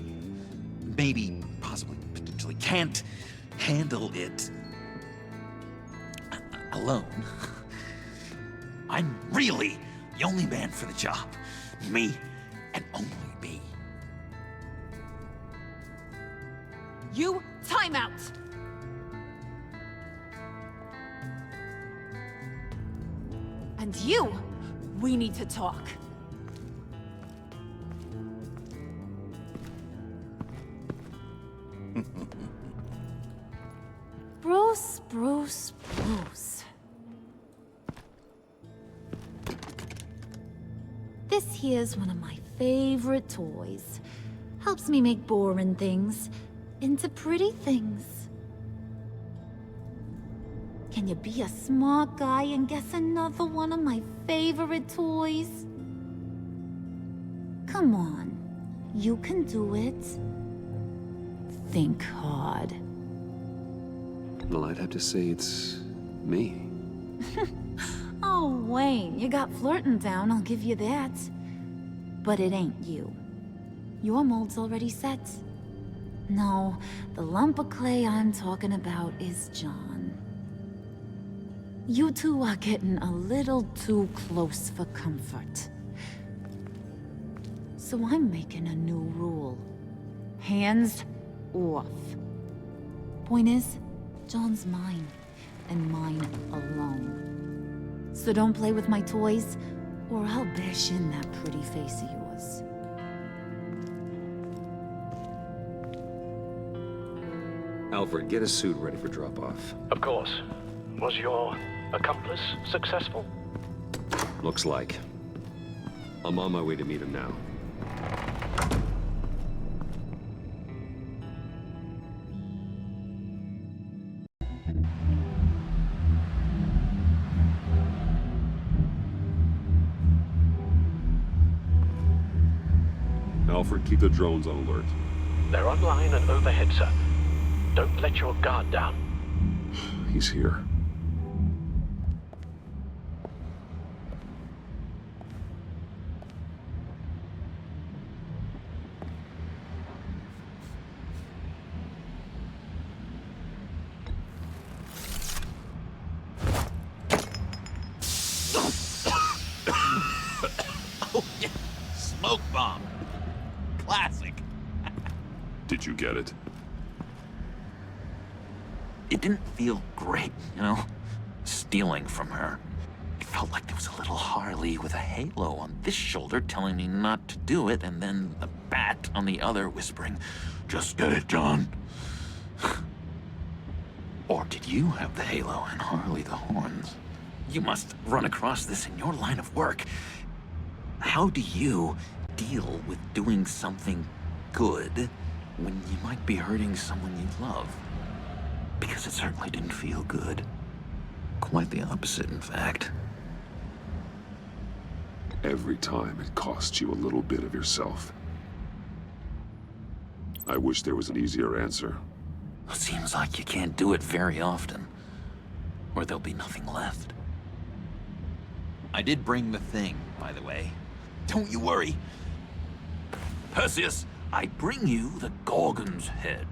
maybe, possibly, potentially can't handle it alone. I'm really the only man for the job. Me and only me. You, time out! And you, we need to talk. Bruce, Bruce, Bruce. This here's one of my favorite toys. Helps me make boring things into pretty things. Can you be a smart guy and guess another one of my favorite toys? Come on, you can do it. Think hard. Well, I'd have to say it's me. Oh, Wayne, you got flirting down, I'll give you that. But it ain't you. Your mold's already set. No, the lump of clay I'm talking about is John. You two are getting a little too close for comfort. So I'm making a new rule. Hands off. Point is, John's mine, and mine alone. So don't play with my toys, or I'll bash in that pretty face of yours. Alfred, get a suit ready for drop-off. Of course. Was your accomplice successful? Looks like. I'm on my way to meet him now. Alfred, keep the drones on alert. They're online and overhead, sir. Don't let your guard down. He's here. Oh, yeah. Smoke bomb. Classic. Did you get it? It didn't feel great, you know? Stealing from her. It felt like there was a little Harley with a halo on this shoulder telling me not to do it, and then the bat on the other whispering, "Just get it, John." Or did you have the halo and Harley the horns? You must run across this in your line of work. How do you deal with doing something good when you might be hurting someone you love? Because it certainly didn't feel good. Quite the opposite, in fact. Every time it costs you a little bit of yourself. I wish there was an easier answer. It seems like you can't do it very often, or there'll be nothing left. I did bring the thing, by the way. Don't you worry. Perseus, I bring you the Gorgon's head.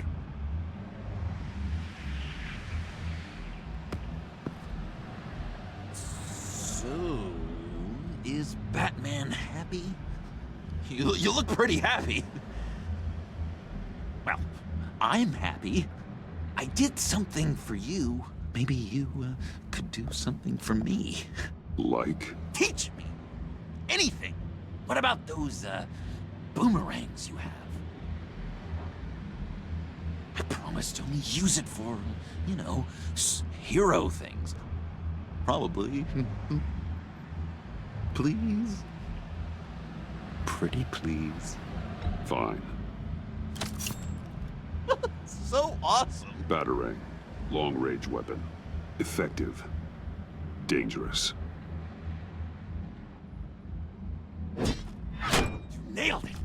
So, is Batman happy? You look pretty happy. Well, I'm happy. I did something for you. Maybe you could do something for me. Like? Teach me. Anything. What about those boomerangs you have? I promised to only use it for, you know, hero things. Probably. Please? Pretty please. Fine. So awesome. Batarang. Long-range weapon. Effective. Dangerous. You nailed it.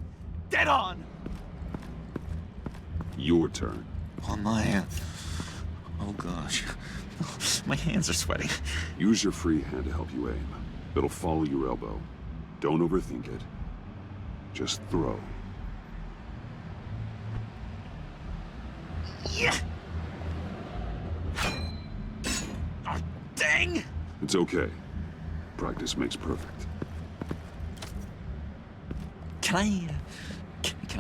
Dead on. Your turn. On my... Oh gosh. My hands are sweating. Use your free hand to help you aim. It'll follow your elbow. Don't overthink it. Just throw. Yeah. Oh, dang! It's okay. Practice makes perfect. Can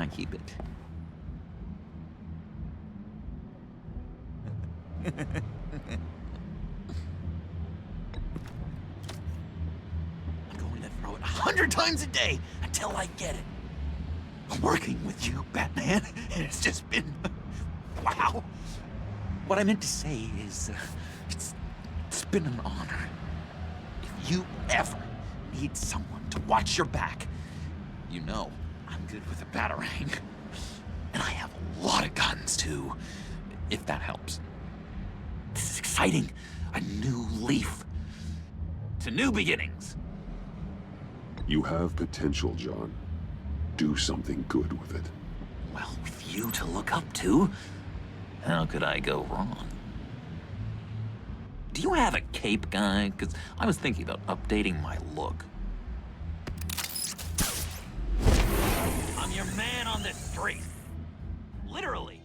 I keep it? I'm going to throw it 100 times a day until I get it. I'm working with you, Batman, and it's just been... wow. What I meant to say is, it's been an honor. If you ever need someone to watch your back, you know I'm good with a batarang. And I have a lot of guns, too, if that helps. This is exciting. A new leaf. To new beginnings. You have potential, John. Do something good with it. Well, with you to look up to, how could I go wrong? Do you have a cape, guy? Because I was thinking about updating my look. I'm your man on this street. literally.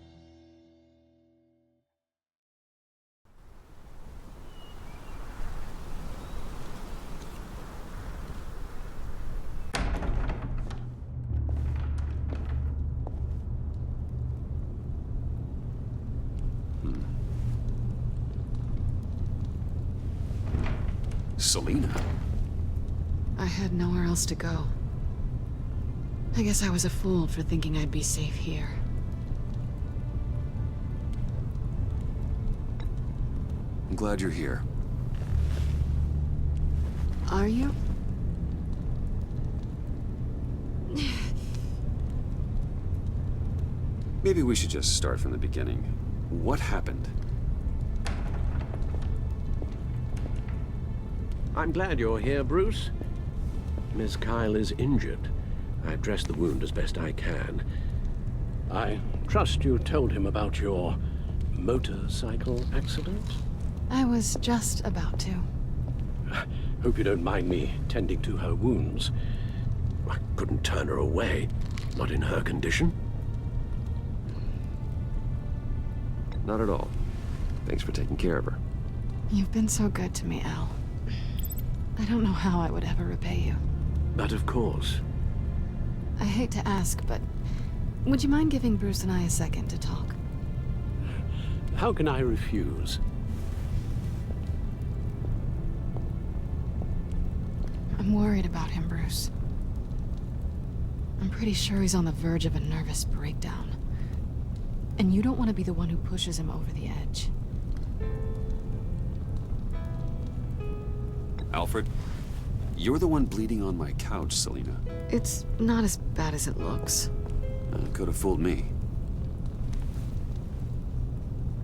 Selina? I had nowhere else to go. I guess I was a fool for thinking I'd be safe here. I'm glad you're here. Are you? Maybe we should just start from the beginning. What happened? I'm glad you're here, Bruce. Miss Kyle is injured. I've dressed the wound as best I can. I trust you told him about your motorcycle accident? I was just about to. Hope you don't mind me tending to her wounds. I couldn't turn her away, not in her condition. Not at all. Thanks for taking care of her. You've been so good to me, Al. I don't know how I would ever repay you. But of course. I hate to ask, but would you mind giving Bruce and I a second to talk? How can I refuse? I'm worried about him, Bruce. I'm pretty sure he's on the verge of a nervous breakdown. And you don't want to be the one who pushes him over the edge. Alfred, you're the one bleeding on my couch, Selina. It's not as bad as it looks. Could have fooled me.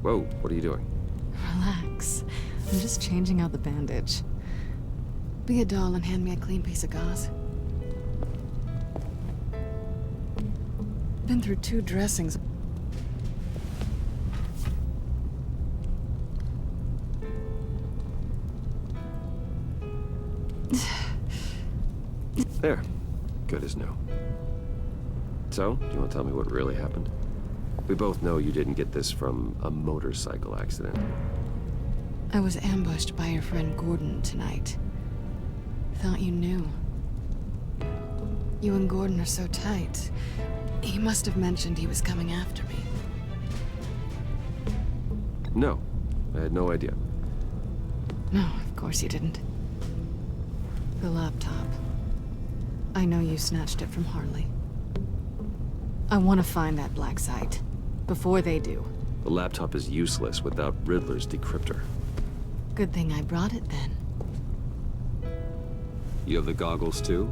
Whoa, what are you doing? Relax. I'm just changing out the bandage. Be a doll and hand me a clean piece of gauze. Been through 2 dressings. There. Good as new. So, do you want to tell me what really happened? We both know you didn't get this from a motorcycle accident. I was ambushed by your friend Gordon tonight. Thought you knew. You and Gordon are so tight. He must have mentioned he was coming after me. No, I had no idea. No, of course you didn't. The laptop. I know you snatched it from Harley. I want to find that black site. Before they do. The laptop is useless without Riddler's decryptor. Good thing I brought it then. You have the goggles too?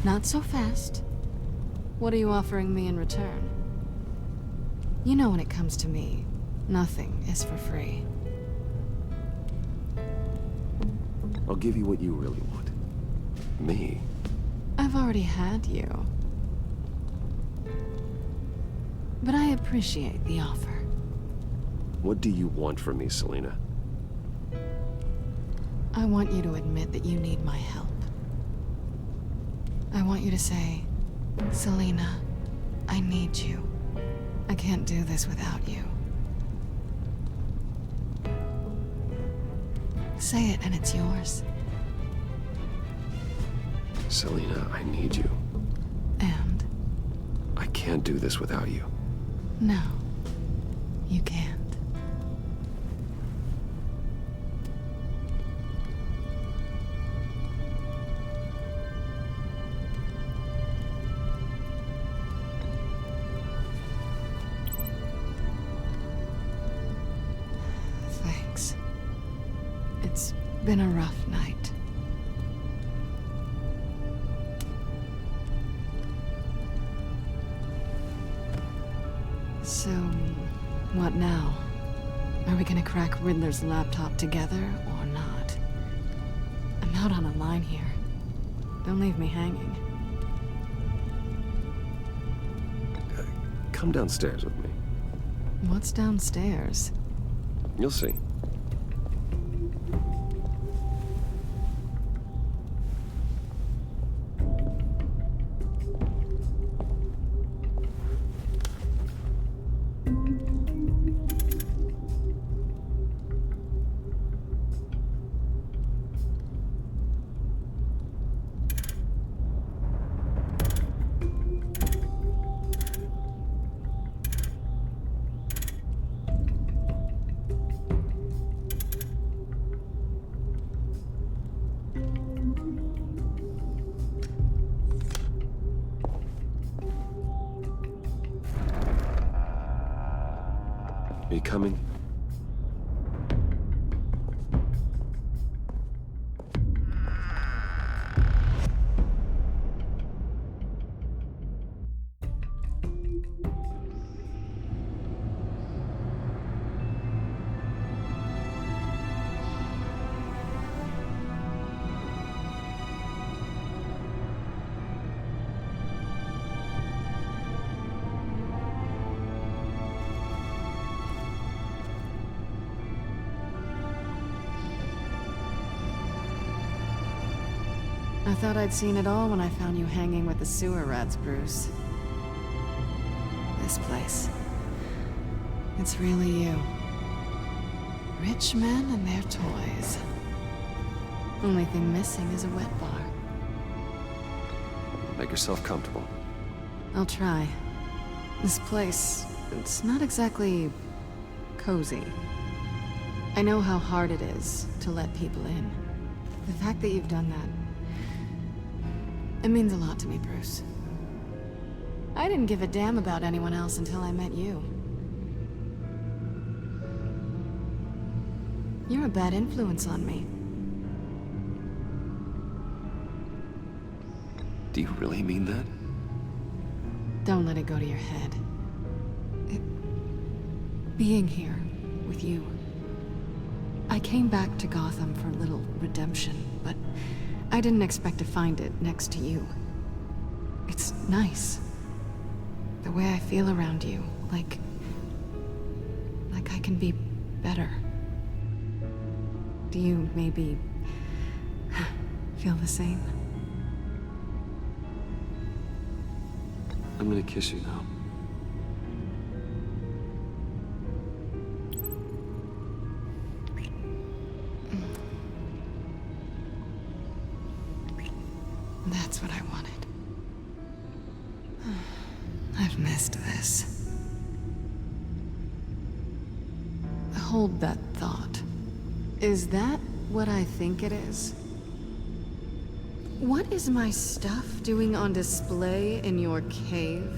Not so fast. What are you offering me in return? You know when it comes to me, nothing is for free. I'll give you what you really want. Me. I've already had you. But I appreciate the offer. What do you want from me, Selina? I want you to admit that you need my help. I want you to say, Selina, I need you. I can't do this without you. Say it and it's yours. Selina, I need you. And? I can't do this without you. No, you can't. Thanks. It's been a rough night. So, what now? Are we gonna crack Riddler's laptop together or not? I'm out on a line here. Don't leave me hanging. Come downstairs with me. What's downstairs? You'll see. Are you coming? I thought I'd seen it all when I found you hanging with the sewer rats, Bruce. This place. It's really you. Rich men and their toys. Only thing missing is a wet bar. Make yourself comfortable. I'll try. This place, it's not exactly cozy. I know how hard it is to let people in. The fact that you've done that, it means a lot to me, Bruce. I didn't give a damn about anyone else until I met you. You're a bad influence on me. Do you really mean that? Don't let it go to your head. Being here with you. I came back to Gotham for a little redemption, but I didn't expect to find it next to you. It's nice. The way I feel around you, like I can be better. Do you maybe feel the same? I'm gonna kiss you now. That's what I wanted. I've missed this. Hold that thought. Is that what I think it is? What is my stuff doing on display in your cave?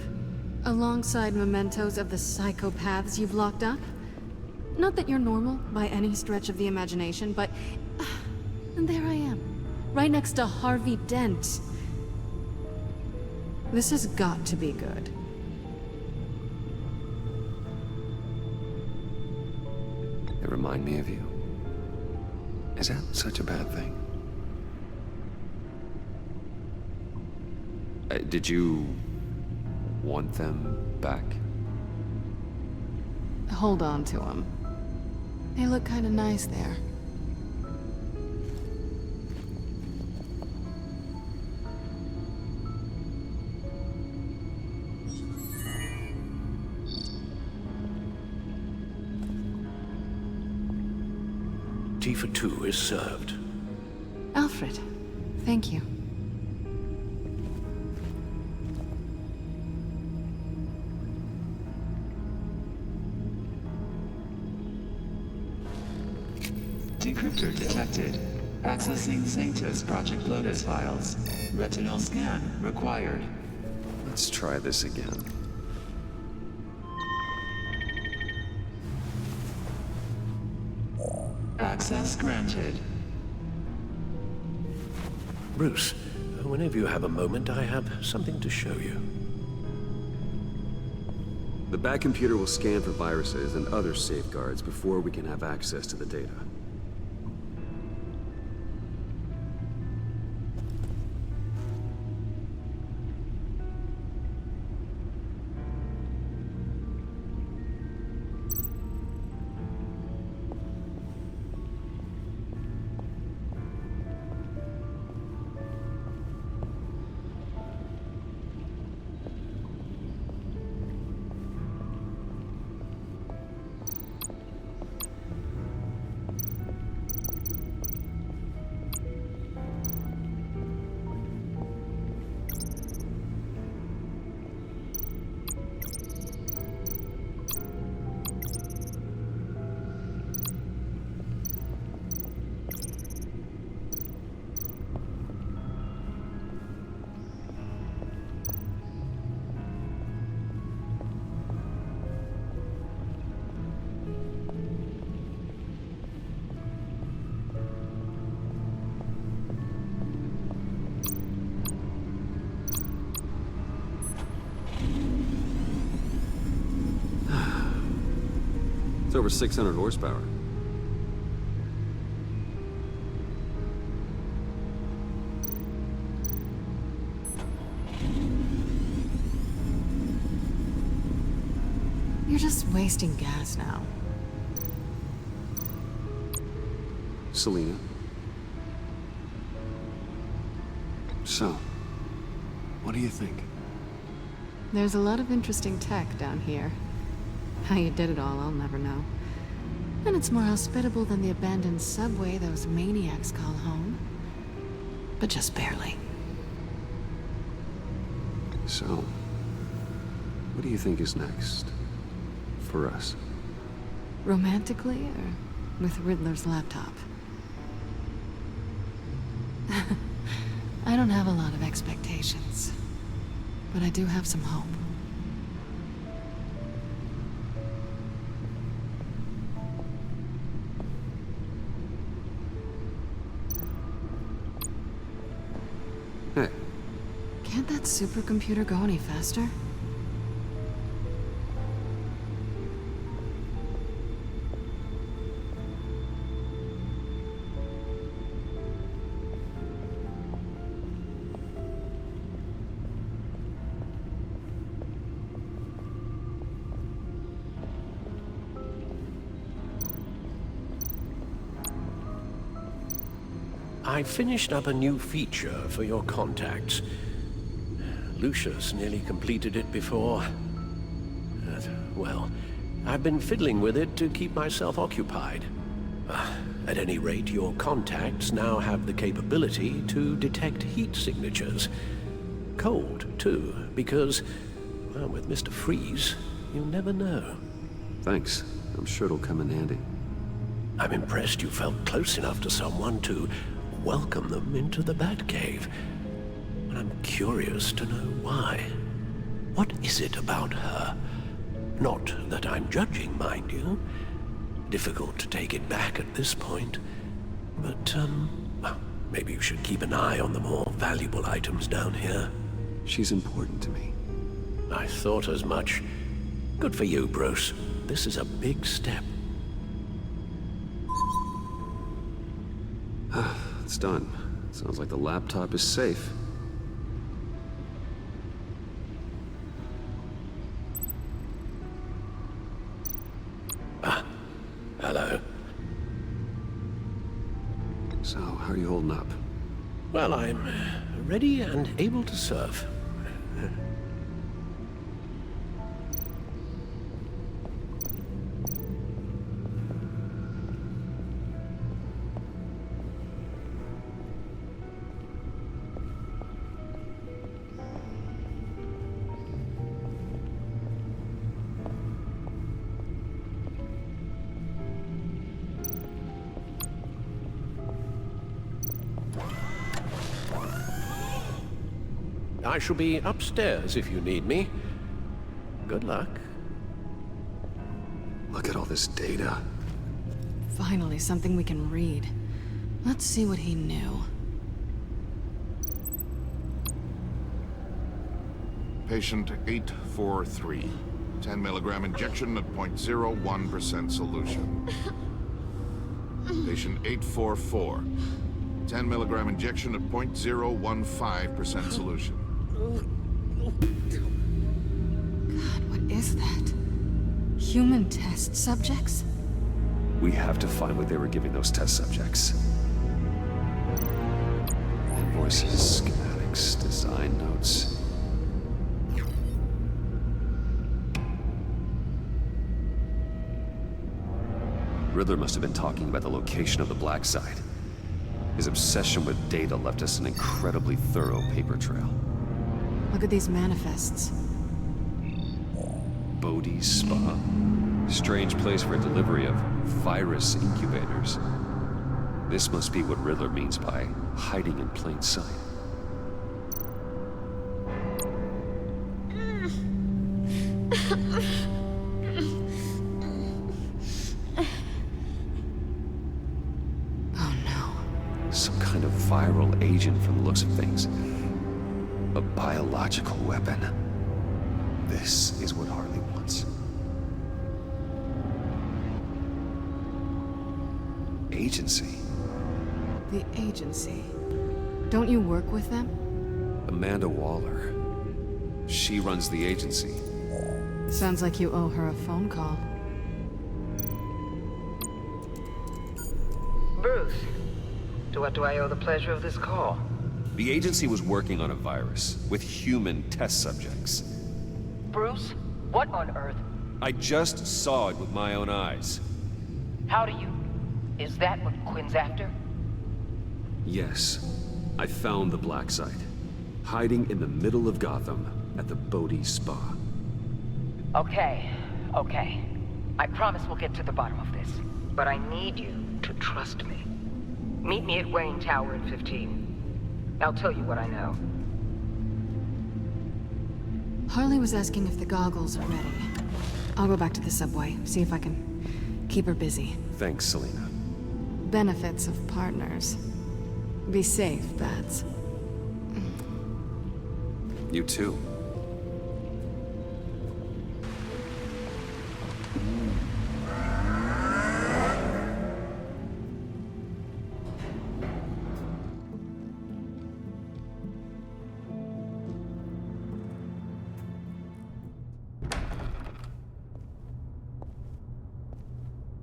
Alongside mementos of the psychopaths you've locked up? Not that you're normal by any stretch of the imagination, but... and there I am. Right next to Harvey Dent. This has got to be good. They remind me of you. Is that such a bad thing? Did you want them back? Hold on to them. They look kind of nice there. Tea for two is served. Alfred, thank you. Decryptor detected. Accessing Sanctus Project Lotus files. Retinal scan required. Let's try this again. Access granted. Bruce, whenever you have a moment, I have something to show you. The back computer will scan for viruses and other safeguards before we can have access to the data. It's over 600 horsepower. You're just wasting gas now. Selina. So, what do you think? There's a lot of interesting tech down here. How you did it all, I'll never know. And it's more hospitable than the abandoned subway those maniacs call home. But just barely. So, what do you think is next? For us? Romantically, or with Riddler's laptop? I don't have a lot of expectations. But I do have some hope. Hey. Can't that supercomputer go any faster? I finished up a new feature for your contacts. Lucius nearly completed it before. Well, I've been fiddling with it to keep myself occupied. At any rate, your contacts now have the capability to detect heat signatures. Cold, too, because, well, with Mr. Freeze, you never know. Thanks. I'm sure it'll come in handy. I'm impressed you felt close enough to someone to welcome them into the Batcave. And I'm curious to know why. What is it about her? Not that I'm judging, mind you. Difficult to take it back at this point. But, well, maybe you should keep an eye on the more valuable items down here. She's important to me. I thought as much. Good for you, Bruce. This is a big step. It's done. Sounds like the laptop is safe. Hello. So, how are you holding up? Well, I'm ready and able to serve. I shall be upstairs if you need me. Good luck. Look at all this data. Finally, something we can read. Let's see what he knew. Patient 843. 10 milligram injection at 0.01% solution. Patient 844. 10 milligram injection at 0.015% solution. God, what is that? Human test subjects? We have to find what they were giving those test subjects. Invoices, schematics, design notes. Riddler must have been talking about the location of the black site. His obsession with data left us an incredibly thorough paper trail. Look at these manifests. Bodhi's Spa. Strange place for a delivery of virus incubators. This must be what Riddler means by hiding in plain sight. Some kind of viral agent from the looks of things. A biological weapon. This is what Harley wants. agency. The agency. Don't you work with them? Amanda Waller. She runs the agency. Sounds like you owe her a phone call. Bruce, to what do I owe the pleasure of this call? The agency was working on a virus with human test subjects. Bruce, what on earth? I just saw it with my own eyes. How do you... Is that what Quinn's after? Yes, I found the black site, hiding in the middle of Gotham at the Bodhi Spa. Okay. I promise we'll get to the bottom of this. But I need you to trust me. Meet me at Wayne Tower in 15. I'll tell you what I know. Harley was asking if the goggles are ready. I'll go back to the subway, see if I can keep her busy. Thanks, Selena. Benefits of partners. Be safe, Bats. You too.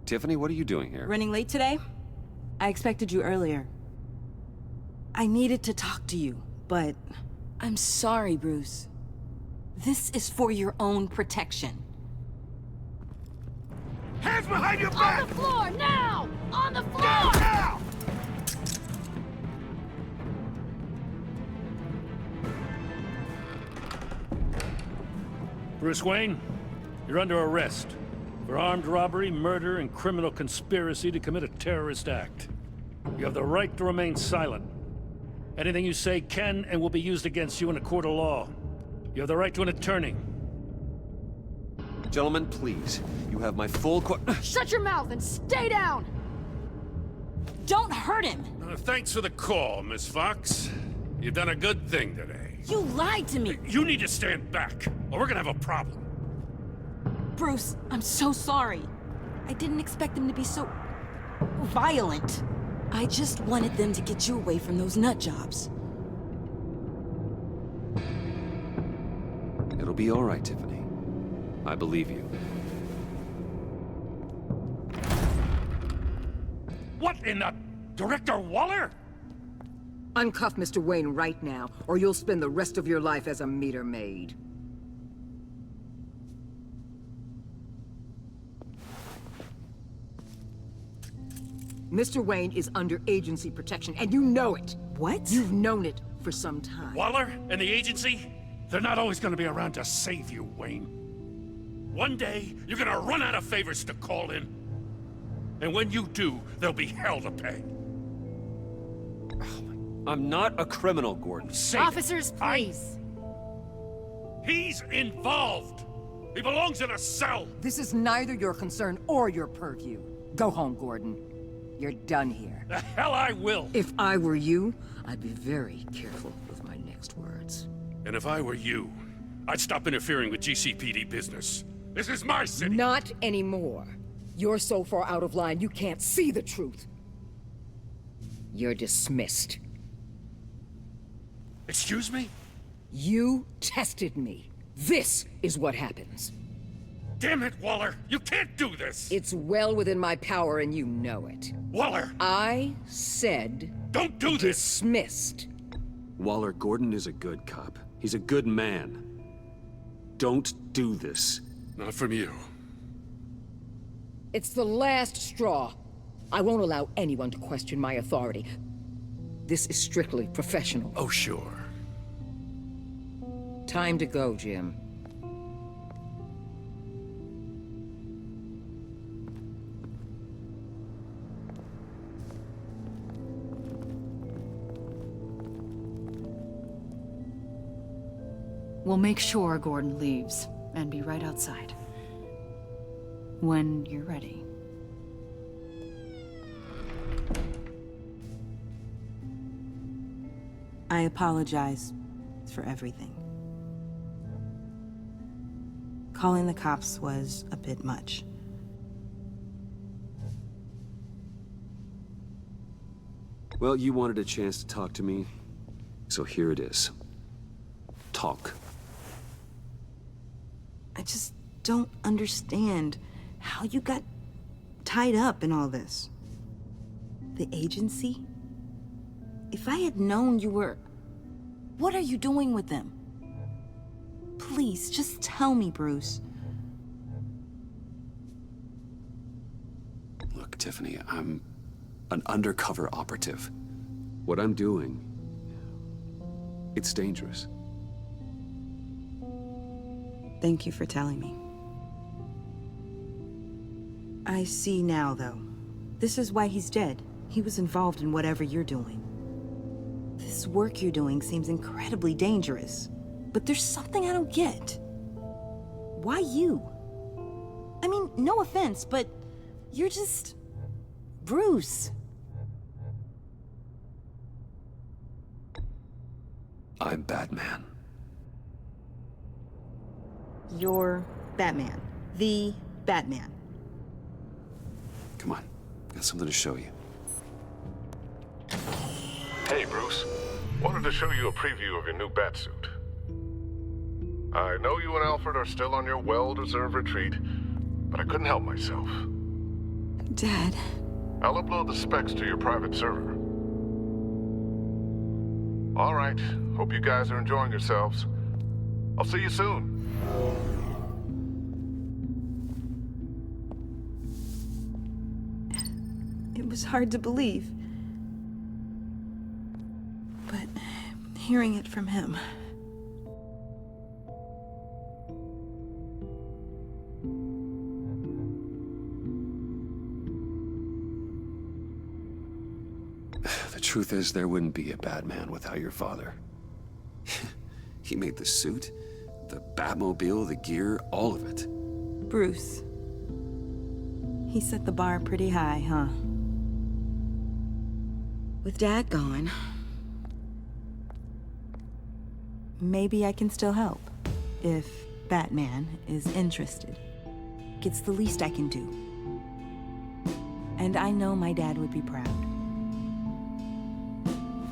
Tiffany, what are you doing here? Running late today? I expected you earlier. I needed to talk to you, but I'm sorry, Bruce. This is for your own protection. Hands behind your back! On the floor, now! On the floor! Now! Bruce Wayne, you're under arrest for armed robbery, murder, and criminal conspiracy to commit a terrorist act. You have the right to remain silent. Anything you say can and will be used against you in a court of law. You have the right to an attorney. Gentlemen, please. You have my full Shut your mouth and stay down! Don't hurt him! Thanks for the call, Miss Fox. You've done a good thing today. You lied to me! You need to stand back, or we're gonna have a problem. Bruce, I'm so sorry. I didn't expect them to be so... violent. I just wanted them to get you away from those nut jobs. It'll be all right, Tiffany. I believe you. What in the... Director Waller? Uncuff Mr. Wayne right now, or you'll spend the rest of your life as a meter maid. Mr. Wayne is under agency protection, and you know it. What? You've known it for some time. Waller and the agency? They're not always gonna be around to save you, Wayne. One day, you're gonna run out of favors to call in. And when you do, there'll be hell to pay. I'm not a criminal, Gordon. Officers, please. He's involved. He belongs in a cell. This is neither your concern or your purview. Go home, Gordon. You're done here. The hell I will. If I were you, I'd be very careful with my next words. And if I were you, I'd stop interfering with GCPD business. This is my city. Not anymore. You're so far out of line, you can't see the truth. You're dismissed. Excuse me? You tested me. This is what happens. Damn it, Waller! You can't do this! It's well within my power and you know it. Waller! I said... Don't do this! Dismissed. Waller, Gordon is a good cop. He's a good man. Don't do this. Not from you. It's the last straw. I won't allow anyone to question my authority. This is strictly professional. Oh, sure. Time to go, Jim. We'll make sure Gordon leaves, and be right outside. When you're ready. I apologize for everything. Calling the cops was a bit much. Well, you wanted a chance to talk to me, so here it is. Talk. I just don't understand how you got tied up in all this. The agency? If I had known you were... What are you doing with them? Please, just tell me, Bruce. Look, Tiffany, I'm an undercover operative. What I'm doing, it's dangerous. Thank you for telling me. I see now, though. This is why he's dead. He was involved in whatever you're doing. This work you're doing seems incredibly dangerous. But there's something I don't get. Why you? I mean, no offense, but you're just... Bruce. I'm Batman. You're Batman. The Batman. Come on, got something to show you. Hey, Bruce. Wanted to show you a preview of your new Batsuit. I know you and Alfred are still on your well-deserved retreat, but I couldn't help myself. Dad. I'll upload the specs to your private server. All right. Hope you guys are enjoying yourselves. I'll see you soon. It was hard to believe. But hearing it from him... The truth is, there wouldn't be a Batman without your father. He made the suit, the Batmobile, the gear, all of it. Bruce. He set the bar pretty high, huh? With Dad gone... Maybe I can still help. If Batman is interested. It's the least I can do. And I know my dad would be proud.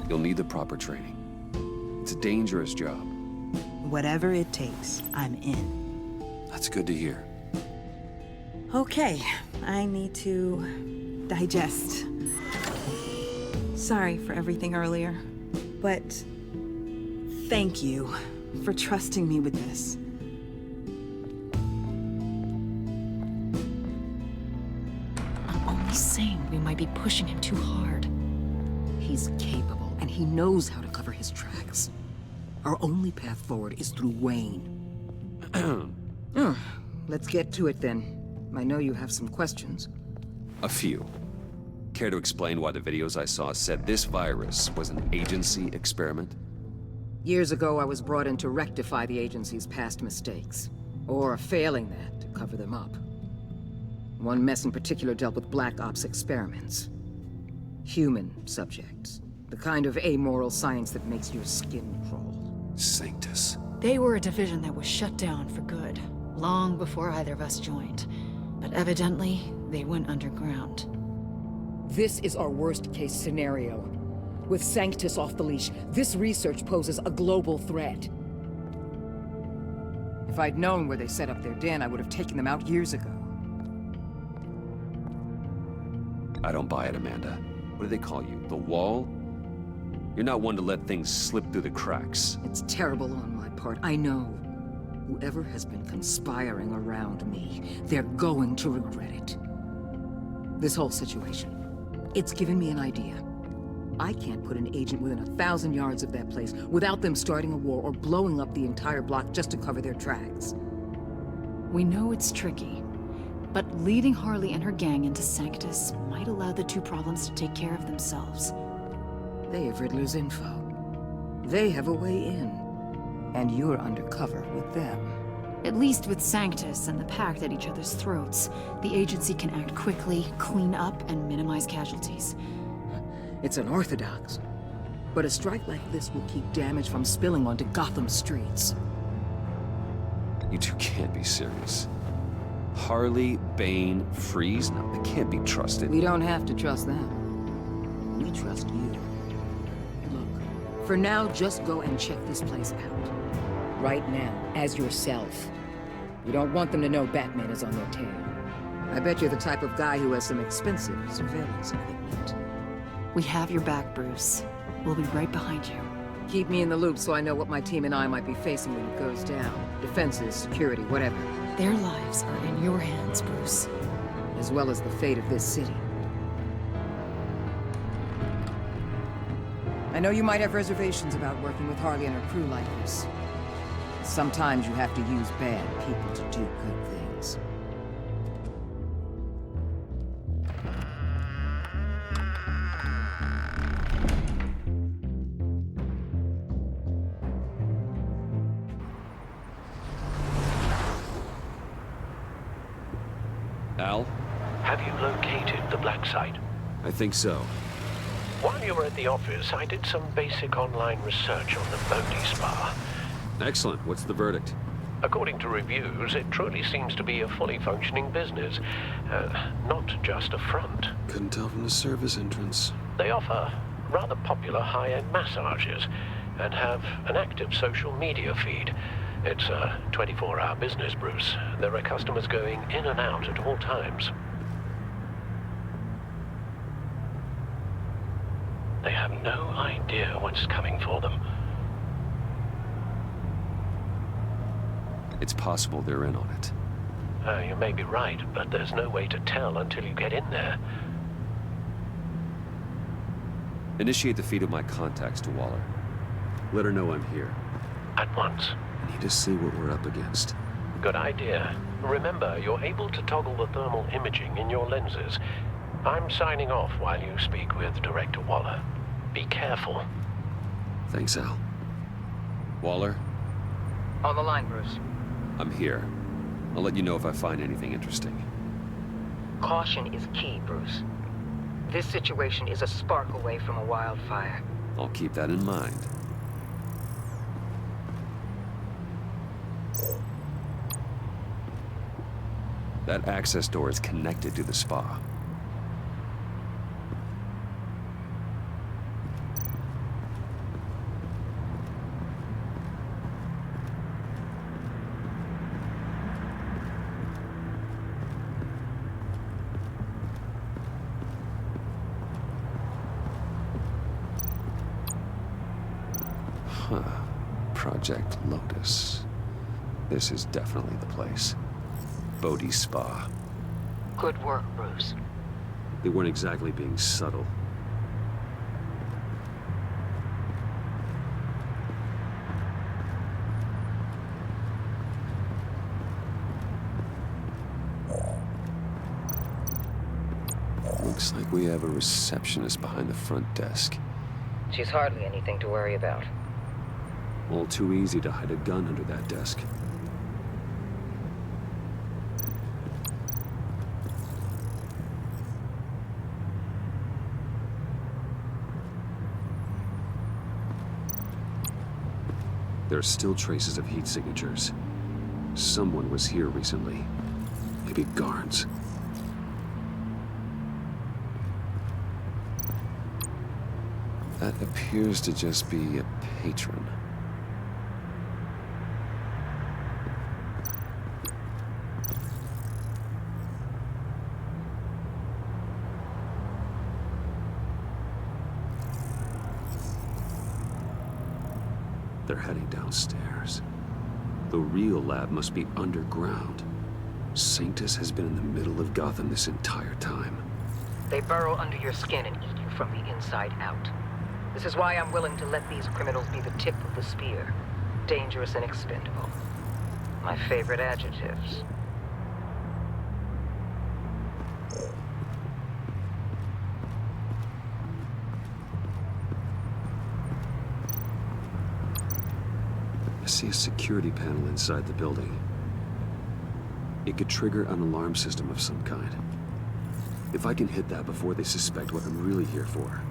You'll need the proper training. It's a dangerous job. Whatever it takes, I'm in. That's good to hear. Okay, I need to digest. Sorry for everything earlier, but thank you for trusting me with this. I'm only saying we might be pushing him too hard. He's capable, and he knows how to cover his tracks. Our only path forward is through Wayne. Let's get to it then. I know you have some questions. A few. Care to explain why the videos I saw said this virus was an agency experiment? Years ago, I was brought in to rectify the agency's past mistakes. Or failing that, to cover them up. One mess in particular dealt with Black Ops experiments. Human subjects. The kind of amoral science that makes your skin crawl. Sanctus. They were a division that was shut down for good, long before either of us joined. But evidently, they went underground. This is our worst-case scenario. With Sanctus off the leash, this research poses a global threat. If I'd known where they set up their den, I would have taken them out years ago. I don't buy it, Amanda. What do they call you? The Wall? You're not one to let things slip through the cracks. It's terrible on my part, I know. Whoever has been conspiring around me, they're going to regret it. This whole situation, it's given me an idea. I can't put an agent within 1,000 yards of that place without them starting a war or blowing up the entire block just to cover their tracks. We know it's tricky, but leading Harley and her gang into Sanctus might allow the two problems to take care of themselves. They have Riddler's info. They have a way in. And you're undercover with them. At least with Sanctus and the Pact at each other's throats, the agency can act quickly, clean up, and minimize casualties. It's unorthodox. But a strike like this will keep damage from spilling onto Gotham streets. You two can't be serious. Harley, Bane, Freeze? No, they can't be trusted. We don't have to trust them. We fully trust you. Look, for now, just go and check this place out. Right now, as yourself. You don't want them to know Batman is on their tail. I bet you're the type of guy who has some expensive surveillance equipment. We have your back, Bruce. We'll be right behind you. Keep me in the loop so I know what my team and I might be facing when it goes down. Defenses, security, whatever. Their lives are in your hands, Bruce. As well as the fate of this city. I know you might have reservations about working with Harley and her crew like this. Sometimes you have to use bad people to do good things. Al? Have you located the black site? I think so. While you were at the office, I did some basic online research on the Bodhi Spa. Excellent. What's the verdict? According to reviews, it truly seems to be a fully functioning business, not just a front. Couldn't tell from the service entrance. They offer rather popular high-end massages and have an active social media feed. It's a 24-hour business, Bruce. There are customers going in and out at all times. They have no idea what's coming for them. It's possible they're in on it. You may be right, but there's no way to tell until you get in there. Initiate the feed of my contacts to Waller. Let her know I'm here. At once. I need to see what we're up against. Good idea. Remember, you're able to toggle the thermal imaging in your lenses. I'm signing off while you speak with Director Waller. Be careful. Thanks, Al. Waller? On the line, Bruce. I'm here. I'll let you know if I find anything interesting. Caution is key, Bruce. This situation is a spark away from a wildfire. I'll keep that in mind. That access door is connected to the spa. Huh. Project Lotus. This is definitely the place. Bodhi Spa. Good work, Bruce. They weren't exactly being subtle. Looks like we have a receptionist behind the front desk. She's hardly anything to worry about. All too easy to hide a gun under that desk. There are still traces of heat signatures. Someone was here recently. Maybe guards. That appears to just be a patron. They're heading downstairs. The real lab must be underground. Sanctus has been in the middle of Gotham this entire time. They burrow under your skin and eat you from the inside out. This is why I'm willing to let these criminals be the tip of the spear. Dangerous and expendable. My favorite adjectives. I see a security panel inside the building. It could trigger an alarm system of some kind. If I can hit that before they suspect what I'm really here for.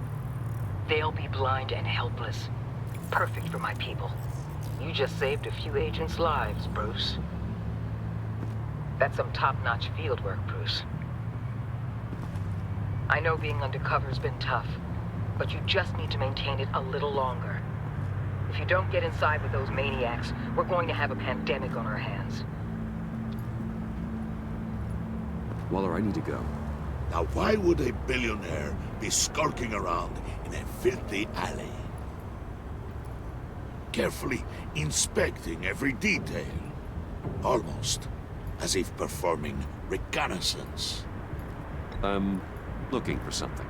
They'll be blind and helpless. Perfect for my people. You just saved a few agents' lives, Bruce. That's some top-notch field work, Bruce. I know being undercover's been tough, but you just need to maintain it a little longer. If you don't get inside with those maniacs, we're going to have a pandemic on our hands. Waller, I need to go. Now why would a billionaire be skulking around in a filthy alley? Carefully inspecting every detail. Almost as if performing reconnaissance. I'm looking for something.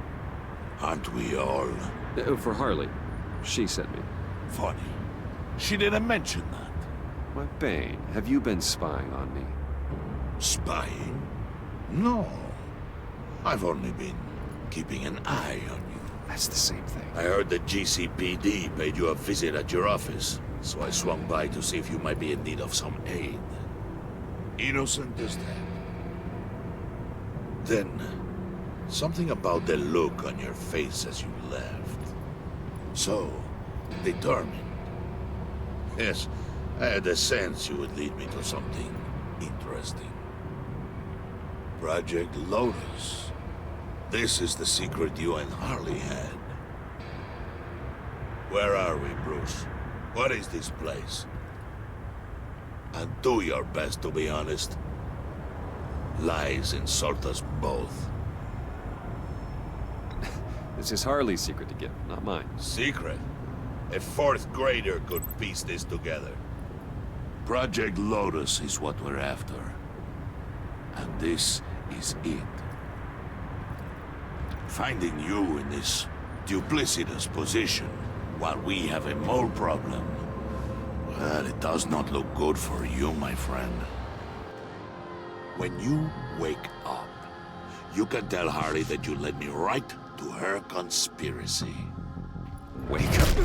Aren't we all? For Harley. She sent me. Funny. She didn't mention that. Why, Bane, have you been spying on me? Spying? No. I've only been keeping an eye on you. That's the same thing. I heard the GCPD paid you a visit at your office, so I swung by to see if you might be in need of some aid. Innocent as that. Then, something about the look on your face as you left. So, determined. Yes, I had a sense you would lead me to something interesting. Project Lotus. This is the secret you and Harley had. Where are we, Bruce? What is this place? And do your best to be honest. Lies insult us both. This is Harley's secret to give, not mine. Secret? A fourth grader could piece this together. Project Lotus is what we're after. And this is it. Finding you in this duplicitous position while we have a mole problem. Well, it does not look good for you, my friend. When you wake up, you can tell Harley that you led me right to her conspiracy. Wake up.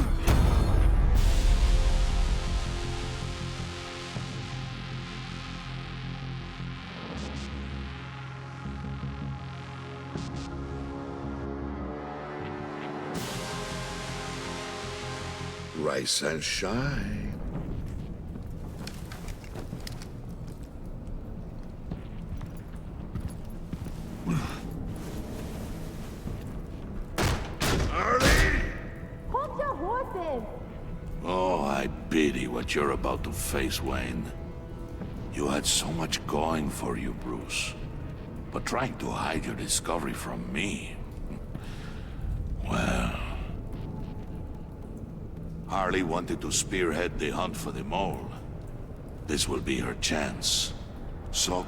Rise and shine. Hold your horses! Oh, I pity what you're about to face, Wayne. You had so much going for you, Bruce. But trying to hide your discovery from me... Well... Harley wanted to spearhead the hunt for the mole. This will be her chance. So,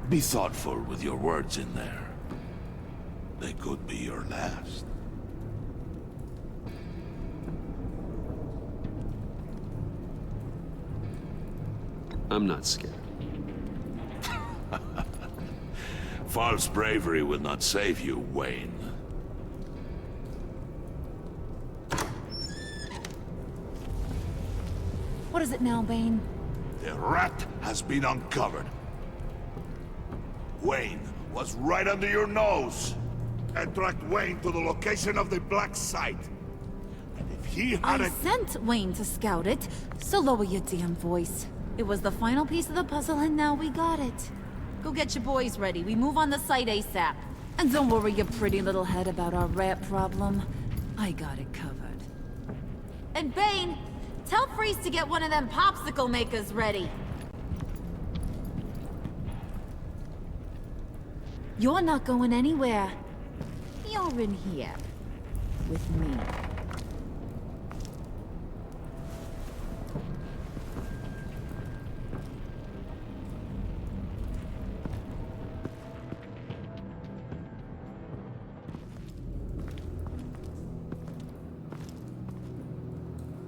be thoughtful with your words in there. They could be your last. I'm not scared. False bravery will not save you, Wayne. What is it now, Bane? The rat has been uncovered. Wayne was right under your nose. And tracked Wayne to the location of the black site. And if he I hadn't... sent Wayne to scout it, so lower your damn voice. It was the final piece of the puzzle, and now we got it. Go get your boys ready. We move on the site ASAP. And don't worry your pretty little head about our rat problem. I got it covered. And Bane, tell Freeze to get one of them popsicle makers ready. You're not going anywhere. You're in here. With me.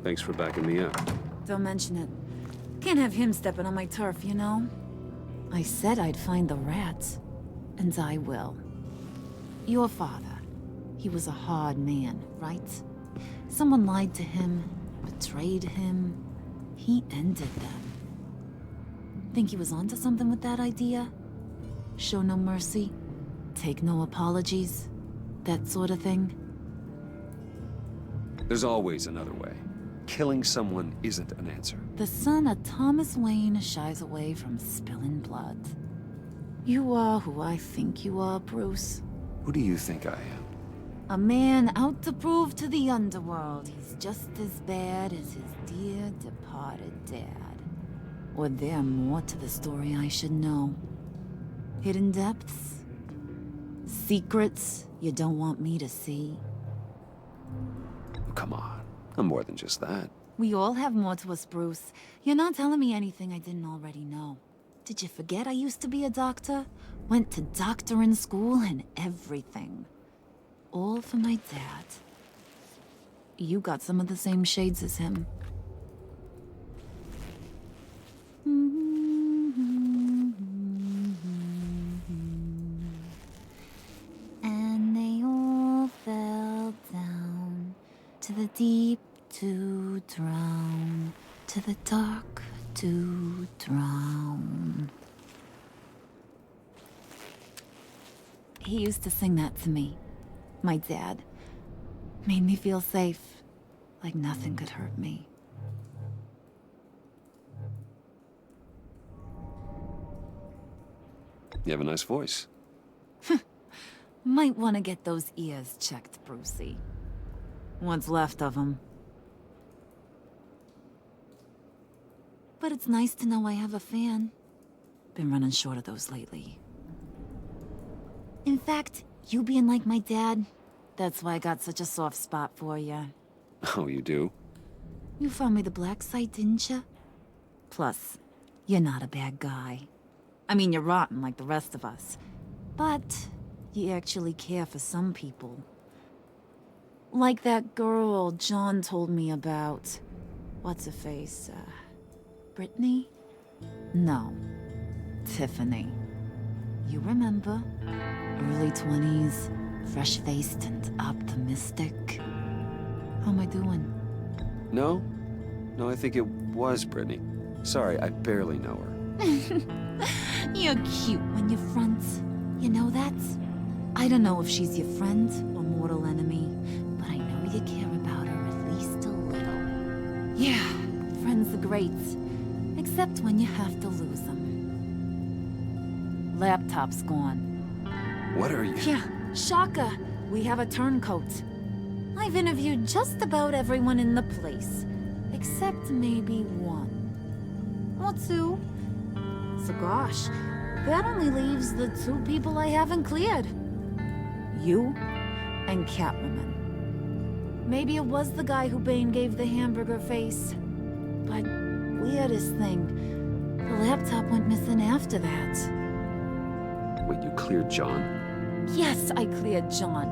Thanks for backing me up. Don't mention it. Can't have him stepping on my turf, you know? I said I'd find the rats. And I will. Your father. He was a hard man, right? Someone lied to him, betrayed him. He ended them. Think he was onto something with that idea? Show no mercy? Take no apologies? That sort of thing? There's always another way. Killing someone isn't an answer. The son of Thomas Wayne shies away from spilling blood. You are who I think you are, Bruce. Who do you think I am? A man out to prove to the underworld he's just as bad as his dear departed dad. Or there more to the story I should know. Hidden depths? Secrets you don't want me to see? Come on, I'm more than just that. We all have more to us, Bruce. You're not telling me anything I didn't already know. Did you forget I used to be a doctor? Went to doctoring school and everything. All for my dad. You got some of the same shades as him. And they all fell down to the deep to drown, to the dark to drown. He used to sing that to me. My dad. Made me feel safe. Like nothing could hurt me. You have a nice voice. Might want to get those ears checked, Brucey. What's left of them. But it's nice to know I have a fan. Been running short of those lately. In fact, you being like my dad, that's why I got such a soft spot for you. Oh, you do? You found me the black site, didn't you? Plus, you're not a bad guy. I mean, you're rotten like the rest of us. But you actually care for some people. Like that girl John told me about. What's her face? Brittany? No. Tiffany. You remember? Early 20s, fresh-faced and optimistic. How am I doing? No, I think it was Brittany. Sorry, I barely know her. You're cute when you front. You know that? I don't know if she's your friend or mortal enemy, but I know you care about her at least a little. Yeah, friends are great. Except when you have to lose them. Laptop's gone. What are you? Yeah, shocker. We have a turncoat. I've interviewed just about everyone in the place. Except maybe one. Or two. So gosh, that only leaves the two people I haven't cleared. You and Catwoman. Maybe it was the guy who Bane gave the hamburger face. But weirdest thing, the laptop went missing after that. Wait, you cleared John? Yes, I cleared John.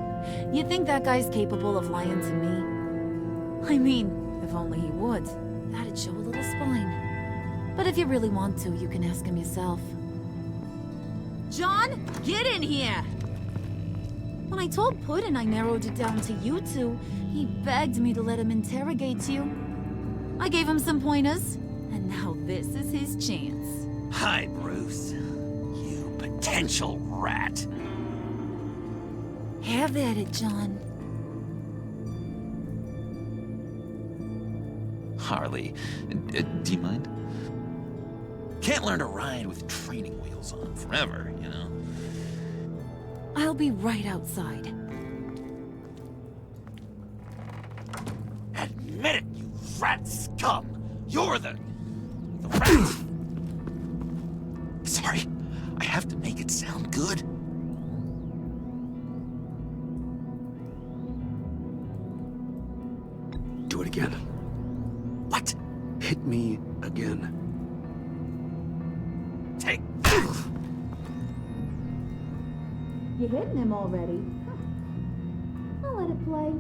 You think that guy's capable of lying to me? I mean, if only he would. That'd show a little spine. But if you really want to, you can ask him yourself. John, get in here! When I told Puddin' I narrowed it down to you two, he begged me to let him interrogate you. I gave him some pointers, and now this is his chance. Hi, Bruce. You potential rat. Have at it, John. Harley, do you mind? Can't learn to ride with training wheels on forever, you know? I'll be right outside. Admit it, you rat scum! You're the rat! Sorry, I have to make it sound good. Do it again. What? Hit me again. Take. You're hitting him already. I'll let it play.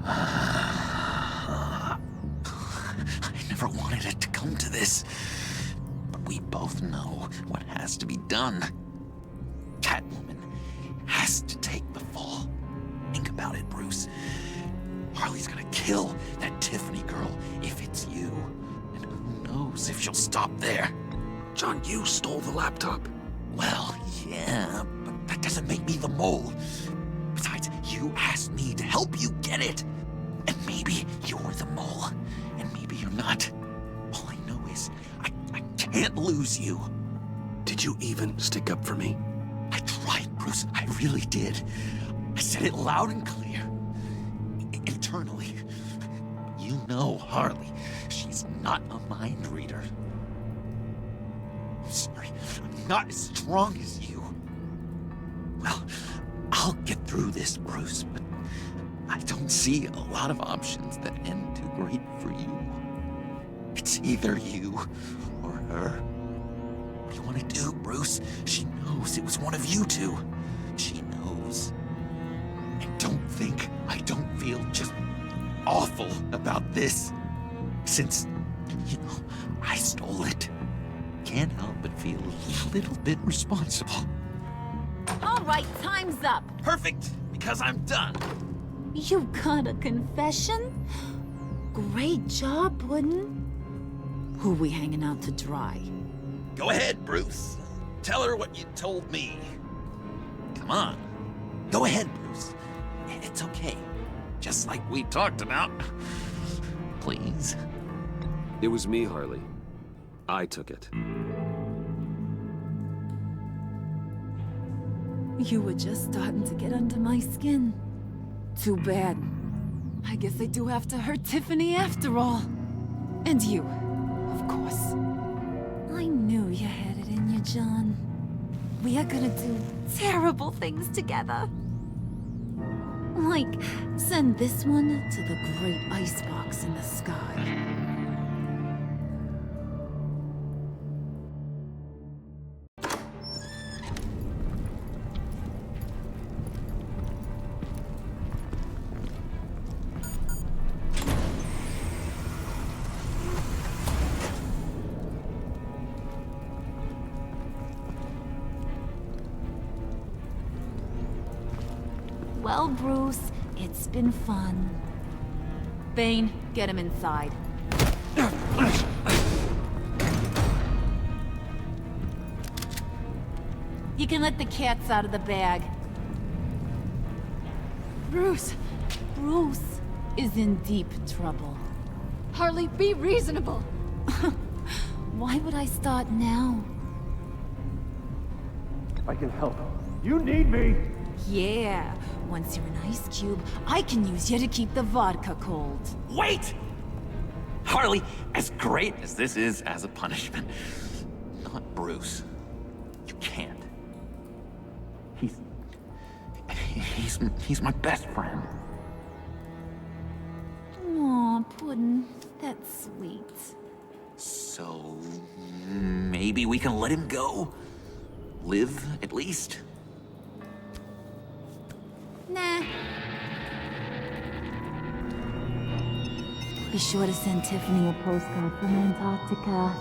I never wanted it to come to this. But we both know what has to be done. Catwoman has to take the fall. Think about it, Bruce. Harley's gonna kill that Tiffany girl if it's you. And who knows if she'll stop there. John, you stole the laptop. Well, yeah, but that doesn't make me the mole. Besides, you asked me to help you get it. And maybe you're the mole, and maybe you're not. All I know is I can't lose you. Did you even stick up for me? I tried, Bruce. Bruce, I really did. I said it loud and clear. Internally. You know Harley. She's not a mind reader. I'm sorry, I'm not as strong as you. Well, I'll get through this, Bruce, but I don't see a lot of options that end too great for you. It's either you or her. What do you want to do, Bruce? She knows it was one of you two. She knows. And don't think I don't feel just awful about this. Since, I stole it. Can't help but feel a little bit responsible. All right, time's up. Perfect, because I'm done. You got a confession? Great job, Puddin'. Who we hanging out to dry? Go ahead, Bruce. Tell her what you told me. Come on. Go ahead, Bruce. It's okay. Just like we talked about. Please. It was me, Harley. I took it. You were just starting to get under my skin. Too bad. I guess I do have to hurt Tiffany after all. And you, of course. I knew you had it in you, John. We are gonna do terrible things together. Like, send this one to the great icebox in the sky. Well, Bruce, it's been fun. Bane, get him inside. You can let the cats out of the bag. Bruce! Bruce is in deep trouble. Harley, be reasonable! Why would I start now? I can help. You need me! Yeah, once you're an ice cube, I can use you to keep the vodka cold. Wait! Harley, as great as this is as a punishment, not Bruce. You can't. He's my best friend. Aw, Puddin', that's sweet. So, maybe we can let him go? Live, at least? Nah. Be sure to send Tiffany a postcard from Antarctica.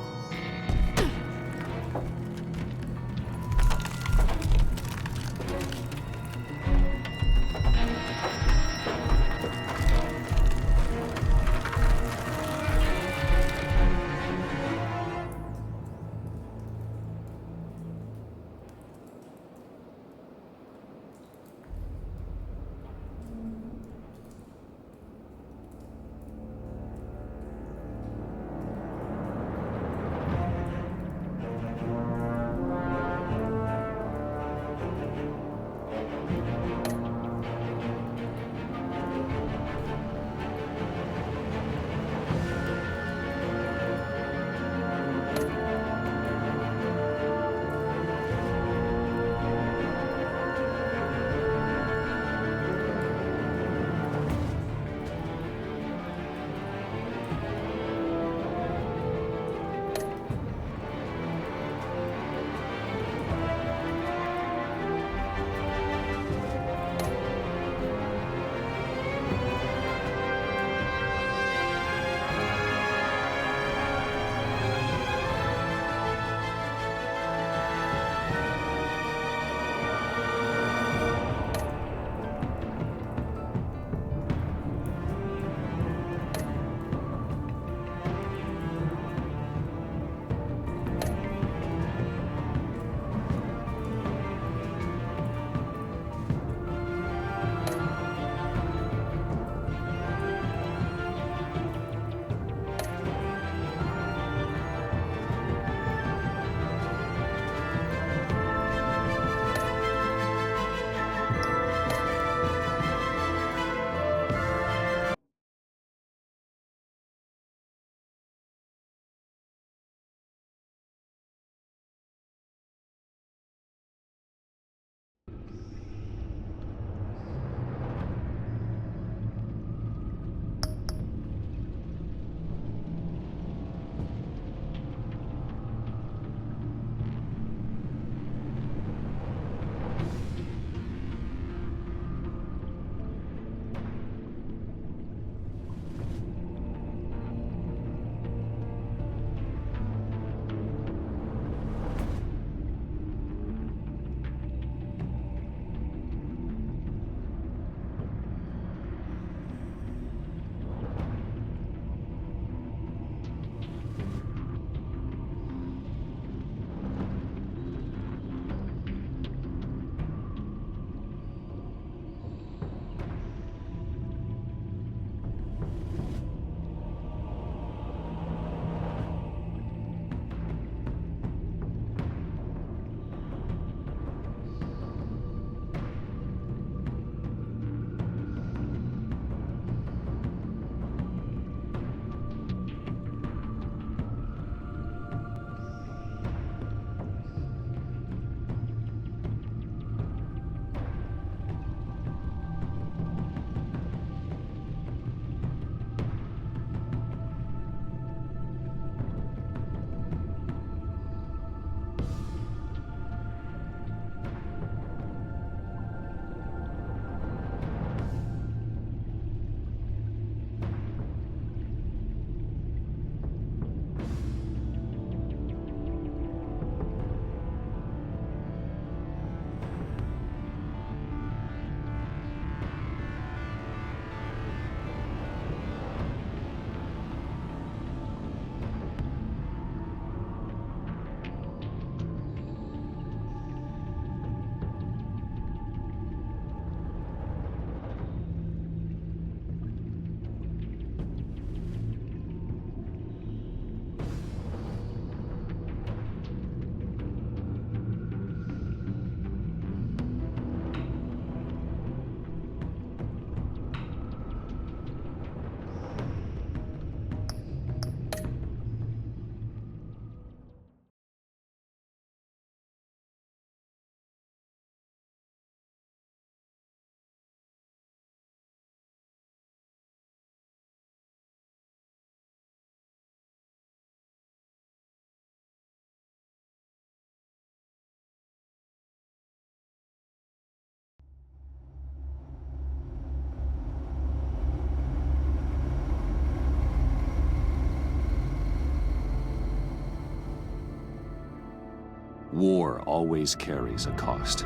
War always carries a cost,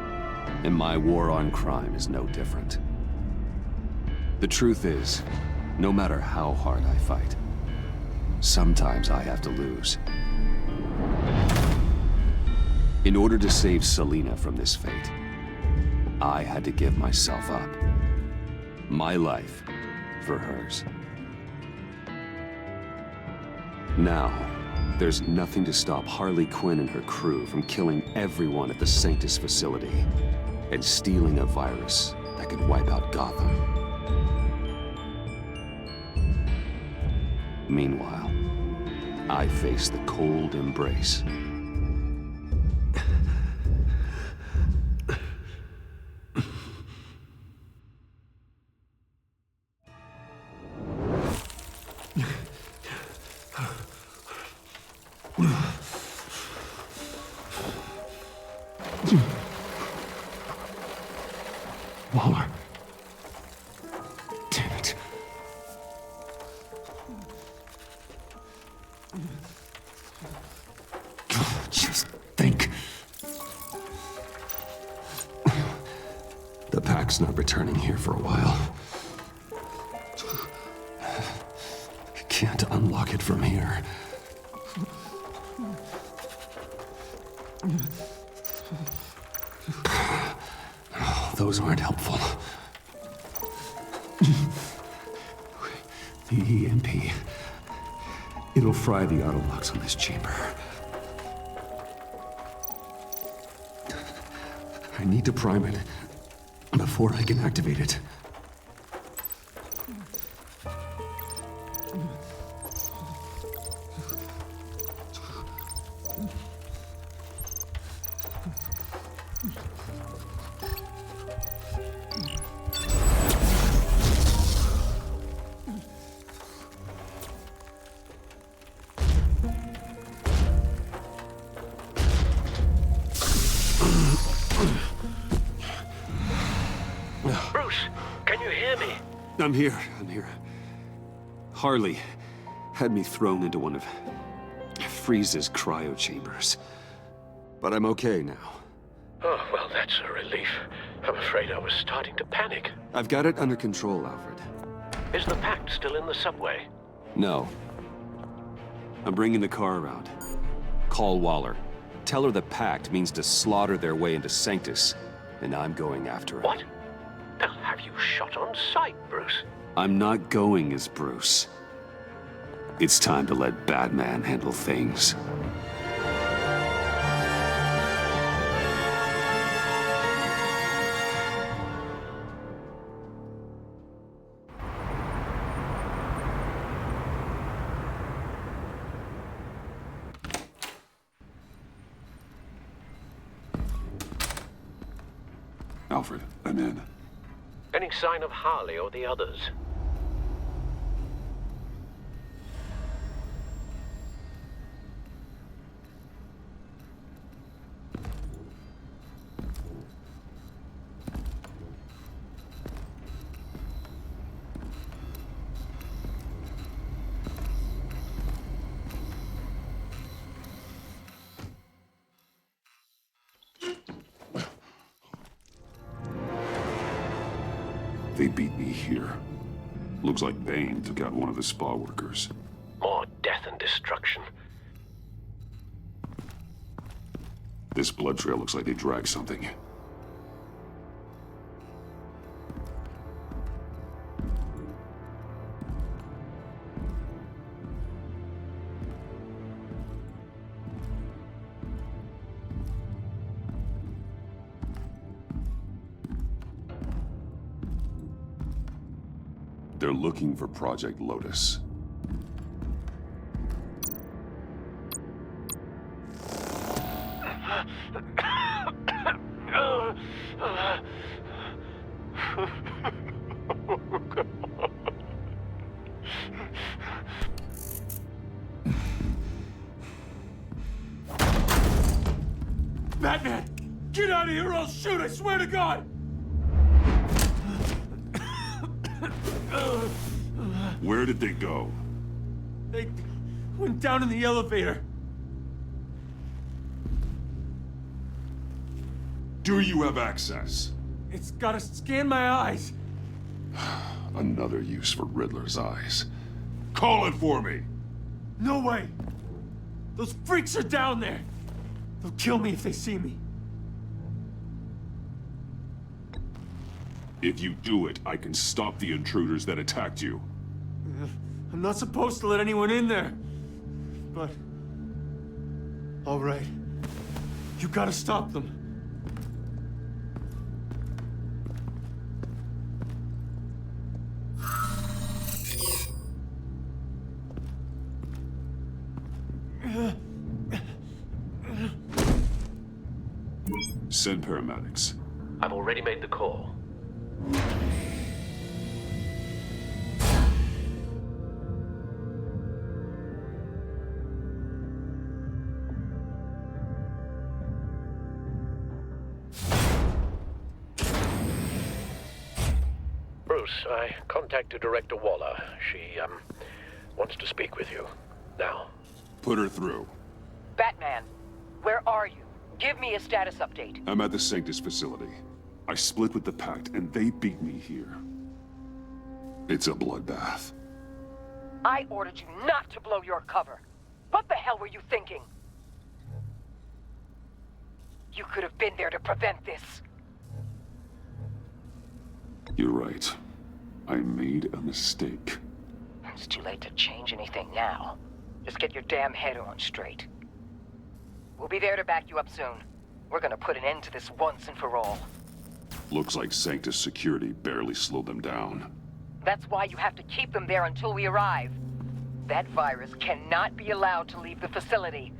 and my war on crime is no different. The truth is, no matter how hard I fight, sometimes I have to lose. In order to save Selina from this fate, I had to give myself up. My life for hers. Now, there's nothing to stop Harley Quinn and her crew from killing everyone at the Sanctus facility and stealing a virus that could wipe out Gotham. Meanwhile, I face the cold embrace. Waller. Damn it. Just think. The Pact's not returning here for a while. Can't unlock it from here. Those aren't helpful. The EMP. It'll fry the auto locks on this chamber. I need to prime it before I can activate it. I'm here. Harley had me thrown into one of Freeze's cryo chambers. But I'm okay now. Oh, well, that's a relief. I'm afraid I was starting to panic. I've got it under control, Alfred. Is the Pact still in the subway? No. I'm bringing the car around. Call Waller. Tell her the Pact means to slaughter their way into Sanctus, and I'm going after it. What? They'll have you shot on sight, Bruce. I'm not going as Bruce. It's time to let Batman handle things. Alfred, I'm in. Any sign of Harley or the others? They beat me here. Looks like Bane took out one of the spa workers. More death and destruction. This blood trail looks like they dragged something. They're looking for Project Lotus. Batman! Get out of here or I'll shoot, I swear to God! Where did they go? They went down in the elevator. Do you have access? It's gotta scan my eyes. Another use for Riddler's eyes. Call it for me! No way! Those freaks are down there! They'll kill me if they see me. If you do it, I can stop the intruders that attacked you. I'm not supposed to let anyone in there. But... all right. You gotta stop them. Send paramedics. I've already made the call. Bruce, I contacted Director Waller. She, wants to speak with you. Now. Put her through. Batman, where are you? Give me a status update. I'm at the Sanctus facility. I split with the Pact, and they beat me here. It's a bloodbath. I ordered you not to blow your cover. What the hell were you thinking? You could have been there to prevent this. You're right. I made a mistake. It's too late to change anything now. Just get your damn head on straight. We'll be there to back you up soon. We're gonna put an end to this once and for all. Looks like Sanctus security barely slowed them down. That's why you have to keep them there until we arrive. That virus cannot be allowed to leave the facility.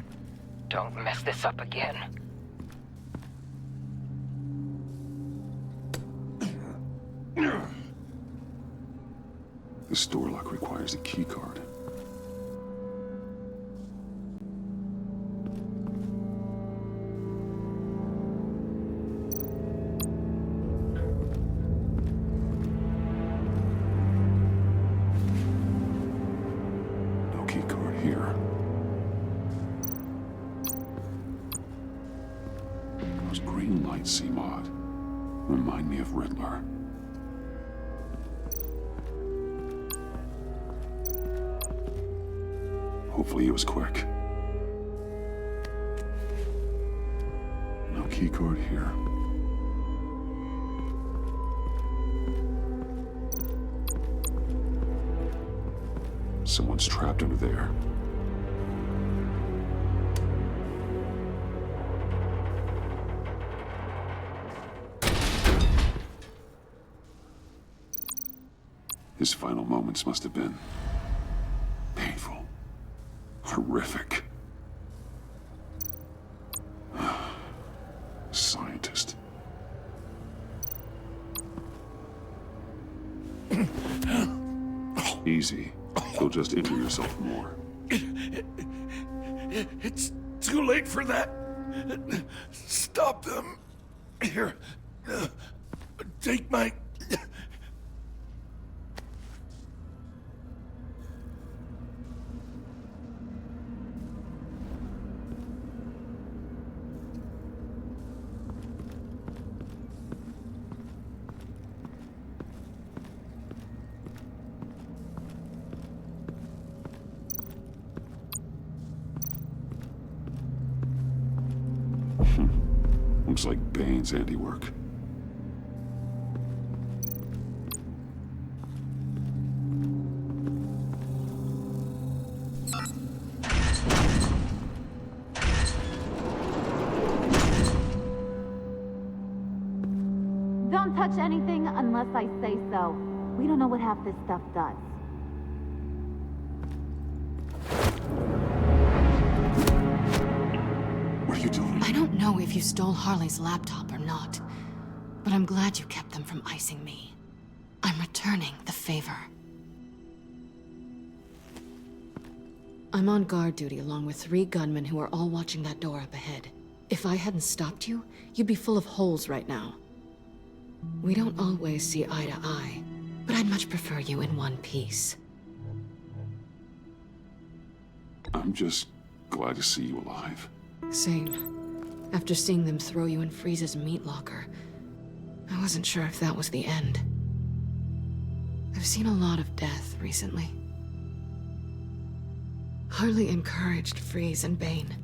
Don't mess this up again. This door lock requires a keycard. No keycard here. Those green lights seem odd. Remind me of Riddler. Hopefully he was quick. No keycard here. Someone's trapped under there. His final moments must have been painful. Horrific. Scientist. Easy. You'll just injure yourself more. It's too late for that. Stop them. Here. Take my... Looks like Bane's handiwork. Don't touch anything unless I say so. We don't know what half this stuff does. What are you doing? I don't know if you stole Harley's laptop or not, but I'm glad you kept them from icing me. I'm returning the favor. I'm on guard duty along with 3 gunmen who are all watching that door up ahead. If I hadn't stopped you, you'd be full of holes right now. We don't always see eye to eye, but I'd much prefer you in one piece. I'm just glad to see you alive. Same. After seeing them throw you in Freeze's meat locker, I wasn't sure if that was the end. I've seen a lot of death recently. Harley encouraged Freeze and Bane.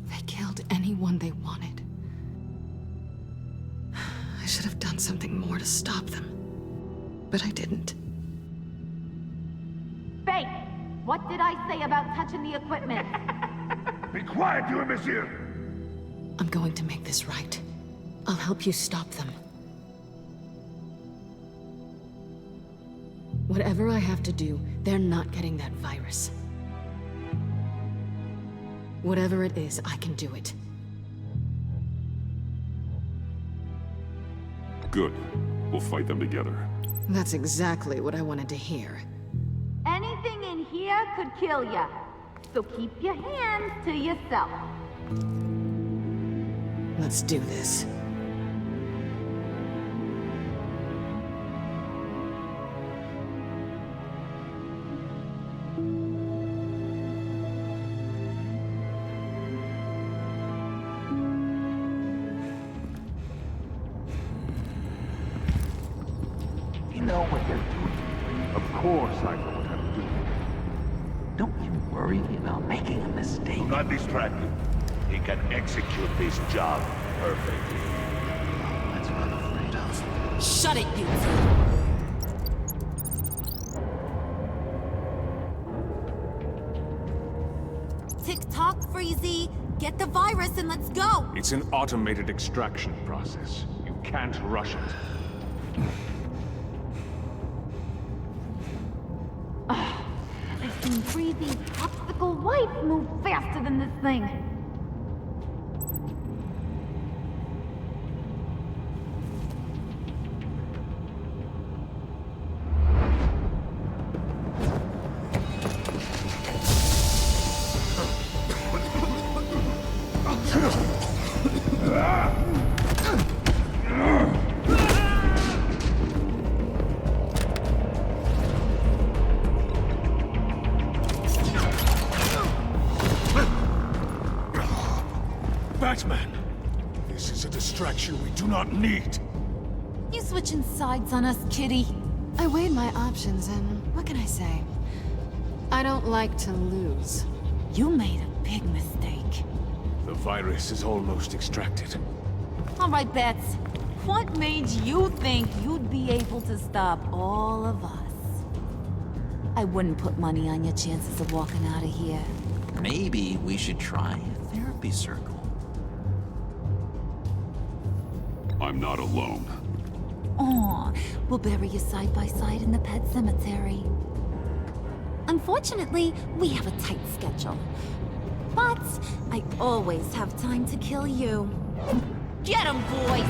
They killed anyone they wanted. I should have done something more to stop them, but I didn't. Fake! What did I say about touching the equipment? Be quiet, you imbecile! I'm going to make this right. I'll help you stop them. Whatever I have to do, they're not getting that virus. Whatever it is, I can do it. Good. We'll fight them together. That's exactly what I wanted to hear. Anything in here could kill ya. So keep your hands to yourself. Let's do this. You know what you're doing. Of course I know what I'm doing. Don't you worry about making a mistake. Do not distract him. He can execute this job perfectly. That's what I'm afraid of. Shut it, you two! Tick-tock, Freezy. Get the virus and let's go. It's an automated extraction process. You can't rush it. I've seen Freezy's obstacle wife move faster than this thing. Batman! This is a distraction we do not need. You switching sides on us, kitty? I weighed my options and what can I say? I don't like to lose. You made a big mistake. The virus is almost extracted. All right, Bats. What made you think you'd be able to stop all of us? I wouldn't put money on your chances of walking out of here. Maybe we should try a therapy circle. I'm not alone. Aw, we'll bury you side by side in the pet cemetery. Unfortunately, we have a tight schedule. But I always have time to kill you. Get him, boys!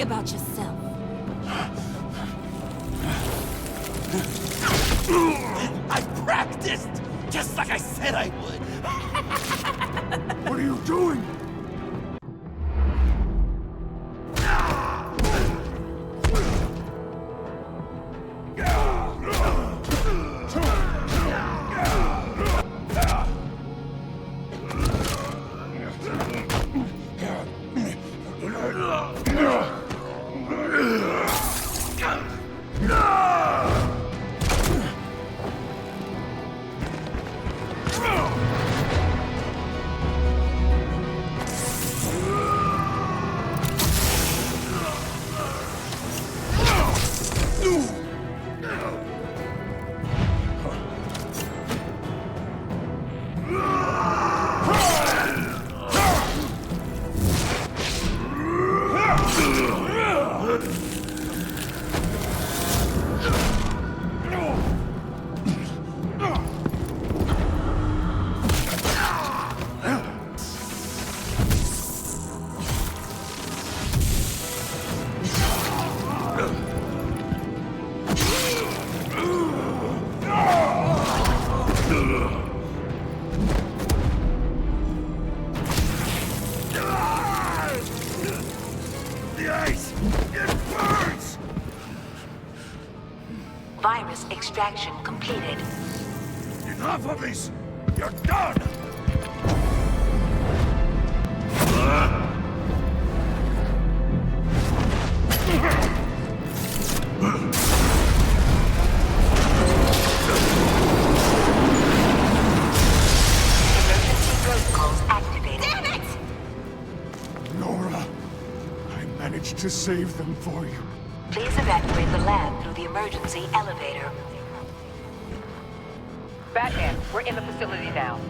About yourself. I practiced, just like I said I would. What are you doing? virus extraction completed. Enough of this! You're done! Emergency protocols activated. Damn it! Nora, I managed to save them for you. Please evacuate the lab through the emergency elevator. Batman, we're in the facility now.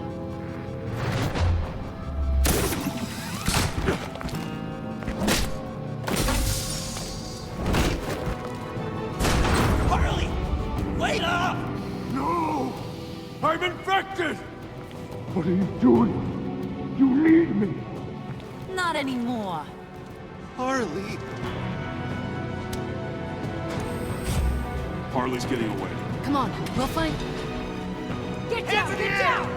Harley! Wait up! No! I'm infected! What are you doing? You need me! Not anymore. Harley! Harley's getting away. Come on, we'll find... Get down! Get down!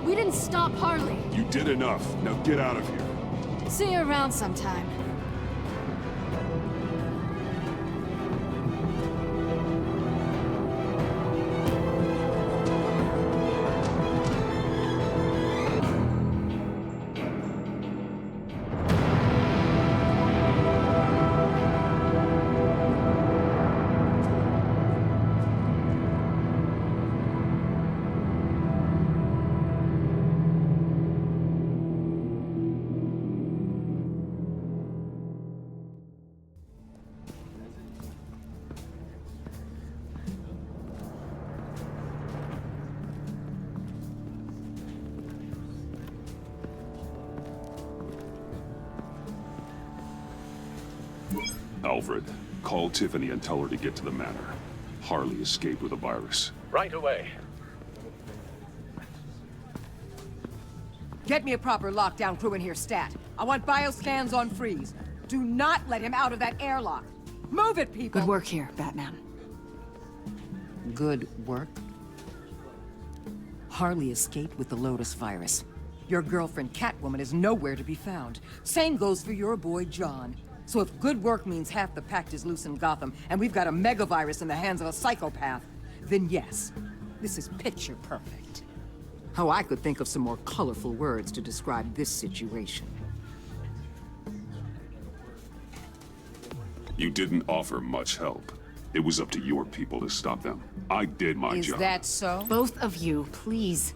We didn't stop Harley. You did enough. Now get out of here. See you around sometime. Alfred, call Tiffany and tell her to get to the manor. Harley escaped with a virus. Right away. Get me a proper lockdown crew in here, stat. I want bioscans on Freeze. Do not let him out of that airlock. Move it, people! Good work here, Batman. Good work? Harley escaped with the Lotus virus. Your girlfriend, Catwoman, is nowhere to be found. Same goes for your boy, John. So if good work means half the Pact is loose in Gotham, and we've got a megavirus in the hands of a psychopath, then yes, this is picture perfect. Oh, I could think of some more colorful words to describe this situation. You didn't offer much help. It was up to your people to stop them. I did my job. Is that so? Both of you, please.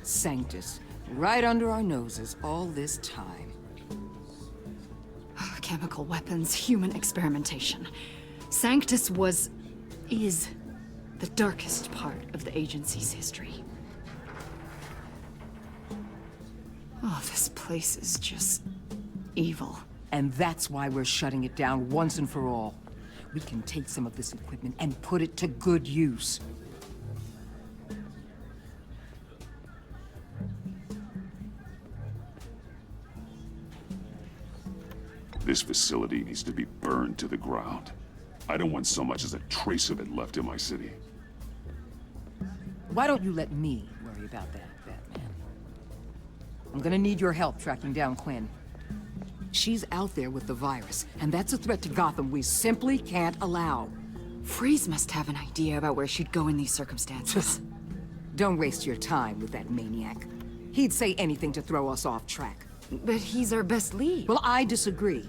Sanctus, right under our noses all this time. Chemical weapons, human experimentation. Sanctus is the darkest part of the agency's history. Oh, this place is just evil. And that's why we're shutting it down once and for all. We can take some of this equipment and put it to good use. This facility needs to be burned to the ground. I don't want so much as a trace of it left in my city. Why don't you let me worry about that, Batman? I'm gonna need your help tracking down Quinn. She's out there with the virus, and that's a threat to Gotham we simply can't allow. Freeze must have an idea about where she'd go in these circumstances. Don't waste your time with that maniac. He'd say anything to throw us off track. But he's our best lead. Well, I disagree.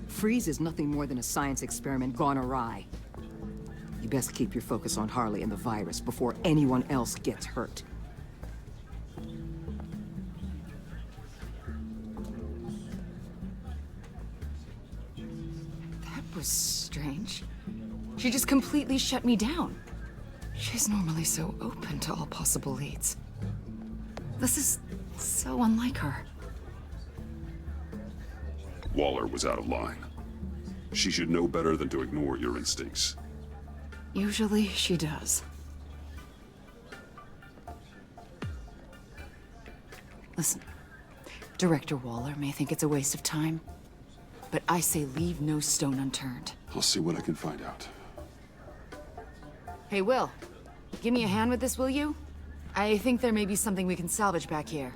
Freeze is nothing more than a science experiment gone awry. You best keep your focus on Harley and the virus before anyone else gets hurt. That was strange. She just completely shut me down. She's normally so open to all possible leads. This is so unlike her. Waller was out of line. She should know better than to ignore your instincts. Usually she does. Listen, Director Waller may think it's a waste of time, but I say leave no stone unturned. I'll see what I can find out. Hey, Will, give me a hand with this, will you? I think there may be something we can salvage back here.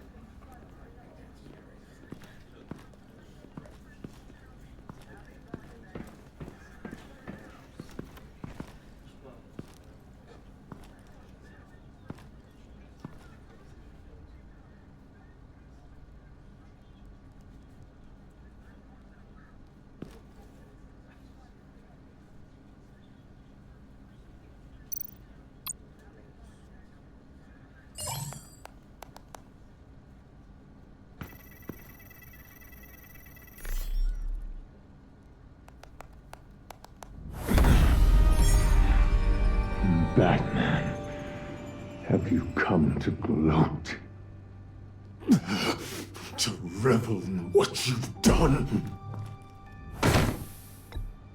Batman, have you come to gloat? To revel in what you've done?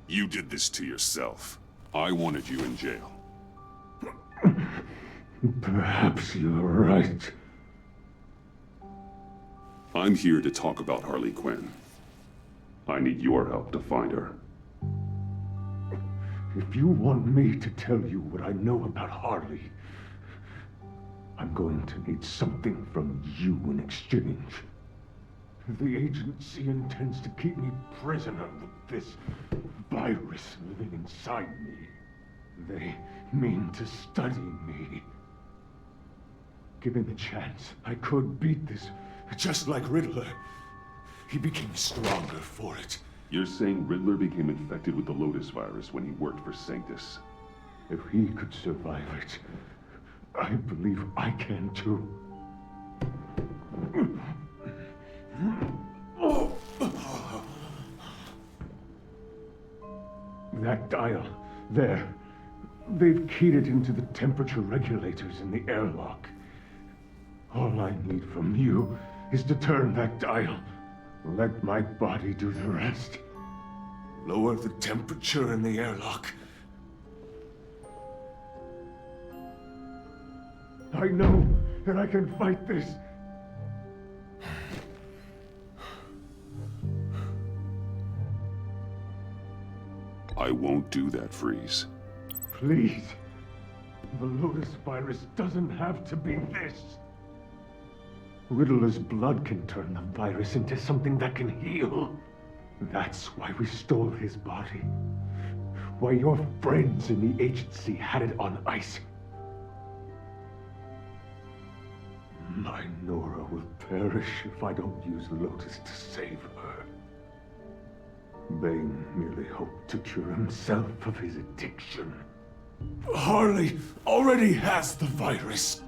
You did this to yourself. I wanted you in jail. Perhaps you're right. I'm here to talk about Harley Quinn. I need your help to find her. If you want me to tell you what I know about Harley, I'm going to need something from you in exchange. The agency intends to keep me prisoner with this virus living inside me. They mean to study me. Given the chance, I could beat this, just like Riddler. He became stronger for it. You're saying Riddler became infected with the Lotus virus when he worked for Sanctus? If he could survive it, I believe I can too. That dial, there. They've keyed it into the temperature regulators in the airlock. All I need from you is to turn that dial. Let my body do the rest. Lower the temperature in the airlock. I know that I can fight this. I won't do that, Freeze. Please. The Lotus virus doesn't have to be this. Riddler's blood can turn the virus into something that can heal. That's why we stole his body. Why your friends in the agency had it on ice. My Nora will perish if I don't use Lotus to save her. Bane merely hoped to cure himself of his addiction. Harley already has the virus.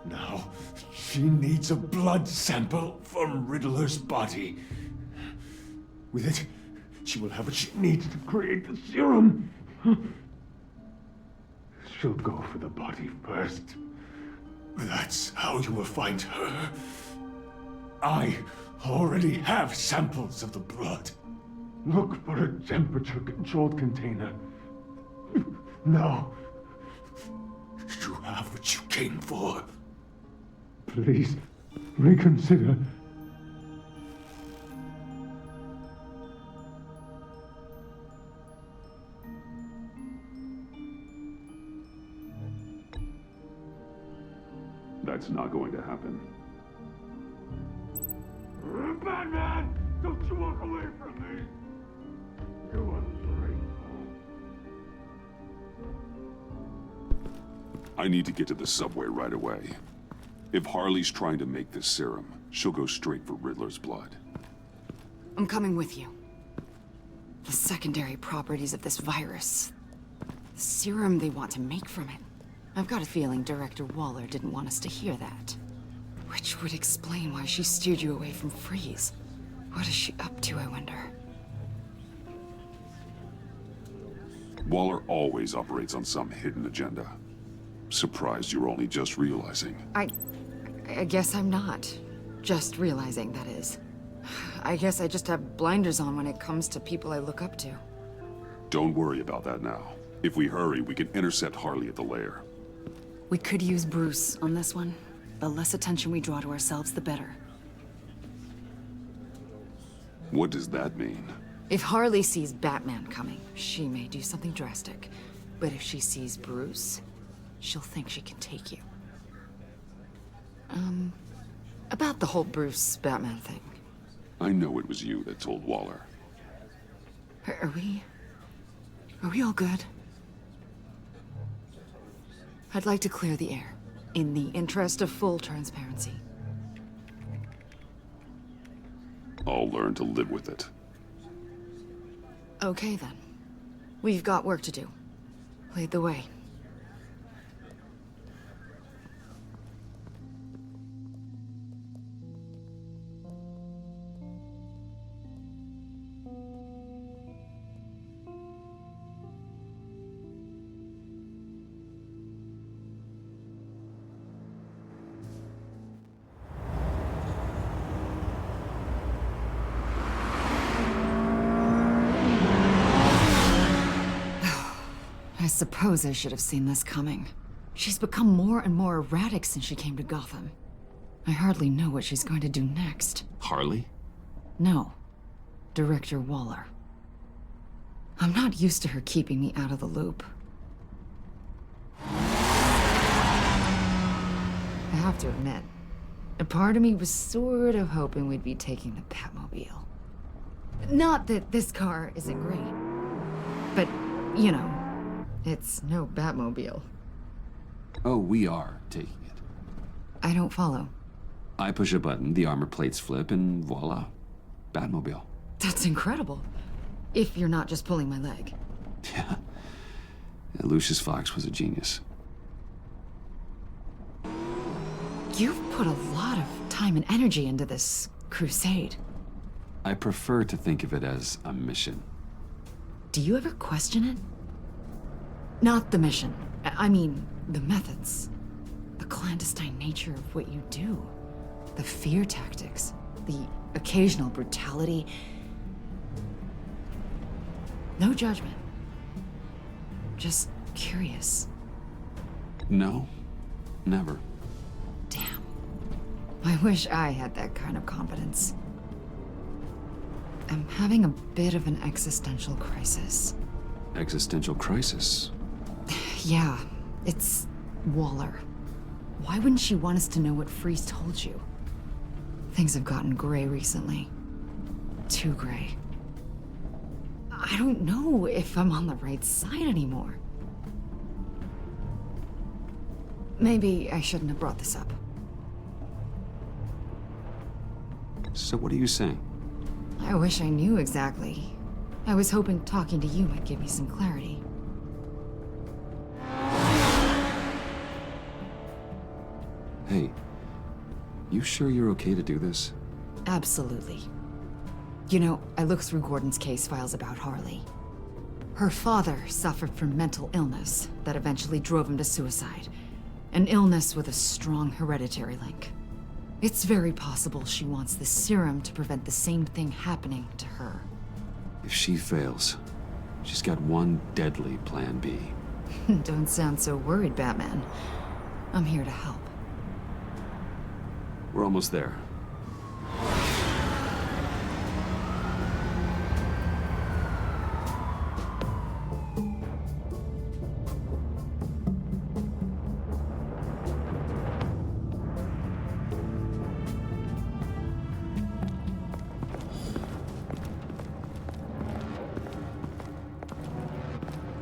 Now, she needs a blood sample from Riddler's body. With it, she will have what she needs to create the serum. She'll go for the body first. That's how you will find her. I already have samples of the blood. Look for a temperature-controlled container. Now, you have what you came for. Please, reconsider. That's not going to happen. Batman! Don't you walk away from me! You ungrateful. I need to get to the subway right away. If Harley's trying to make this serum, she'll go straight for Riddler's blood. I'm coming with you. The secondary properties of this virus. The serum they want to make from it. I've got a feeling Director Waller didn't want us to hear that. Which would explain why she steered you away from Freeze. What is she up to, I wonder? Waller always operates on some hidden agenda. Surprised you're only just realizing. I guess I'm not. Just realizing, that is. I guess I just have blinders on when it comes to people I look up to. Don't worry about that now. If we hurry, we can intercept Harley at the lair. We could use Bruce on this one. The less attention we draw to ourselves, the better. What does that mean? If Harley sees Batman coming, she may do something drastic. But if she sees Bruce, she'll think she can take you. About the whole Bruce-Batman thing. I know it was you that told Waller. Are we all good? I'd like to clear the air, in the interest of full transparency. I'll learn to live with it. Okay, then. We've got work to do. Lead the way. suppose I should have seen this coming. She's become more and more erratic since she came to Gotham. I hardly know what she's going to do next. Harley? No. Director Waller. I'm not used to her keeping me out of the loop. I have to admit, a part of me was sort of hoping we'd be taking the Batmobile. Not that this car isn't great, but, you know, it's no Batmobile. Oh, we are taking it. I don't follow. I push a button, the armor plates flip, and voila. Batmobile. That's incredible. If you're not just pulling my leg. Yeah. Lucius Fox was a genius. You've put a lot of time and energy into this crusade. I prefer to think of it as a mission. Do you ever question it? Not the mission. I mean, the methods. The clandestine nature of what you do. The fear tactics. The occasional brutality. No judgment. Just curious. No, never. Damn. I wish I had that kind of confidence. I'm having a bit of an existential crisis. Existential crisis? Yeah, it's Waller. Why wouldn't she want us to know what Freeze told you? Things have gotten gray recently. Too gray. I don't know if I'm on the right side anymore. Maybe I shouldn't have brought this up. So what are you saying? I wish I knew exactly. I was hoping talking to you might give me some clarity. Hey, you sure you're okay to do this? Absolutely. You know, I looked through Gordon's case files about Harley. Her father suffered from mental illness that eventually drove him to suicide. An illness with a strong hereditary link. It's very possible she wants the serum to prevent the same thing happening to her. If she fails, she's got one deadly plan B. Don't sound so worried, Batman. I'm here to help. We're almost there.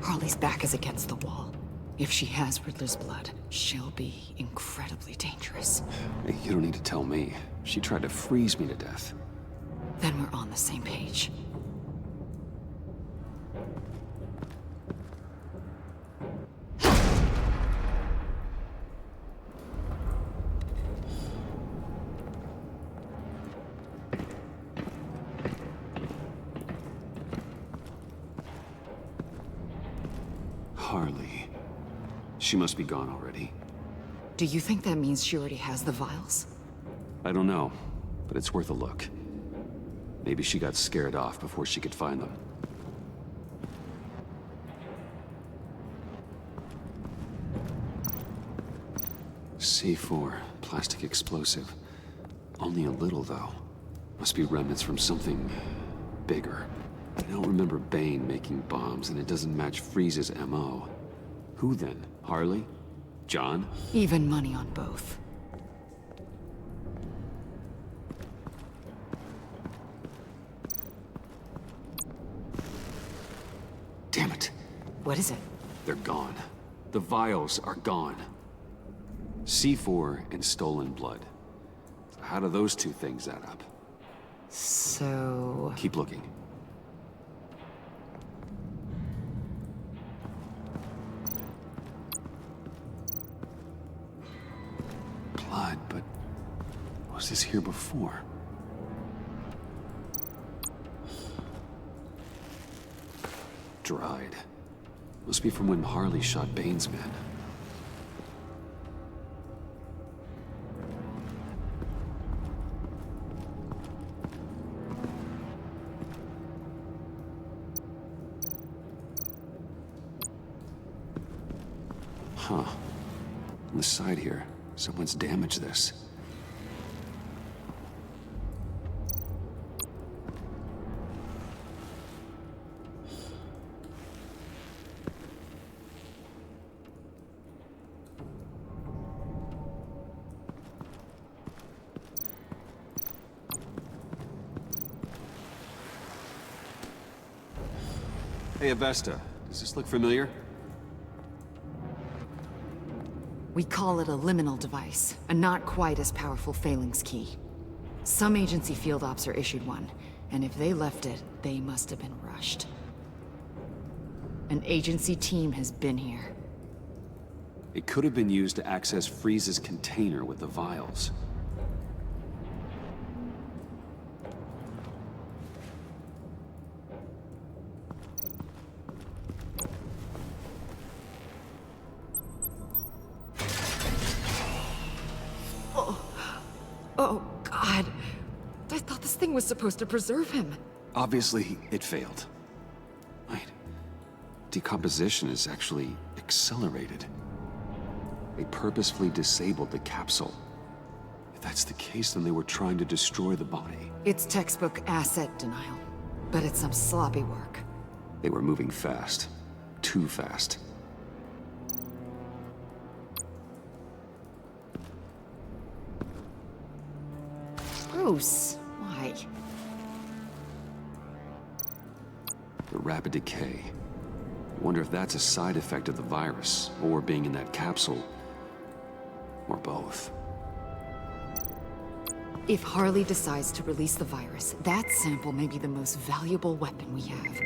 Harley's back is against the wall. If she has Riddler's blood, she'll be incredibly dangerous. Hey, you don't need to tell me. She tried to freeze me to death. Then we're on the same page. Harley. She must be gone already. Do you think that means she already has the vials? I don't know, but it's worth a look. Maybe she got scared off before she could find them. C4, plastic explosive. Only a little, though. Must be remnants from something bigger. I don't remember Bane making bombs, and it doesn't match Freeze's MO. Who then? Harley? John? Even money on both. Damn it. What is it? They're gone. The vials are gone. C4 and stolen blood. How do those two things add up? So... Keep looking. Blood, but was this here before? Dried. Must be from when Harley shot Bane's men. On the side here, someone's damaged this. Hey, Avesta. Does this look familiar? We call it a liminal device, a not quite as powerful phalanx key. Some agency field ops are issued one, and if they left it, they must have been rushed. An agency team has been here. It could have been used to access Freeze's container with the vials. Oh, God. I thought this thing was supposed to preserve him. Obviously, it failed. Right. Decomposition is actually accelerated. They purposefully disabled the capsule. If that's the case, then they were trying to destroy the body. It's textbook asset denial, but it's some sloppy work. They were moving fast. Too fast. Bruce, why? The rapid decay. I wonder if that's a side effect of the virus, or being in that capsule, or both. If Harley decides to release the virus, that sample may be the most valuable weapon we have.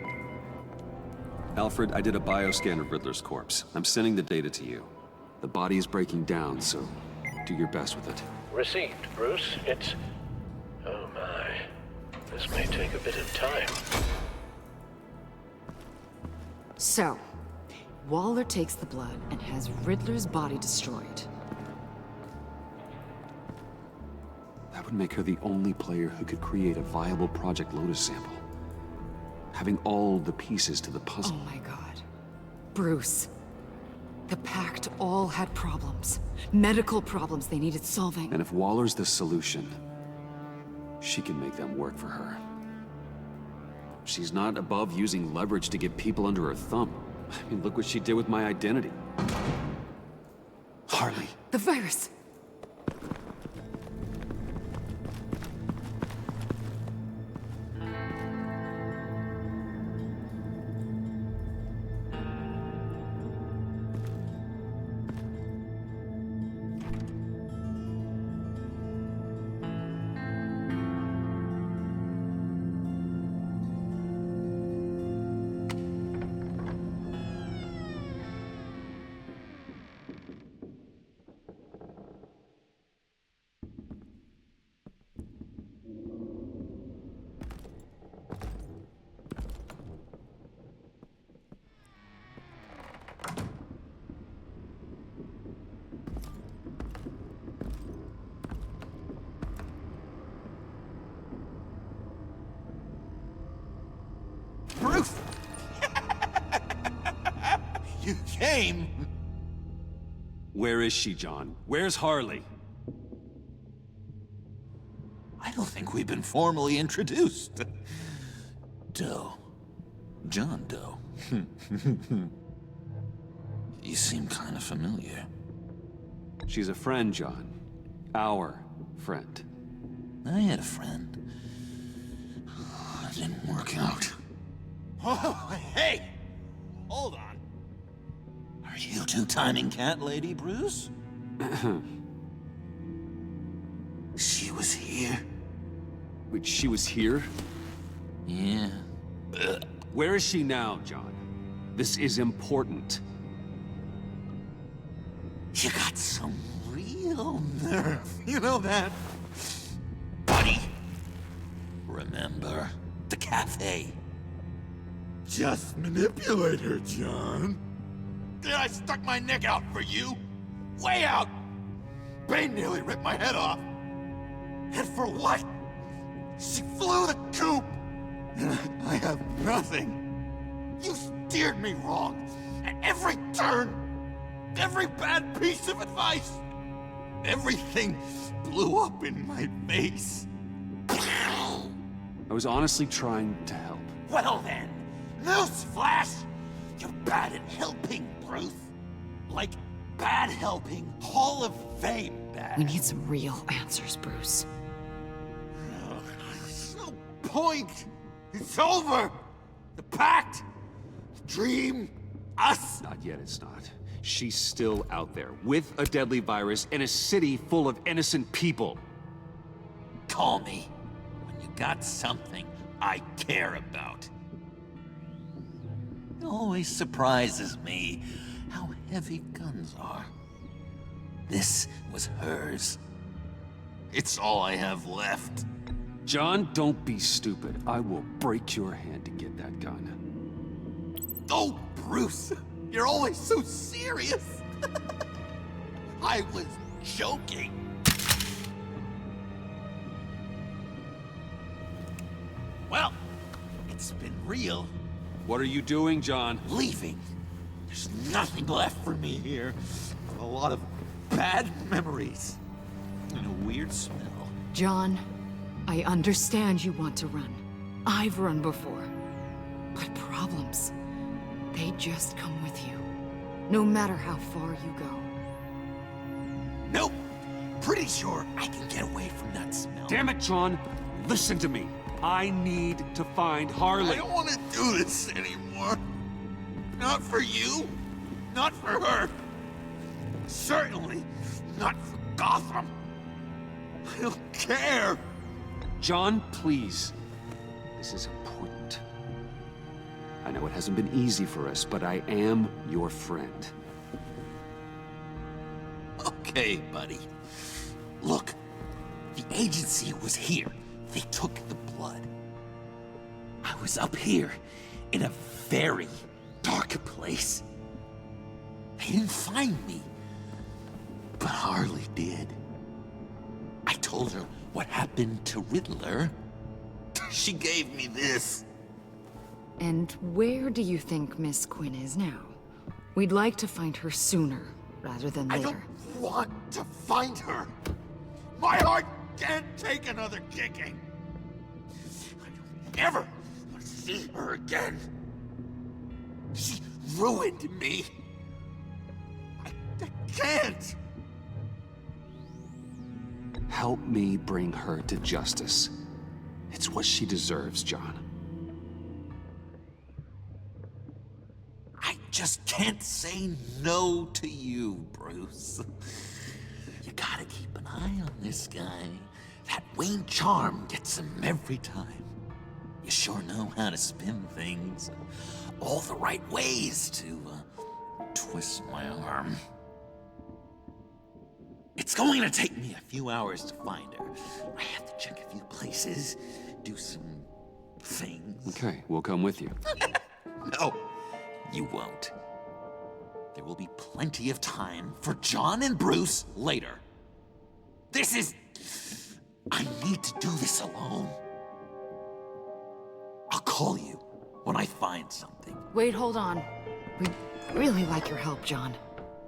Alfred, I did a bioscan of Riddler's corpse. I'm sending the data to you. The body is breaking down, so do your best with it. Received, Bruce. It's... oh my. This may take a bit of time. So, Waller takes the blood and has Riddler's body destroyed. That would make her the only player who could create a viable Project Lotus sample. Having all the pieces to the puzzle. Oh my God. Bruce. The Pact all had problems. Medical problems they needed solving. And if Waller's the solution, she can make them work for her. She's not above using leverage to get people under her thumb. I mean, look what she did with my identity. Harley. The virus. Bruce! You came! Where is she, John? Where's Harley? I don't think we've been formally introduced. Doe. John Doe. You seem kind of familiar. She's a friend, John. Our friend. I had a friend. It didn't work out. Oh, hey! Hold on. Are you two-timing cat lady, Bruce? She was here. Wait, she was here? Yeah. Where is she now, John? This is important. You got some real nerve. You know that? Buddy! Remember the cafe? Just manipulate her, John. Did I stuck my neck out for you? Way out! Bane nearly ripped my head off. And for what? She flew the coop! And I have nothing. You steered me wrong at every turn. Every bad piece of advice! Everything blew up in my face. I was honestly trying to help. Well then, newsflash! You're bad at helping, Bruce. Like, bad helping, Hall of Fame bad. We need some real answers, Bruce. There's no point! It's over! The Pact! The dream! Us! Not yet, it's not. She's still out there, with a deadly virus in a city full of innocent people. Call me when you got something I care about. It always surprises me how heavy guns are. This was hers. It's all I have left. John, don't be stupid. I will break your hand to get that gun. Oh, Bruce! You're always so serious! I was joking. Well, it's been real. What are you doing, John? Leaving. There's nothing left for me here. A lot of bad memories. And a weird smell. John, I understand you want to run. I've run before. But problems, they just come with you. No matter how far you go. Nope. Pretty sure I can get away from that smell. Damn it, John! Listen to me. I need to find Harley. I don't want to do this anymore. Not for you. Not for her. Certainly not for Gotham. I don't care. John, please. This is important. I know it hasn't been easy for us, but I am your friend. Okay, buddy. Look, the agency was here. They took the blood. I was up here in a very dark place. They didn't find me, but Harley did. I told her what happened to Riddler. She gave me this. And where do you think Miss Quinn is now? We'd like to find her sooner, rather than later. I don't want to find her. My heart can't take another kicking. I don't ever want to see her again. She ruined me. I can't. Help me bring her to justice. It's what she deserves, John. I just can't say no to you, Bruce. You gotta keep an eye on this guy. That Wayne charm gets him every time. You sure know how to spin things. All the right ways to twist my arm. It's going to take me a few hours to find her. I have to check a few places, do some things. Okay, we'll come with you. No, you won't. There will be plenty of time for John and Bruce later. I need to do this alone. I'll call you when I find something. Wait, hold on. We'd really like your help, John.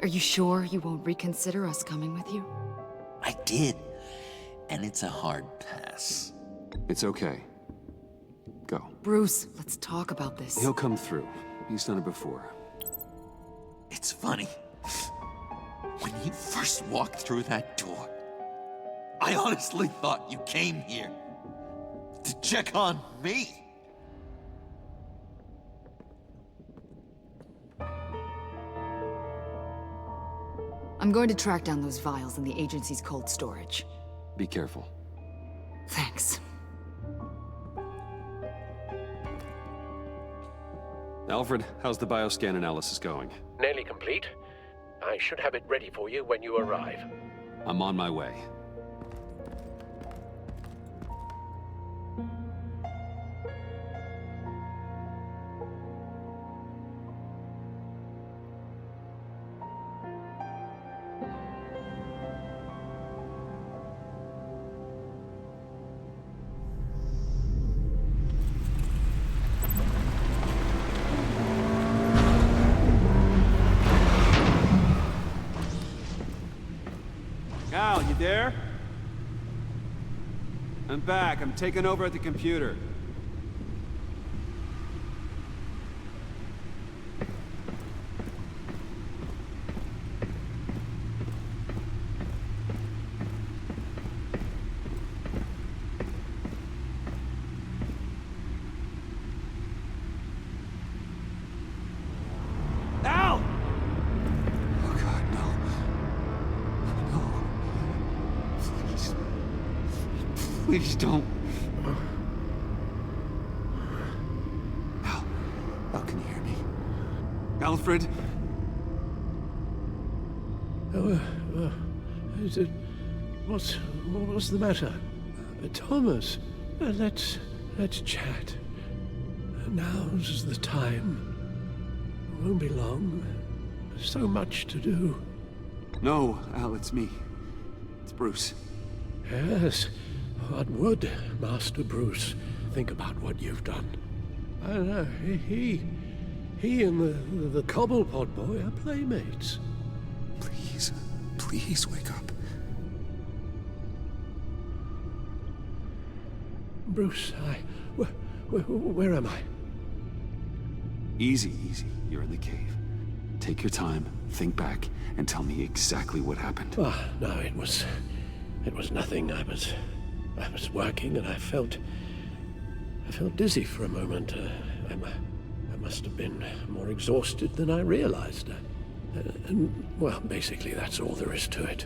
Are you sure you won't reconsider us coming with you? I did, and it's a hard pass. It's okay. Go. Bruce, let's talk about this. He'll come through. He's done it before. It's funny. When you first walked through that door, I honestly thought you came here to check on me. I'm going to track down those vials in the agency's cold storage. Be careful. Thanks. Alfred, how's the bioscan analysis going? Nearly complete. I should have it ready for you when you arrive. I'm on my way. Al, you there? I'm back. I'm taking over at the computer. Al! Oh God, no. No. Please. Please don't. Al, can you hear me? Alfred? Is it... What's the matter? Thomas, let's chat. Now's the time. Won't be long. So much to do. No, Al, it's me. It's Bruce. Yes. What would Master Bruce think about what you've done? I don't know. He and the Cobblepot boy are playmates. Please wake up. Bruce, where am I? Easy. You're in the cave. Take your time, think back, and tell me exactly what happened. No, it was nothing. I was working and I felt dizzy for a moment. I must have been more exhausted than I realized. And, well, basically that's all there is to it.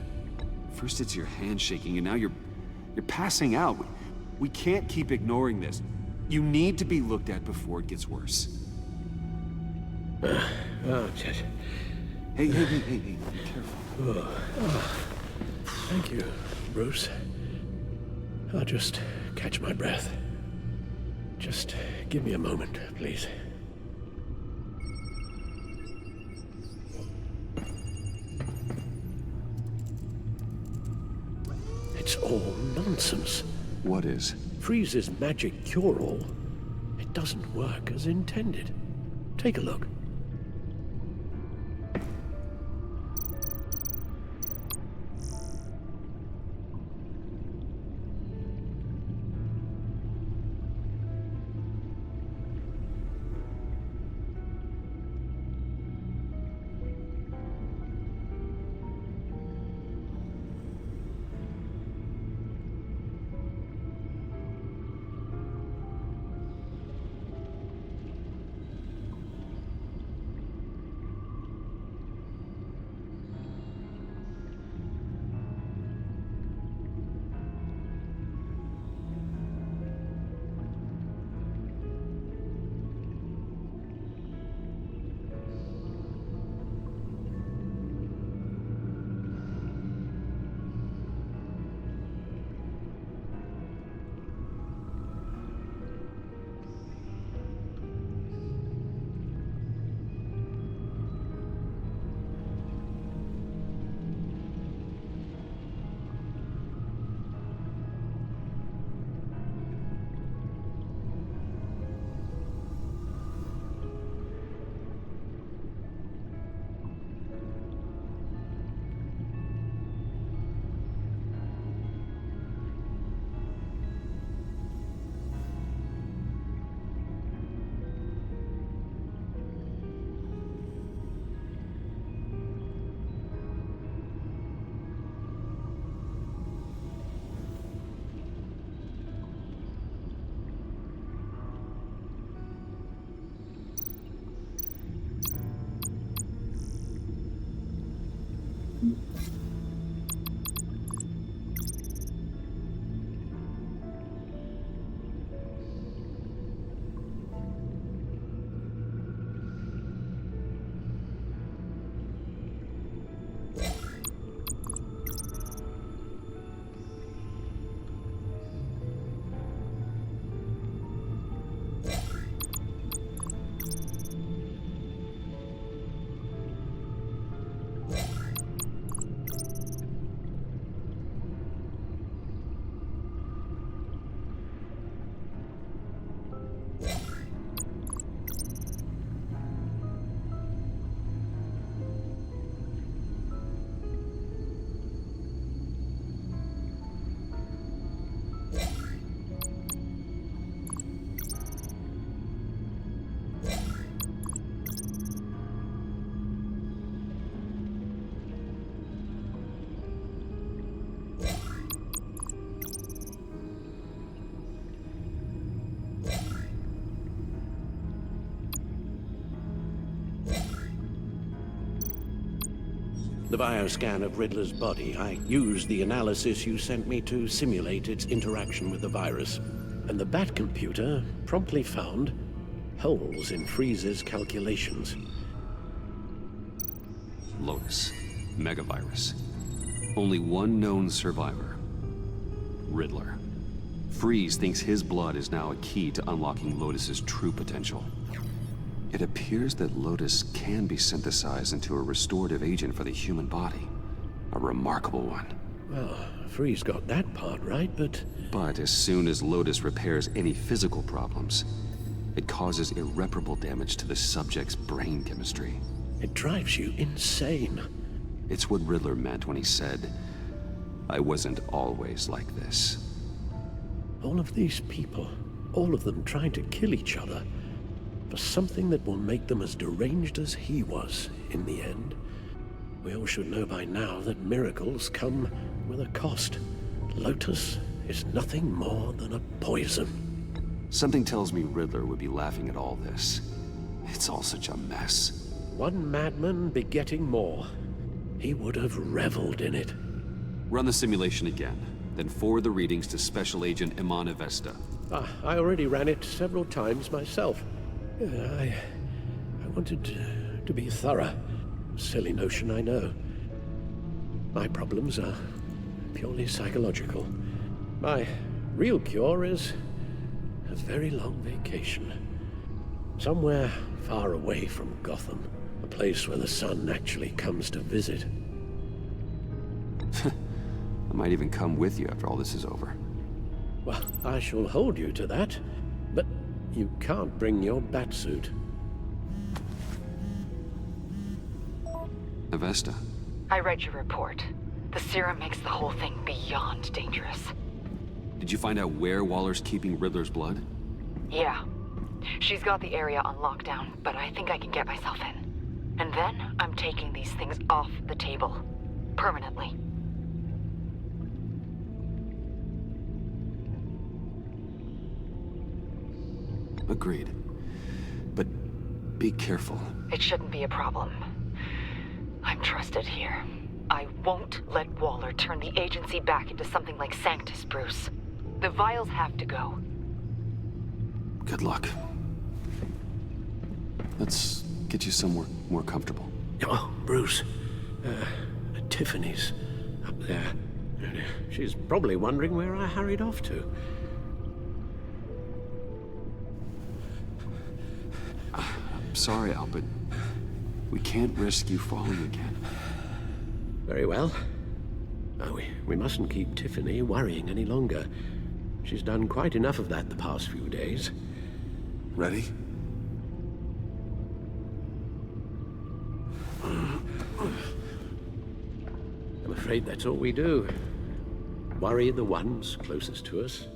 First it's your hand shaking, and now you're passing out. We can't keep ignoring this. You need to be looked at before it gets worse. Just... Hey, be careful. Thank you, Bruce. I'll just catch my breath. Just give me a moment, please. It's all nonsense. What is? Freeze's magic cure-all. It doesn't work as intended. Take a look. the bioscan of Riddler's body. I used the analysis you sent me to simulate its interaction with the virus. And the Bat computer promptly found holes in Freeze's calculations. Lotus. Megavirus. Only one known survivor. Riddler. Freeze thinks his blood is now a key to unlocking Lotus's true potential. It appears that Lotus can be synthesized into a restorative agent for the human body. A remarkable one. Well, Freeze got that part right, but... But as soon as Lotus repairs any physical problems, it causes irreparable damage to the subject's brain chemistry. It drives you insane. It's what Riddler meant when he said, "I wasn't always like this." All of these people, all of them trying to kill each other, for something that will make them as deranged as he was in the end. We all should know by now that miracles come with a cost. Lotus is nothing more than a poison. Something tells me Riddler would be laughing at all this. It's all such a mess. One madman begetting more. He would have reveled in it. Run the simulation again, then forward the readings to Special Agent Imana Vesta. I already ran it several times myself. I wanted to be thorough. Silly notion, I know. My problems are purely psychological. My real cure is a very long vacation. Somewhere far away from Gotham. A place where the sun actually comes to visit. I might even come with you after all this is over. Well, I shall hold you to that. But you can't bring your batsuit. Avesta. I read your report. The serum makes the whole thing beyond dangerous. Did you find out where Waller's keeping Riddler's blood? Yeah. She's got the area on lockdown, but I think I can get myself in. And then I'm taking these things off the table. Permanently. Agreed. But be careful. It shouldn't be a problem. I'm trusted here. I won't let Waller turn the agency back into something like Sanctus, Bruce. The vials have to go. Good luck. Let's get you somewhere more comfortable. Oh, Bruce. Tiffany's up there. She's probably wondering where I hurried off to. I'm sorry, Al, but we can't risk you falling again. Very well. We mustn't keep Tiffany worrying any longer. She's done quite enough of that the past few days. Ready? I'm afraid that's all we do. Worry the ones closest to us.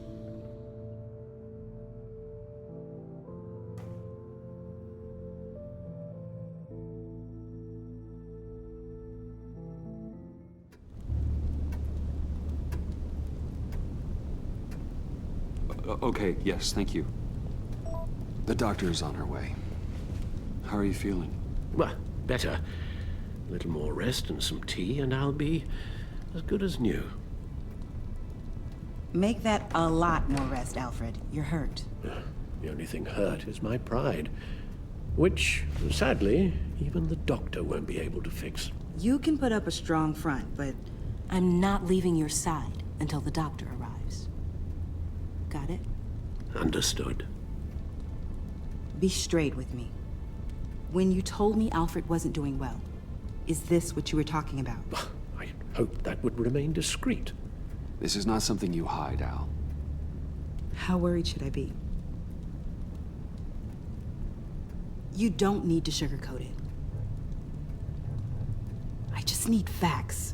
Okay, yes, thank you. The doctor is on her way. How are you feeling? Well, better. A little more rest and some tea, and I'll be as good as new. Make that a lot more rest, Alfred. You're hurt. The only thing hurt is my pride. Which, sadly, even the doctor won't be able to fix. You can put up a strong front, but I'm not leaving your side until the doctor arrives. Got it? Understood. Be straight with me. When you told me Alfred wasn't doing well, is this what you were talking about? I hoped that would remain discreet. This is not something you hide, Al. How worried should I be? You don't need to sugarcoat it. I just need facts.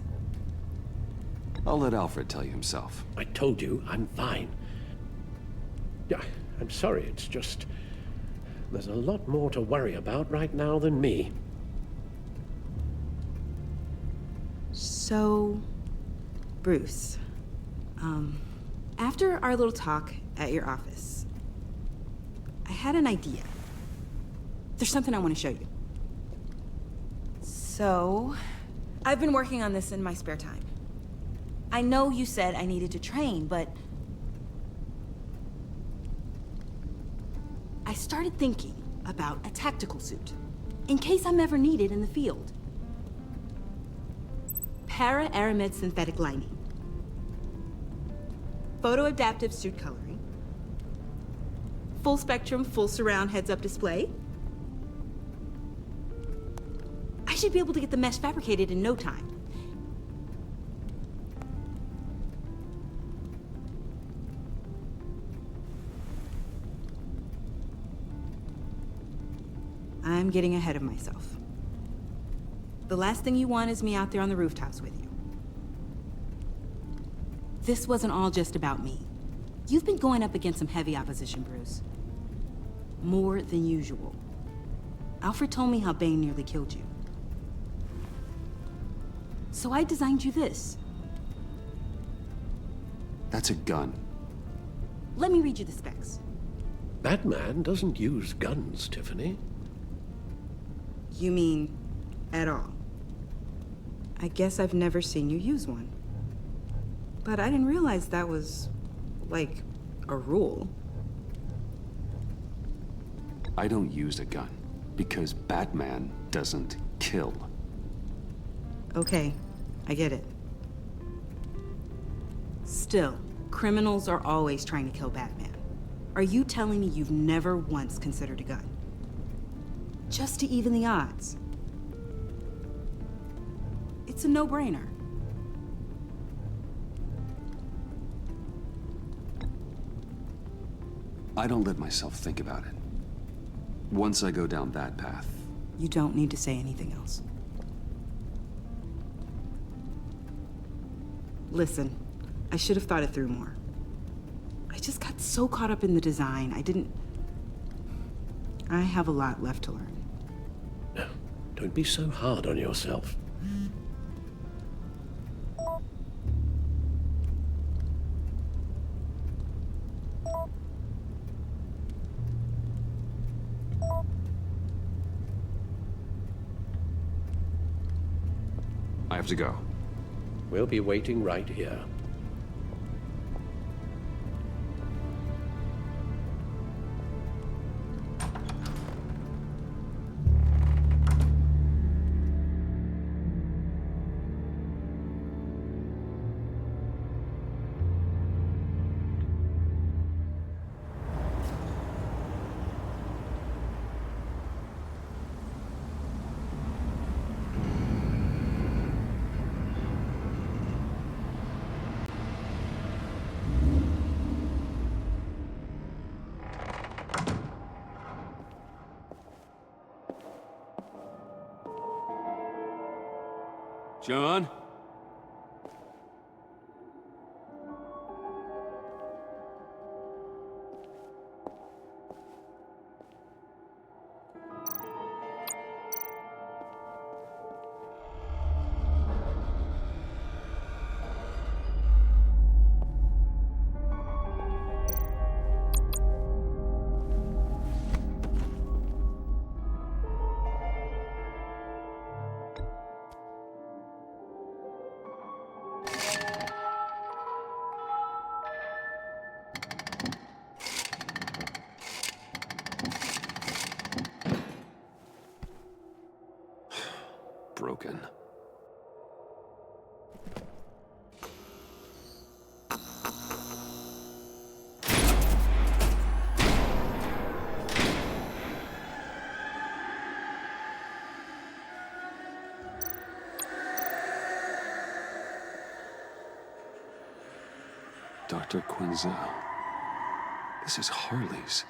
I'll let Alfred tell you himself. I told you, I'm fine. Yeah, I'm sorry, it's just... There's a lot more to worry about right now than me. So... Bruce... after our little talk at your office, I had an idea. There's something I want to show you. So... I've been working on this in my spare time. I know you said I needed to train, but... I started thinking about a tactical suit, in case I'm ever needed in the field. Para-aramid synthetic lining. Photo-adaptive suit coloring. Full spectrum, full surround heads-up display. I should be able to get the mesh fabricated in no time. I'm getting ahead of myself. The last thing you want is me out there on the rooftops with you. This wasn't all just about me. You've been going up against some heavy opposition, Bruce. More than usual. Alfred told me how Bane nearly killed you. So I designed you this. That's a gun. Let me read you the specs. Batman doesn't use guns, Tiffany. You mean, at all? I guess I've never seen you use one. But I didn't realize that was, like, a rule. I don't use a gun, because Batman doesn't kill. Okay, I get it. Still, criminals are always trying to kill Batman. Are you telling me you've never once considered a gun? Just to even the odds. It's a no-brainer. I don't let myself think about it. Once I go down that path... You don't need to say anything else. Listen, I should have thought it through more. I just got so caught up in the design, I have a lot left to learn. Don't be so hard on yourself. I have to go. We'll be waiting right here. John? Broken. Dr. Quinzel. This is Harley's.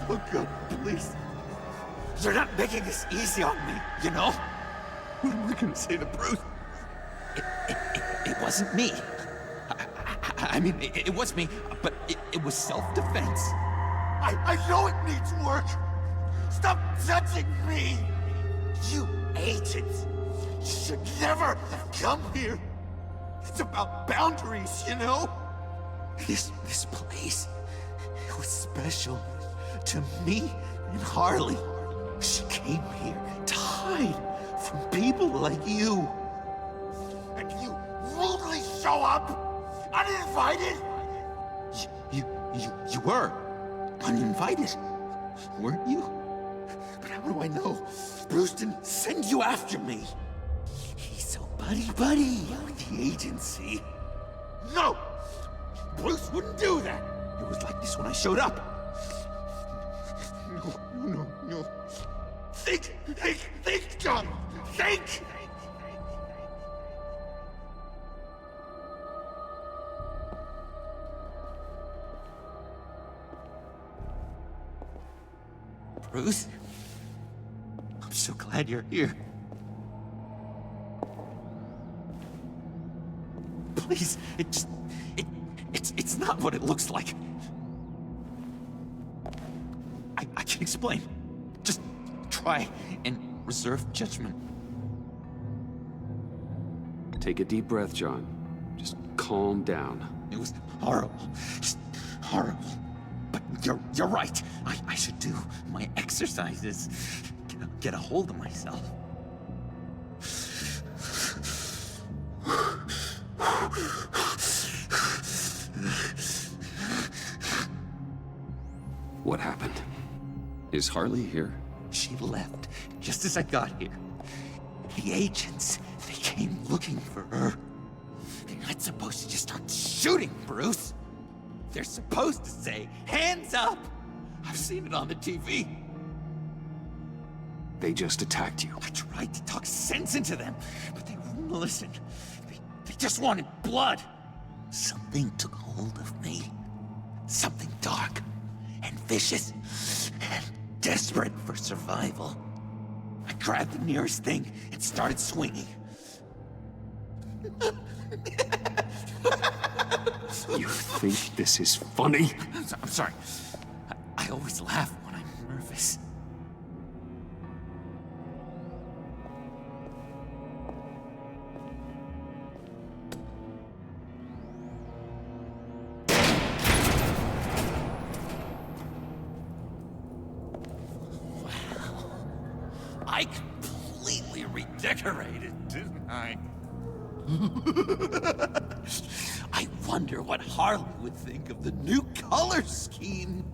Oh God, please. You're not making this easy on me, you know? What am I gonna say to Bruce? It wasn't me. I mean, it was me, but it was self-defense. I know it needs work. Stop judging me. You agents, you should never have come here. It's about boundaries, you know? This place, it was special to me and Harley. She came here to hide from people like you. And you rudely show up, uninvited. You were uninvited, weren't you? But how do I know Bruce didn't send you after me? He's so buddy-buddy with the agency. No! Bruce wouldn't do that. It was like this when I showed up. No. Think, John! Think! Bruce? I'm so glad you're here. Please, it's not what it looks like. I can explain. Just try and reserve judgment. Take a deep breath, John. Just calm down. It was horrible. Just horrible. But you're right. I should do my exercises. Get a hold of myself. What happened? Is Harley here? She left just as I got here. The agents, they came looking for her. They're not supposed to just start shooting, Bruce. They're supposed to say, hands up! I've seen it on the TV. They just attacked you. I tried to talk sense into them, but they wouldn't listen. They just wanted blood. Something took hold of me. Something dark and vicious and desperate for survival. I grabbed the nearest thing and started swinging. You think this is funny? I'm sorry. I always laugh when I'm nervous. I completely redecorated, didn't I? I wonder what Harley would think of the new color scheme.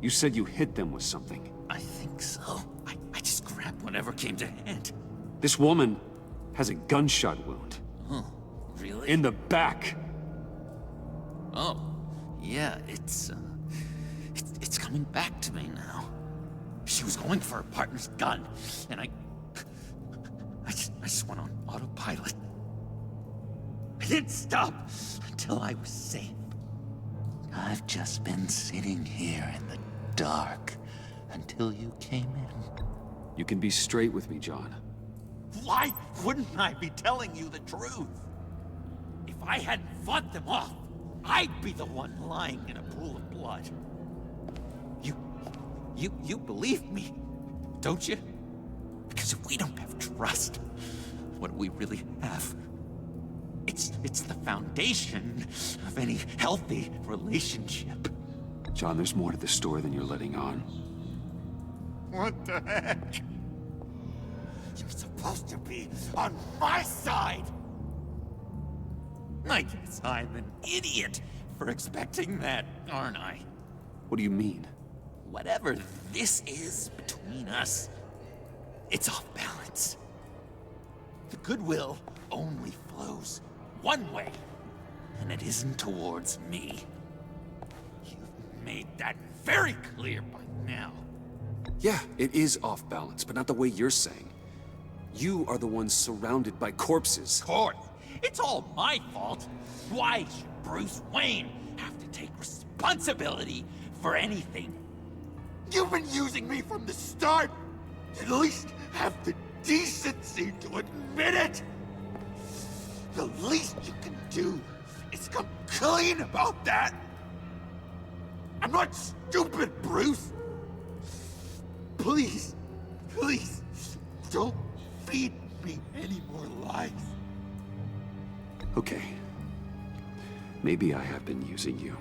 You said you hit them with something. I think so. I just grabbed whatever came to hand. This woman has a gunshot wound. Oh, really? In the back. Oh, yeah, it's coming back to me now. She was going for her partner's gun, and I just went on autopilot. I didn't stop until I was safe. I've just been sitting here in the dark until you came in. You can be straight with me, John. Why wouldn't I be telling you the truth? If I hadn't fought them off, I'd be the one lying in a pool of blood. You believe me, don't you? Because if we don't have trust, what do we really have? It's the foundation of any healthy relationship. John, there's more to the story than you're letting on. What the heck? You're supposed to be on my side! I guess I'm an idiot for expecting that, aren't I? What do you mean? Whatever this is between us, it's off balance. The goodwill only flows one way, and it isn't towards me. You've made that very clear by now. Yeah, it is off balance, but not the way you're saying. You are the ones surrounded by corpses. Of course, it's all my fault. Why should Bruce Wayne have to take responsibility for anything? You've been using me from the start! At least have the decency to admit it! The least you can do is come clean about that! I'm not stupid, Bruce! Please, please, don't feed me any more lies. Okay. Maybe I have been using you.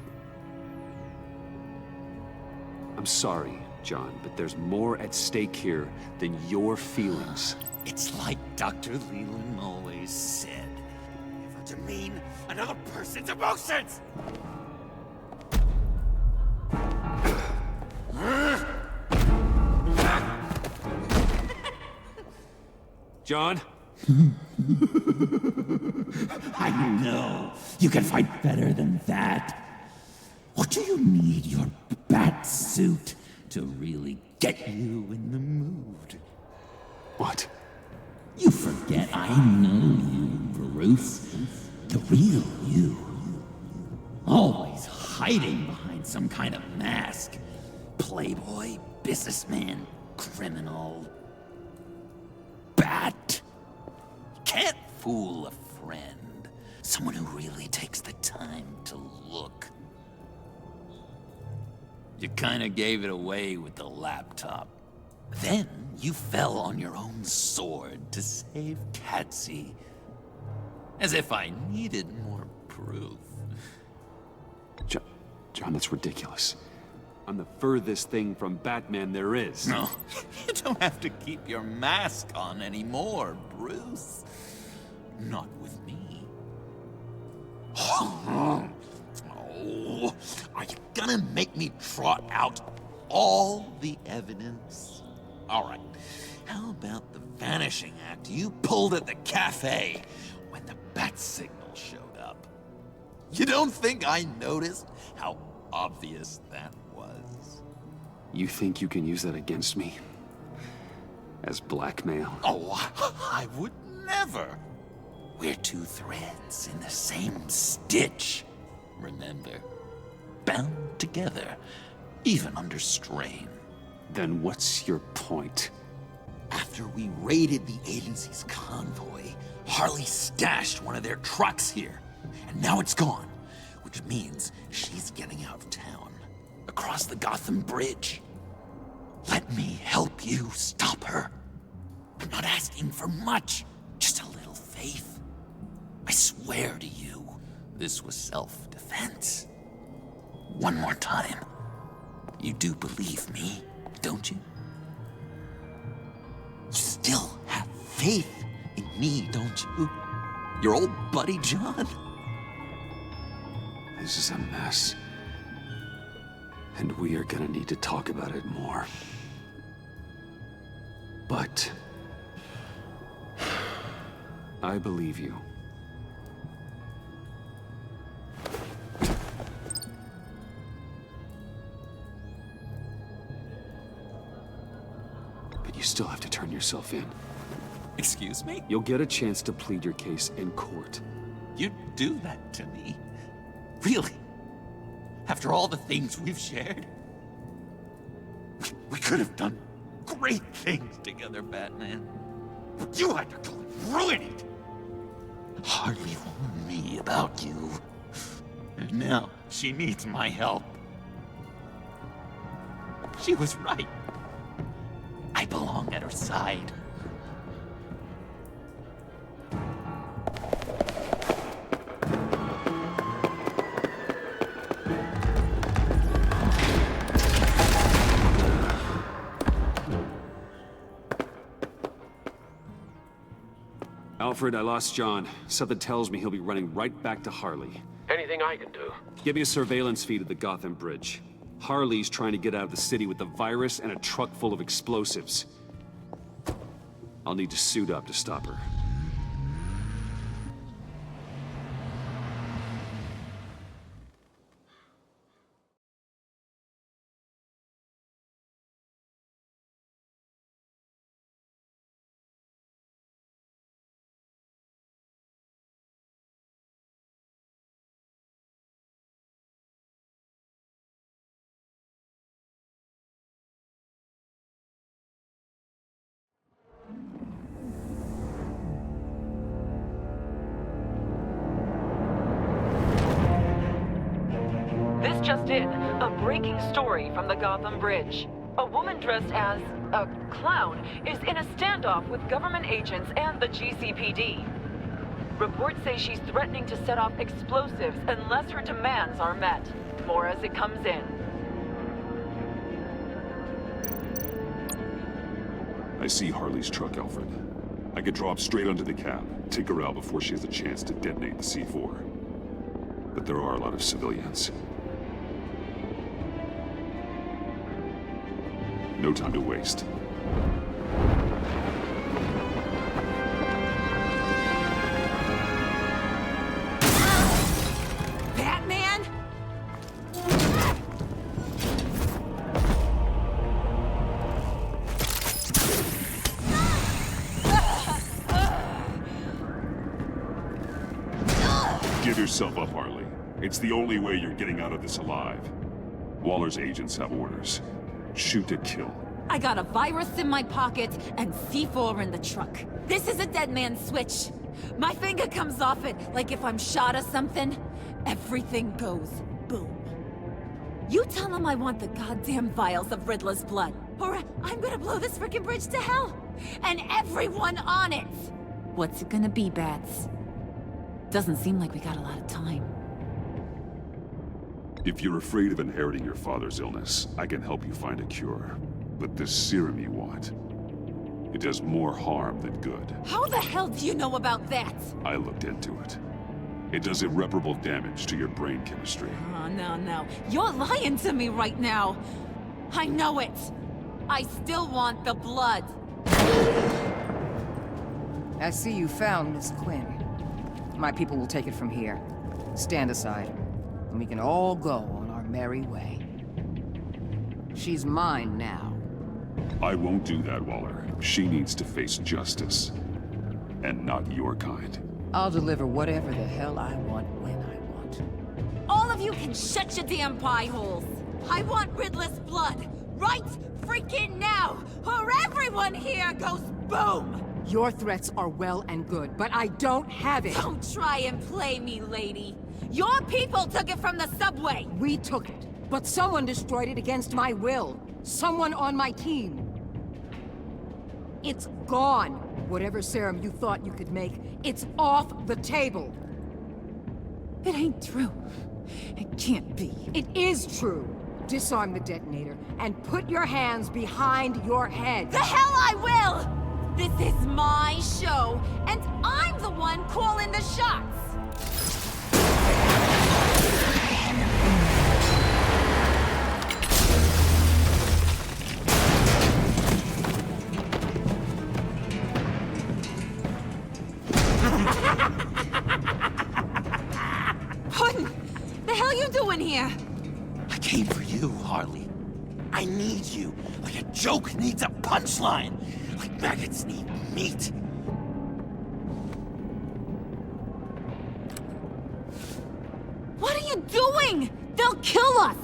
I'm sorry, John, but there's more at stake here than your feelings. It's like Dr. Leland always said. Never demean another person's emotions! John? I know. You can fight better than that. Or do you need your bat suit to really get you in the mood? What? You forget I know you, Bruce. The real you. Always hiding behind some kind of mask. Playboy, businessman, criminal. Bat. Can't fool a friend. Someone who really takes the time to look. You kinda gave it away with the laptop. Then you fell on your own sword to save Patsy. As if I needed more proof. John, that's ridiculous. I'm the furthest thing from Batman there is. No, you don't have to keep your mask on anymore, Bruce. Not with me. Oh, are you gonna make me trot out all the evidence? All right, how about the vanishing act you pulled at the cafe when the bat signal showed up? You don't think I noticed how obvious that was? You think you can use that against me? As blackmail? Oh, I would never. We're two threads in the same stitch, remember? Bound together, even under strain. Then what's your point? After we raided the agency's convoy, Harley stashed one of their trucks here. And now it's gone, which means she's getting out of town, across the Gotham Bridge. Let me help you stop her. I'm not asking for much, just a little faith. I swear to you, this was self-defense. One more time. You do believe me, don't you? You still have faith in me, don't you? Your old buddy, John? This is a mess. And we are gonna need to talk about it more. But I believe you. But you still have to turn yourself in. Excuse me? You'll get a chance to plead your case in court. You'd do that to me? Really? After all the things we've shared? We could have done great things together, Batman. But you had to go and ruin it. Harley warned me about you. And now she needs my help. She was right. I belong at her side. Alfred, I lost John. Something tells me he'll be running right back to Harley. Anything I can do? Give me a surveillance feed of the Gotham Bridge. Harley's trying to get out of the city with the virus and a truck full of explosives. I'll need to suit up to stop her. This just in, a breaking story from the Gotham Bridge. A woman dressed as a clown is in a standoff with government agents and the GCPD. Reports say she's threatening to set off explosives unless her demands are met. More as it comes in. I see Harley's truck, Alfred. I could drop straight onto the cab, take her out before she has a chance to detonate the C4. But there are a lot of civilians. No time to waste. Batman? Give yourself up, Harley. It's the only way you're getting out of this alive. Waller's agents have orders. Shoot to kill. I got a virus in my pocket and C4 in the truck. This is a dead man's switch. My finger comes off it like if I'm shot or something. Everything goes boom. You tell him I want the goddamn vials of Riddler's blood, or I'm gonna blow this frickin' bridge to hell. And everyone on it. What's it gonna be, Bats? Doesn't seem like we got a lot of time. If you're afraid of inheriting your father's illness, I can help you find a cure. But this serum you want, it does more harm than good. How the hell do you know about that? I looked into it. It does irreparable damage to your brain chemistry. Oh, no. You're lying to me right now. I know it. I still want the blood. I see you found Miss Quinn. My people will take it from here. Stand aside, and we can all go on our merry way. She's mine now. I won't do that, Waller. She needs to face justice. And not your kind. I'll deliver whatever the hell I want when I want. All of you can shut your damn pie holes. I want Riddler's blood. Right freaking now, or everyone here goes boom! Your threats are well and good, but I don't have it! Don't try and play me, lady. Your people took it from the subway! We took it, but someone destroyed it against my will. Someone on my team. It's gone. Whatever serum you thought you could make, it's off the table. It ain't true. It can't be. It is true. Disarm the detonator and put your hands behind your head. The hell I will! This is my show, and I'm the one calling the shots! What the hell you doing here? I came for you, Harley. I need you, like a joke needs a punchline, like maggots need meat. What are you doing? They'll kill us!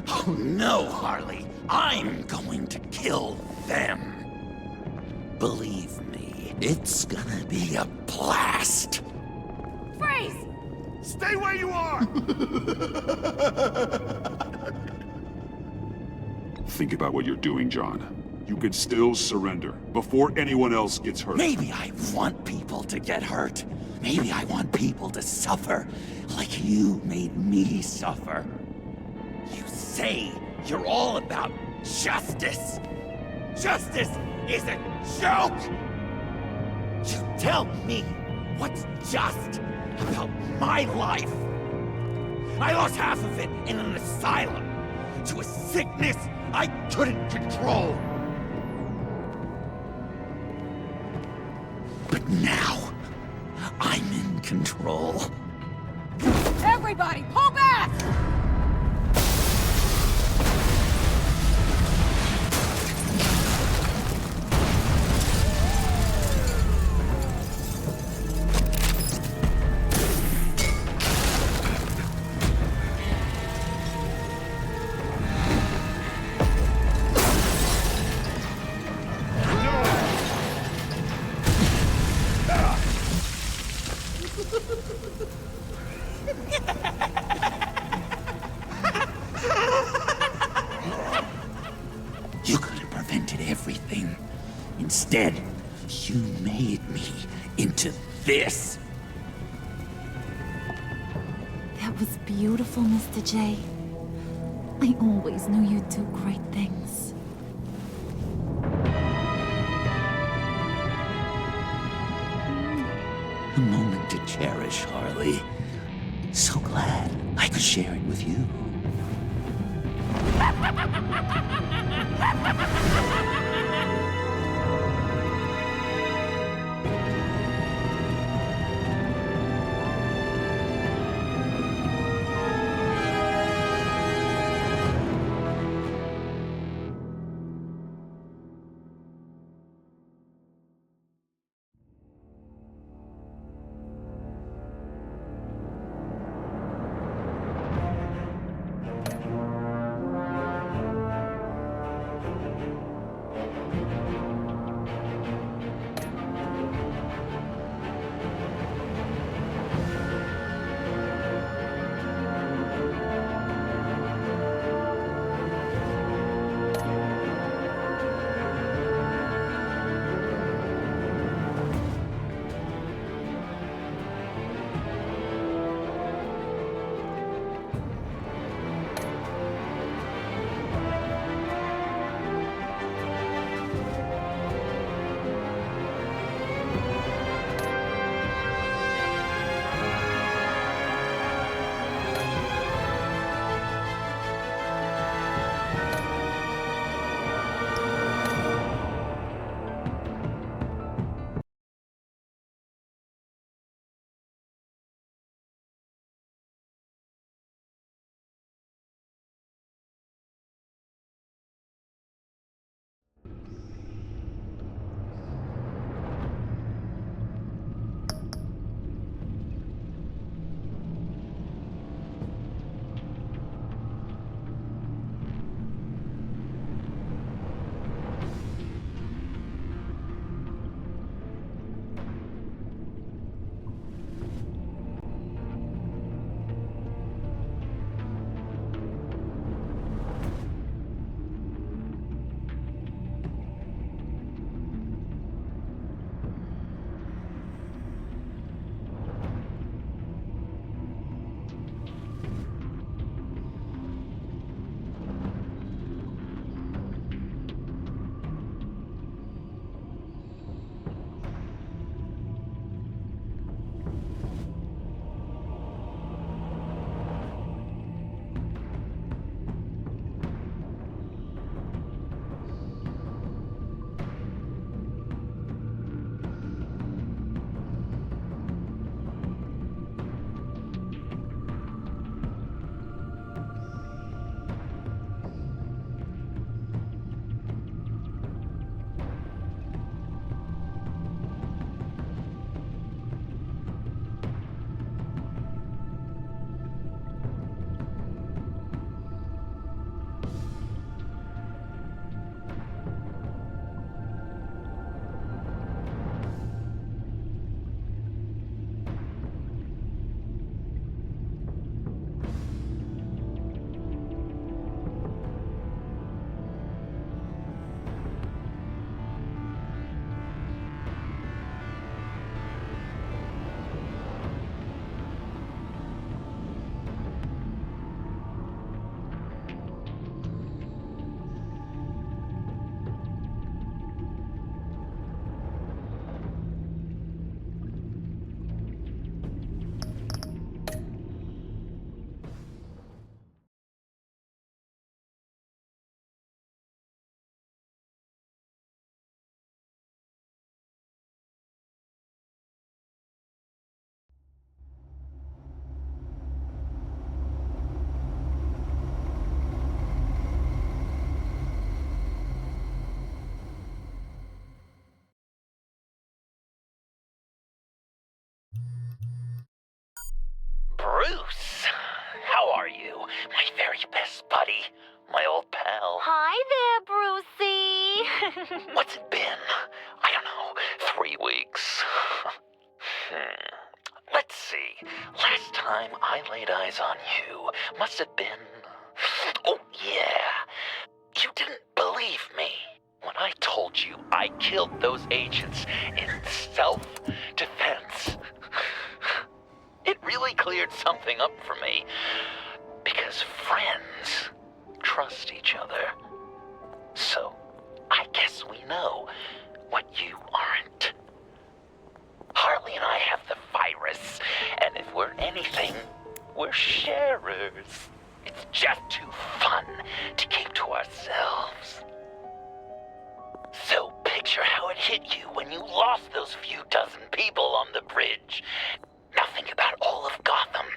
Oh no, Harley. I'm going to kill them. Believe me, it's gonna be a blast. Freeze! Stay where you are! Think about what you're doing, John. You could still surrender before anyone else gets hurt. Maybe I want people to get hurt. Maybe I want people to suffer like you made me suffer. You say you're all about justice. Justice is a joke! You tell me what's just about my life. I lost half of it in an asylum to a sickness I couldn't control. But now, I'm in control. Everybody, pull back! You could have prevented everything. Instead, you made me into this. That was beautiful, Mr. J. I always knew you'd do great things. A moment to cherish, Harley. So glad I could share it with you. Bruce! How are you? My very best buddy. My old pal. Hi there, Brucey. What's it been? I don't know, 3 weeks. Let's see. Last time I laid eyes on you must have been... Oh, yeah. You didn't believe me when I told you I killed those agents in self-defense. It really cleared something up for me. Because friends trust each other. So, I guess we know what you aren't. Harley and I have the virus, and if we're anything, we're sharers. It's just too fun to keep to ourselves. So picture how it hit you when you lost those few dozen people on the bridge. Now think about all of Gotham.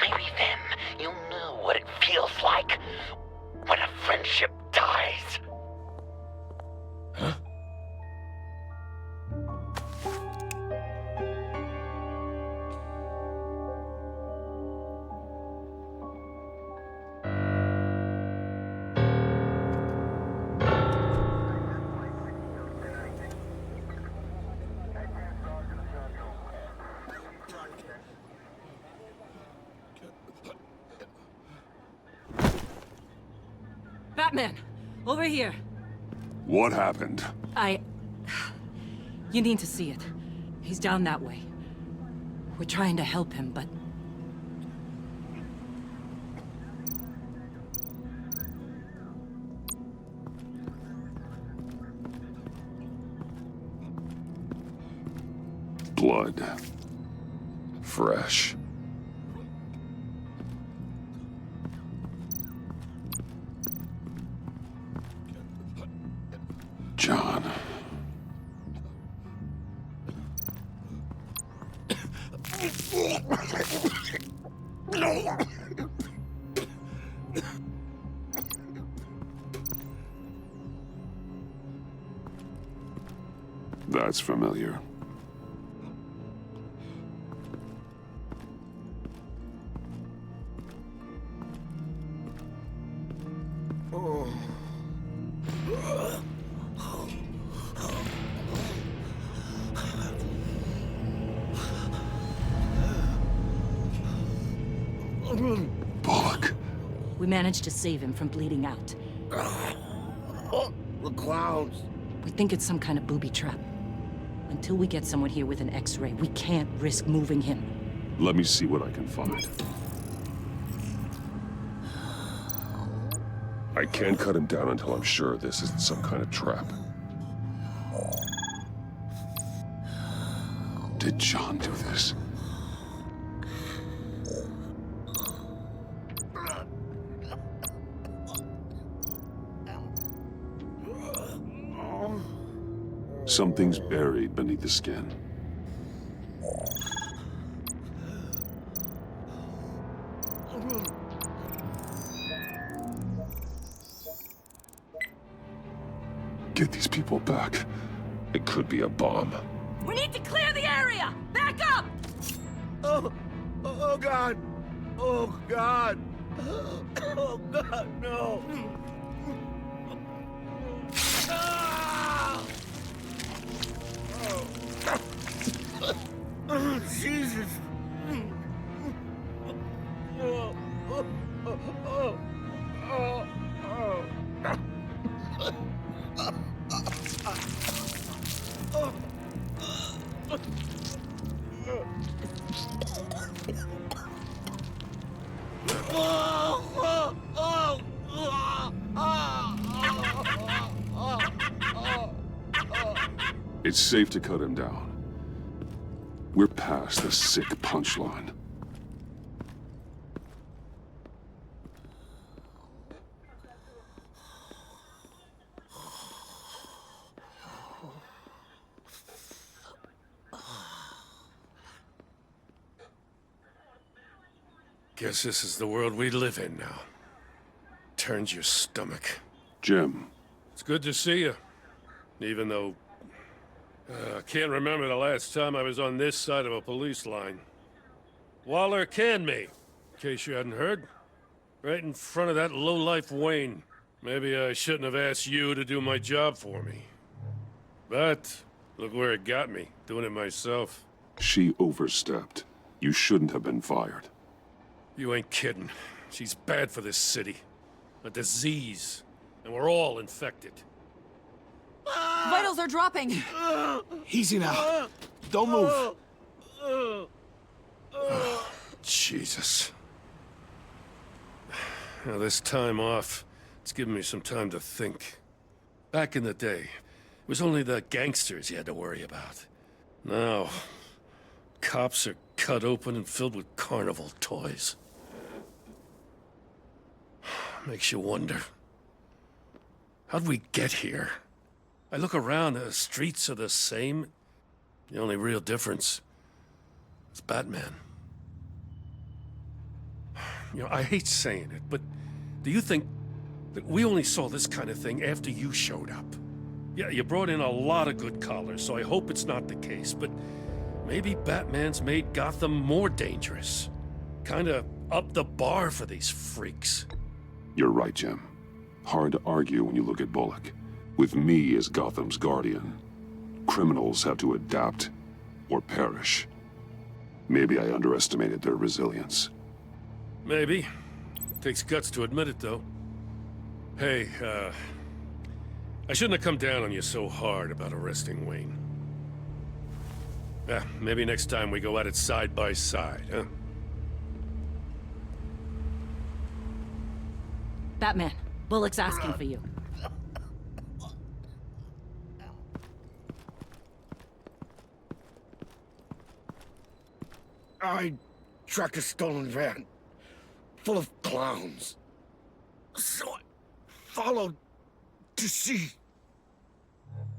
Maybe then you'll know what it feels like when a friendship dies. Huh? Batman! Over here! What happened? You need to see it. He's down that way. We're trying to help him, but... Blood. Fresh. John. That's familiar. Bullock. We managed to save him from bleeding out. The clouds. We think it's some kind of booby trap. Until we get someone here with an X-ray, we can't risk moving him. Let me see what I can find. I can't cut him down until I'm sure this isn't some kind of trap. Did John do this? Something's buried beneath the skin. Get these people back. It could be a bomb. We need to clear the area! Back up! Oh God! Oh God! Oh God, no! Oh, Jesus! It's safe to cut him down. We're past the sick punchline. Guess this is the world we live in now. Turns your stomach. Jim. It's good to see you. Even though... I can't remember the last time I was on this side of a police line. Waller canned me, in case you hadn't heard. Right in front of that lowlife Wayne. Maybe I shouldn't have asked you to do my job for me. But, look where it got me, doing it myself. She overstepped. You shouldn't have been fired. You ain't kidding. She's bad for this city. A disease. And we're all infected. Vitals are dropping! Easy now. Don't move. Jesus. Now, this time off, it's given me some time to think. Back in the day, it was only the gangsters you had to worry about. Now, cops are cut open and filled with carnival toys. Makes you wonder. How'd we get here? I look around, the streets are the same. The only real difference is Batman. You know, I hate saying it, but do you think that we only saw this kind of thing after you showed up? Yeah, you brought in a lot of good collars, so I hope it's not the case, but maybe Batman's made Gotham more dangerous. Kinda up the bar for these freaks. You're right, Jim. Hard to argue when you look at Bullock. With me as Gotham's guardian, criminals have to adapt or perish. Maybe I underestimated their resilience. Maybe. Takes guts to admit it, though. Hey, I shouldn't have come down on you so hard about arresting Wayne. Maybe next time we go at it side by side, huh? Batman, Bullock's asking for you. I tracked a stolen van, full of clowns. So I followed to see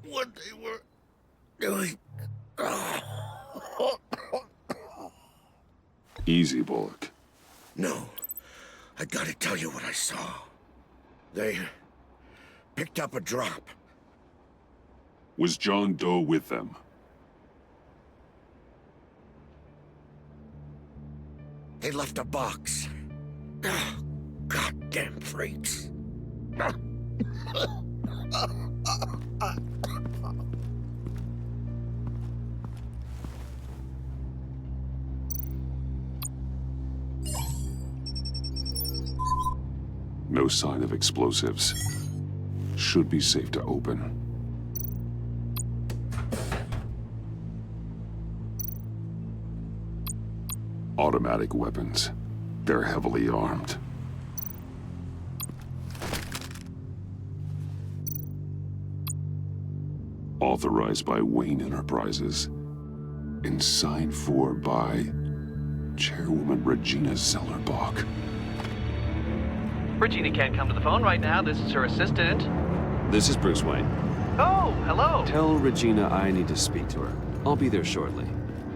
what they were doing. Easy, Bullock. No, I gotta tell you what I saw. They picked up a drop. Was John Doe with them? They left a box. Goddamn freaks. No sign of explosives. Should be safe to open. Automatic weapons. They're heavily armed. Authorized by Wayne Enterprises. And signed for by Chairwoman Regina Zellerbach. Regina can't come to the phone right now. This is her assistant. This is Bruce Wayne. Oh, hello. Tell Regina I need to speak to her. I'll be there shortly.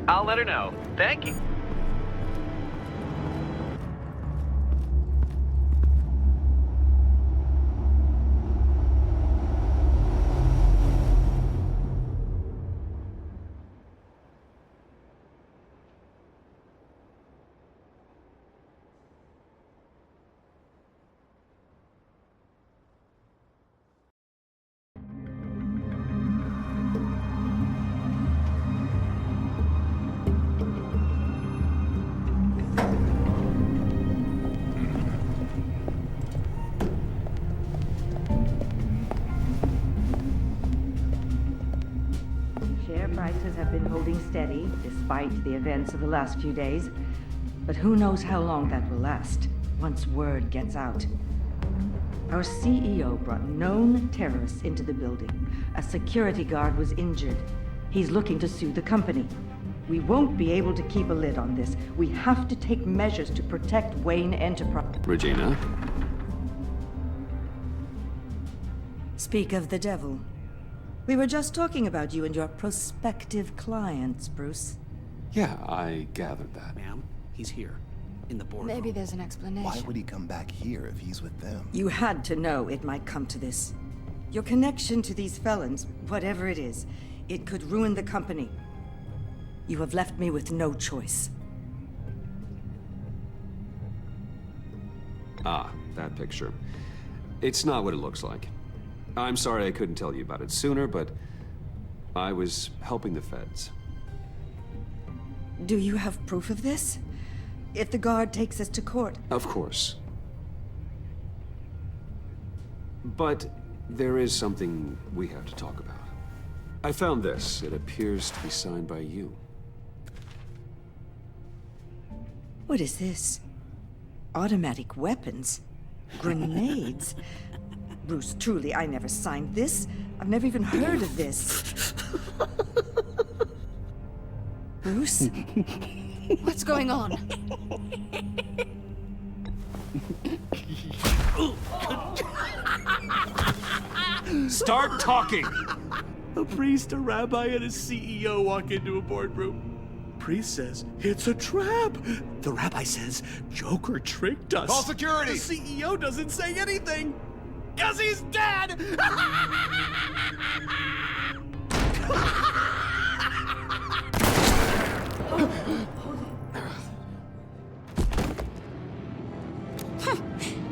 I'll let her know. Thank you. Share prices have been holding steady, despite the events of the last few days. But who knows how long that will last, once word gets out. Our CEO brought known terrorists into the building. A security guard was injured. He's looking to sue the company. We won't be able to keep a lid on this. We have to take measures to protect Wayne Enterprise. Regina? Speak of the devil. We were just talking about you and your prospective clients, Bruce. Yeah, I gathered that. Ma'am, he's here. In the boardroom. Maybe there's an explanation. Why would he come back here if he's with them? You had to know it might come to this. Your connection to these felons, whatever it is, it could ruin the company. You have left me with no choice. Ah, that picture. It's not what it looks like. I'm sorry I couldn't tell you about it sooner, but I was helping the feds. Do you have proof of this? If the guard takes us to court? Of course. But there is something we have to talk about. I found this. It appears to be signed by you. What is this? Automatic weapons? Grenades? Bruce, truly, I never signed this. I've never even heard of this. Bruce? What's going on? Start talking! A priest, a rabbi, and a CEO walk into a boardroom. Priest says, it's a trap. The rabbi says, Joker tricked us. Call security! The CEO doesn't say anything. 'Cause he's dead!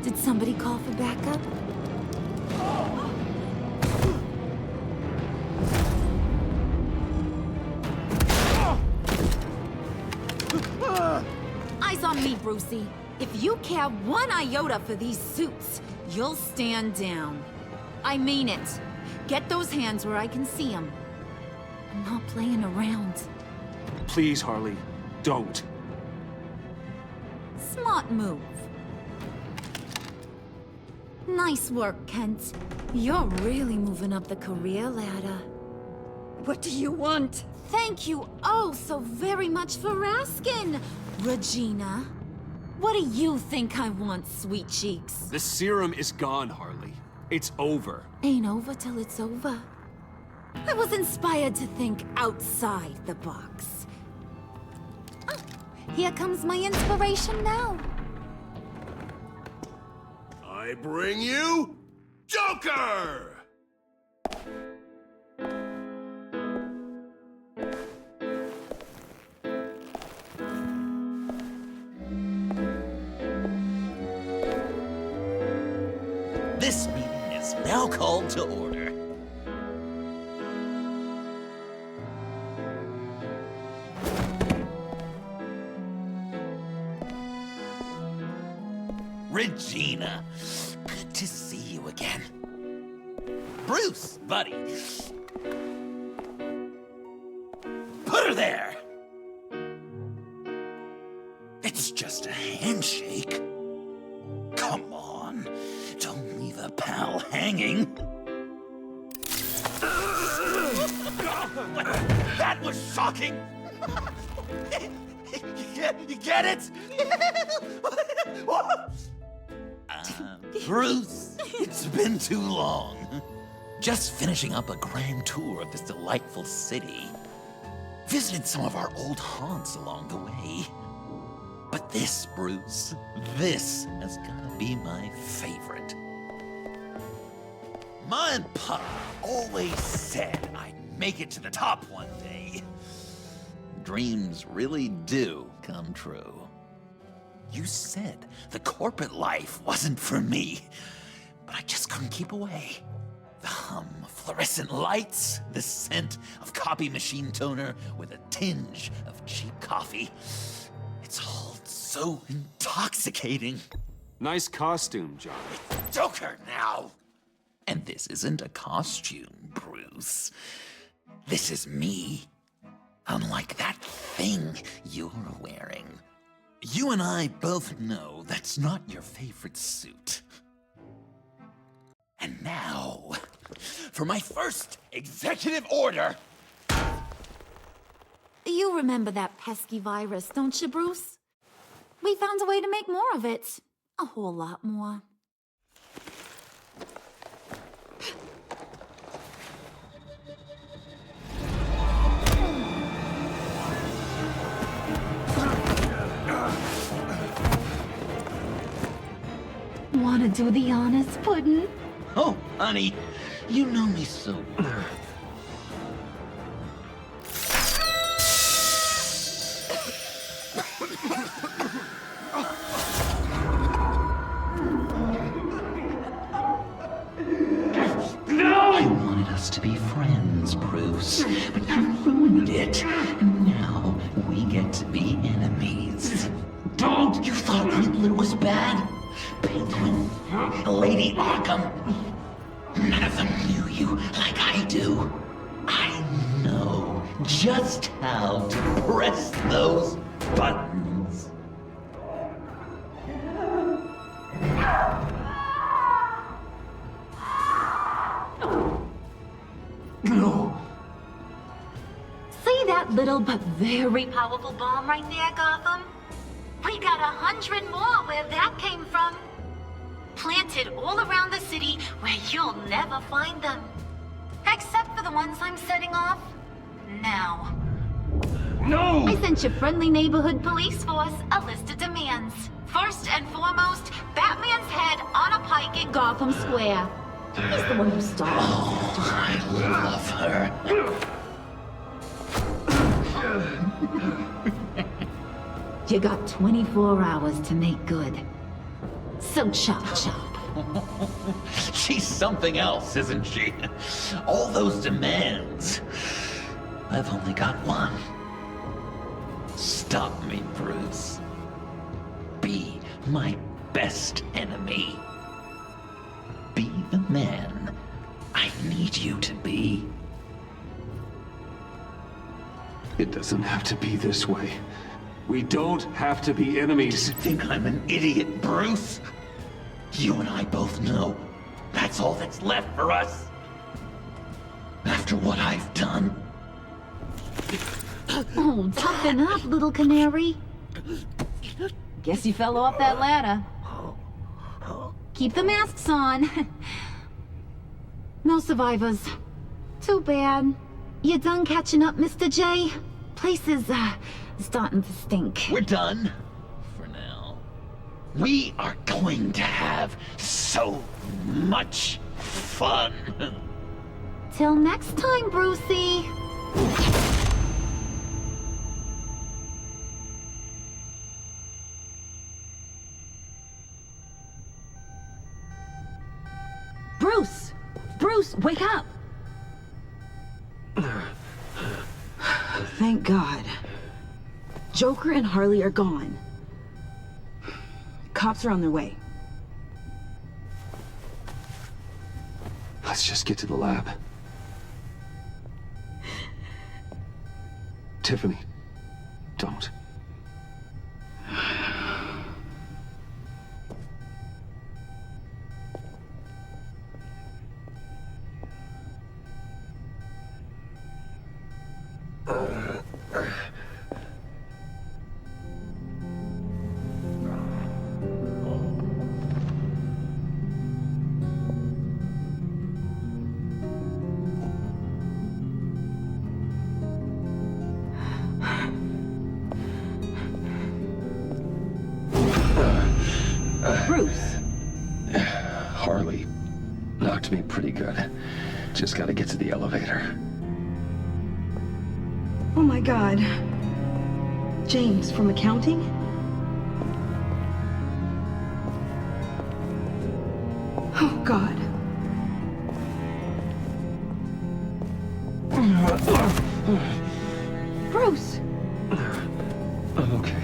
Did somebody call for backup? Eyes on me, Brucey. If you care one iota for these suits, you'll stand down. I mean it. Get those hands where I can see them. I'm not playing around. Please, Harley, don't. Smart move. Nice work, Kent. You're really moving up the career ladder. What do you want? Thank you oh so very much for asking, Regina. What do you think I want, sweet cheeks? The serum is gone, Harley. It's over. Ain't over till it's over. I was inspired to think outside the box. Oh, here comes my inspiration now. I bring you Joker! This meeting is now called to order. Regina, good to see you again. Bruce, buddy. Put her there! It's just a handshake. Come on, don't leave a pal hanging. That was shocking! You get it? Bruce, it's been too long. Just finishing up a grand tour of this delightful city. Visited some of our old haunts along the way. But this, Bruce, this has gotta be my favorite. My pa always said I'd make it to the top one day. Dreams really do come true. You said the corporate life wasn't for me, but I just couldn't keep away. The hum of fluorescent lights, the scent of copy machine toner with a tinge of cheap coffee. It's all so intoxicating. Nice costume, John. Joker now! And this isn't a costume, Bruce. This is me. Unlike that thing you're wearing. You and I both know that's not your favorite suit. And now, for my first executive order. You remember that pesky virus, don't you, Bruce? We found a way to make more of it. A whole lot more. Wanna do the honors, Puddin'? Oh, honey, you know me so well. supposed to be friends, Bruce, but you ruined it. And now we get to be enemies. Don't! You thought Riddler was bad? Penguin, Lady Arkham. None of them knew you like I do. I know just how to press those buttons. No. See that little but very powerful bomb right there, Gotham? We got 100 more where that came from. Planted all around the city where you'll never find them. Except for the ones I'm setting off now. No! I sent your friendly neighborhood police force a list of demands. First and foremost, Batman's head on a pike in Gotham Square. He's the one who started. Oh, I love her. You got 24 hours to make good. So chop chop. She's something else, isn't she? All those demands. I've only got one. Stop me, Bruce. Be my best enemy. Be the man I need you to be. It doesn't have to be this way. We don't have to be enemies. You think I'm an idiot, Bruce? You and I both know that's all that's left for us. After what I've done. Oh, toughen up, little canary. Guess you fell off that ladder. Keep the masks on. No survivors. Too bad. You done catching up, Mr. J? Place is, starting to stink. We're done. For now. We are going to have so much fun. Till next time, Brucey. Bruce! Bruce, wake up! Thank God. Joker and Harley are gone. Cops are on their way. Let's just get to the lab. Tiffany, don't. Bruce! Harley knocked me pretty good. Just gotta get to the elevator. Oh my God. James, from accounting? Oh God. Bruce! I'm okay.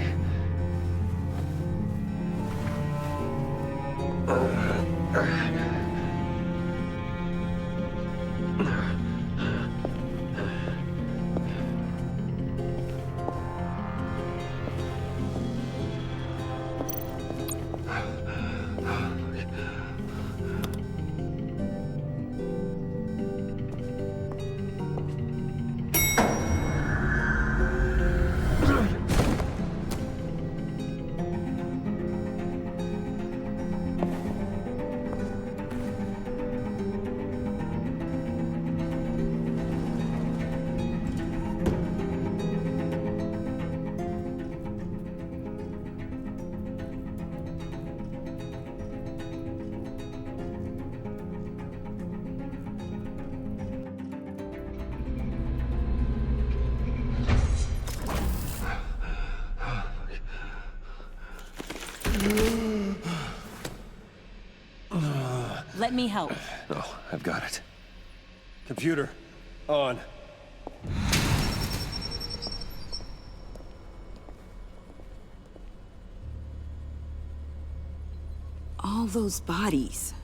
Let me help. Oh, I've got it. Computer, on. All those bodies.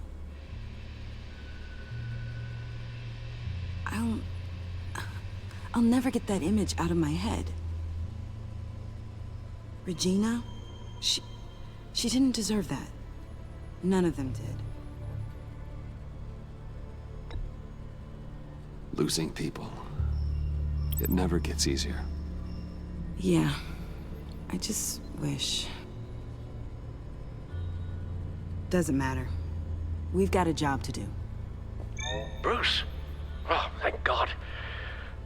I'll never get that image out of my head. Regina? She didn't deserve that. None of them did. Losing people. It never gets easier. Yeah. I just wish. Doesn't matter. We've got a job to do. Bruce? Oh, thank God.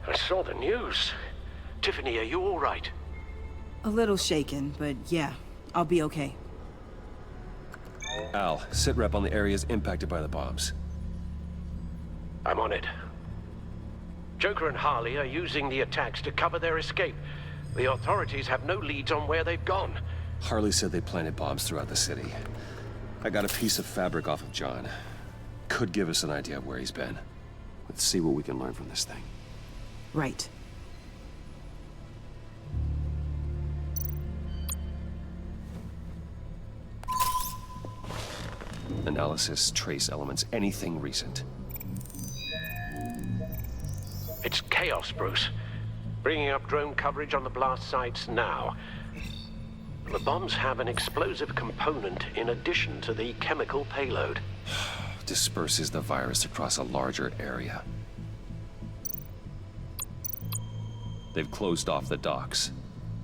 I saw the news. Tiffany, are you all right? A little shaken, but yeah, I'll be okay. Al, sit rep on the areas impacted by the bombs. I'm on it. Joker and Harley are using the attacks to cover their escape. The authorities have no leads on where they've gone. Harley said they planted bombs throughout the city. I got a piece of fabric off of John. Could give us an idea of where he's been. Let's see what we can learn from this thing. Right. Analysis, trace elements, anything recent. It's chaos, Bruce. Bringing up drone coverage on the blast sites now. The bombs have an explosive component in addition to the chemical payload. Disperses the virus across a larger area. They've closed off the docks.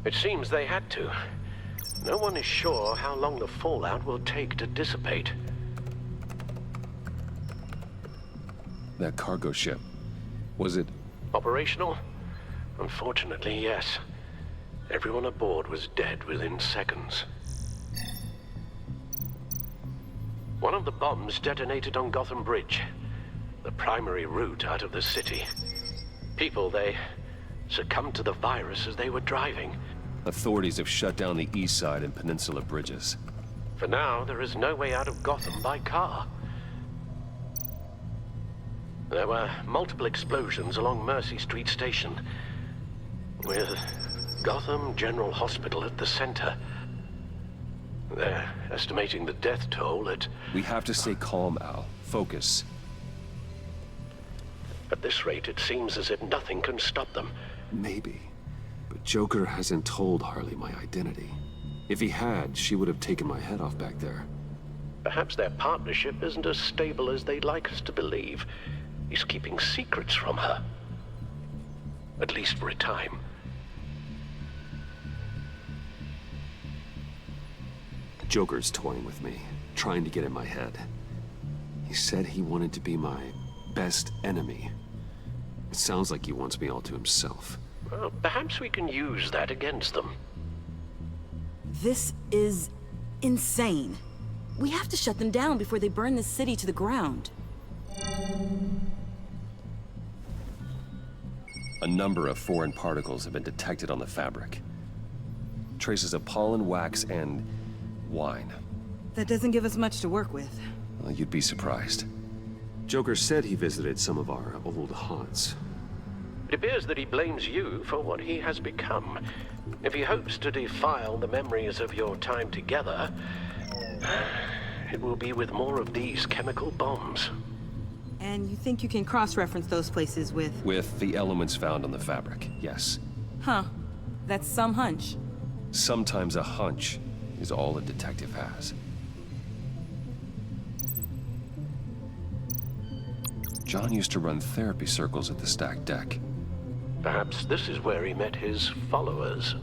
It seems they had to. No one is sure how long the fallout will take to dissipate. That cargo ship, was it... Operational? Unfortunately, yes. Everyone aboard was dead within seconds. One of the bombs detonated on Gotham Bridge, the primary route out of the city. People, they succumbed to the virus as they were driving. Authorities have shut down the east side and peninsula bridges. For now, there is no way out of Gotham by car. There were multiple explosions along Mercy Street Station, with Gotham General Hospital at the center. They're estimating the death toll at... We have to stay calm, Al. Focus. At this rate, it seems as if nothing can stop them. Maybe. But Joker hasn't told Harley my identity. If he had, she would have taken my head off back there. Perhaps their partnership isn't as stable as they'd like us to believe. He's keeping secrets from her. At least for a time. Joker's toying with me, trying to get in my head. He said he wanted to be my best enemy. It sounds like he wants me all to himself. Well, perhaps we can use that against them. This is insane. We have to shut them down before they burn this city to the ground. A number of foreign particles have been detected on the fabric. Traces of pollen, wax, and wine. That doesn't give us much to work with. Well, you'd be surprised. Joker said he visited some of our old haunts. It appears that he blames you for what he has become. If he hopes to defile the memories of your time together, it will be with more of these chemical bombs. And you think you can cross-reference those places with... With the elements found on the fabric, yes. Huh. That's some hunch. Sometimes a hunch is all a detective has. John used to run therapy circles at the stacked deck. Perhaps this is where he met his followers.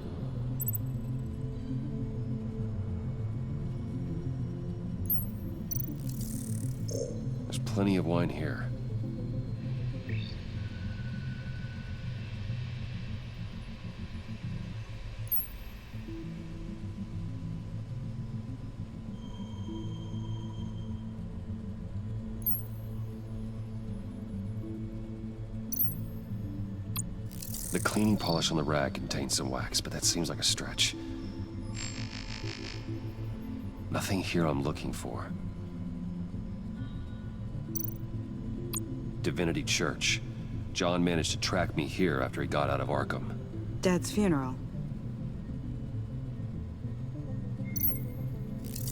There's plenty of wine here. The cleaning polish on the rag contains some wax, but that seems like a stretch. Nothing here I'm looking for. Divinity Church. John managed to track me here after he got out of Arkham. Dad's funeral.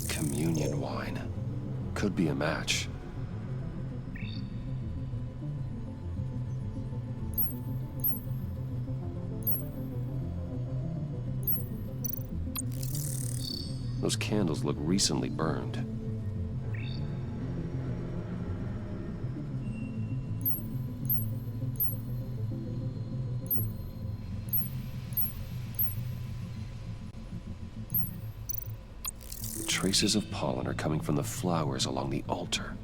Communion wine. Could be a match. Those candles look recently burned. Traces of pollen are coming from the flowers along the altar.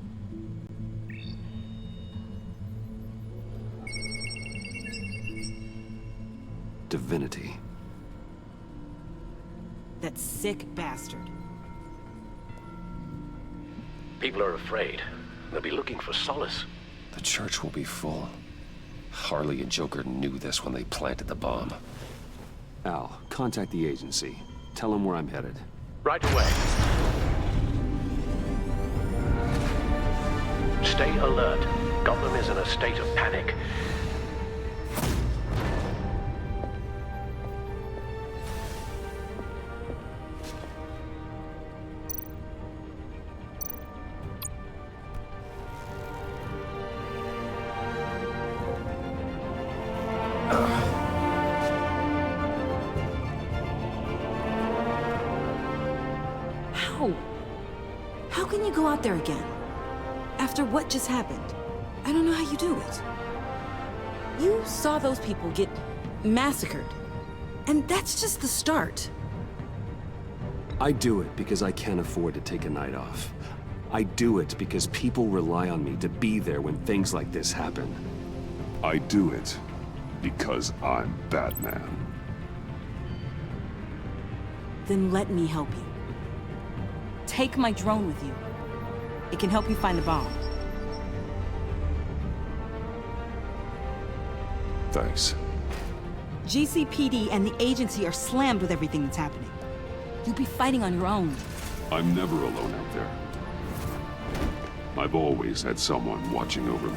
Divinity. That sick bastard. People are afraid. They'll be looking for solace. The church will be full. Harley and Joker knew this when they planted the bomb. Al, contact the agency. Tell them where I'm headed. Right away. Stay alert. Gotham is in a state of panic. How can you go out there again? After what just happened? I don't know how you do it. You saw those people get massacred. And that's just the start. I do it because I can't afford to take a night off. I do it because people rely on me to be there when things like this happen. I do it because I'm Batman. Then let me help you. Take my drone with you. It can help you find the bomb. Thanks. GCPD and the agency are slammed with everything that's happening. You'll be fighting on your own. I'm never alone out there. I've always had someone watching over me.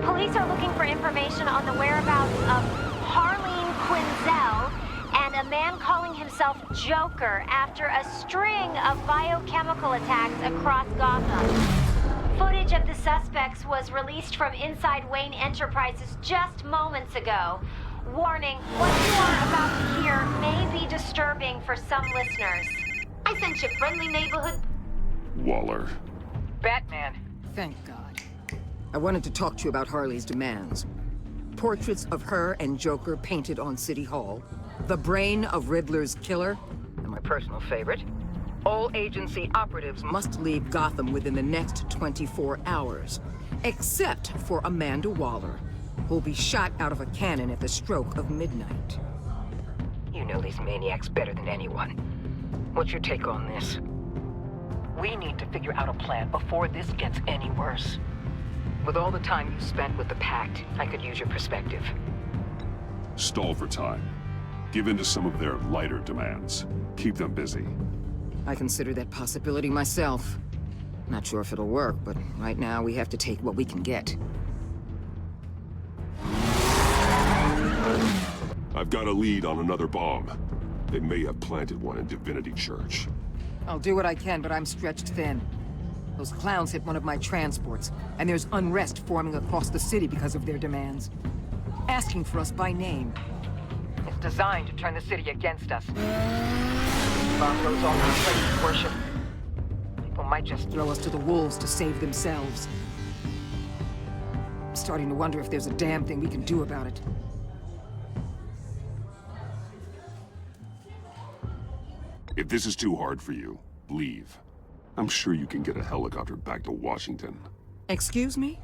Police are looking for information on the whereabouts of Harleen Quinzel and a man calling himself Joker after a string of biochemical attacks across Gotham. Footage of the suspects was released from inside Wayne Enterprises just moments ago. Warning, what you are about to hear may be disturbing for some listeners. I sent you friendly neighborhood... Waller. Batman. Thank God. I wanted to talk to you about Harley's demands. Portraits of her and Joker painted on City Hall. The brain of Riddler's killer. And my personal favorite. All agency operatives must leave Gotham within the next 24 hours. Except for Amanda Waller, who'll be shot out of a cannon at the stroke of midnight. You know these maniacs better than anyone. What's your take on this? We need to figure out a plan before this gets any worse. With all the time you spent with the Pact, I could use your perspective. Stall for time. Give in to some of their lighter demands. Keep them busy. I consider that possibility myself. Not sure if it'll work, but right now we have to take what we can get. I've got a lead on another bomb. They may have planted one in Divinity Church. I'll do what I can, but I'm stretched thin. Those clowns hit one of my transports, and there's unrest forming across the city because of their demands. Asking for us by name. It's designed to turn the city against us. Bomb goes off in a place of worship. People might just throw us to the wolves to save themselves. I'm starting to wonder if there's a damn thing we can do about it. If this is too hard for you, leave. I'm sure you can get a helicopter back to Washington. Excuse me?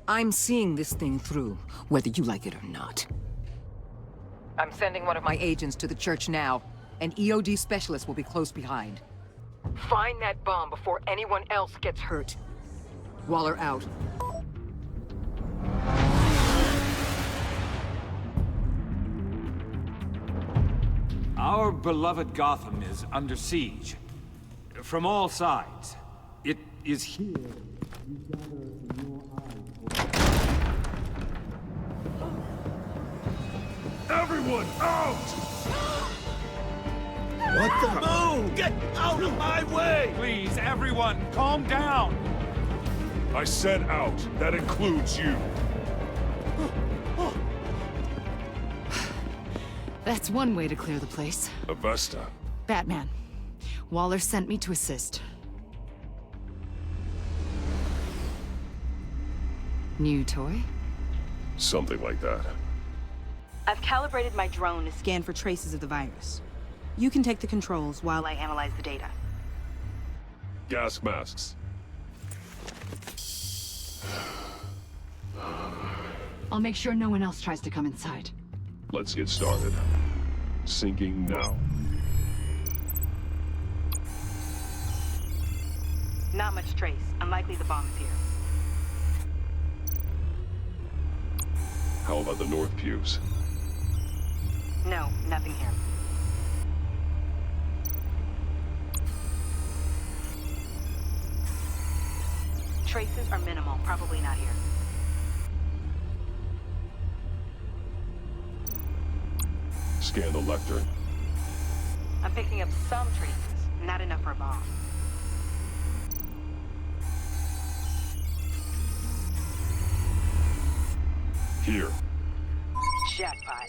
I'm seeing this thing through, whether you like it or not. I'm sending one of my agents to the church now. An EOD specialist will be close behind. Find that bomb before anyone else gets hurt. Waller out. Our beloved Gotham is under siege. From all sides. It is here. Everyone, out! What the? Move! Get out of my way! Please, everyone, calm down! I said out. That includes you. That's one way to clear the place. Avesta. Batman. Waller sent me to assist. New toy? Something like that. I've calibrated my drone to scan for traces of the virus. You can take the controls while I analyze the data. Gas masks. I'll make sure no one else tries to come inside. Let's get started. Syncing now. Not much trace. Unlikely the bomb is here. How about the north pews? No, nothing here. Traces are minimal. Probably not here. Scan the lectern. I'm picking up some traces. Not enough for a bomb. Here. Jackpot.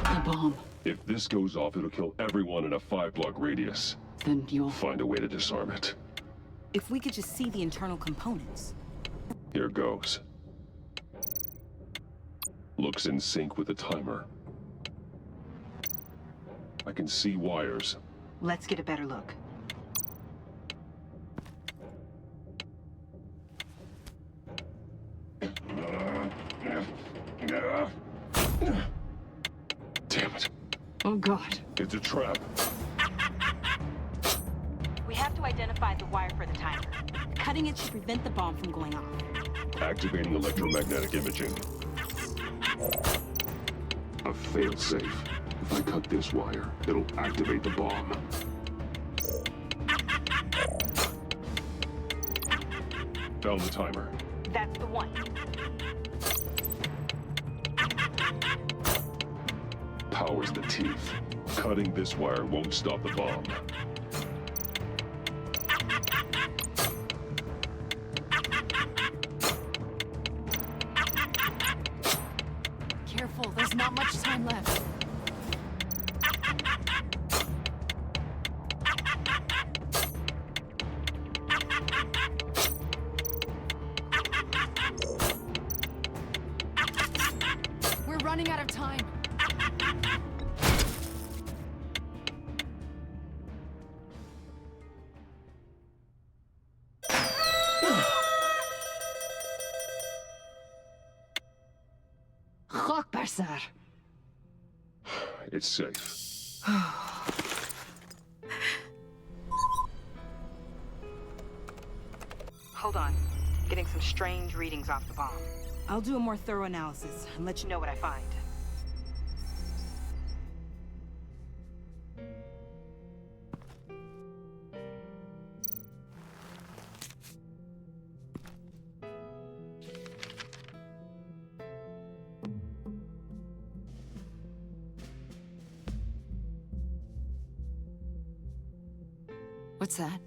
A bomb. If this goes off, it'll kill everyone in a 5-block radius. Then you'll find a way to disarm it. If we could just see the internal components. Here goes. Looks in sync with the timer. I can see wires. Let's get a better look. Damn it. Oh God. It's a trap. We have to identify the wire for the timer. Cutting it should prevent the bomb from going off. Activating electromagnetic imaging. A failsafe. If I cut this wire, it'll activate the bomb. Found the timer. That's the one. Powers the teeth. Cutting this wire won't stop the bomb. Careful, there's not much time left. We're running out of time. It's safe. Hold on. Getting some strange readings off the bomb. I'll do a more thorough analysis and let you know what I find. What's that?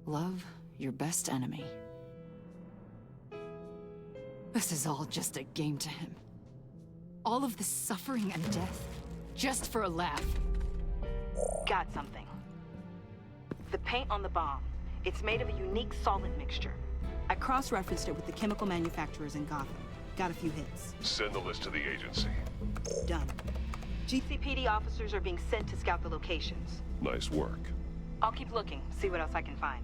Love your best enemy. This is all just a game to him. All of this suffering and death, just for a laugh. Got something. The paint on the bomb. It's made of a unique solvent mixture. I cross-referenced it with the chemical manufacturers in Gotham. Got a few hits. Send the list to the agency. Done. GCPD officers are being sent to scout the locations. Nice work. I'll keep looking, see what else I can find.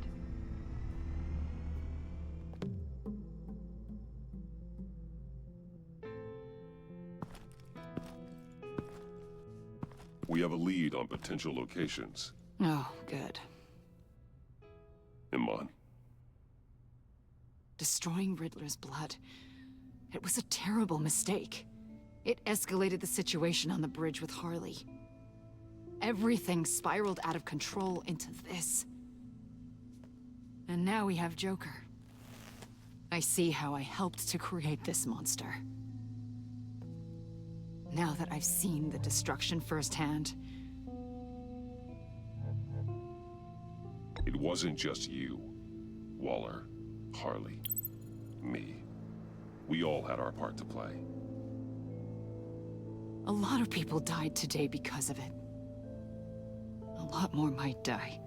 We have a lead on potential locations. Oh, good. Iman. Destroying Riddler's blood. It was a terrible mistake. It escalated the situation on the bridge with Harley. Everything spiraled out of control into this. And now we have Joker. I see how I helped to create this monster. Now that I've seen the destruction firsthand... It wasn't just you, Waller, Harley, me. We all had our part to play. A lot of people died today because of it. A lot more might die.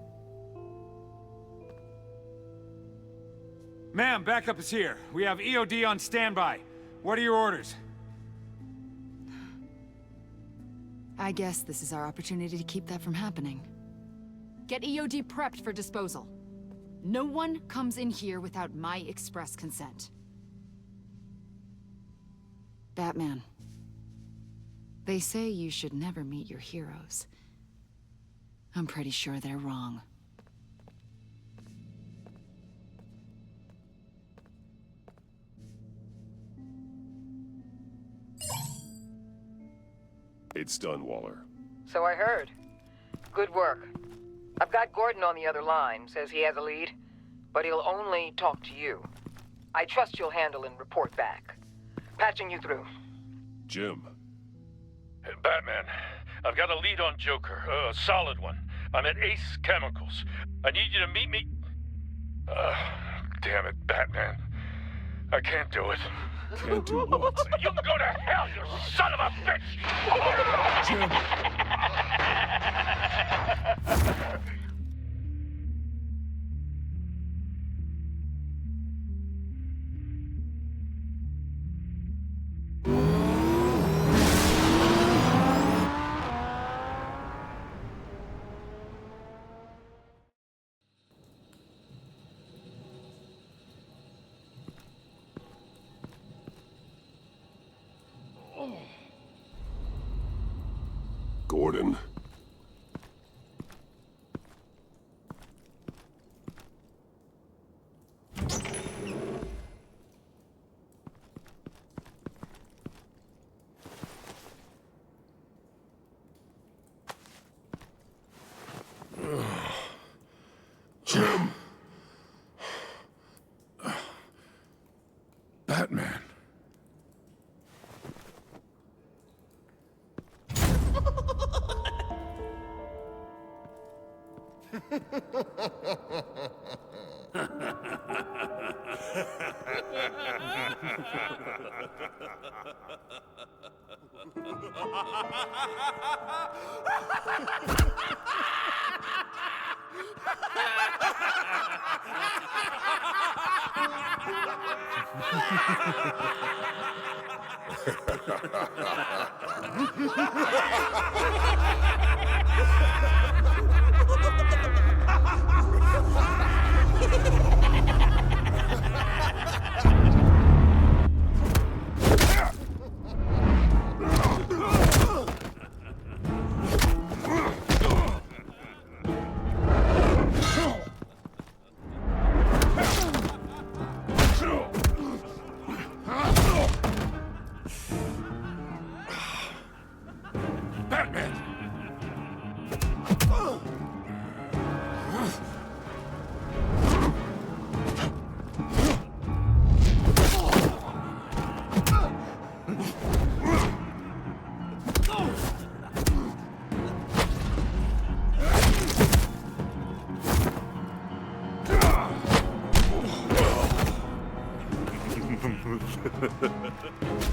Ma'am, backup is here. We have EOD on standby. What are your orders? I guess this is our opportunity to keep that from happening. Get EOD prepped for disposal. No one comes in here without my express consent. Batman. They say you should never meet your heroes. I'm pretty sure they're wrong. It's done, Waller. So I heard. Good work. I've got Gordon on the other line, says he has a lead, but he'll only talk to you. I trust you'll handle and report back. Patching you through. Jim. Hey, Batman, I've got a lead on Joker, a solid one. I'm at Ace Chemicals. I need you to meet me... damn it, Batman. I can't do it. Can't do what? You can go to hell, you son of a bitch! Jim! Gordon. Jim. Batman.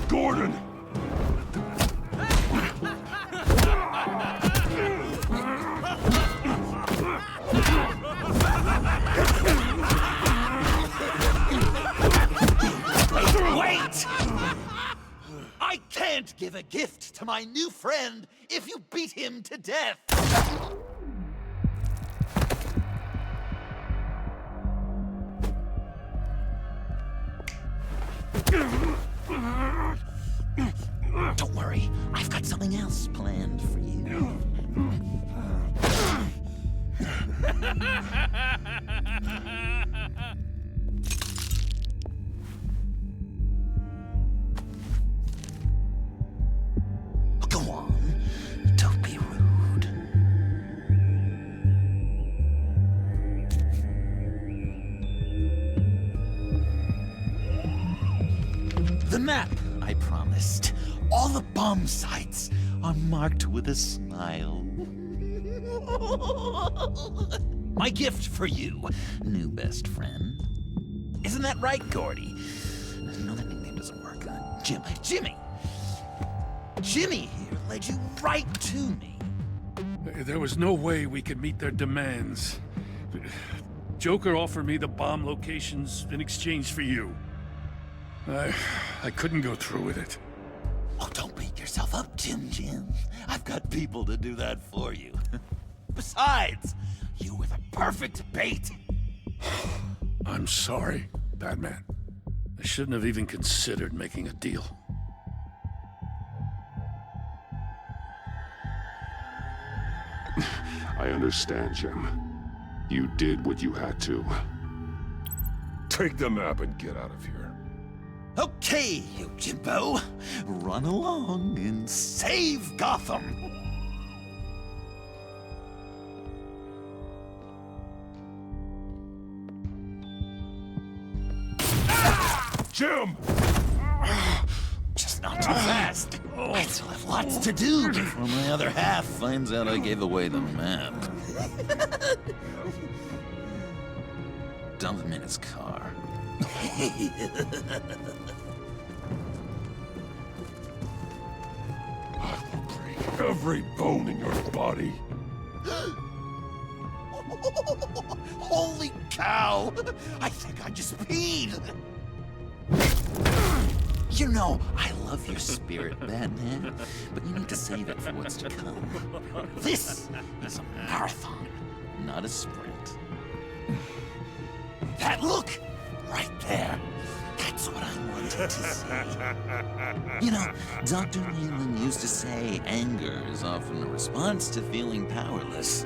Gordon! Wait! I can't give a gift to my new friend if you beat him to death! Don't worry, I've got something else planned for you. Go on, don't be rude. The map I promised. All the bomb sites are marked with a smile. My gift for you, new best friend. Isn't that right, Gordy? No, that nickname doesn't work. Jimmy! Jimmy here led you right to me. There was no way we could meet their demands. Joker offered me the bomb locations in exchange for you. I couldn't go through with it. Oh, don't beat yourself up, Jim. I've got people to do that for you. Besides, you were the perfect bait. I'm sorry, Batman. I shouldn't have even considered making a deal. I understand, Jim. You did what you had to. Take the map and get out of here. Okay, you Jimbo. Run along and save Gotham. Jim! Just not too fast. I still have lots to do before my other half finds out I gave away the map. Dump him in his car. I will break every bone in your body. Holy cow! I think I just peed! You know, I love your spirit, Batman, but you need to save it for what's to come. This is a marathon, not a sprint. That look! Right there. That's what I wanted to see. You know, Dr. Leland used to say anger is often a response to feeling powerless.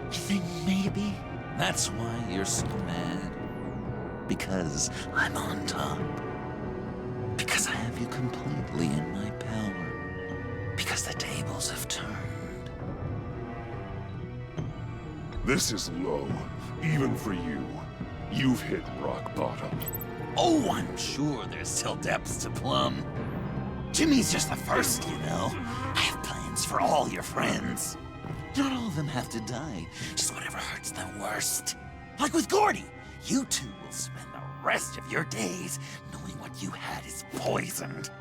You think maybe that's why you're so mad? Because I'm on top. Because I have you completely in my power. Because the tables have turned. This is low, even for you. You've hit rock bottom. Oh, I'm sure there's still depths to plumb. Jimmy's just the first, you know. I have plans for all your friends. Not all of them have to die, just whatever hurts them worst. Like with Gordy, you two will spend the rest of your days knowing what you had is poisoned.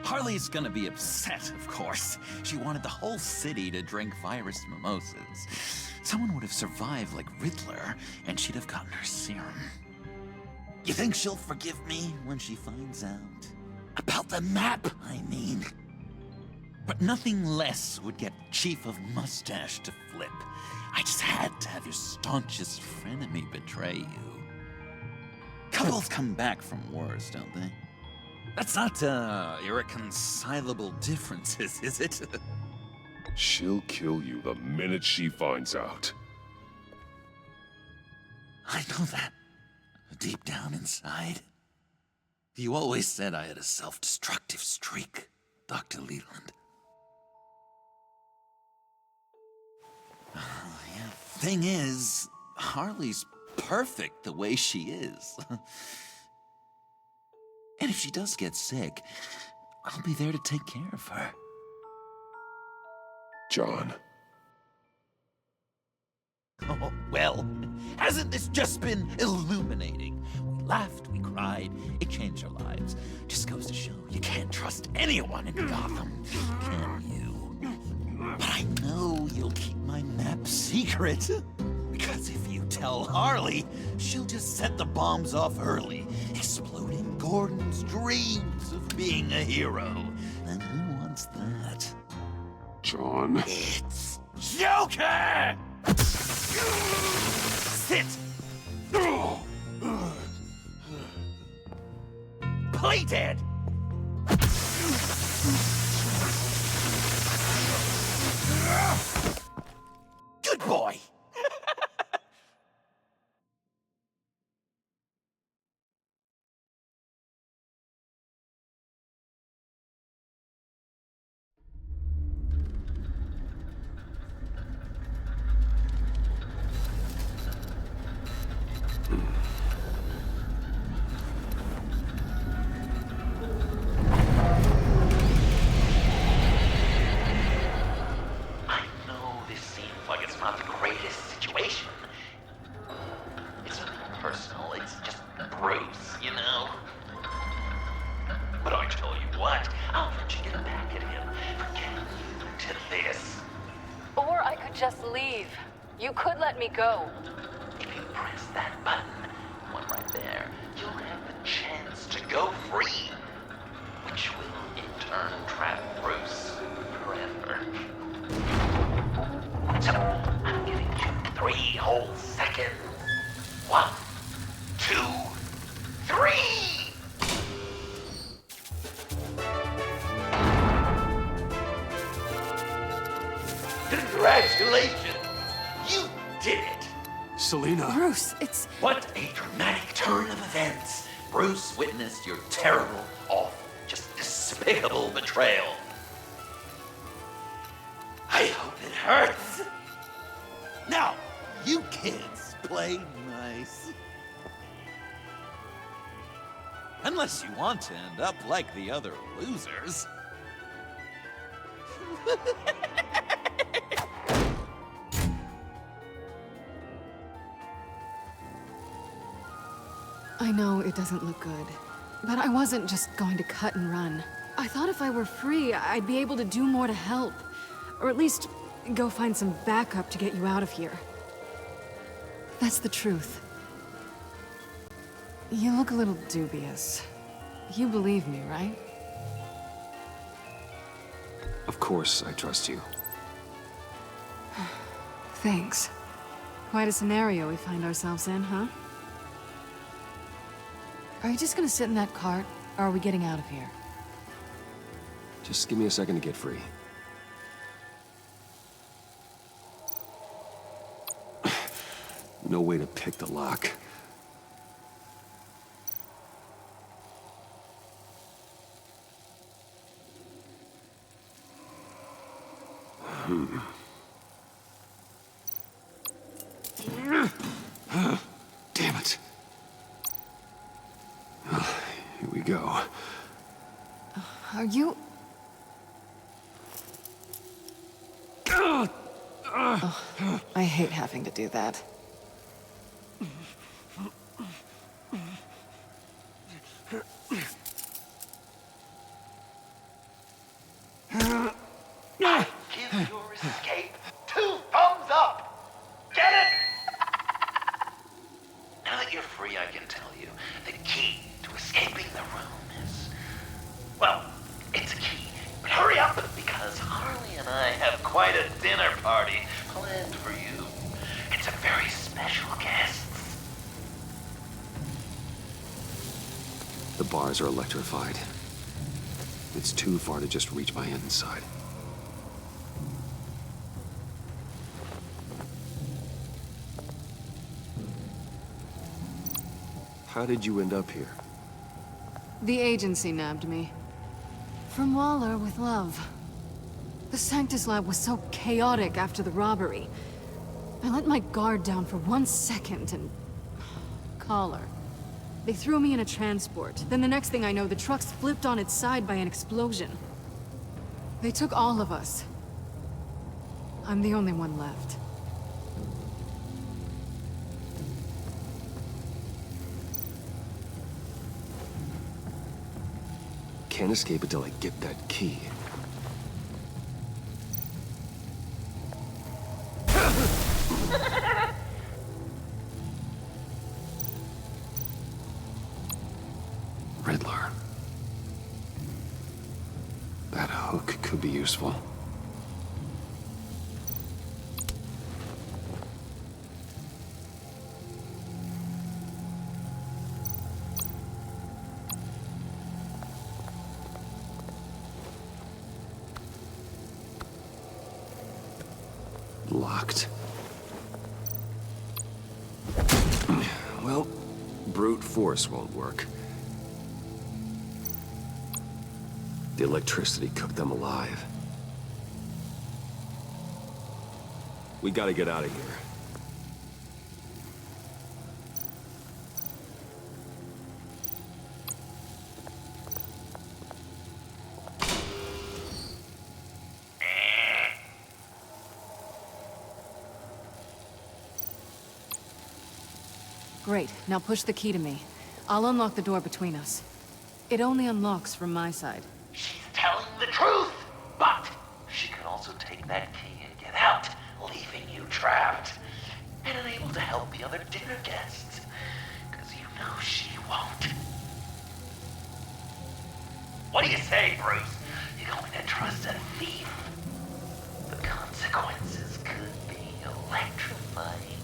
Harley's gonna be upset, of course. She wanted the whole city to drink virus mimosas. Someone would have survived like Riddler, and she'd have gotten her serum. You think she'll forgive me when she finds out? About the map, I mean. But nothing less would get Chief of Mustache to flip. I just had to have your staunchest frenemy betray you. Couples come back from wars, don't they? That's not, irreconcilable differences, is it? She'll kill you the minute she finds out. I know that. Deep down inside. You always said I had a self-destructive streak, Dr. Leland. Yeah. Thing is, Harley's perfect the way she is. And if she does get sick, I'll be there to take care of her. John. Oh, well, hasn't this just been illuminating? We laughed, we cried, it changed our lives. Just goes to show you can't trust anyone in Gotham, can you? But I know you'll keep my map secret. Because if you tell Harley, she'll just set the bombs off early, exploding Gordon's dreams of being a hero. And who wants that? John. It's Joker! Sit! completed! Good boy! I know this seems like it's not the greatest situation. It's nothing personal, it's just Bruce, you know? But I tell you what, I'll let you get back at him for getting you into this. Or I could just leave. You could let me go. If you press that button, one right there, you'll have the chance to go free. Which will in turn trap Bruce forever. So, I'm giving you 3 whole seconds. 1, 2, 3! Congratulations! You did it! Selina! Bruce, it's... What a dramatic turn of events! Bruce witnessed your terrible, awful, just despicable betrayal. I hope it hurts! Now, you kids play nice. Unless you want to end up like the other losers. I know it doesn't look good, but I wasn't just going to cut and run. I thought if I were free, I'd be able to do more to help. Or at least go find some backup to get you out of here. That's the truth. You look a little dubious. You believe me, right? Of course I trust you. Thanks. Quite a scenario we find ourselves in, huh? Are you just gonna sit in that cart, or are we getting out of here? Just give me a second to get free. No way to pick the lock. Damn it. Here we go. Are you... Oh, I hate having to do that. I give your escape 2 thumbs up! Get it? Now that you're free, I can tell you, the key to escaping the room is... Well, it's a key, but hurry up, because Harley and I have quite a dinner party planned for you. It's a very special guest. The bars are electrified. It's too far to just reach my hand inside. How did you end up here? The agency nabbed me. From Waller with love. The Sanctus lab was so chaotic after the robbery. I let my guard down for 1 second and... Collar. They threw me in a transport. Then the next thing I know, the truck's flipped on its side by an explosion. They took all of us. I'm the only one left. Can't escape until I get that key. Riddler. That hook could be useful. Locked. Well, brute force won't work. The electricity cooked them alive. We gotta get out of here. Great. Now push the key to me. I'll unlock the door between us. It only unlocks from my side. She's telling the truth, but she could also take that key and get out, leaving you trapped and unable to help the other dinner guests. Because you know she won't. What do you say, Bruce? You going to trust a thief? The consequences could be electrifying.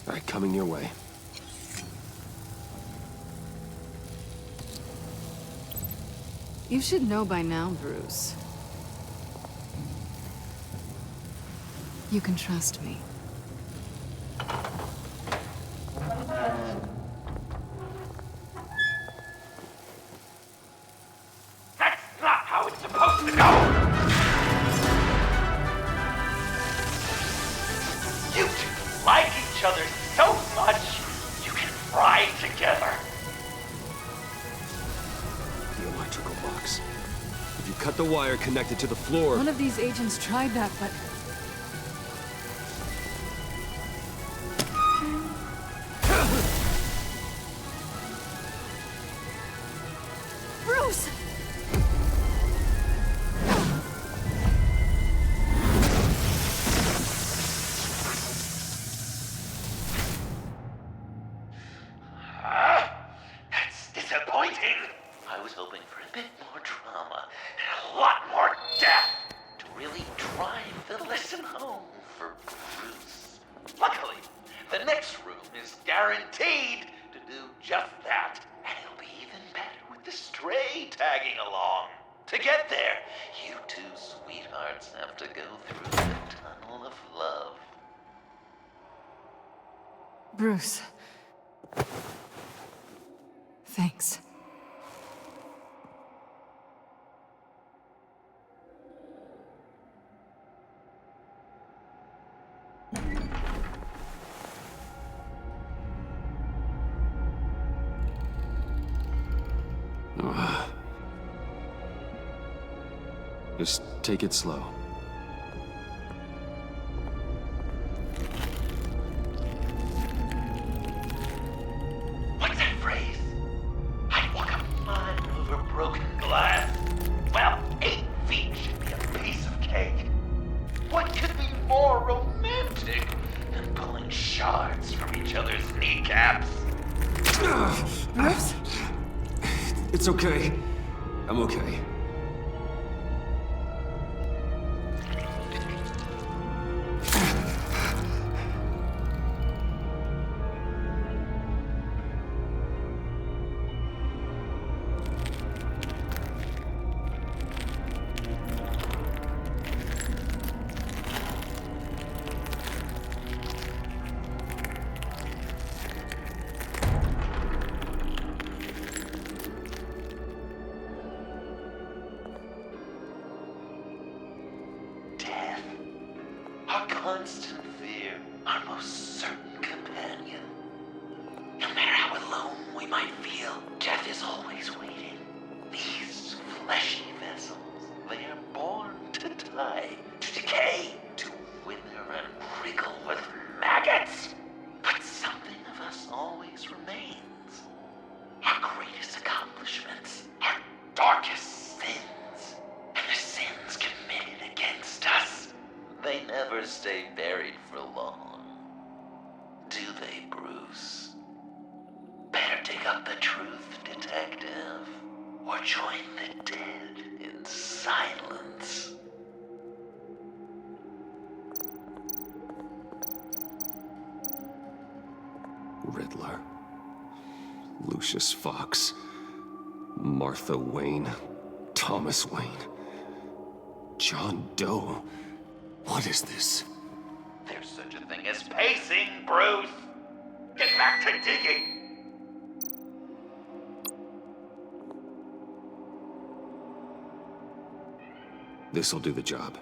All right, coming your way. You should know by now, Bruce. You can trust me. That's not how it's supposed to go! You two like each other so much, you can fry together. The electrical box. If you cut the wire connected to the floor... One of these agents tried that, but... Bruce! That's disappointing. I was hoping for a bit more drama and a lot more death to really drive the lesson home for Bruce. Luckily, the next room is guaranteed to do just that, and it'll be even better with the stray tagging along. To get there, you two sweethearts have to go through the tunnel of love. Bruce. Thanks. Just take it slow. What's that phrase? I'd walk a mile over broken glass. Well, 8 feet should be a piece of cake. What could be more romantic than pulling shards from each other's kneecaps? Bruce? It's okay. I'm okay. Our constant fear, our most certain companion. No matter how alone we might feel, death is always waiting. These fleshy vessels, they are born to die, to decay, to wither and wriggle with maggots. But something of us always remains. Our greatest accomplishments, our darkest sins, and the sins committed against us. They never stay buried for long. Do they, Bruce? Better dig up the truth, detective, or join the dead in silence. Riddler. Lucius Fox. Martha Wayne. Thomas Wayne. John Doe? What is this? There's such a thing as pacing, Bruce! Get back to digging! This'll do the job.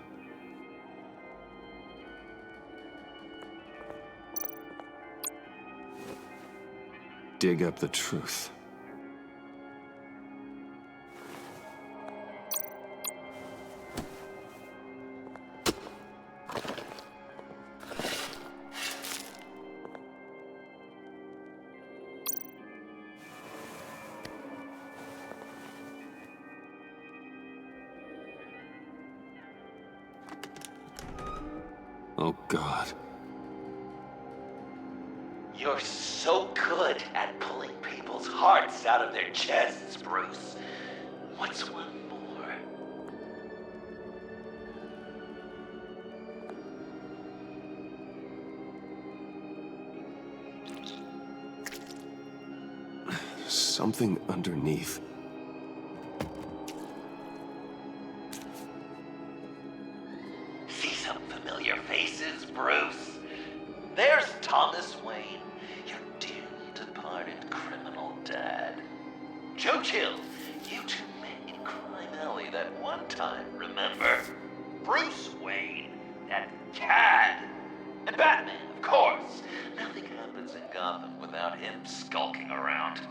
Dig up the truth. Oh, God. You're so good at pulling people's hearts out of their chests, Bruce. What's one more? Something underneath. See some familiar faces, Bruce? There's Thomas Wayne, your dearly departed criminal dad. Joe Chill, you two met in Crime Alley that one time, remember? Bruce Wayne, that cad. And Batman, of course. Nothing happens in Gotham without him skulking around.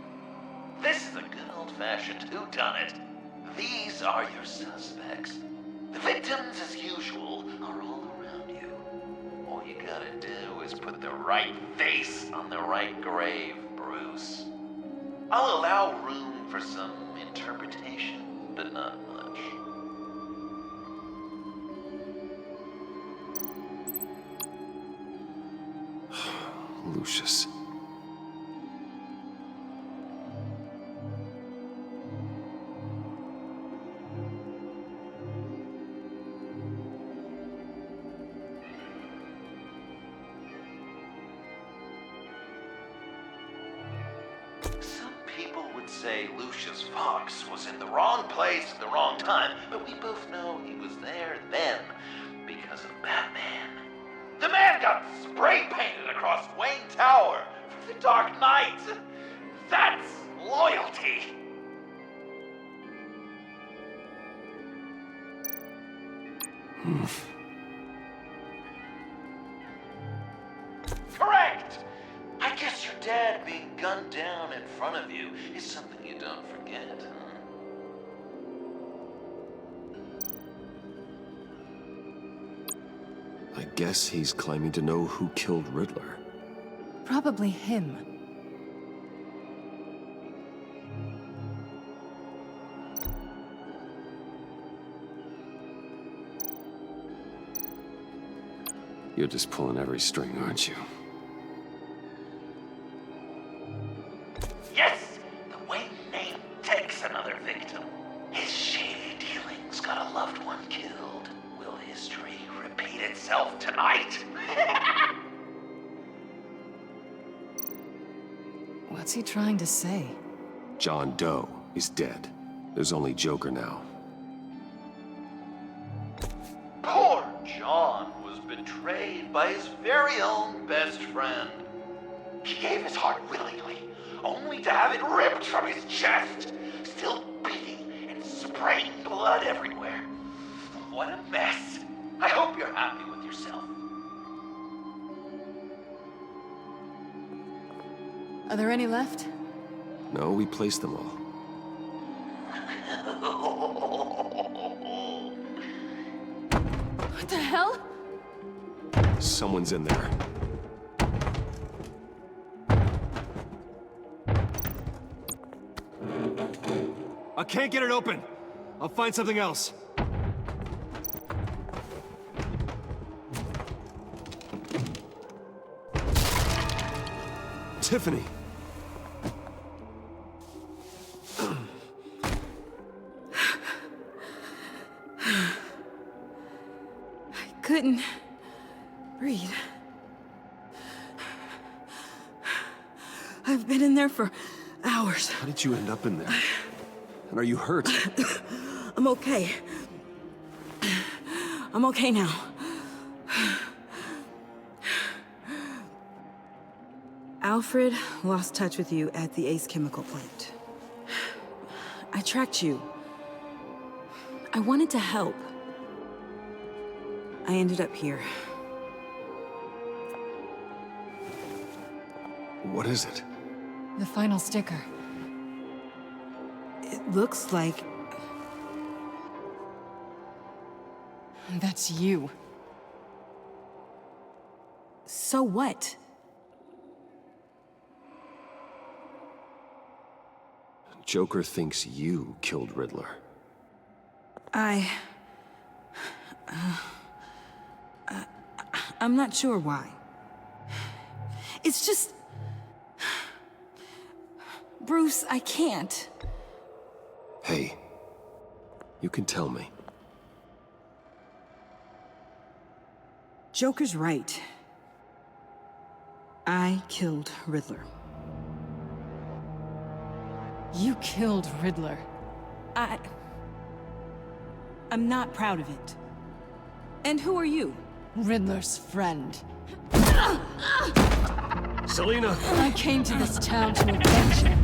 This is a good old-fashioned whodunit. These are your suspects. The victims, as usual, are all around you. All you gotta do is put the right face on the right grave, Bruce. I'll allow room for some interpretation, but not much. Lucius. Some people would say Lucius Fox was in the wrong place at the wrong time, but we both know he was there then because of Batman. The man got spray painted across Wayne Tower for the Dark Knight. That's loyalty. Correct! I guess your dad being gunned down in front of you is something you don't forget, huh? I guess he's claiming to know who killed Riddler. Probably him. You're just pulling every string, aren't you? Yes! The Wayne name takes another victim. His shady dealings got a loved one killed. Will history repeat itself tonight? What's he trying to say? John Doe is dead. There's only Joker now. Poor John was betrayed by his very own best friend. He gave his heart willingly, only to have it ripped from his chest, still beating and spraying blood everywhere. What a mess. I hope you're happy with yourself. Are there any left? No, we placed them all. What the hell? Someone's in there. I can't get it open. I'll find something else. Tiffany. I couldn't breathe. I've been in there for hours. How did you end up in there? And are you hurt? I'm okay. I'm okay now. Alfred lost touch with you at the Ace chemical plant. I tracked you. I wanted to help. I ended up here. What is it? The final sticker. It looks like... That's you. So what? Joker thinks you killed Riddler. I'm not sure why. It's just... Bruce, I can't. Hey, you can tell me. Joker's right. I killed Riddler. You killed Riddler. I'm not proud of it. And who are you? Riddler's friend. Selina! I came to this town to avenge him.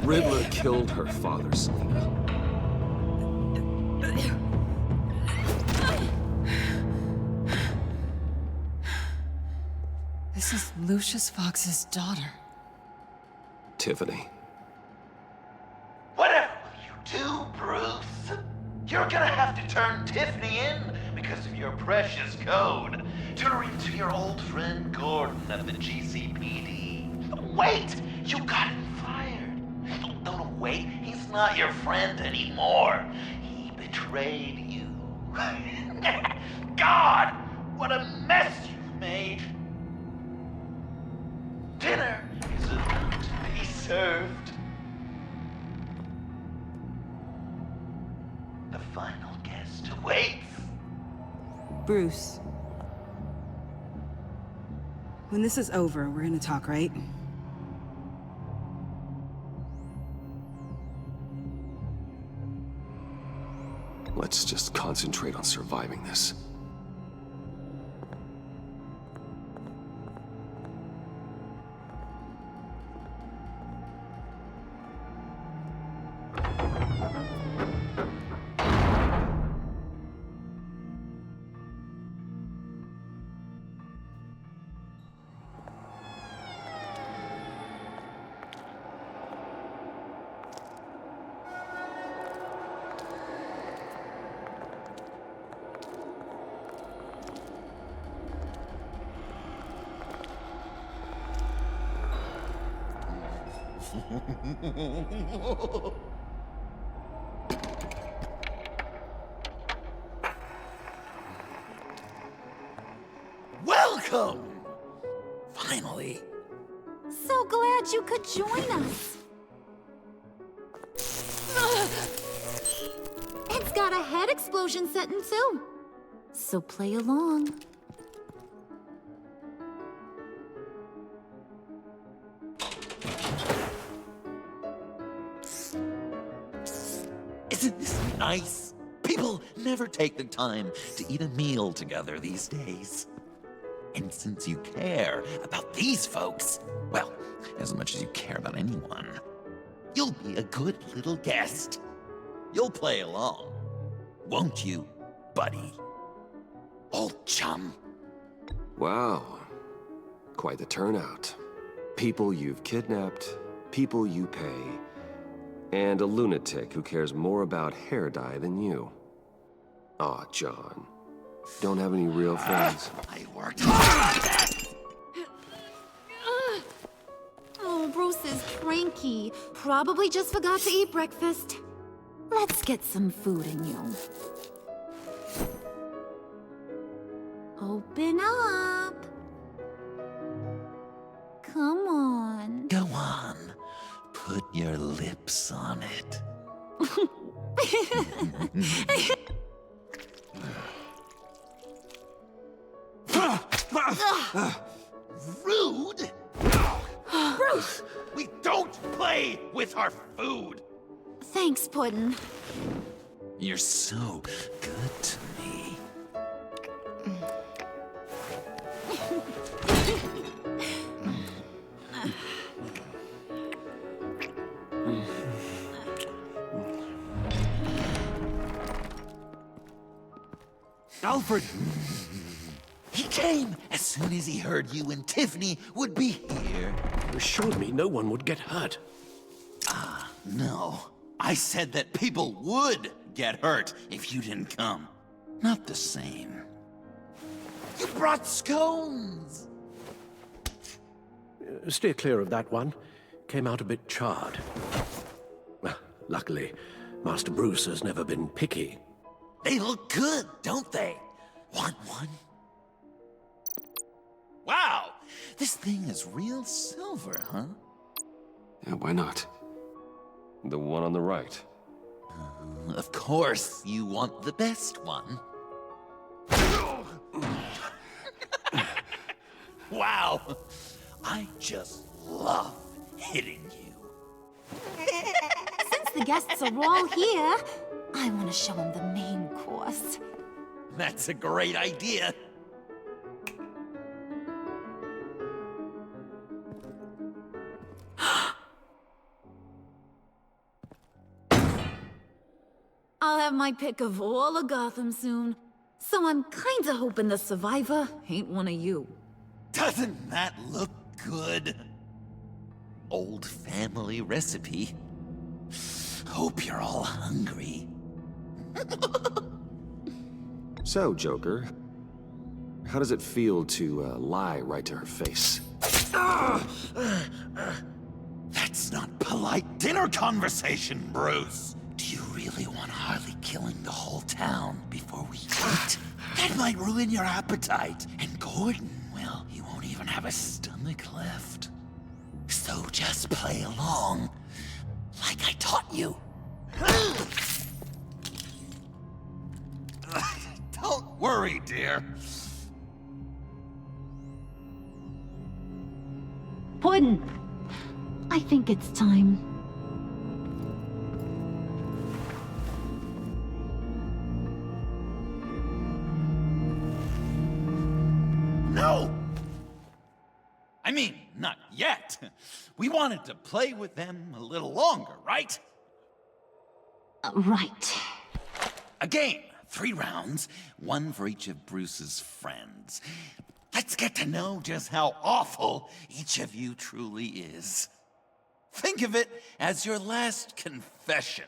Riddler killed her father, Selina. This is Lucius Fox's daughter. Tiffany. Whatever will you do, Bruce? You're gonna have to turn Tiffany in because of your precious code. Turn her into your old friend Gordon of the GCPD. Wait! You got him fired. No, wait. He's not your friend anymore. He betrayed you. God! What a mess you've made! Dinner is about to be served. The final guest waits. Bruce. When this is over, we're gonna talk, right? Let's just concentrate on surviving this. Welcome! Finally. So glad you could join us. It's got a head explosion setting too. So play along. Isn't this nice? People never take the time to eat a meal together these days. And since you care about these folks, well, as much as you care about anyone, you'll be a good little guest. You'll play along, won't you, buddy? Old chum. Wow. Quite the turnout. People you've kidnapped, people you pay, and a lunatic who cares more about hair dye than you. Aw, John. Don't have any real friends. I worked hard on that! Oh, Bruce is cranky. Probably just forgot to eat breakfast. Let's get some food in you. Open up. Come on. Go on. Put your lips on it. Rude! Bruce! We don't play with our food! Thanks, Puddin'. You're so good to me. Alfred! He came as soon as he heard you and Tiffany would be here. You assured me no one would get hurt. No. I said that people would get hurt if you didn't come. Not the same. You brought scones! Steer clear of that one. Came out a bit charred. Luckily, Master Bruce has never been picky. They look good, don't they? Want one? Wow! This thing is real silver, huh? Yeah, why not? The one on the right. Of course, you want the best one. Wow! I just love hitting you. Since the guests are all here, I want to show them the main course. That's a great idea. I'll have my pick of all of Gotham soon. So I'm kinda hoping the survivor ain't one of you. Doesn't that look good? Old family recipe. Hope you're all hungry. So, Joker, how does it feel to lie right to her face? That's not polite dinner conversation, Bruce. Do you really want Harley killing the whole town before we eat? That might ruin your appetite. And Gordon, well, he won't even have a stomach left. So just play along, like I taught you. Don't worry, dear. Puddin', I think it's time. No! I mean, not yet. We wanted to play with them a little longer, right? Right. A game. 3 rounds, 1 for each of Bruce's friends. Let's get to know just how awful each of you truly is. Think of it as your last confession.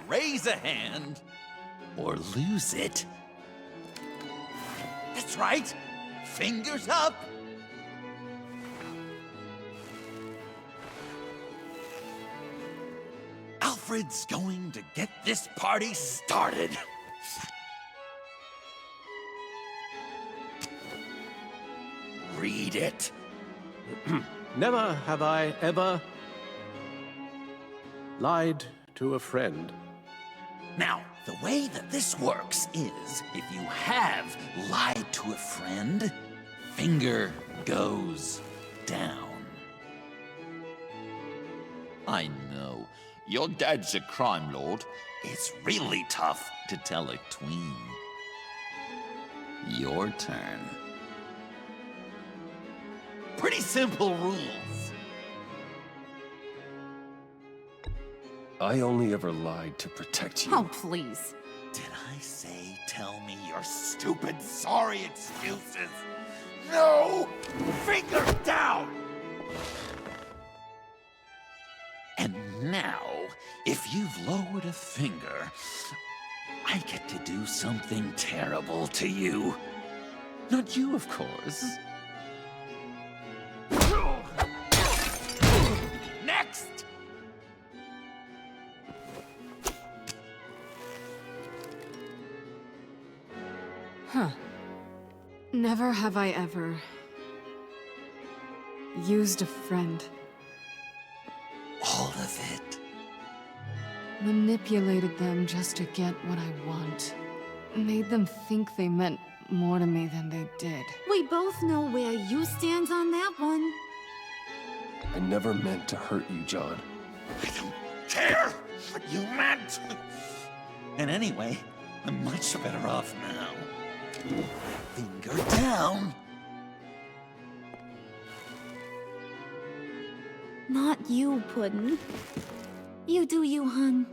Raise a hand, or lose it. That's right. Fingers up. Alfred's going to get this party started. Read it. Never have I ever lied to a friend. Now, the way that this works is, if you have lied to a friend, finger goes down. I know, your dad's a crime lord. It's really tough to tell a tween. Your turn. Pretty simple rules. I only ever lied to protect you. Oh, please. Did I say tell me your stupid sorry excuses? No! Finger down! And now, if you've lowered a finger, I get to do something terrible to you. Not you, of course. Next! Huh. Never have I ever used a friend. All of it. Manipulated them just to get what I want. Made them think they meant more to me than they did. We both know where you stand on that one. I never meant to hurt you, John. I don't care what you meant. And anyway, I'm much better off now. Finger down. Not you, Puddin'. You do you, hun.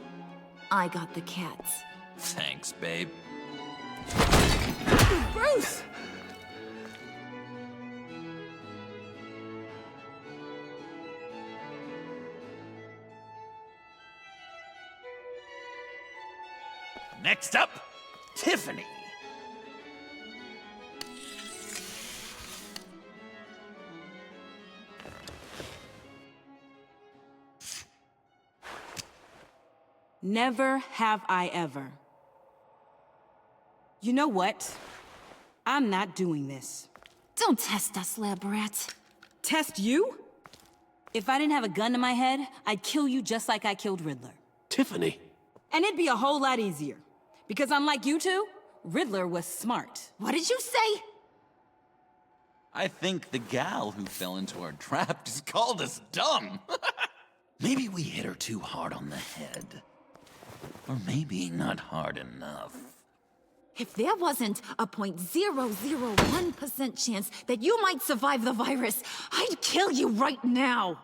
I got the cats. Thanks, babe. Bruce! Next up, Tiffany. Never have I ever. You know what? I'm not doing this. Don't test us, lab rat. Test you? If I didn't have a gun to my head, I'd kill you just like I killed Riddler. Tiffany. And it'd be a whole lot easier. Because unlike you two, Riddler was smart. What did you say? I think the gal who fell into our trap just called us dumb. Maybe we hit her too hard on the head. Or maybe not hard enough. If there wasn't a 0.001% chance that you might survive the virus, I'd kill you right now.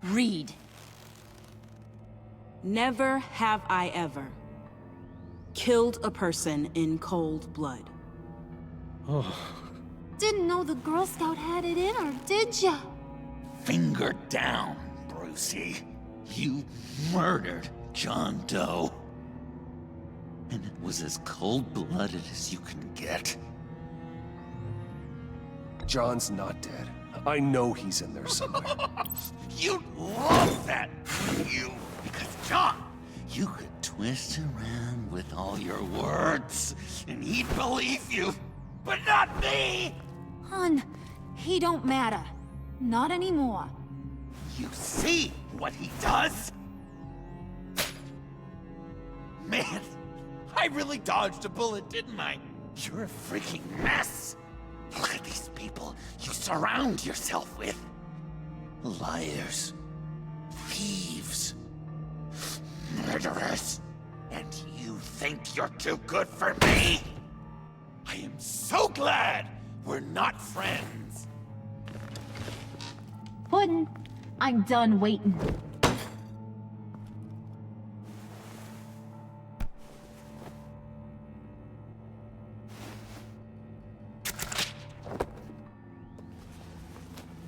Read. Never have I ever killed a person in cold blood. Oh. Didn't know the Girl Scout had it in her, did ya? Finger down, Brucey. You murdered John Doe. And it was as cold-blooded as you can get. John's not dead. I know he's in there somewhere. You'd love that, wouldn't you? Because, John, you could twist around with all your words, and he'd believe you, but not me! Hun, he don't matter. Not anymore. You see what he does? Man, I really dodged a bullet, didn't I? You're a freaking mess. Look at these people you surround yourself with. Liars. Thieves. Murderers. And you think you're too good for me? I am so glad we're not friends. Puddin', I'm done waiting.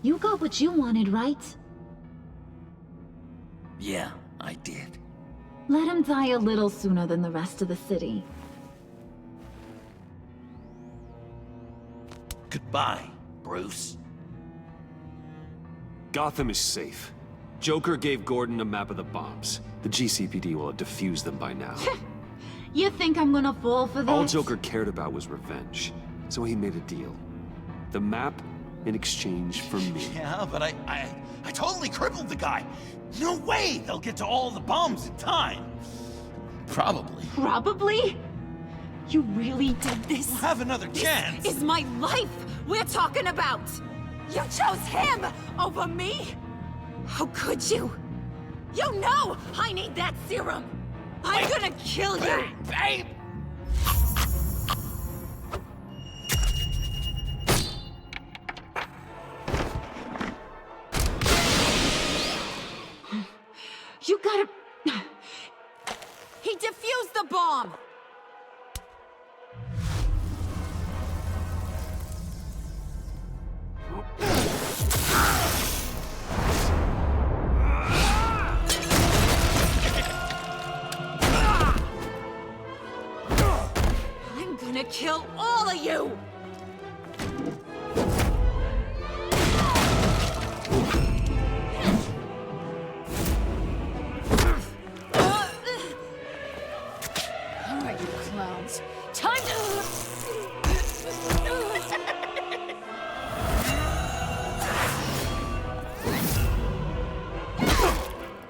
You got what you wanted, right? Yeah, I did. Let him die a little sooner than the rest of the city. Goodbye, Bruce. Gotham is safe. Joker gave Gordon a map of the bombs. The GCPD will have defused them by now. You think I'm gonna fall for that? All Joker cared about was revenge, so he made a deal. The map in exchange for me. Yeah, but I totally crippled the guy. No way they'll get to all the bombs in time. Probably. Probably? You really did this? We'll have another chance. This is my life we're talking about! You chose him over me? How could you? You know I need that serum! I'm gonna kill you! Babe! You gotta... He defused the bomb! I'm gonna kill all of you! Alright, you clowns. Time to...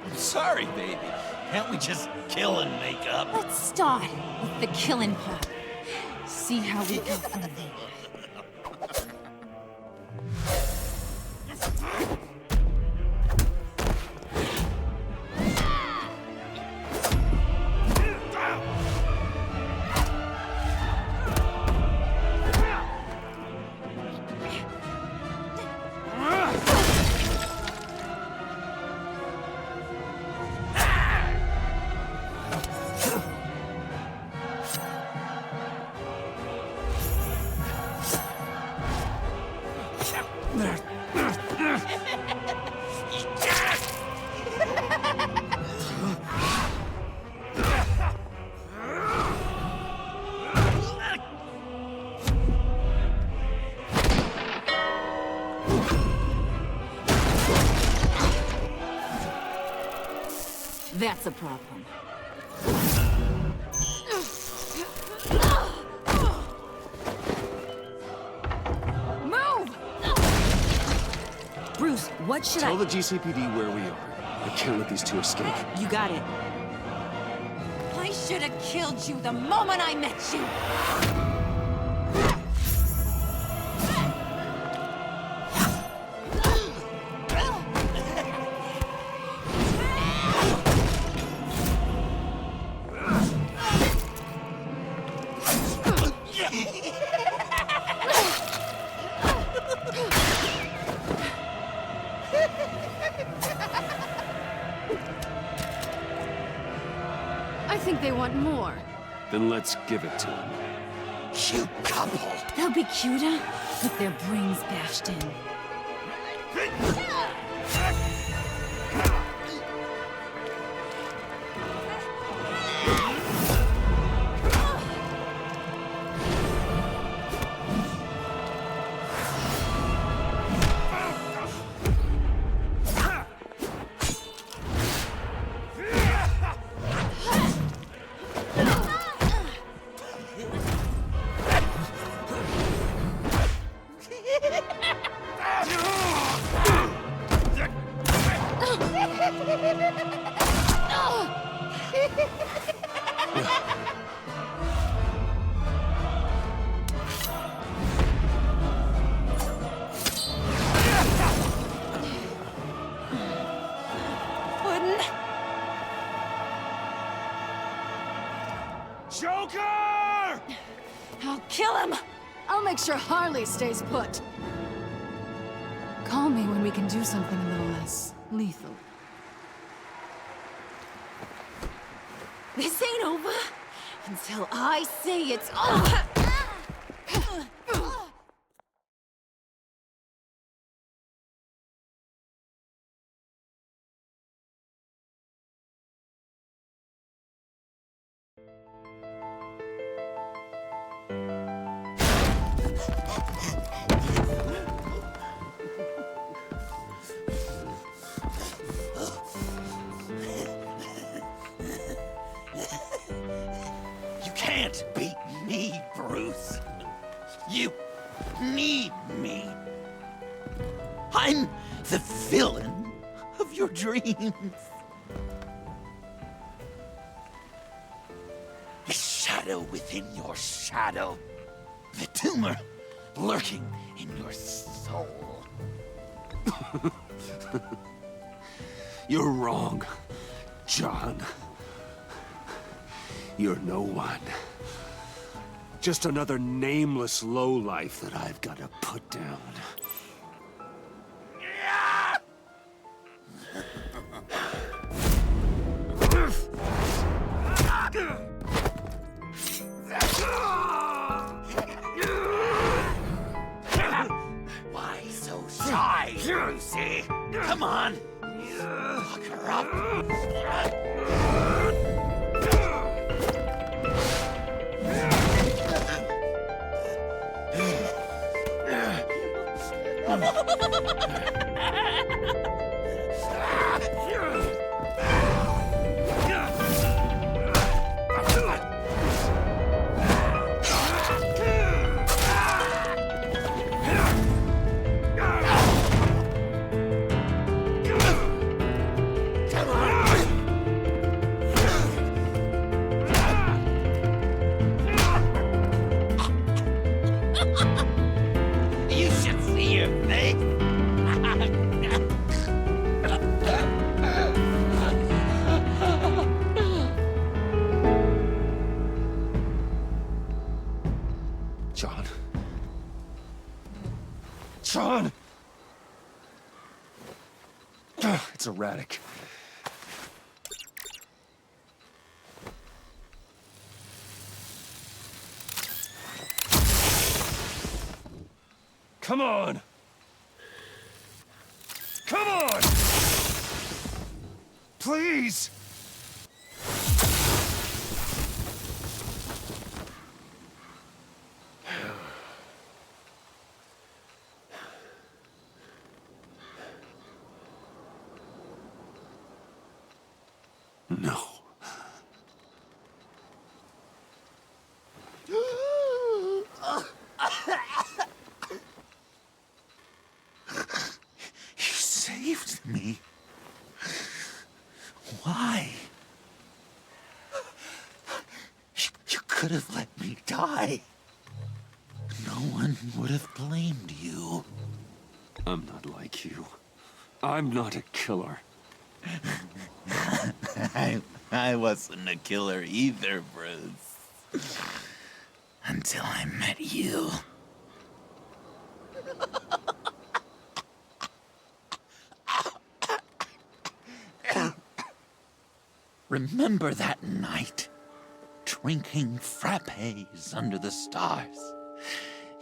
I'm Sorry, baby. Can't we just kill and make up? Let's start with the killing part. See how we go from there. That's a problem. Move! Bruce, what should Tell the GCPD where we are. I can't let these two escape. You got it. I should have killed you the moment I met you! I think they want more. Then let's give it to them. Cute couple. They'll be cuter with their brains bashed in. Joker! I'll kill him! I'll make sure Harley stays put. Call me when we can do something a little less lethal. This ain't over until I say it's over! Can't beat me, Bruce. You need me. I'm the villain of your dreams. The shadow within your shadow. The tumor lurking in your soul. You're wrong, John. You're no one. Just another nameless lowlife that I've got to put down. Why so shy, Brucey? Come on. Lock her up. It's erratic. Come on! Come on! Please! No. You saved me. Why? You could have let me die. No one would have blamed you. I'm not like you. I'm not a killer. I wasn't a killer either, Bruce. Until I met you. Remember that night? Drinking frappes under the stars.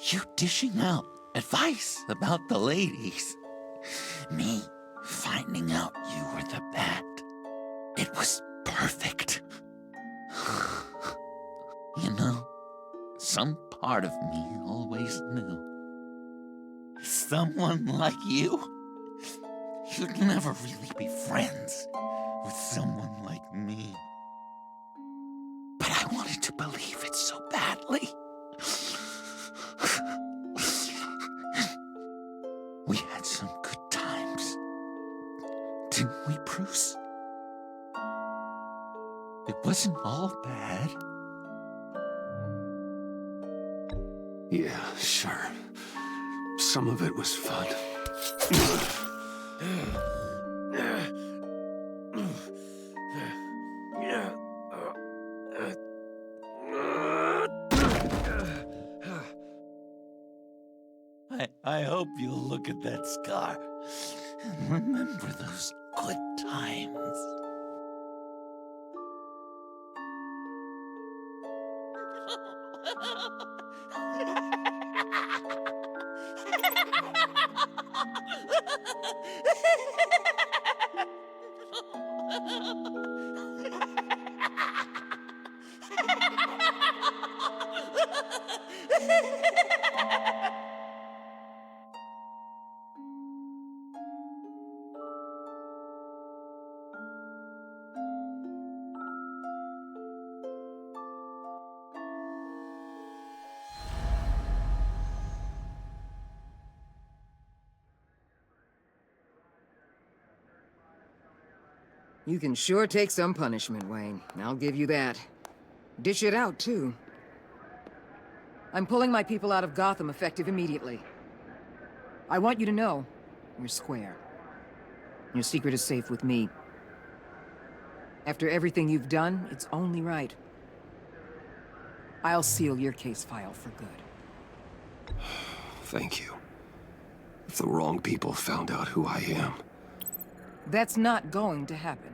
You dishing out advice about the ladies. Me finding out you were the Pact. It was perfect. You know, some part of me always knew. Someone like you, you'd never really be friends with someone like me. But I wanted to believe it so badly. We had some good times. Didn't we, Bruce? It wasn't all bad. Yeah, sure. Some of it was fun. I hope you'll look at that scar and remember those good times. You can sure take some punishment, Wayne. I'll give you that. Dish it out, too. I'm pulling my people out of Gotham effective immediately. I want you to know, you're square. Your secret is safe with me. After everything you've done, it's only right. I'll seal your case file for good. Thank you. If the wrong people found out who I am... That's not going to happen.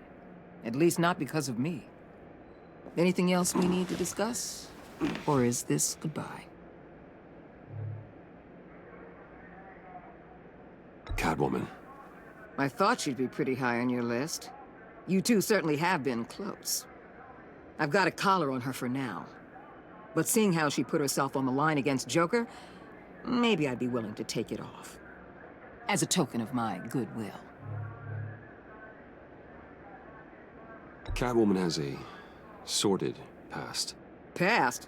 At least not because of me. Anything else we need to discuss? Or is this goodbye? Catwoman. I thought she'd be pretty high on your list. You two certainly have been close. I've got a collar on her for now. But seeing how she put herself on the line against Joker, maybe I'd be willing to take it off. As a token of my goodwill. Catwoman has a sordid past. Past?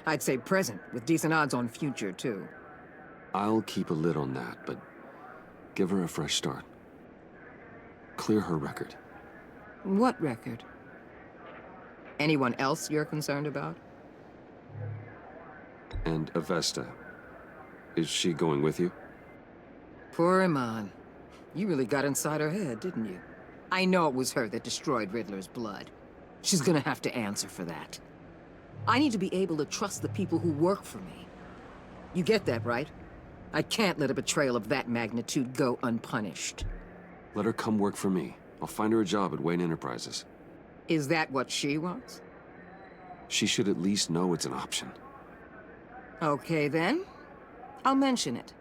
I'd say present, with decent odds on future, too. I'll keep a lid on that, but give her a fresh start. Clear her record. What record? Anyone else you're concerned about? And Avesta. Is she going with you? Poor Iman. You really got inside her head, didn't you? I know it was her that destroyed Riddler's blood. She's gonna have to answer for that. I need to be able to trust the people who work for me. You get that, right? I can't let a betrayal of that magnitude go unpunished. Let her come work for me. I'll find her a job at Wayne Enterprises. Is that what she wants? She should at least know it's an option. Okay, then. I'll mention it.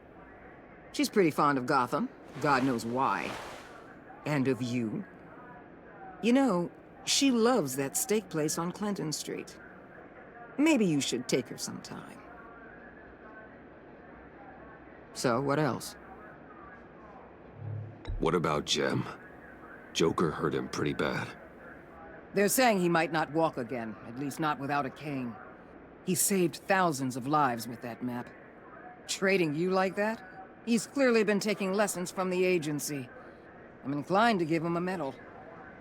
She's pretty fond of Gotham. God knows why. And of you. You know, she loves that steak place on Clinton Street. Maybe you should take her sometime. So, what else? What about Jem? Joker hurt him pretty bad. They're saying he might not walk again, at least not without a cane. He saved thousands of lives with that map. Trading you like that? He's clearly been taking lessons from the agency. I'm inclined to give him a medal.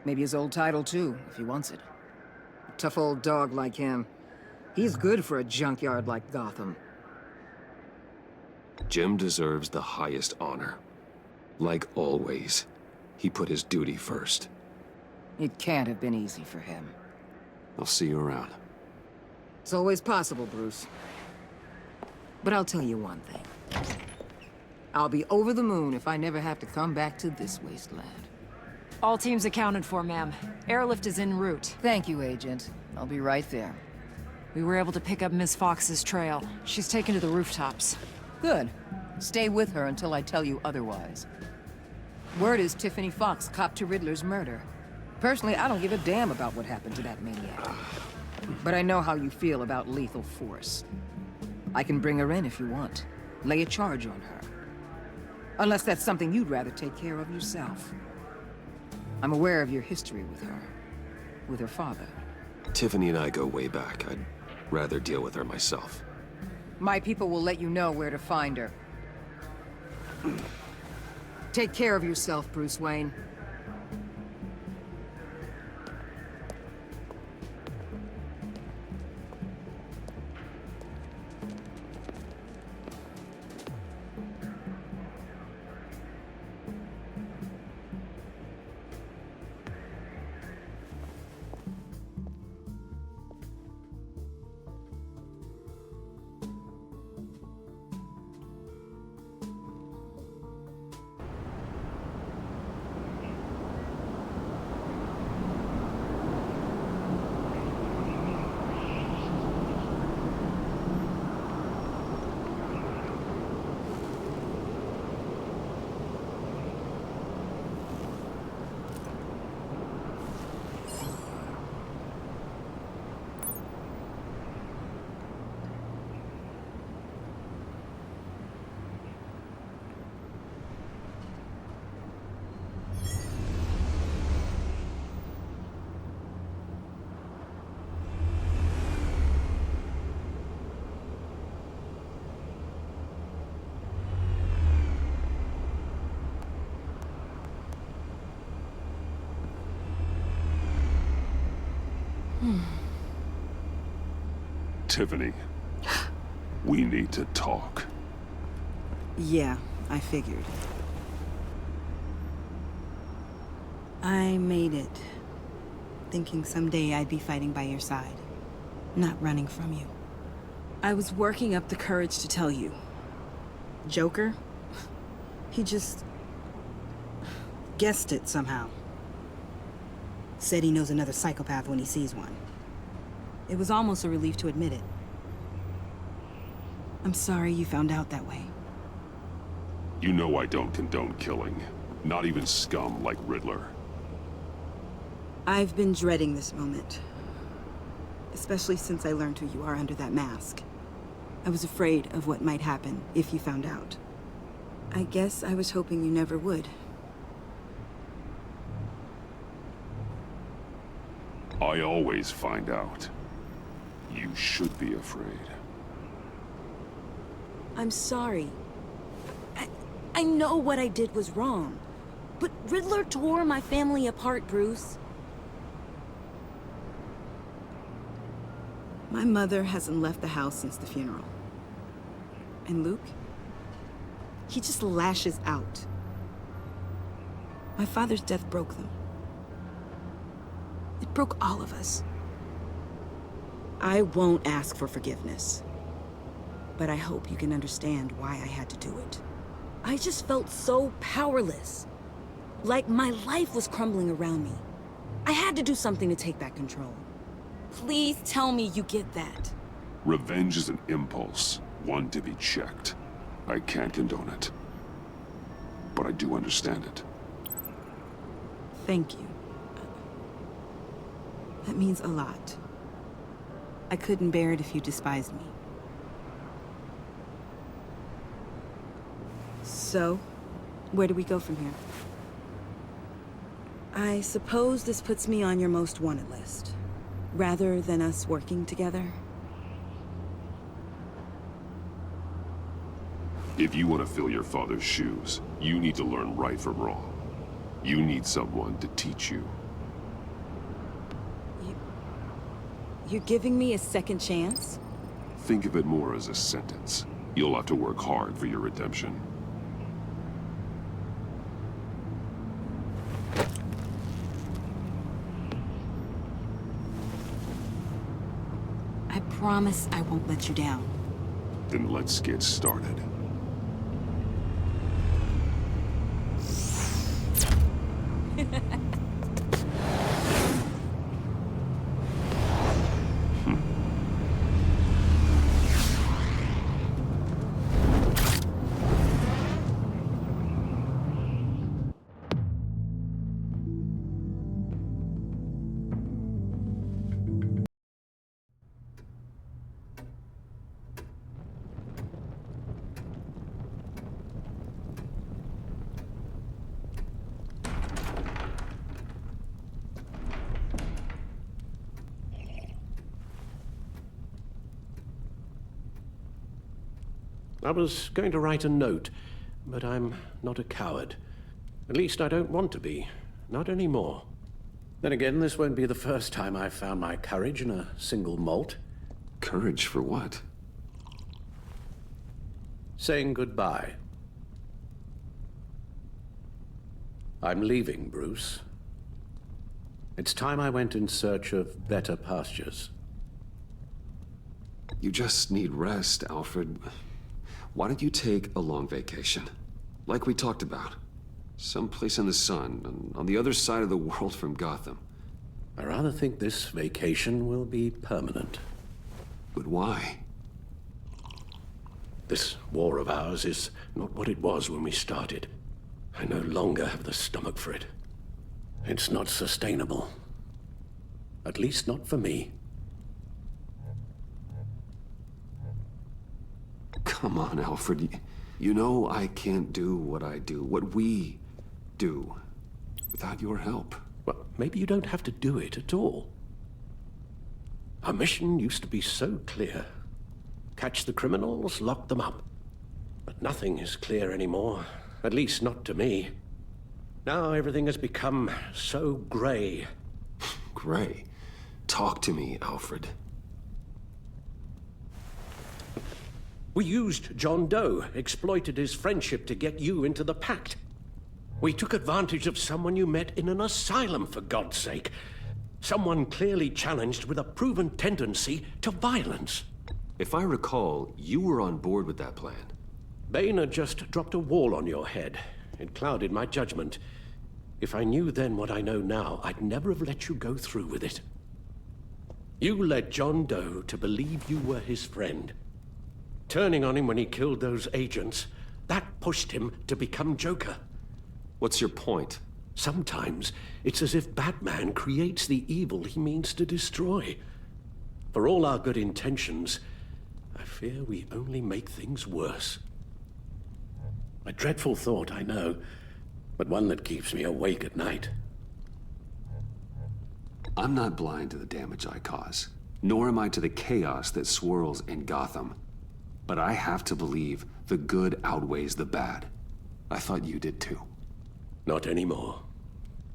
Maybe his old title too, if he wants it. A tough old dog like him. He's good for a junkyard like Gotham. Jem deserves the highest honor. Like always, he put his duty first. It can't have been easy for him. I'll see you around. It's always possible, Bruce. But I'll tell you one thing. I'll be over the moon if I never have to come back to this wasteland. All teams accounted for, ma'am. Airlift is en route. Thank you, Agent. I'll be right there. We were able to pick up Miss Fox's trail. She's taken to the rooftops. Good. Stay with her until I tell you otherwise. Word is Tiffany Fox copped to Riddler's murder. Personally, I don't give a damn about what happened to that maniac. But I know how you feel about lethal force. I can bring her in if you want. Lay a charge on her. Unless that's something you'd rather take care of yourself. I'm aware of your history with her. With her father. Tiffany and I go way back. I'd rather deal with her myself. My people will let you know where to find her. Take care of yourself, Bruce Wayne. Tiffany, we need to talk. Yeah, I figured. I made it, thinking someday I'd be fighting by your side, not running from you. I was working up the courage to tell you. Joker? He just guessed it somehow. Said he knows another psychopath when he sees one. It was almost a relief to admit it. I'm sorry you found out that way. You know I don't condone killing. Not even scum like Riddler. I've been dreading this moment. Especially since I learned who you are under that mask. I was afraid of what might happen if you found out. I guess I was hoping you never would. I always find out. You should be afraid. I'm sorry. I know what I did was wrong. But Riddler tore my family apart, Bruce. My mother hasn't left the house since the funeral. And Luke? He just lashes out. My father's death broke them. It broke all of us. I won't ask for forgiveness. But I hope you can understand why I had to do it. I just felt so powerless. Like my life was crumbling around me. I had to do something to take back control. Please tell me you get that. Revenge is an impulse, one to be checked. I can't condone it. But I do understand it. Thank you. That means a lot. I couldn't bear it if you despised me. So, where do we go from here? I suppose this puts me on your most wanted list, rather than us working together. If you want to fill your father's shoes, you need to learn right from wrong. You need someone to teach you. You're giving me a second chance? Think of it more as a sentence. You'll have to work hard for your redemption. I promise I won't let you down. Then let's get started. I was going to write a note, but I'm not a coward. At least I don't want to be. Not anymore. Then again, this won't be the first time I've found my courage in a single molt. Courage for what? Saying goodbye. I'm leaving, Bruce. It's time I went in search of better pastures. You just need rest, Alfred. Why don't you take a long vacation? Like we talked about. Someplace in the sun, on the other side of the world from Gotham. I rather think this vacation will be permanent. But why? This war of ours is not what it was when we started. I no longer have the stomach for it. It's not sustainable. At least not for me. Come on, Alfred. You know I can't do what I do, what we do, without your help. Well, maybe you don't have to do it at all. Our mission used to be so clear. Catch the criminals, lock them up. But nothing is clear anymore, at least not to me. Now everything has become so gray. Gray? Talk to me, Alfred. We used John Doe, exploited his friendship to get you into the Pact. We took advantage of someone you met in an asylum, for God's sake. Someone clearly challenged with a proven tendency to violence. If I recall, you were on board with that plan. Boehner just dropped a wall on your head. It clouded my judgment. If I knew then what I know now, I'd never have let you go through with it. You led John Doe to believe you were his friend. Turning on him when he killed those agents, that pushed him to become Joker. What's your point? Sometimes it's as if Batman creates the evil he means to destroy. For all our good intentions, I fear we only make things worse. A dreadful thought, I know, but one that keeps me awake at night. I'm not blind to the damage I cause, nor am I to the chaos that swirls in Gotham. But I have to believe the good outweighs the bad. I thought you did too. Not anymore.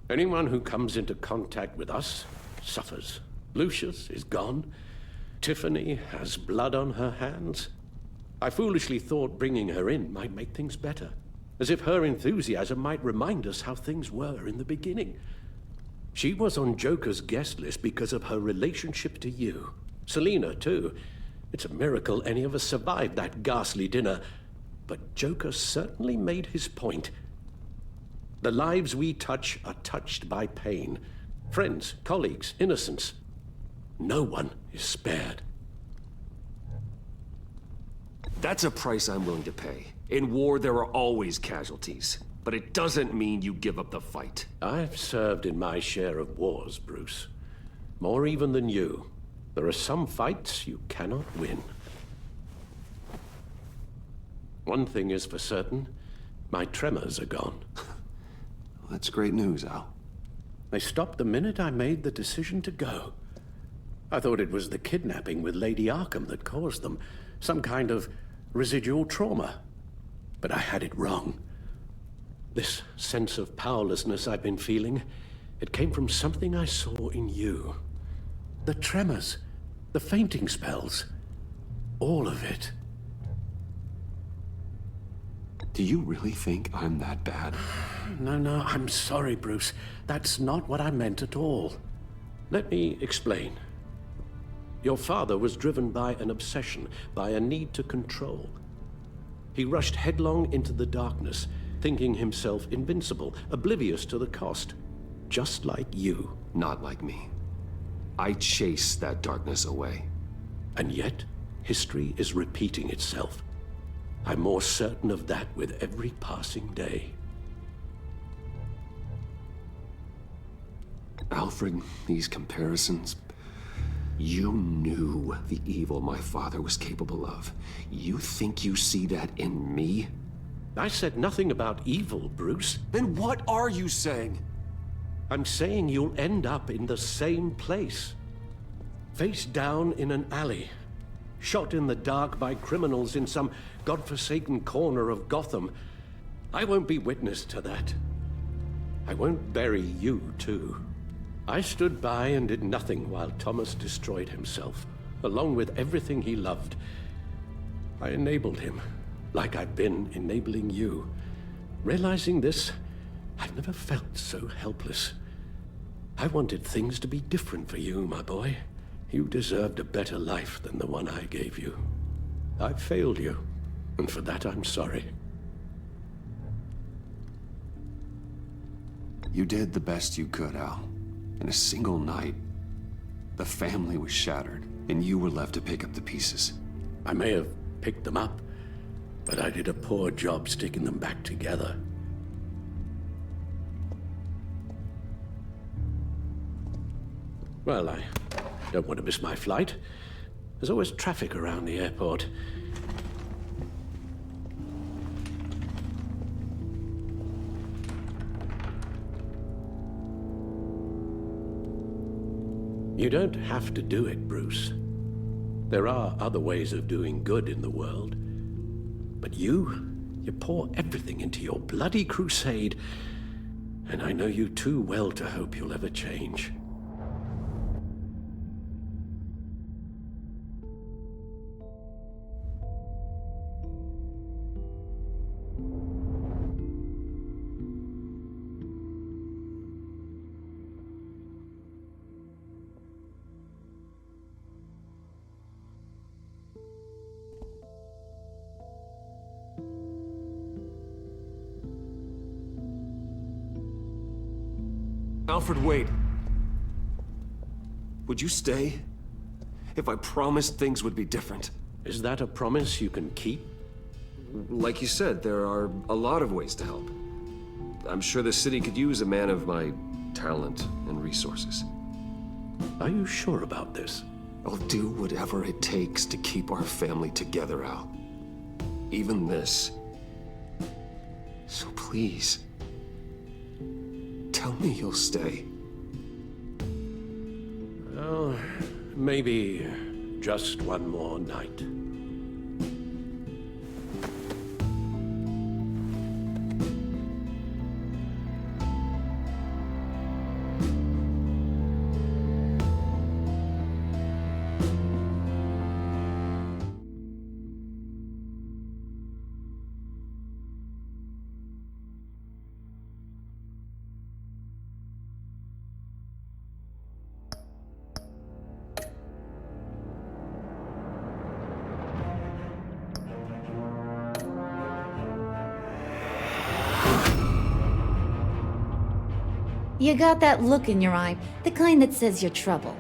Anyone who comes into contact with us suffers. Lucius is gone. Tiffany has blood on her hands. I foolishly thought bringing her in might make things better. As if her enthusiasm might remind us how things were in the beginning. She was on Joker's guest list because of her relationship to you. Selina, too. It's a miracle any of us survived that ghastly dinner. But Joker certainly made his point. The lives we touch are touched by pain. Friends, colleagues, innocents. No one is spared. That's a price I'm willing to pay. In war, there are always casualties. But it doesn't mean you give up the fight. I've served in my share of wars, Bruce. More even than you. There are some fights you cannot win. One thing is for certain, my tremors are gone. That's great news, Al. They stopped the minute I made the decision to go. I thought it was the kidnapping with Lady Arkham that caused them. Some kind of residual trauma. But I had it wrong. This sense of powerlessness I've been feeling, it came from something I saw in you. The tremors, the fainting spells, all of it. Do you really think I'm that bad? No, I'm sorry, Bruce. That's not what I meant at all. Let me explain. Your father was driven by an obsession, by a need to control. He rushed headlong into the darkness, thinking himself invincible, oblivious to the cost. Just like you. Not like me. I chased that darkness away. And yet, history is repeating itself. I'm more certain of that with every passing day. Alfred, these comparisons... You knew the evil my father was capable of. You think you see that in me? I said nothing about evil, Bruce. Then what are you saying? I'm saying you'll end up in the same place. Face down in an alley. Shot in the dark by criminals in some godforsaken corner of Gotham. I won't be witness to that. I won't bury you, too. I stood by and did nothing while Thomas destroyed himself, along with everything he loved. I enabled him, like I've been enabling you. Realizing this, I've never felt so helpless. I wanted things to be different for you, my boy. You deserved a better life than the one I gave you. I failed you, and for that I'm sorry. You did the best you could, Al. In a single night, the family was shattered, and you were left to pick up the pieces. I may have picked them up, but I did a poor job sticking them back together. Well, I don't want to miss my flight. There's always traffic around the airport. You don't have to do it, Bruce. There are other ways of doing good in the world. But you pour everything into your bloody crusade, and I know you too well to hope you'll ever change. Alfred, wait. Would you stay? If I promised things would be different. Is that a promise you can keep? Like you said, there are a lot of ways to help. I'm sure the city could use a man of my talent and resources. Are you sure about this? I'll do whatever it takes to keep our family together, Al. Even this. So please, tell me you'll stay. Well, maybe just one more night. You got that look in your eye, the kind that says you're trouble.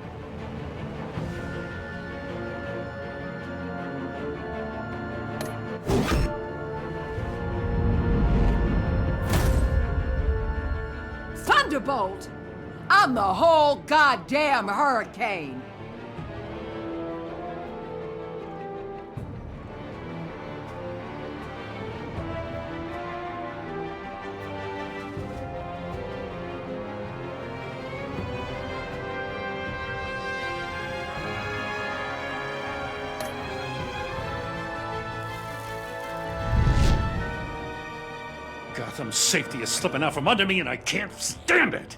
Thunderbolt! I'm the whole goddamn hurricane! Gotham's safety is slipping out from under me and I can't stand it!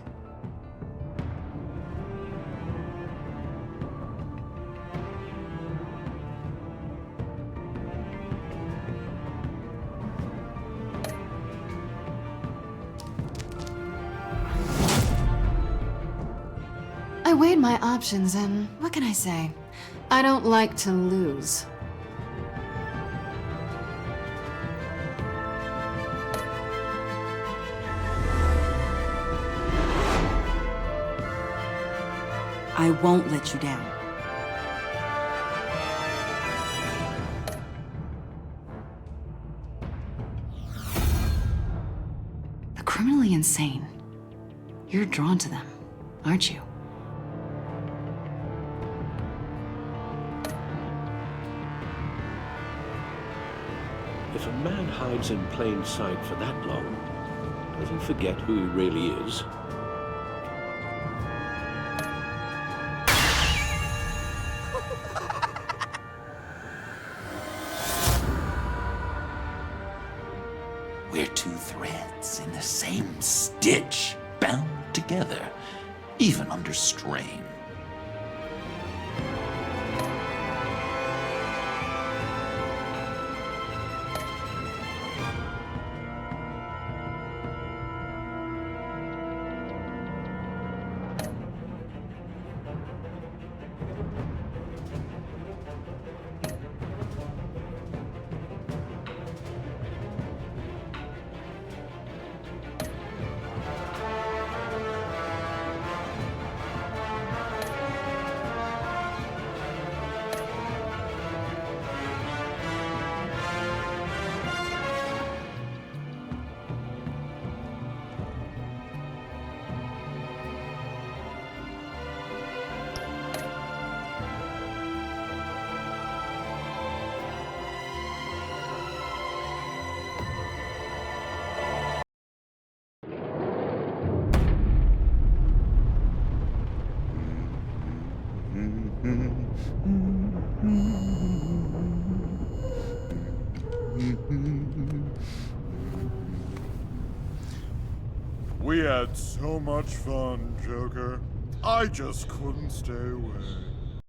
I weighed my options and what can I say? I don't like to lose. I won't let you down. The criminally insane. You're drawn to them, aren't you? If a man hides in plain sight for that long, does he forget who he really is? We're two threads in the same stitch, bound together, even under strain. We had so much fun, Joker. I just couldn't stay away.